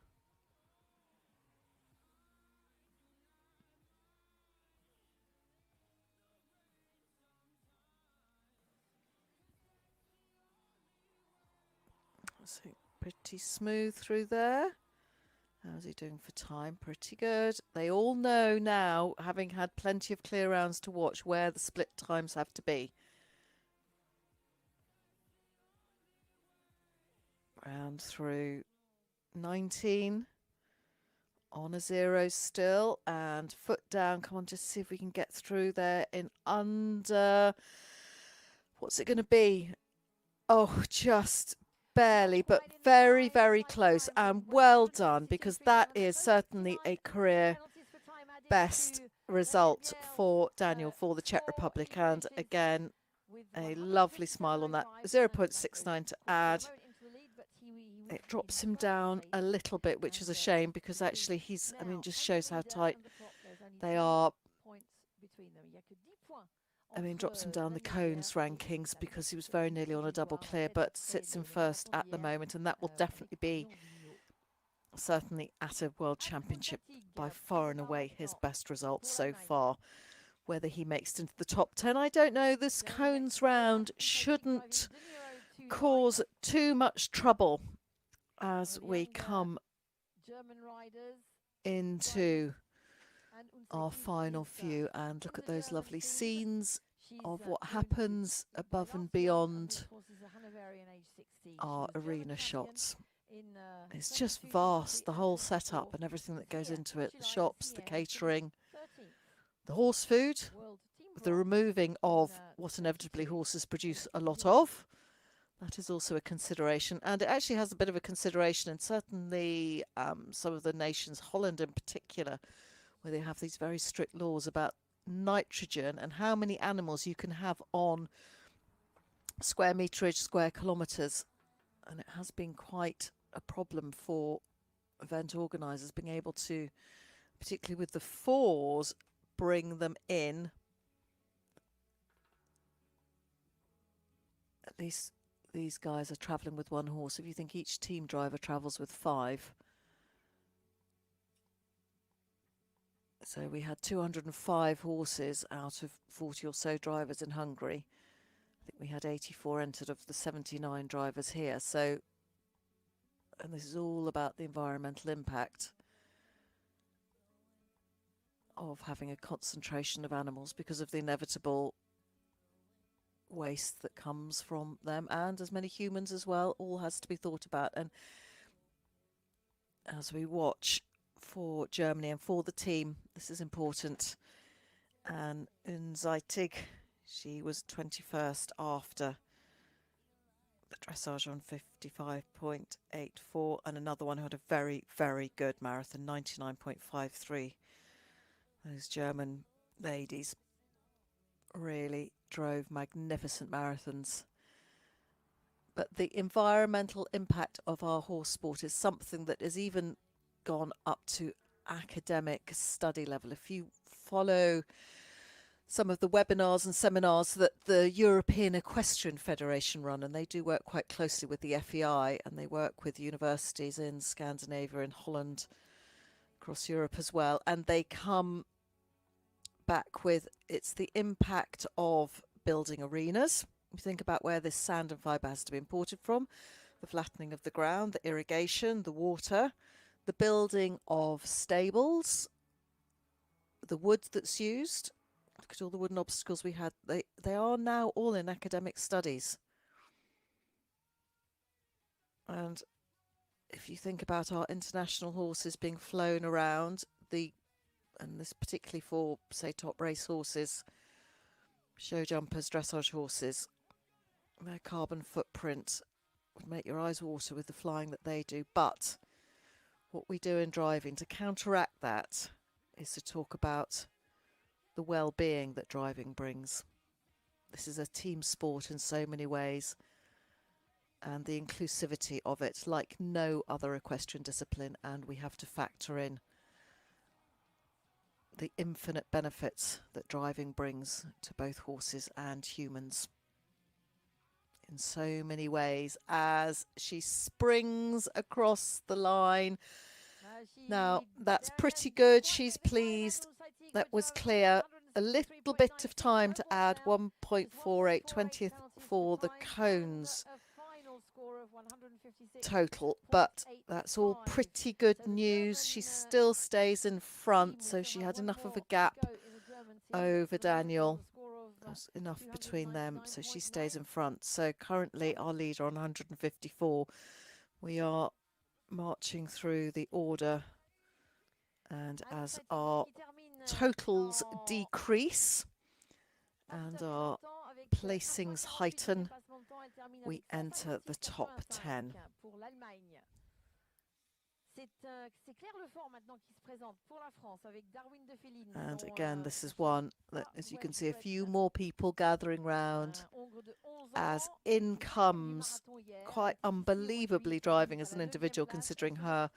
So pretty smooth through there. How's he doing for time? Pretty good. They all know now, having had plenty of clear rounds to watch, where the split times have to be. Round through 19. On a 0 still. And foot down. Come on, just see if we can get through there in under... What's it going to be? Oh, just... barely, but very, very close, and well done, because that is certainly a career best result for Daniel, for the Czech Republic, and again a lovely smile on that. 0.69 to add. It drops him down a little bit, which is a shame, because actually he's, I mean, just shows how tight they are. I mean, drops him down the cones rankings because he was very nearly on a double clear, but sits in first at the moment, and that will definitely be certainly at a World Championship by far and away his best result so far. Whether he makes it into the top 10, I don't know. This cones round shouldn't cause too much trouble as we come into our final few, and look at those lovely scenes of what happens above and beyond our arena shots. It's just vast, the whole setup and everything that goes into it, the shops, the catering, the horse food, the removing of what inevitably horses produce a lot of. That is also a consideration, and it actually has a bit of a consideration in certainly some of the nations, Holland in particular, where they have these very strict laws about nitrogen and how many animals you can have on square meterage, square kilometres. And it has been quite a problem for event organisers being able to, particularly with the fours, bring them in. At least these guys are travelling with one horse. If you think each team driver travels with 5. So we had 205 horses out of 40 or so drivers in Hungary. I think we had 84 entered of the 79 drivers here. So, and this is all about the environmental impact of having a concentration of animals because of the inevitable waste that comes from them, and as many humans as well. All has to be thought about. And as we watch for Germany and for the team, this is important. And Unzeitig, she was 21st after the dressage on 55.84, and another one who had a very, very good marathon, 99.53. Those German ladies really drove magnificent marathons. But the environmental impact of our horse sport is something that has even gone up to academic study level. If you follow some of the webinars and seminars that the European Equestrian Federation run, and they do work quite closely with the FEI, and they work with universities in Scandinavia, in Holland, across Europe as well, and they come back with, it's the impact of building arenas. You think about where this sand and fibre has to be imported from, the flattening of the ground, the irrigation, the water, the building of stables, the wood that's used. Look at all the wooden obstacles we had. They are now all in academic studies. And if you think about our international horses being flown around, and this particularly for, say, top race horses, show jumpers, dressage horses, their carbon footprint would make your eyes water with the flying that they do. But what we do in driving to counteract that is to talk about the well-being that driving brings. This is a team sport in so many ways, and the inclusivity of it, like no other equestrian discipline, and we have to factor in the infinite benefits that driving brings to both horses and humans in so many ways as she springs across the line. Now, that's pretty good. She's pleased. That was clear. A little bit of time to add, 1.48, 20th for the cones total, but that's all pretty good news. She still stays in front, so she had enough of a gap over Daniel. There's enough between them, so she stays in front. So currently our leader on 154. We are marching through the order, and as our totals decrease and our placings heighten, we enter the top 10. And again, this is one that, as you can see, a few more people gathering round as in comes, quite unbelievably driving as an individual considering her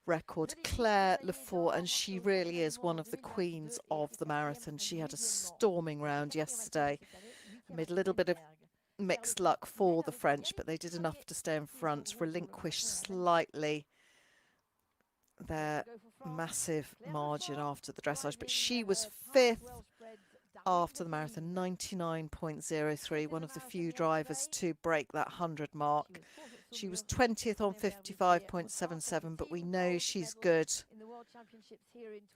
record, Claire Lefort, and she really is one of the queens of the marathon. She had a storming round yesterday, made a little bit of mixed luck for the French, but they did enough to stay in front, relinquish slightly their massive margin after the dressage, but she was 5th after the marathon, 99.03, one of the few drivers to break that 100 mark. She was 20th on 55.77, but we know she's good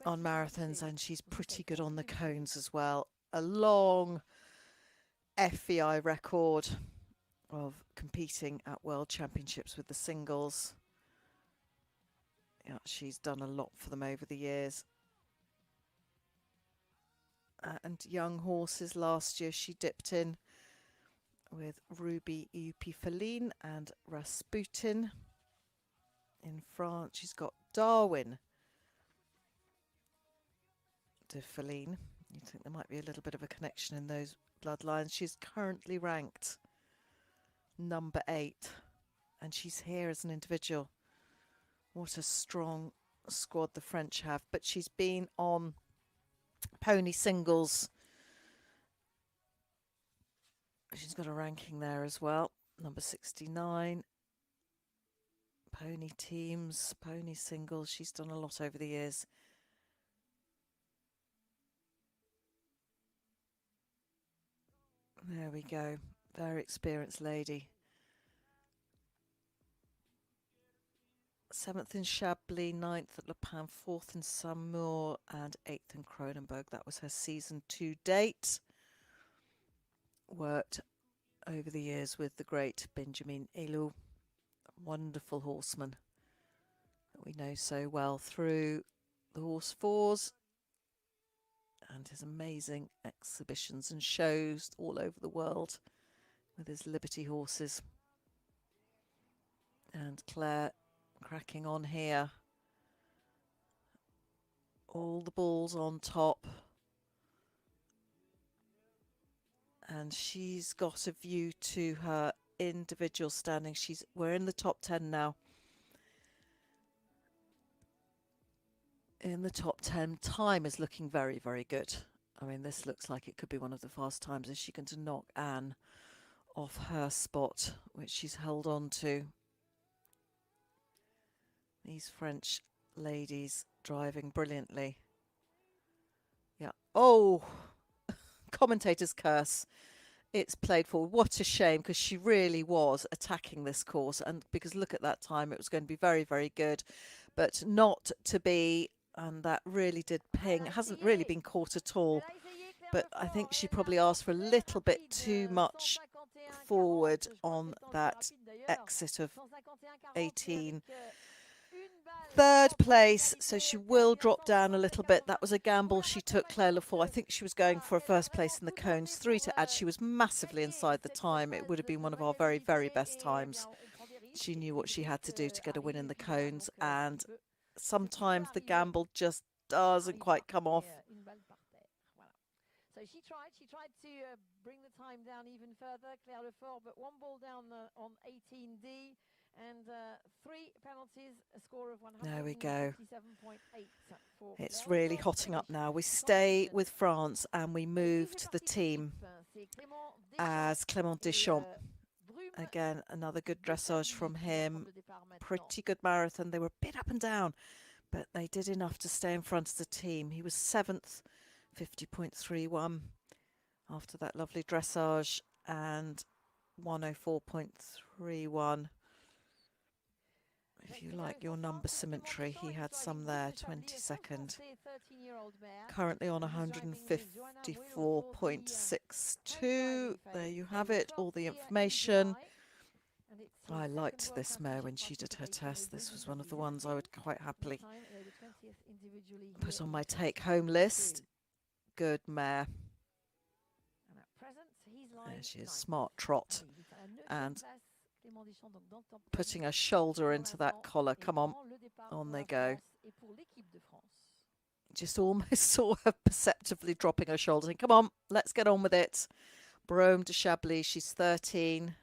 on marathons and she's pretty good on the cones as well. A long FEI record of competing at World Championships with the singles. Yeah, she's done a lot for them over the years. And young horses, last year she dipped in with Ruby Eupie-Feline and Rasputin. In France, she's got Darwin de Feline. You think there might be a little bit of a connection in those bloodlines. She's currently ranked number 8, and she's here as an individual. What a strong squad the French have. But she's been on pony singles. She's got a ranking there as well, number 69. Pony teams, pony singles. She's done a lot over the years. There we go. Very experienced lady. 7th in Chablis, 9th at Le Pen, 4th in Saumur, and 8th in Kronenberg. That was her season to date. Worked over the years with the great Benjamin Helou, wonderful horseman that we know so well through the horse fours and his amazing exhibitions and shows all over the world with his Liberty horses. And Claire cracking on here. All the balls on top. And she's got a view to her individual standing. We're in the top 10 now. In the top 10, time is looking very, very good. I mean, this looks like it could be one of the fast times. Is she going to knock Anne off her spot, which she's held on to? These French ladies driving brilliantly. Yeah. Oh, commentator's curse. It's played forward. What a shame, because she really was attacking this course. And because look at that time, it was going to be very, very good, but not to be. And that really did ping. It hasn't really been caught at all. But I think she probably asked for a little bit too much forward on that exit of 18. 3rd place, so she will drop down a little bit. That was a gamble she took, Claire Lefort. I think she was going for a 1st place in the cones. 3 to add. She was massively inside the time. It would have been one of our very, very best times. She knew what she had to do to get a win in the cones, and sometimes the gamble just doesn't quite come off. So she tried to bring the time down even further, Claire Lefort, but one ball down on 18D. And 3 penalties, a score of 157.8. There we go. It's really hotting up now. We stay with France and we move to the team as Clément Deschamps. Again, another good dressage from him. Pretty good marathon. They were a bit up and down, but they did enough to stay in front of the team. He was 7th, 50.31 after that lovely dressage, and 104.31. If you like your number symmetry, he had some there, 22nd. Currently on 154.62. There you have it, all the information. I liked this mare when she did her test. This was one of the ones I would quite happily put on my take-home list. Good mare. There she is, smart trot. And putting a shoulder into that collar. Come on they go. Just almost saw her perceptively dropping her shoulder. Come on, let's get on with it. Brome de Chablis, she's 13.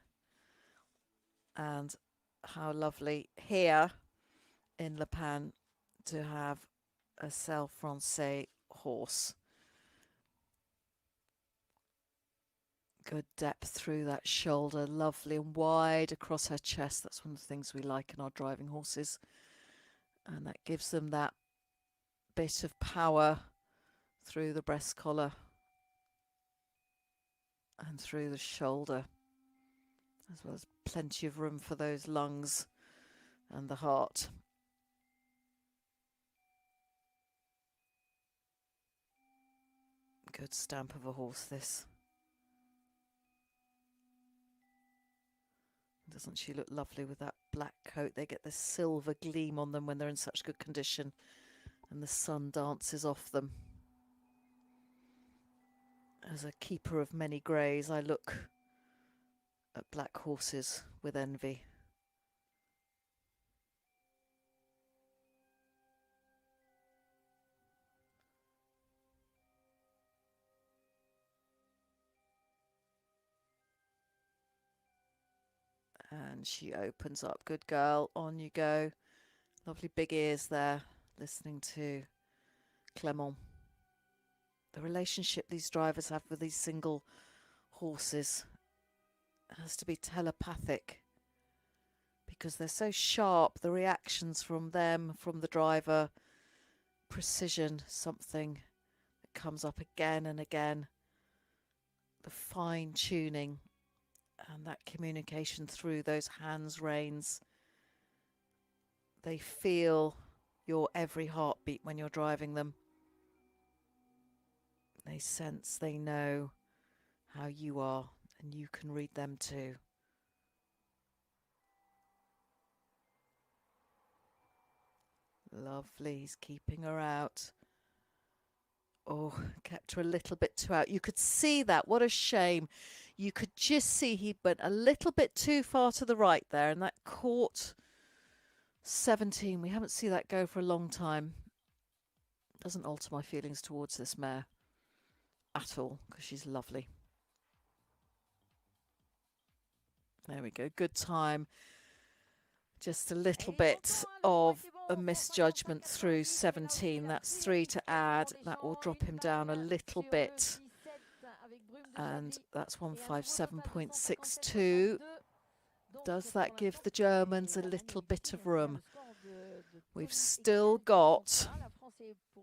And how lovely here in Le Pen to have a Selle Français horse. Good depth through that shoulder, lovely and wide across her chest. That's one of the things we like in our driving horses. And that gives them that bit of power through the breast collar and through the shoulder, as well as plenty of room for those lungs and the heart. Good stamp of a horse, this. Doesn't she look lovely with that black coat? They get this silver gleam on them when they're in such good condition and the sun dances off them. As a keeper of many greys, I look at black horses with envy. And she opens up. Good girl. On you go. Lovely big ears there, listening to Clément. The relationship these drivers have with these single horses has to be telepathic because they're so sharp. The reactions from them, from the driver, precision, something that comes up again and again. The fine tuning and that communication through those hands, reins. They feel your every heartbeat when you're driving them. They sense, they know how you are, and you can read them too. Lovely, he's keeping her out. Oh, kept her a little bit too out. You could see that, what a shame. You could just see he went a little bit too far to the right there, and that caught 17. We haven't seen that go for a long time. Doesn't alter my feelings towards this mare at all, because she's lovely. There we go, good time. Just a little bit of a misjudgment through 17. That's 3 to add. That will drop him down a little bit. And that's 157.62. Does that give the Germans a little bit of room? We've still got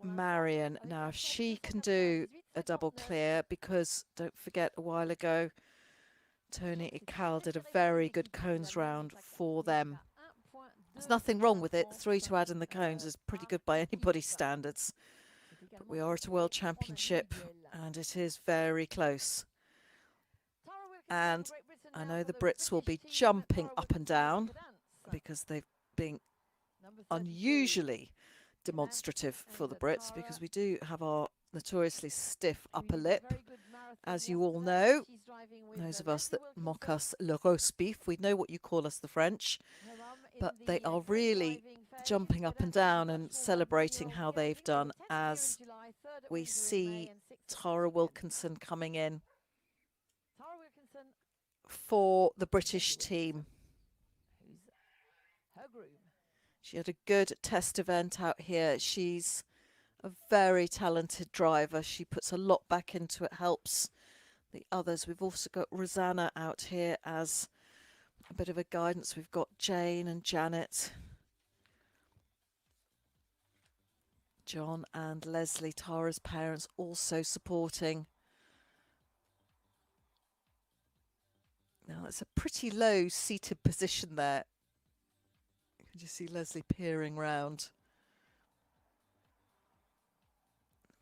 Marion. Now, if she can do a double clear, because don't forget a while ago, Tony Ical did a very good cones round for them. There's nothing wrong with it. 3 to add in the cones is pretty good by anybody's standards. But we are at a World Championship and it is very close. And I know the Brits will be jumping up and down because they've been unusually demonstrative for the Brits, because we do have our notoriously stiff upper lip, as you all know. Those of us that mock us le roast beef, we know what you call us, the French, but they are really jumping up and down and celebrating how they've done, as we see Tara Wilkinson coming in for the British team. She had a good test event out here. She's a very talented driver. She puts a lot back into it, helps the others. We've also got Rosanna out here as a bit of a guidance. We've got Jane and Janet, John and Leslie, Tara's parents, also supporting. Now it's a pretty low seated position there. You can just see Leslie peering round.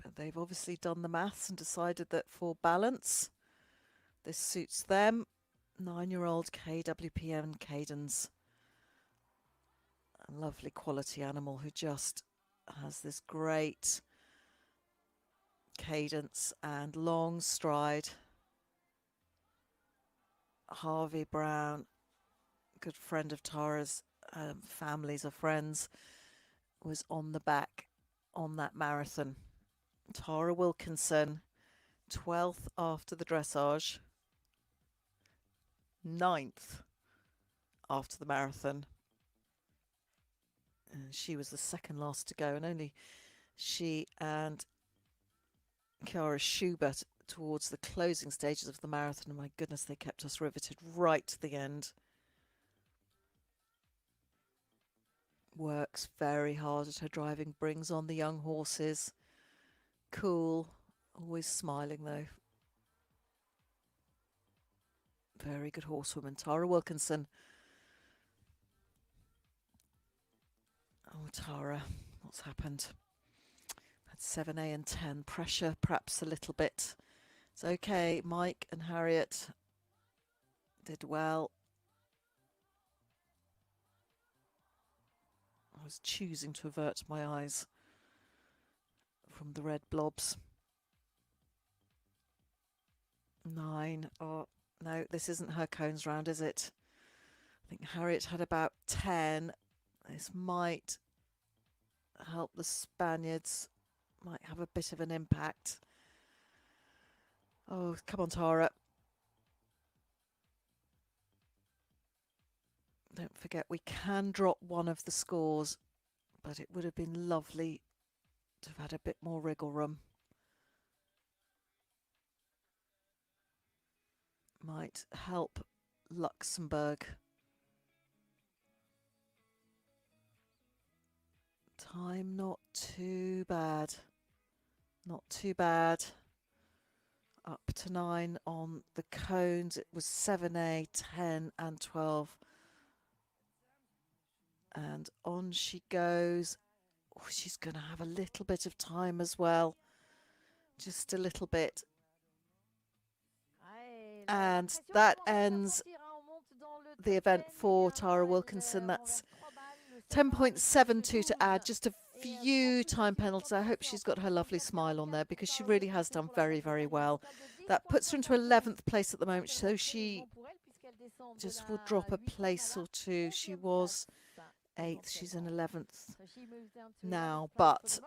But they've obviously done the maths and decided that for balance, this suits them. 9-year-old KWPN Cadence. A lovely quality animal who just has this great cadence and long stride. Harvey Brown, good friend of Tara's, families or friends, was on the back on that marathon. Tara Wilkinson, 12th after the dressage, 9th after the marathon. She was the second last to go, and only she and Chiara Schubert towards the closing stages of the marathon. And my goodness, they kept us riveted right to the end. Works very hard at her driving, brings on the young horses. Cool, always smiling though. Very good horsewoman, Tara Wilkinson. Oh, Tara, what's happened? Had 7A and 10. Pressure, perhaps a little bit. It's okay. Mike and Harriet did well. I was choosing to avert my eyes from the red blobs. 9. Oh, no, this isn't her cones round, is it? I think Harriet had about 10. This might help the Spaniards, might have a bit of an impact. Oh, come on, Tara. Don't forget, we can drop one of the scores, but it would have been lovely to have had a bit more wriggle room. Might help Luxembourg. Time not too bad. Not too bad. Up to 9 on the cones. It was 7A, 10 and 12. And on she goes. Oh, she's going to have a little bit of time as well. Just a little bit. And that ends the event for Tara Wilkinson. That's 10.72 to add. Just a few time penalties. I hope she's got her lovely smile on there because she really has done very, very well. That puts her into 11th place at the moment. So she just will drop a place or two. She was 8th. She's in 11th now. But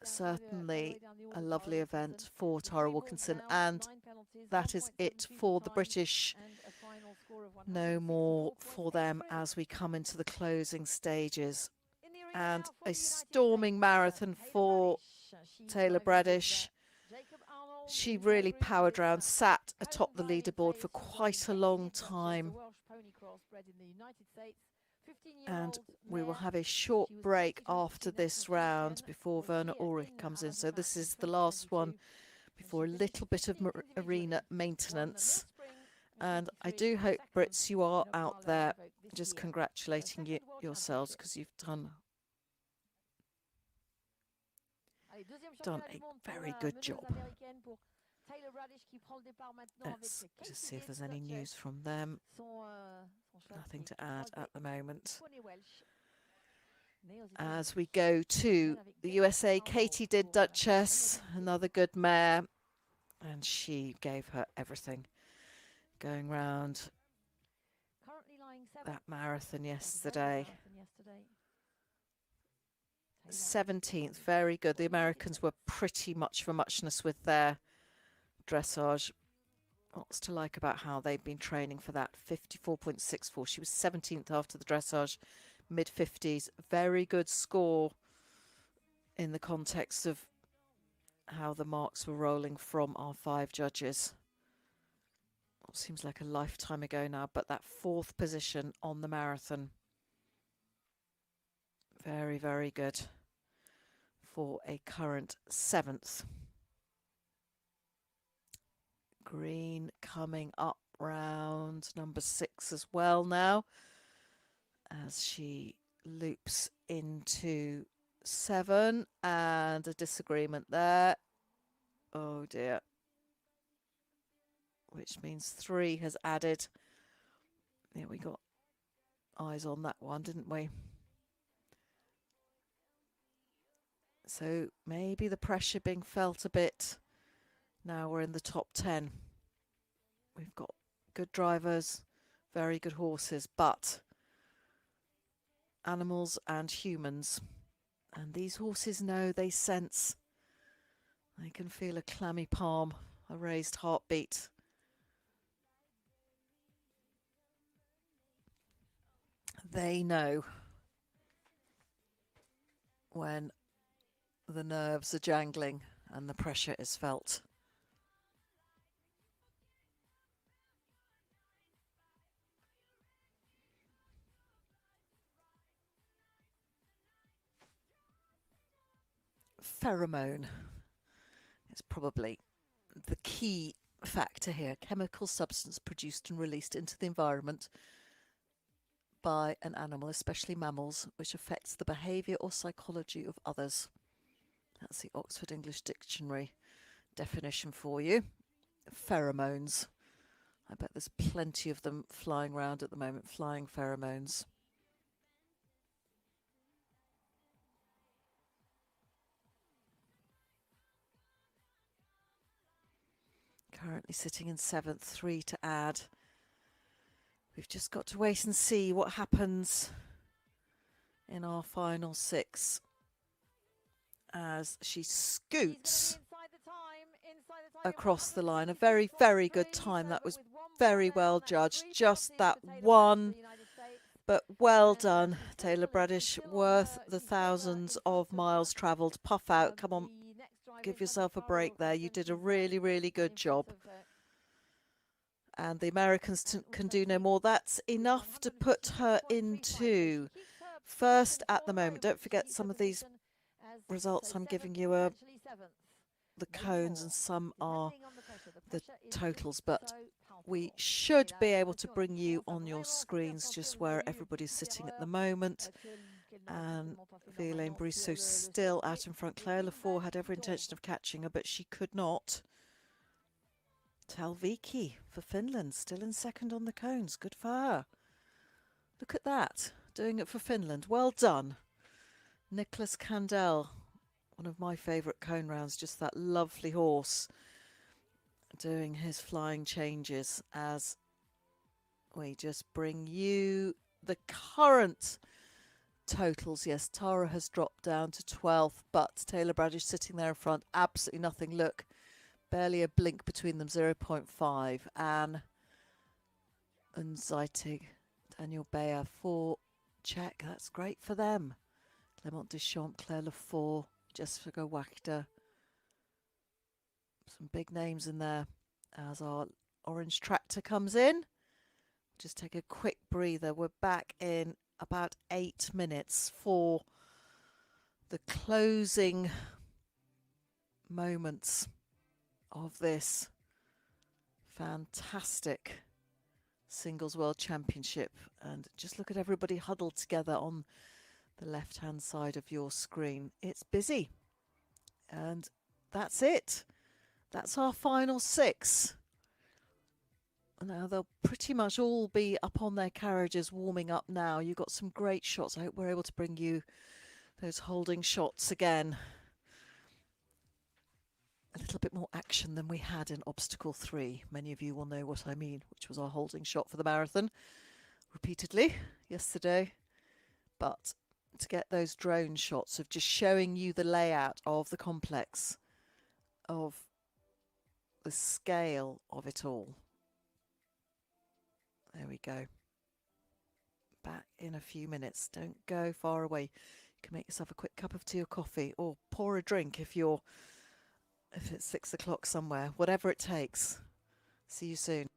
certainly a lovely event for Tara Wilkinson. And that is it for the British. No more for them as we come into the closing stages. And a storming marathon for Taylor Bradish. She really powered around, sat atop the leaderboard for quite a long time. And we will have a short break after this round before Werner Ulrich comes in. So this is the last one before a little bit of arena maintenance. And I do hope, Brits, you are out there just congratulating yourselves because you've done a very good job. Let's just see if there's any news from them. Nothing to add at the moment. As we go to the USA, Katie did Duchess, another good mare, and she gave her everything. Going round that marathon yesterday. 17th, very good. The Americans were pretty much for muchness with their dressage. Lots to like about how they've been training for that. 54.64. She was 17th after the dressage, mid-50s. Very good score in the context of how the marks were rolling from our 5 judges. It seems like a lifetime ago now, but that 4th position on the marathon. Very, very good for a current 7th. Green coming up round number 6 as well now as she loops into 7, and a disagreement there. Oh dear. Which means 3 has added. Yeah, we got eyes on that one, didn't we? So maybe the pressure being felt a bit. Now we're in the top 10. We've got good drivers, very good horses, but animals and humans. And these horses know, they sense. They can feel a clammy palm, a raised heartbeat. They know when the nerves are jangling and the pressure is felt. Pheromone is probably the key factor here. Chemical substance produced and released into the environment by an animal, especially mammals, which affects the behaviour or psychology of others. That's the Oxford English Dictionary definition for you. Pheromones. I bet there's plenty of them flying around at the moment, flying pheromones. Currently sitting in 7th, 3 to add. We've just got to wait and see what happens in our final 6 as she scoots across the line. A very, very good time. That was very well judged. Just that one But well done, Taylor Bradish, worth the thousands of miles travelled. Puff out, come on, give yourself a break there. You did a really, really good job. And the Americans can do no more. That's enough to put her into first at the moment. Don't forget some of these results I'm giving you are the cones and some are the totals, but we should be able to bring you on your screens just where everybody's sitting at the moment. And Eline Brisse still out in front. Claire Lefort had every intention of catching her, but she could not. Talvikie for Finland, still in second on the cones. Good for her. Look at that, doing it for Finland. Well done. Nicolas Candal, one of my favourite cone rounds, just that lovely horse, doing his flying changes as we just bring you the current totals. Yes, Tara has dropped down to 12th, but Taylor Bradish sitting there in front, absolutely nothing. Look, barely a blink between them, 0.5. Anne and Zeitig, Daniel Bayer for Czech. That's great for them. Clément Deschamps, Claire Lefort, Jessica Wachter. Some big names in there as our orange tractor comes in. Just take a quick breather. We're back in about 8 minutes for the closing moments of this fantastic Singles World Championship. And just look at everybody huddled together on the left-hand side of your screen. It's busy. And that's it. That's our final 6. Now they'll pretty much all be up on their carriages warming up now. You've got some great shots. I hope we're able to bring you those holding shots again. A little bit more action than we had in Obstacle 3. Many of you will know what I mean, which was our holding shot for the marathon repeatedly yesterday. But to get those drone shots of just showing you the layout of the complex, of the scale of it all. There we go. Back in a few minutes. Don't go far away. You can make yourself a quick cup of tea or coffee, or pour a drink if it's 6 o'clock somewhere. Whatever it takes. See you soon.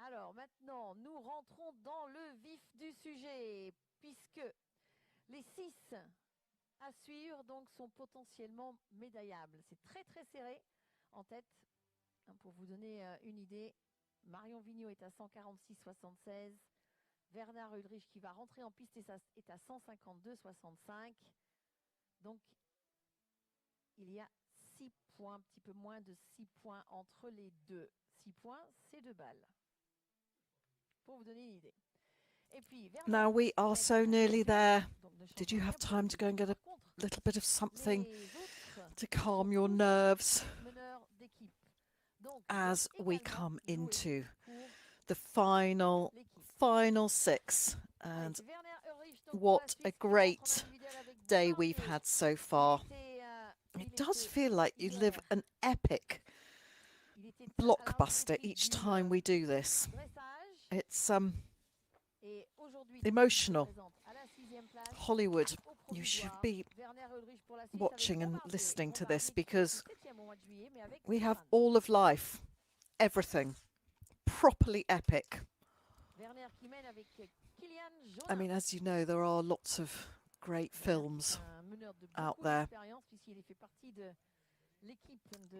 Alors maintenant, nous rentrons dans le vif du sujet, puisque les 6 à suivre donc sont potentiellement médaillables. C'est très très serré en tête. Pour vous donner une idée, Marion Vigneault est à 146,76. Bernard Ulrich qui va rentrer en piste est à 152,65. Donc il y a 6 points, un petit peu moins de 6 points entre les deux. 6 points, c'est 2 balles. Pour vous donner une idée. Et puis, Now we are so nearly there. Did you have time to go and get a little bit of something to calm your nerves as we come into the final 6? And what a great day we've had so far. It does feel like you live an epic blockbuster each time we do this. It's emotional. Hollywood, you should be watching and listening to this, because we have all of life, everything, properly epic. I mean, as you know, there are lots of great films out there,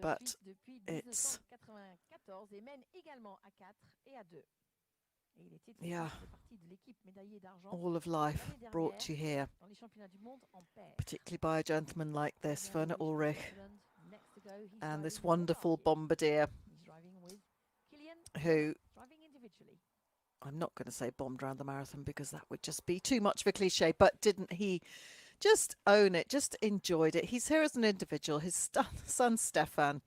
but it's, yeah, all of life brought to you here, particularly by a gentleman like this, Werner Ulrich, and this wonderful bombardier who, I'm not going to say bombed around the marathon because that would just be too much of a cliche, but didn't he just own it, just enjoyed it? He's here as an individual. His son Stefan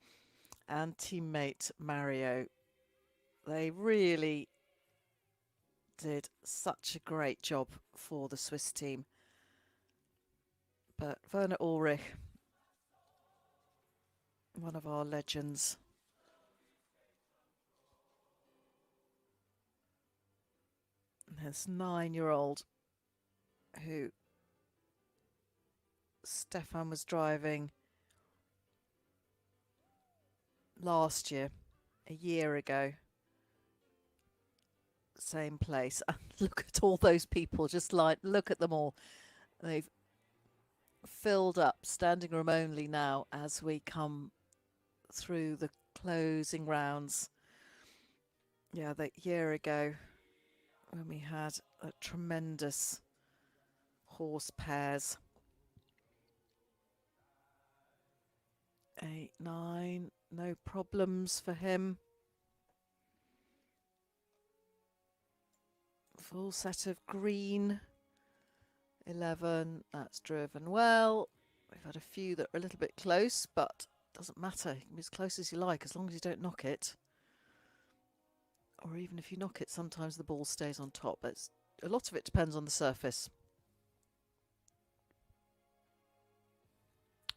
and teammate Mario, they really did such a great job for the Swiss team. But Werner Ulrich, one of our legends. This 9-year-old who Stefan was driving last year, a year ago, same place. And look at all those people, just like, look at them all. They've filled up, standing room only now as we come through the closing rounds. Yeah, that year ago when we had a tremendous horse pairs. 8, 9, no problems for him. Full set of green. 11, that's driven well. We've had a few that are a little bit close, but doesn't matter. You can be as close as you like, as long as you don't knock it. Or even if you knock it, sometimes the ball stays on top. But a lot of it depends on the surface.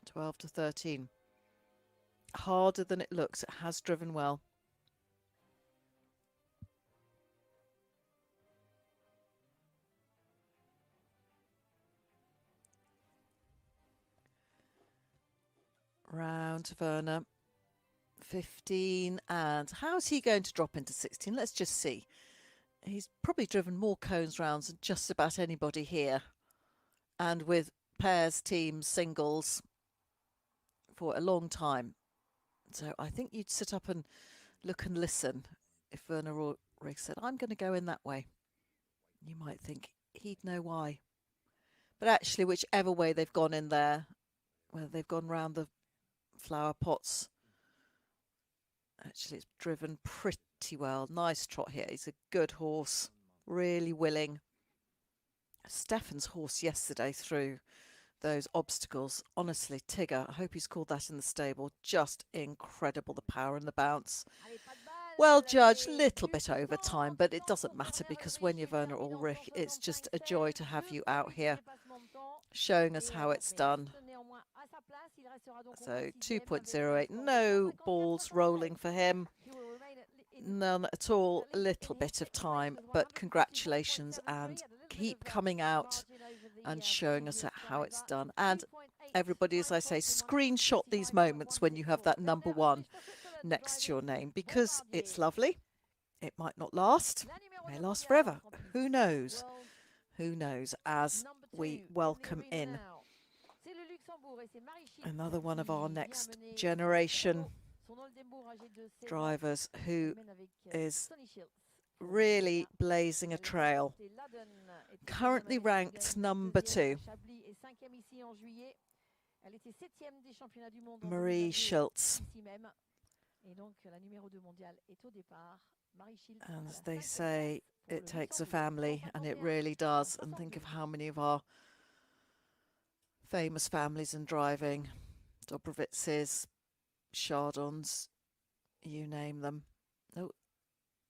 12 to 13. Harder than it looks. It has driven well. Round to Werner. 15, and how's he going to drop into 16? Let's just see. He's probably driven more cones rounds than just about anybody here, and with pairs, teams, singles for a long time. So I think you'd sit up and look and listen if Werner Ulrich said, I'm going to go in that way. You might think he'd know why. But actually, whichever way they've gone in there, whether they've gone round the flower pots, actually, it's driven pretty well. Nice trot here. He's a good horse, really willing. Stefan's horse yesterday through those obstacles. Honestly, Tigger, I hope he's called that in the stable. Just incredible, the power and the bounce. Well judged, little bit over time, but it doesn't matter because when you're Werner Ulrich, it's just a joy to have you out here showing us how it's done. So 2.08, no balls rolling for him. None at all, a little bit of time, but congratulations and keep coming out and showing us how it's done. And everybody, as I say, screenshot these moments when you have that number 1 next to your name because it's lovely It might not last. It may last forever. Who knows? Who knows? As we welcome in another one of our next generation drivers who is really blazing a trail. Currently ranked number 2. Marie Schultz. And as they say, it takes a family, and it really does. And think of how many of our famous families in driving, Dobrovitzes, Chardons, you name them. Oh,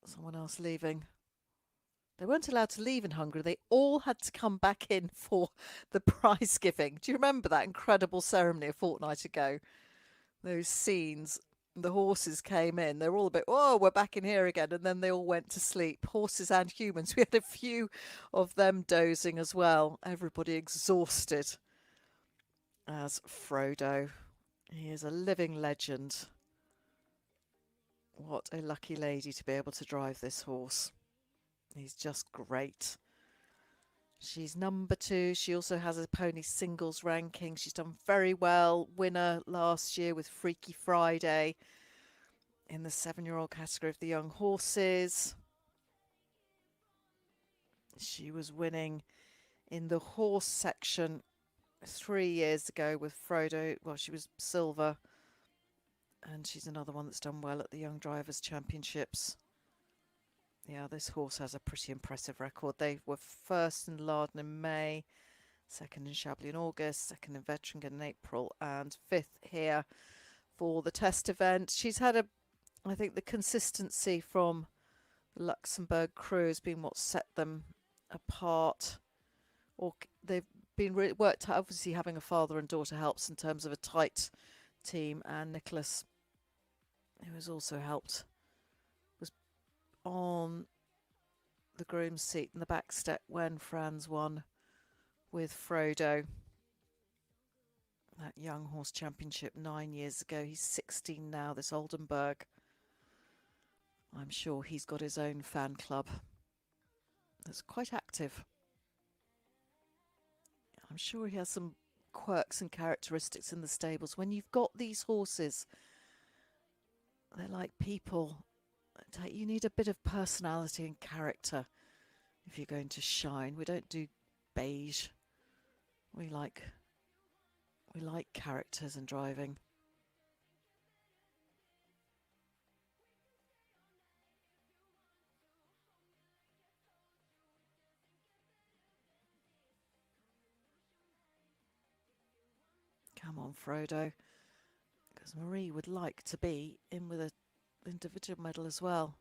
someone else leaving. They weren't allowed to leave in Hungary. They all had to come back in for the prize giving. Do you remember that incredible ceremony a fortnight ago? Those scenes. The horses came in. They were all a bit, oh, we're back in here again. And then they all went to sleep. Horses and humans. We had a few of them dozing as well. Everybody exhausted. As Frodo. He is a living legend. What a lucky lady to be able to drive this horse. He's just great. She's number 2. She also has a pony singles ranking. She's done very well. Winner last year with Freaky Friday in the 7-year-old category of the young horses. She was winning in the horse section 3 years ago with Frodo. Well, she was silver. And she's another one that's done well at the Young Drivers' Championships. Yeah, this horse has a pretty impressive record. They were first in Lardon in May, second in Chablis in August, second in Wettringen in April, and 5th here for the test event. She's had I think the consistency from the Luxembourg crew has been what set them apart. Or they've been really worked out. Obviously, having a father and daughter helps in terms of a tight team, and Nicolas, who has also helped, was on the groom's seat in the back step when Franz won with Frodo. That young horse championship 9 years ago. He's 16 now, this Oldenburg. I'm sure he's got his own fan club that's quite active. I'm sure he has some quirks and characteristics in the stables. When you've got these horses, they're like people. You need a bit of personality and character if you're going to shine. We don't do beige. We like characters in driving. Come on, Frodo. Because Marie would like to be in with an individual medal as well.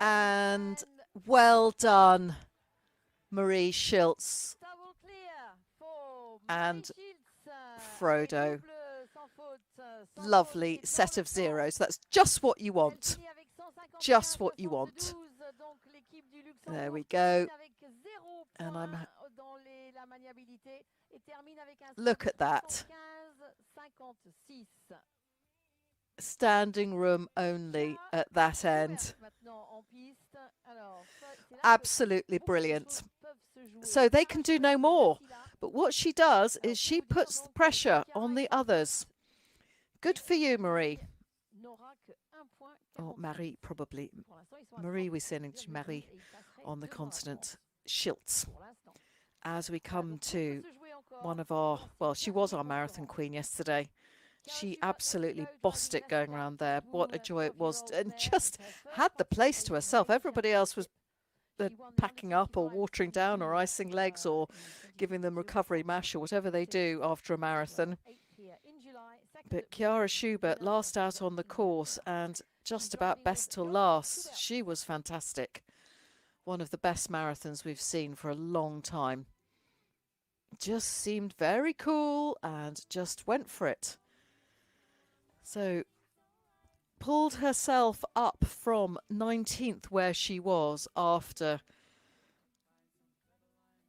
And well done, Marie Schultz and Frodo. Lovely set of zeros. That's just what you want. Just what you want. There we go. And look at that. Standing room only at that end. Absolutely brilliant. So they can do no more. But what she does is she puts the pressure on the others. Good for you, Marie. Or Marie, probably. Marie, we're saying Marie on the continent. Schultz. As we come to one of our, well, she was our marathon queen yesterday. She absolutely bossed it going around there. What a joy it was. And just had the place to herself. Everybody else was packing up or watering down or icing legs or giving them recovery mash or whatever they do after a marathon. But Chiara Schubert last out on the course and just about best till last. She was fantastic. One of the best marathons we've seen for a long time. just seemed very cool and just went for it. So pulled herself up from 19th where she was after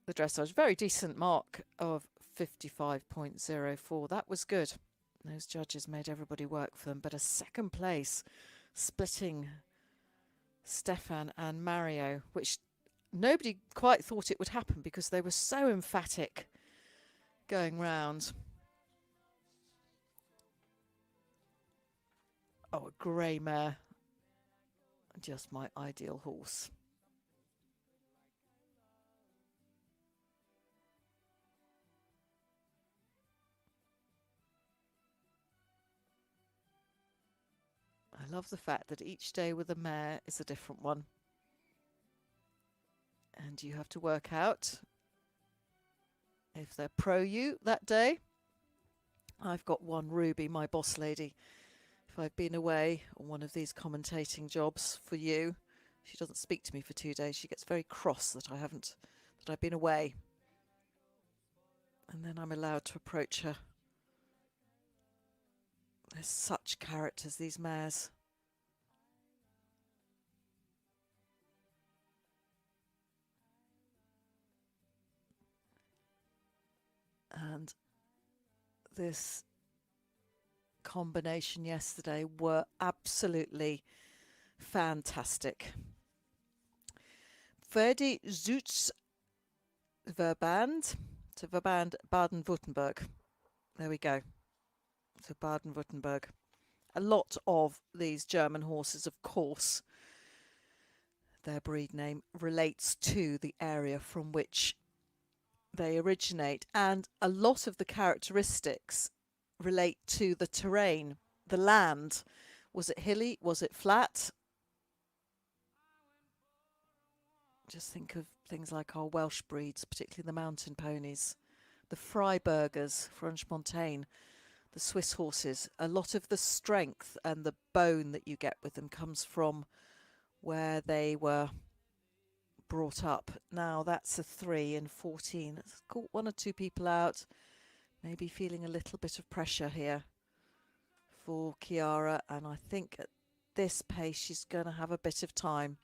the dressage. Very decent mark of 55.04. That was good. Those judges made everybody work for them. But a second place, splitting Stefan and Mario, which nobody quite thought it would happen because they were so emphatic going round. Oh, a grey mare. Just my ideal horse. I love the fact that each day with a mare is a different one. And you have to work out if they're pro you that day. I've got one, Ruby, my boss lady. If I've been away on one of these commentating jobs for you, she doesn't speak to me for 2 days. She gets very cross that I've been away. And then I'm allowed to approach her. They're such characters, these mares. And this combination yesterday were absolutely fantastic. Verdi Zuidse Verband to Verband Baden-Württemberg. There we go. So Baden-Württemberg. A lot of these German horses, of course, their breed name relates to the area from which they originate, and a lot of the characteristics relate to the terrain, the land. Was it hilly? Was it flat? Just think of things like our Welsh breeds, particularly the mountain ponies, the Freiburgers, Franche-Montaigne, the Swiss horses. A lot of the strength and the bone that you get with them comes from where they were brought up. Now that's a 3 in 14. It's caught 1 or 2 people out. Maybe feeling a little bit of pressure here for Chiara. And I think at this pace she's going to have a bit of time.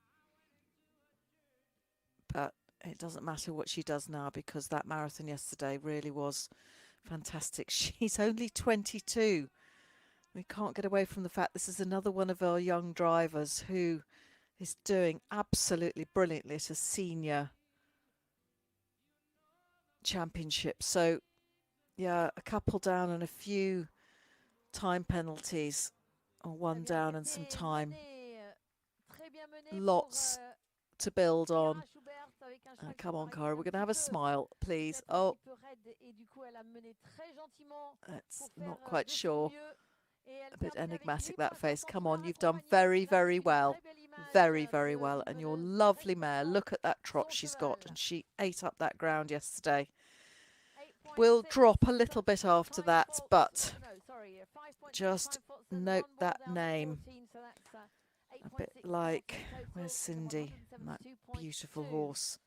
But it doesn't matter what she does now because that marathon yesterday really was fantastic. She's only 22. We can't get away from the fact this is another one of our young drivers who is doing absolutely brilliantly at a senior championship. So, yeah, a couple down and a few time penalties, or 1 down and some time. Lots to build on. Come on, Cara, we're going to have a smile, please. Oh, that's not quite sure. A bit enigmatic, that face. Come on, you've done very, very well. Very, very well. And your lovely mare, look at that trot she's got. And she ate up that ground yesterday. We'll drop a little bit after that, but just note that name. A bit like, where's Cindy? And that beautiful horse.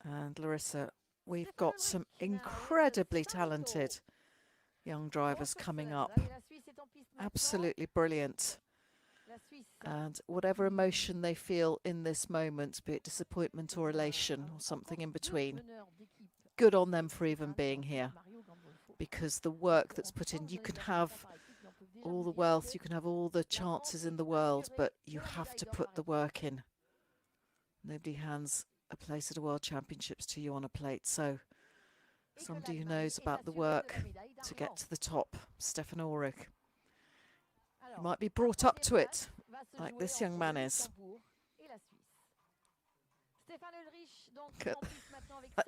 And Larissa, we've got some incredibly talented young drivers coming up. Absolutely brilliant. And whatever emotion they feel in this moment, be it disappointment or elation or something in between, good on them for even being here. Because the work that's put in, you can have all the wealth, you can have all the chances in the world, but you have to put the work in. Nobody hands a place at a World Championships to you on a plate. So somebody who knows about the work to get to the top, Stefan Ulrich. You might be brought up to it, like this young man is.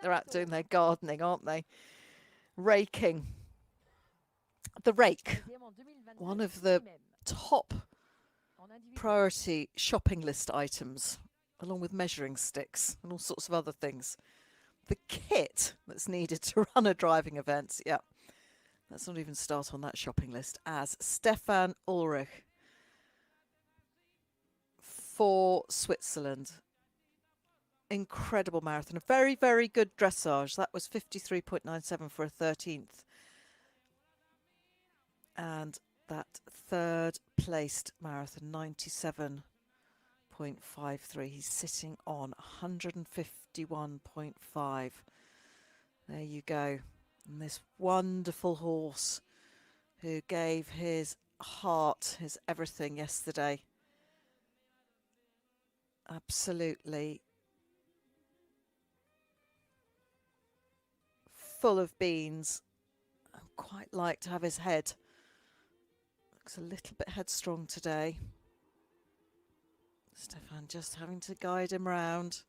They're out doing their gardening, aren't they? Raking. The rake, one of the top priority shopping list items, along with measuring sticks and all sorts of other things. The kit that's needed to run a driving event, yeah. Let's not even start on that shopping list. As Stefan Ulrich for Switzerland. incredible marathon. A very, very good dressage. That was 53.97 for a 13th. And that third placed marathon, 97.53. He's sitting on 151.5. There you go. And this wonderful horse who gave his heart, his everything yesterday. Absolutely full of beans. I'd quite like to have his head. Looks a little bit headstrong today. Stefan just having to guide him round.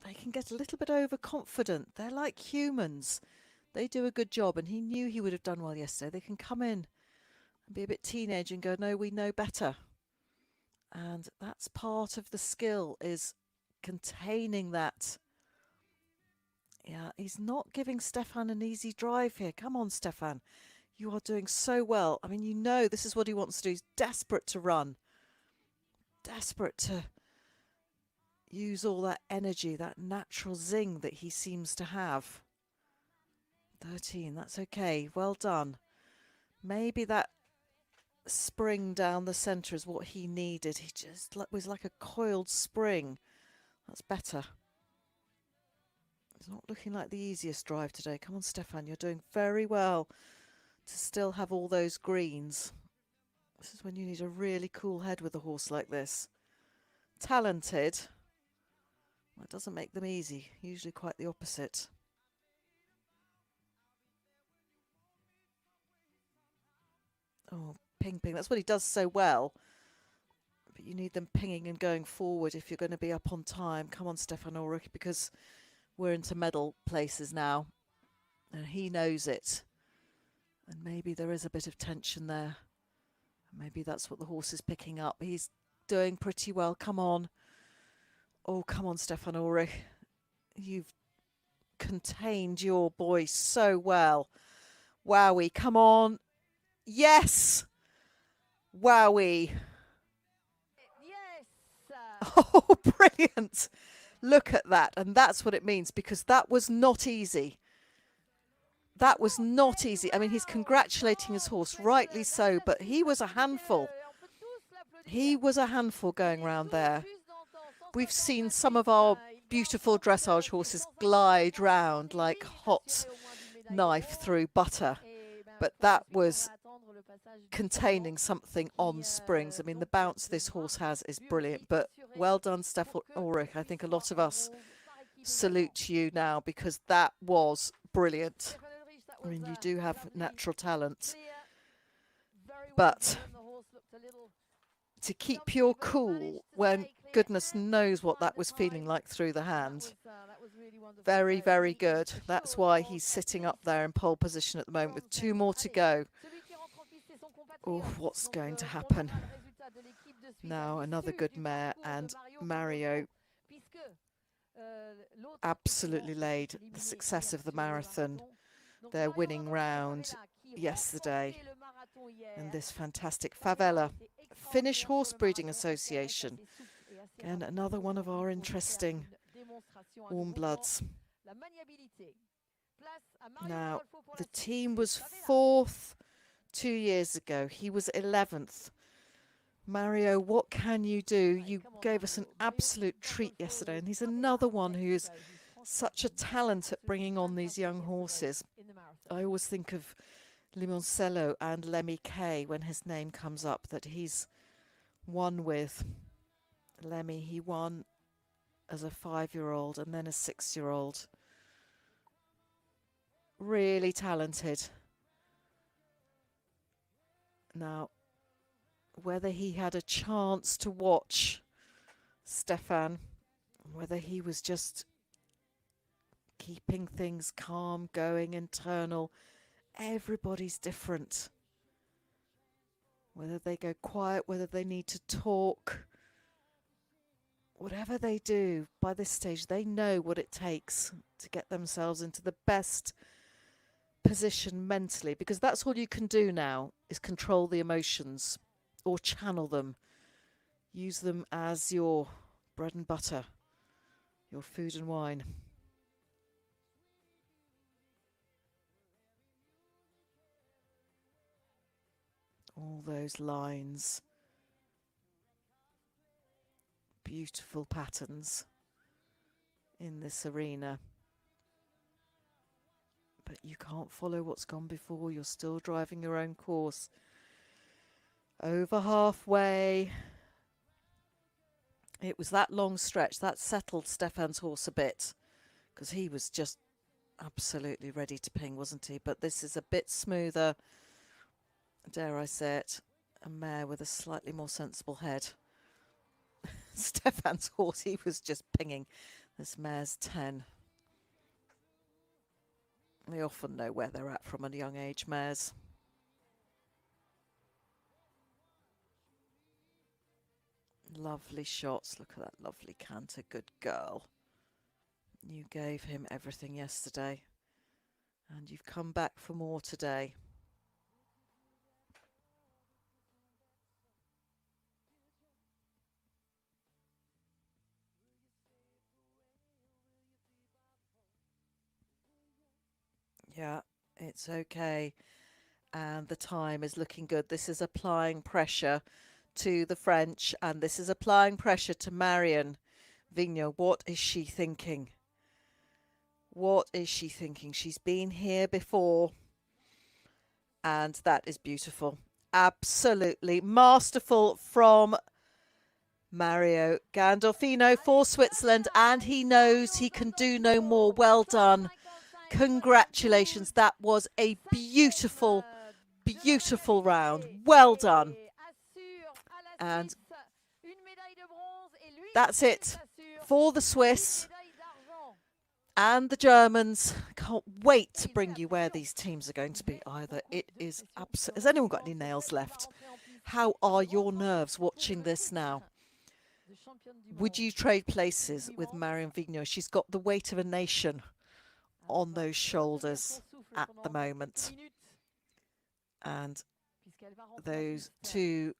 They can get a little bit overconfident. They're like humans. They do a good job, and he knew he would have done well yesterday. They can come in and be a bit teenage and go, no, we know better. And that's part of the skill, is containing that. Yeah, he's not giving Stefan an easy drive here. Come on, Stefan. You are doing so well. I mean, you know this is what he wants to do. He's desperate to run. Desperate to use all that energy, that natural zing that he seems to have. 13, that's okay. Well done. Maybe that spring down the centre is what he needed. He just was like a coiled spring. That's better. It's not looking like the easiest drive today. Come on, Stefan, you're doing very well to still have all those greens. This is when you need a really cool head with a horse like this. Talented. Well, it doesn't make them easy. Usually quite the opposite. Oh, ping, ping. That's what he does so well. But you need them pinging and going forward if you're going to be up on time. Come on, Stefan Ulrich, because we're into medal places now. And he knows it. And maybe there is a bit of tension there. Maybe that's what the horse is picking up. He's doing pretty well. Come on. Oh, come on, Stefan Ulrich. You've contained your boy so well. Wowie, come on. Yes! Wowie. Yes! Oh, brilliant. Look at that. And that's what it means, because that was not easy. That was not easy. I mean, he's congratulating his horse, rightly so, but he was a handful. He was a handful going round there. We've seen some of our beautiful dressage horses glide round like hot knife through butter, but that was containing something on springs. I mean, the bounce this horse has is brilliant, but well done, Stefan Ulrich. I think a lot of us salute you now, because that was brilliant. I mean, you do have natural talent, but to keep your cool when goodness knows what that was feeling like through the hand. Very, very good. That's why he's sitting up there in pole position at the moment with 2 more to go. Oh, what's going to happen? Now another good mare, and Mario absolutely laid the success of the marathon. Their winning round yesterday in this fantastic Favela Finnish Horse Breeding Association. Again, another one of our interesting warm bloods. Now, the team was 4th 2 years ago. He was 11th. Mario, what can you do? You gave us an absolute treat yesterday, and he's another one who is such a talent at bringing on these young horses. I always think of Limoncello and Lemmy Kay when his name comes up, that he's won with. Lemmy, he won as a 5-year-old and then a 6-year-old. Really talented. Now, whether he had a chance to watch Stefan, whether he was just keeping things calm, going internal, everybody's different. Whether they go quiet, whether they need to talk, whatever they do, by this stage, they know what it takes to get themselves into the best position mentally, because that's all you can do now, is control the emotions or channel them. Use them as your bread and butter, your food and wine. All those lines, beautiful patterns in this arena. But you can't follow what's gone before. You're still driving your own course. Over halfway. It was that long stretch that settled Stefan's horse a bit, because he was just absolutely ready to ping, wasn't he? But this is a bit smoother, dare I say it, a mare with a slightly more sensible head. Stefan's horse, he was just pinging. This mare's 10. They often know where they're at from a young age, mares. Lovely shots. Look at that lovely canter. Good girl. You gave him everything yesterday, and you've come back for more today. Yeah, it's okay. And the time is looking good. This is applying pressure to the French, and this is applying pressure to Marion Vigneault. What is she thinking? What is she thinking? She's been here before, and that is beautiful. Absolutely masterful from Mario Gandolfino for Switzerland, and he knows he can do no more. Well done. Congratulations. That was a beautiful, beautiful round. Well done. And that's it for the Swiss and the Germans. Can't wait to bring you where these teams are going to be either. It is absolutely... Has anyone got any nails left? How are your nerves watching this now? Would you trade places with Marion Vigneault? She's got the weight of a nation on those shoulders at the moment. And those two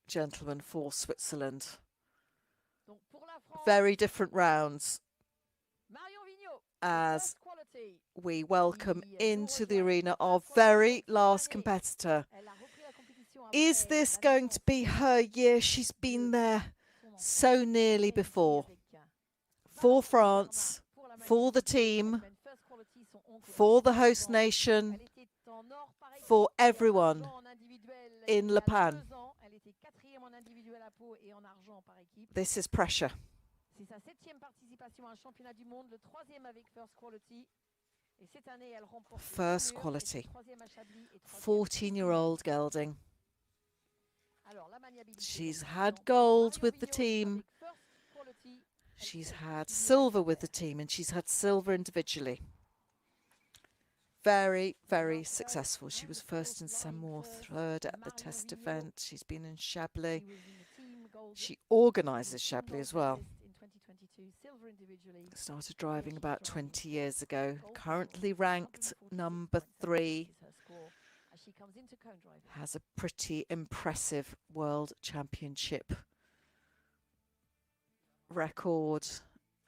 gentlemen for Switzerland. Very different rounds as we welcome into the arena our very last competitor. Is this going to be her year? She's been there so nearly before. For France, for the team, for the host nation, for everyone in Le Pan. This is pressure. First quality. 14-year-old gelding. She's had gold with the team. She's had silver with the team, and she's had silver individually. Very, very successful. She was first in Samoa, third at the test event. She's been in Chablis. She organises Chablis as well. Started driving about 20 years ago. Currently ranked number 3. Has a pretty impressive World Championship record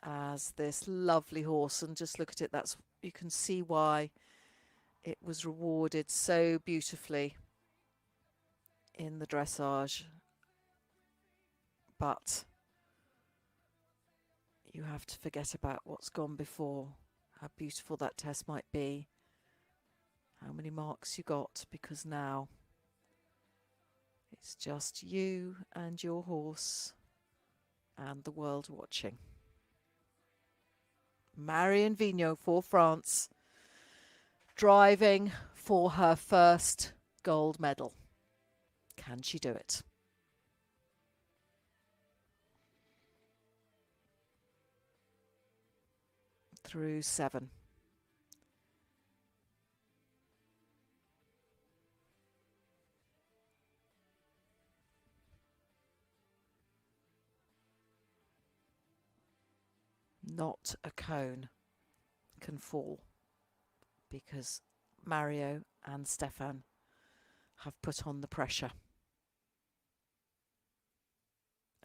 as this lovely horse. And just look at it. That's, you can see why it was rewarded so beautifully in the dressage. But you have to forget about what's gone before, how beautiful that test might be, how many marks you got, because now it's just you and your horse and the world watching. Marion Vigneault for France, driving for her first gold medal. Can she do it? Through 7. Not a cone can fall because Mario and Stefan have put on the pressure.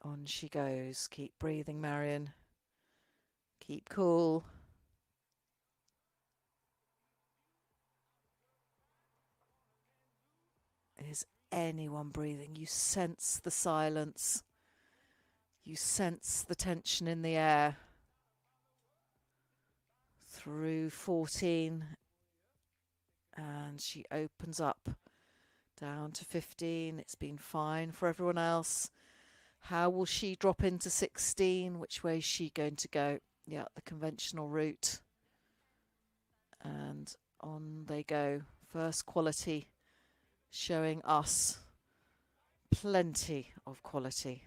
On she goes. Keep breathing, Marion. Keep cool. Is anyone breathing? You sense the silence. You sense the tension in the air. Through 14. And she opens up. Down to 15. It's been fine for everyone else. How will she drop into 16? Which way is she going to go? Yeah, the conventional route. And on they go. First quality showing us plenty of quality.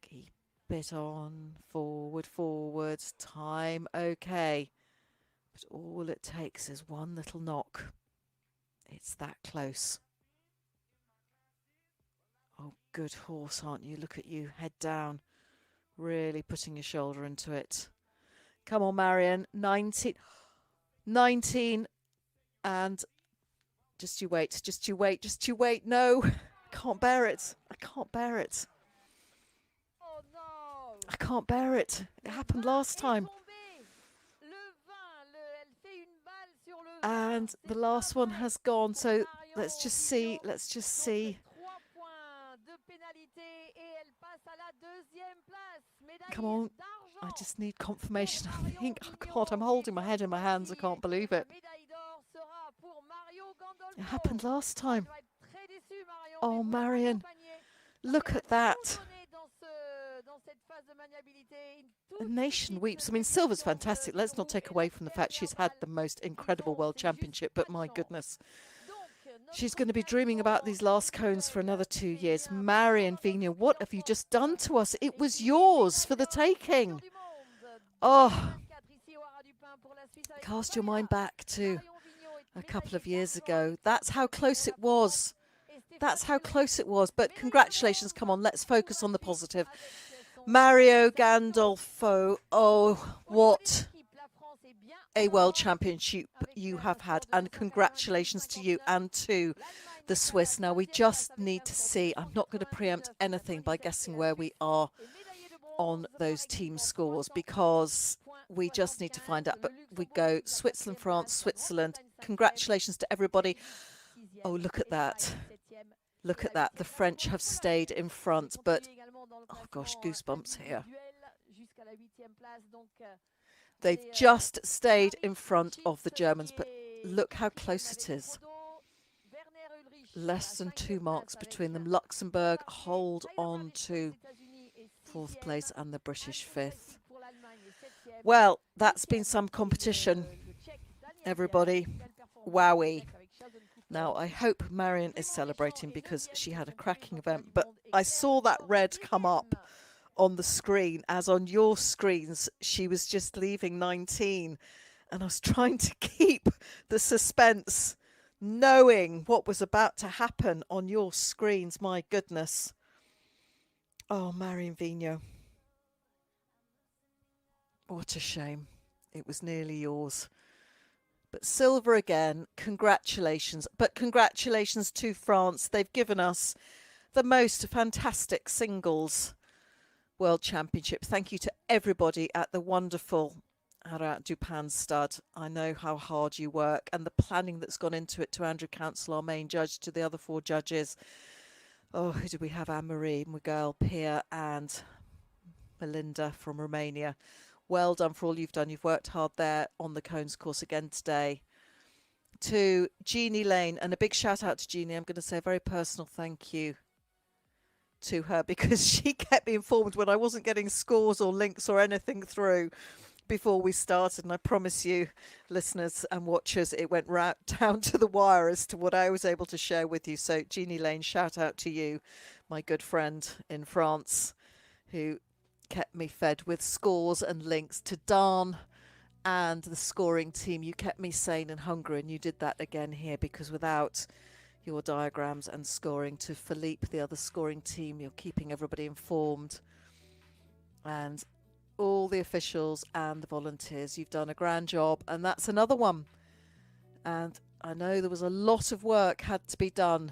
Keep it on. Forward, forward. Time okay. But all it takes is one little knock. It's that close. Oh, good horse, aren't you? Look at you, head down. Really putting your shoulder into it. Come on, Marion. 19. 19. And just you wait, just you wait, just you wait. No, I can't bear it. I can't bear it. Oh no! I can't bear it. It happened last time. And the last one has gone, so let's just see, let's just see. Come on, I just need confirmation. I think, oh God, I'm holding my head in my hands, I can't believe it. It happened last time. Oh, Marion, look at that. The nation weeps. I mean, Silver's fantastic. Let's not take away from the fact she's had the most incredible World Championship, but my goodness. She's going to be dreaming about these last cones for another 2 years. Marion Vigneault, what have you just done to us? It was yours for the taking. Oh, cast your mind back to a couple of years ago. That's how close it was. That's how close it was. But congratulations. Come on, let's focus on the positive. Mario Gandolfo, oh, what a World Championship you have had, and congratulations to you and to the Swiss. Now we just need to see, I'm not going to preempt anything by guessing where we are on those team scores, because we just need to find out. But we go Switzerland, France, Switzerland. Congratulations to everybody. Oh, look at that. Look at that. The French have stayed in front, but oh gosh, goosebumps here. They've just stayed in front of the Germans, but look how close it is. Less than 2 marks between them. Luxembourg hold on to 4th place and the British 5th. Well, that's been some competition, everybody. Wowie. Now, I hope Marion is celebrating because she had a cracking event, but I saw that red come up on the screen, as on your screens she was just leaving 19, and I was trying to keep the suspense, knowing what was about to happen on your screens. My goodness. Oh, Marion Vigneault, what a shame. It was nearly yours, but silver again. Congratulations. But congratulations to France. They've given us the most fantastic singles World Championship. Thank you to everybody at the wonderful Harriet Dupin stud. I know how hard you work, and the planning that's gone into it, to Andrew Council, our main judge, to the other 4 judges. Oh, who do we have? Anne-Marie, Miguel, Pia and Melinda from Romania. Well done for all you've done. You've worked hard there on the cones course again today. To Jeannie Lane, and a big shout out to Jeannie. I'm going to say a very personal thank you to her, because she kept me informed when I wasn't getting scores or links or anything through before we started, and I promise you, listeners and watchers, it went right down to the wire as to what I was able to share with you. So Jeannie Lane, shout out to you, my good friend in France, who kept me fed with scores and links. To Dan and the scoring team, you kept me sane and hungry, and you did that again here, because without your diagrams and scoring, to Philippe, the other scoring team, you're keeping everybody informed, and all the officials and the volunteers, you've done a grand job. And that's another one, and I know there was a lot of work had to be done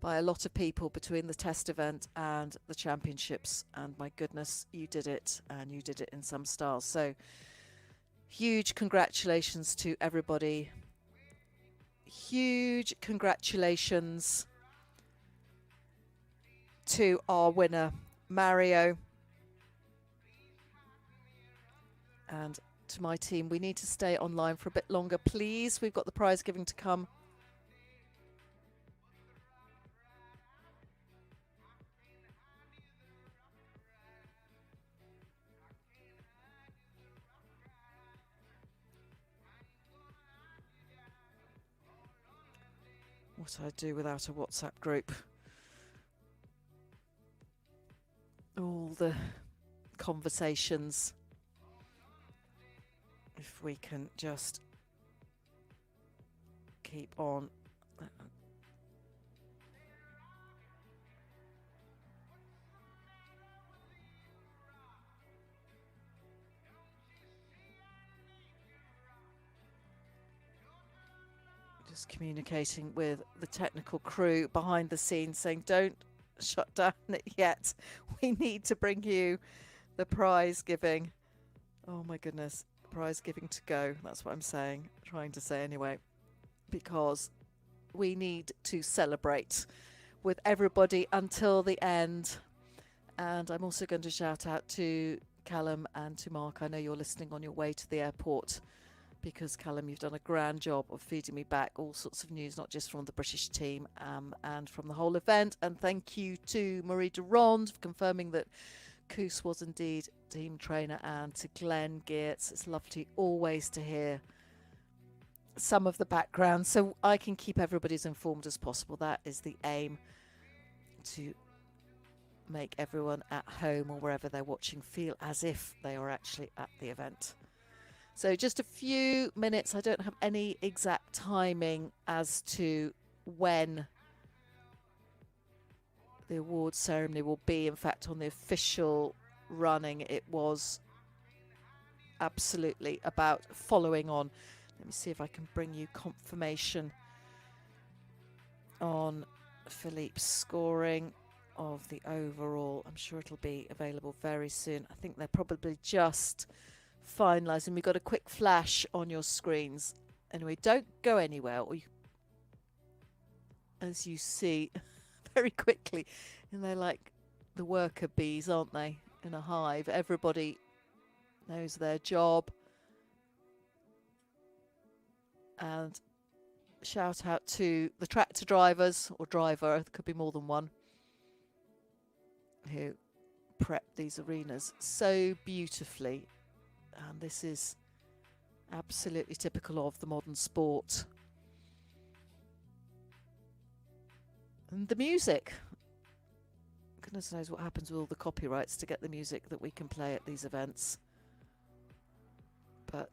by a lot of people between the test event and the championships. And my goodness, you did it, and you did it in some styles. So huge congratulations to everybody. Huge congratulations to our winner, Mario. And to my team, we need to stay online for a bit longer, please. We've got the prize giving to come. What I'd do without a WhatsApp group. All the conversations. If we can just keep on. Just communicating with the technical crew behind the scenes, saying don't shut down it yet. We need to bring you the prize giving. Oh my goodness, prize giving to go. That's what I'm saying, trying to say anyway, because we need to celebrate with everybody until the end. And I'm also going to shout out to Callum and to Mark. I know you're listening on your way to the airport, because Callum, you've done a grand job of feeding me back all sorts of news, not just from the British team and from the whole event. And thank you to Marie Durand for confirming that Koos was indeed team trainer, and to Glenn Geertz. It's lovely always to hear some of the background so I can keep everybody as informed as possible. That is the aim, to make everyone at home or wherever they're watching feel as if they are actually at the event. So just a few minutes. I don't have any exact timing as to when the awards ceremony will be. In fact, on the official running, it was absolutely about following on. Let me see if I can bring you confirmation on Philippe's scoring of the overall. I'm sure it'll be available very soon. I think they're probably just finalising. We've got a quick flash on your screens. Anyway, don't go anywhere. As you see very quickly, and they're like the worker bees, aren't they, in a hive? Everybody knows their job. And shout out to the tractor drivers, or driver, there could be more than one, who prep these arenas so beautifully. And this is absolutely typical of the modern sport. And the music. Goodness knows what happens with all the copyrights to get the music that we can play at these events. But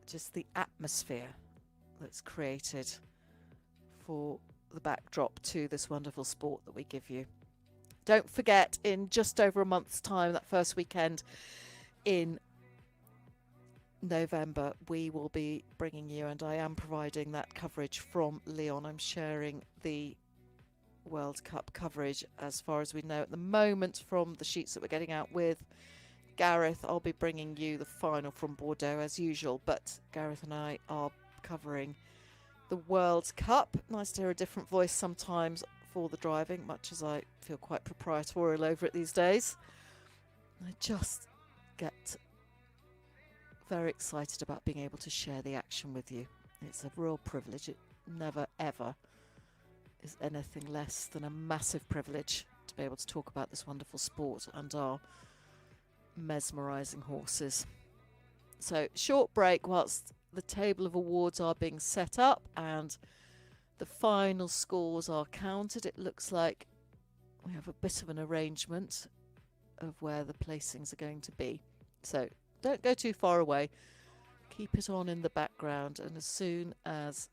just the atmosphere that's created for the backdrop to this wonderful sport that we give you. Don't forget, in just over a month's time, that first weekend in November, we will be bringing you, and I am providing that coverage from Lyon. I'm sharing the World Cup coverage as far as we know at the moment from the sheets that we're getting out with Gareth. I'll be bringing you the final from Bordeaux as usual, but Gareth and I are covering the World Cup. Nice to hear a different voice sometimes for the driving, much as I feel quite proprietorial over it these days. I just get very excited about being able to share the action with you. It's a real privilege. It never ever is anything less than a massive privilege to be able to talk about this wonderful sport and our mesmerising horses. So short break whilst the table of awards are being set up and the final scores are counted. It looks like we have a bit of an arrangement of where the placings are going to be. So don't go too far away. Keep it on in the background, and as soon as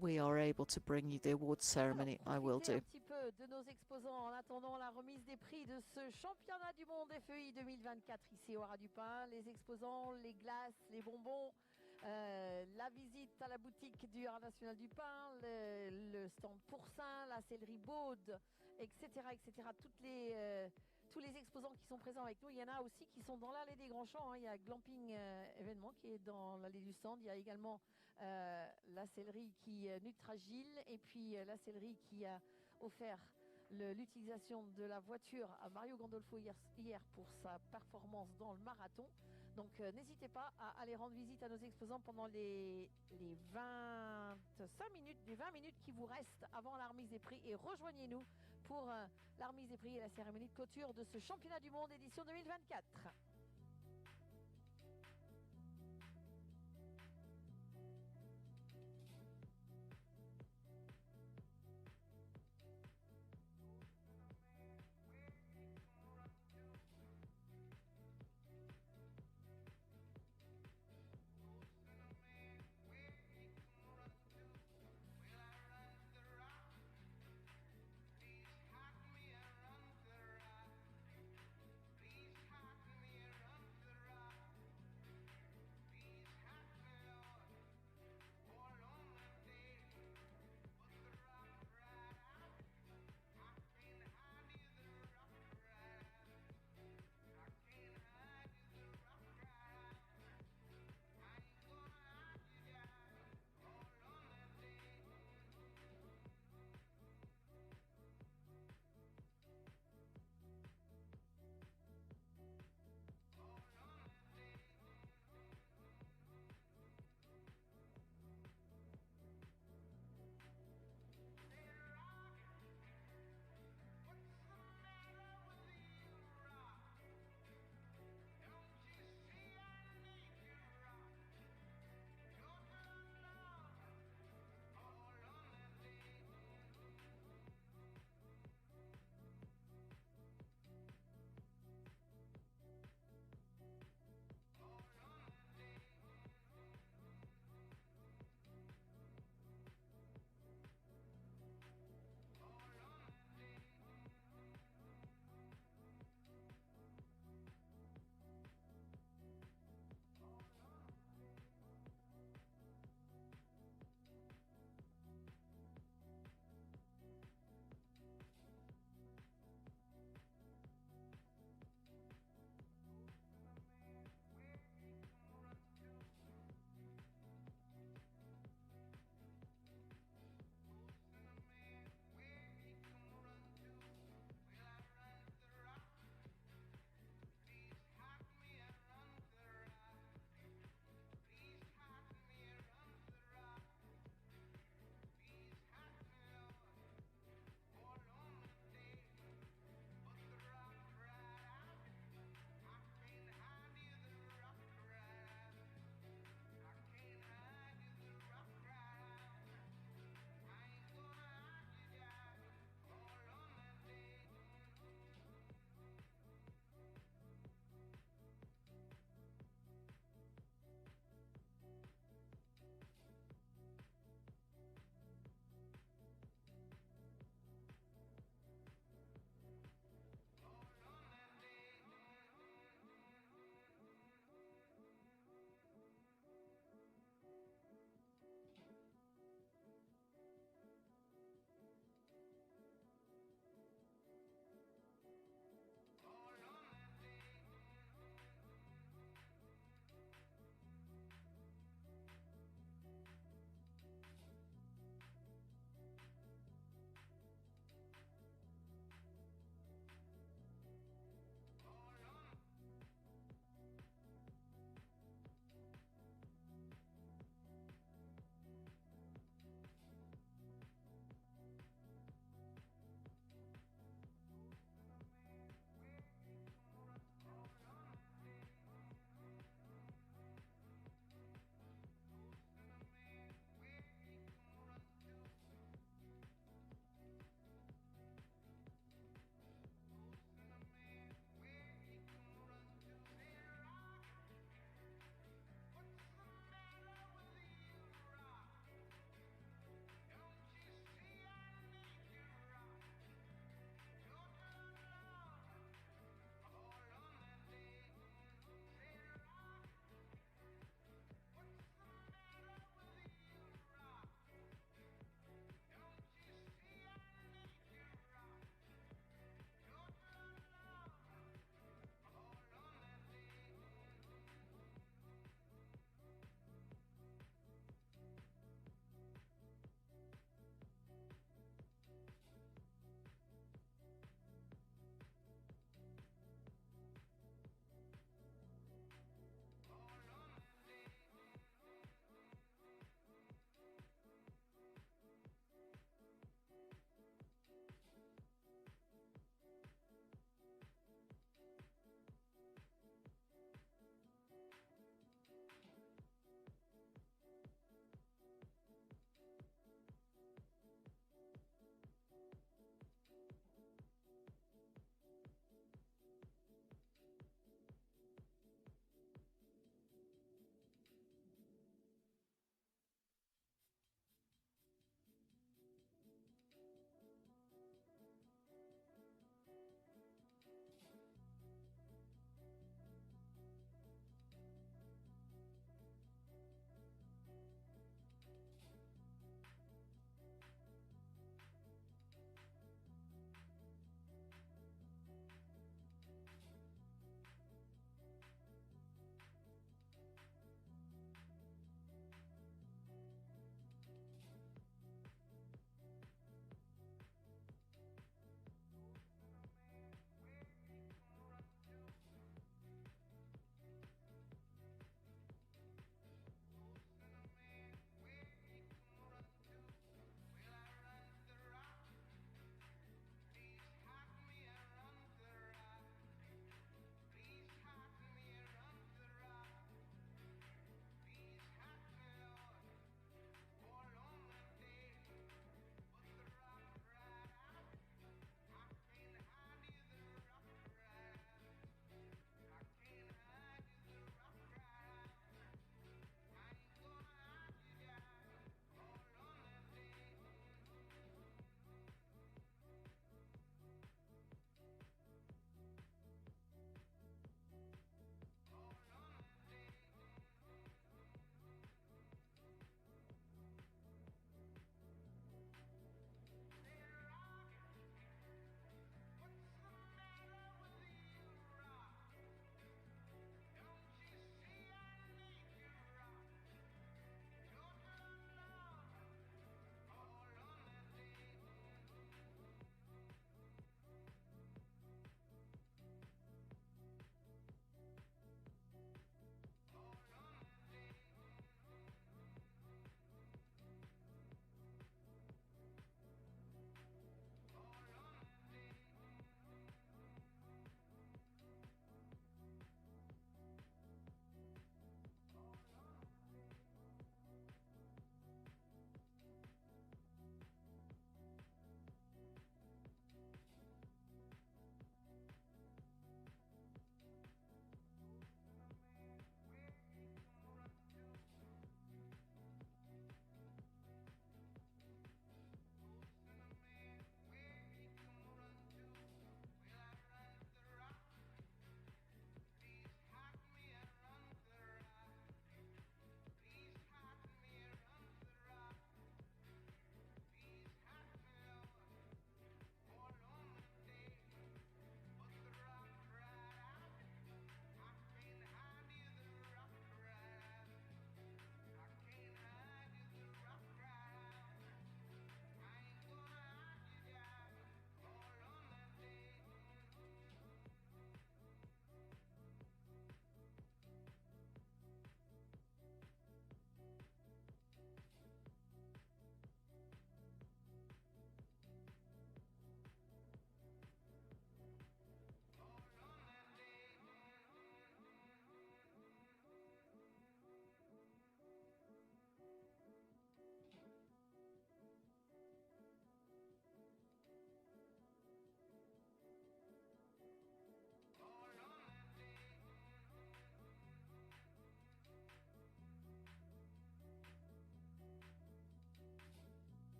we are able to bring you the awards ceremony, I will do. Un petit peu de nos exposants en attendant la remise des prix de ce championnat du monde FEI 2024 ici au Ras du Pin. Les exposants, les glaces, les bonbons, la visite à la boutique du Art National du Pain, le stand Pourcin, la sellerie Baude, etc., etc. Tous les exposants qui sont présents avec nous. Il y en a aussi qui sont dans l'allée des Grands Champs. Hein. Il y a Glamping événement qui est dans l'allée du stand. Il y a également la sellerie qui Nutragile et puis la sellerie qui a offert l'utilisation de la voiture à Mario Gandolfo hier pour sa performance dans le marathon. Donc n'hésitez pas à aller rendre visite à nos exposants pendant les 20 minutes qui vous restent avant la remise des prix et rejoignez-nous pour la remise des prix et la cérémonie de clôture de ce championnat du monde édition 2024.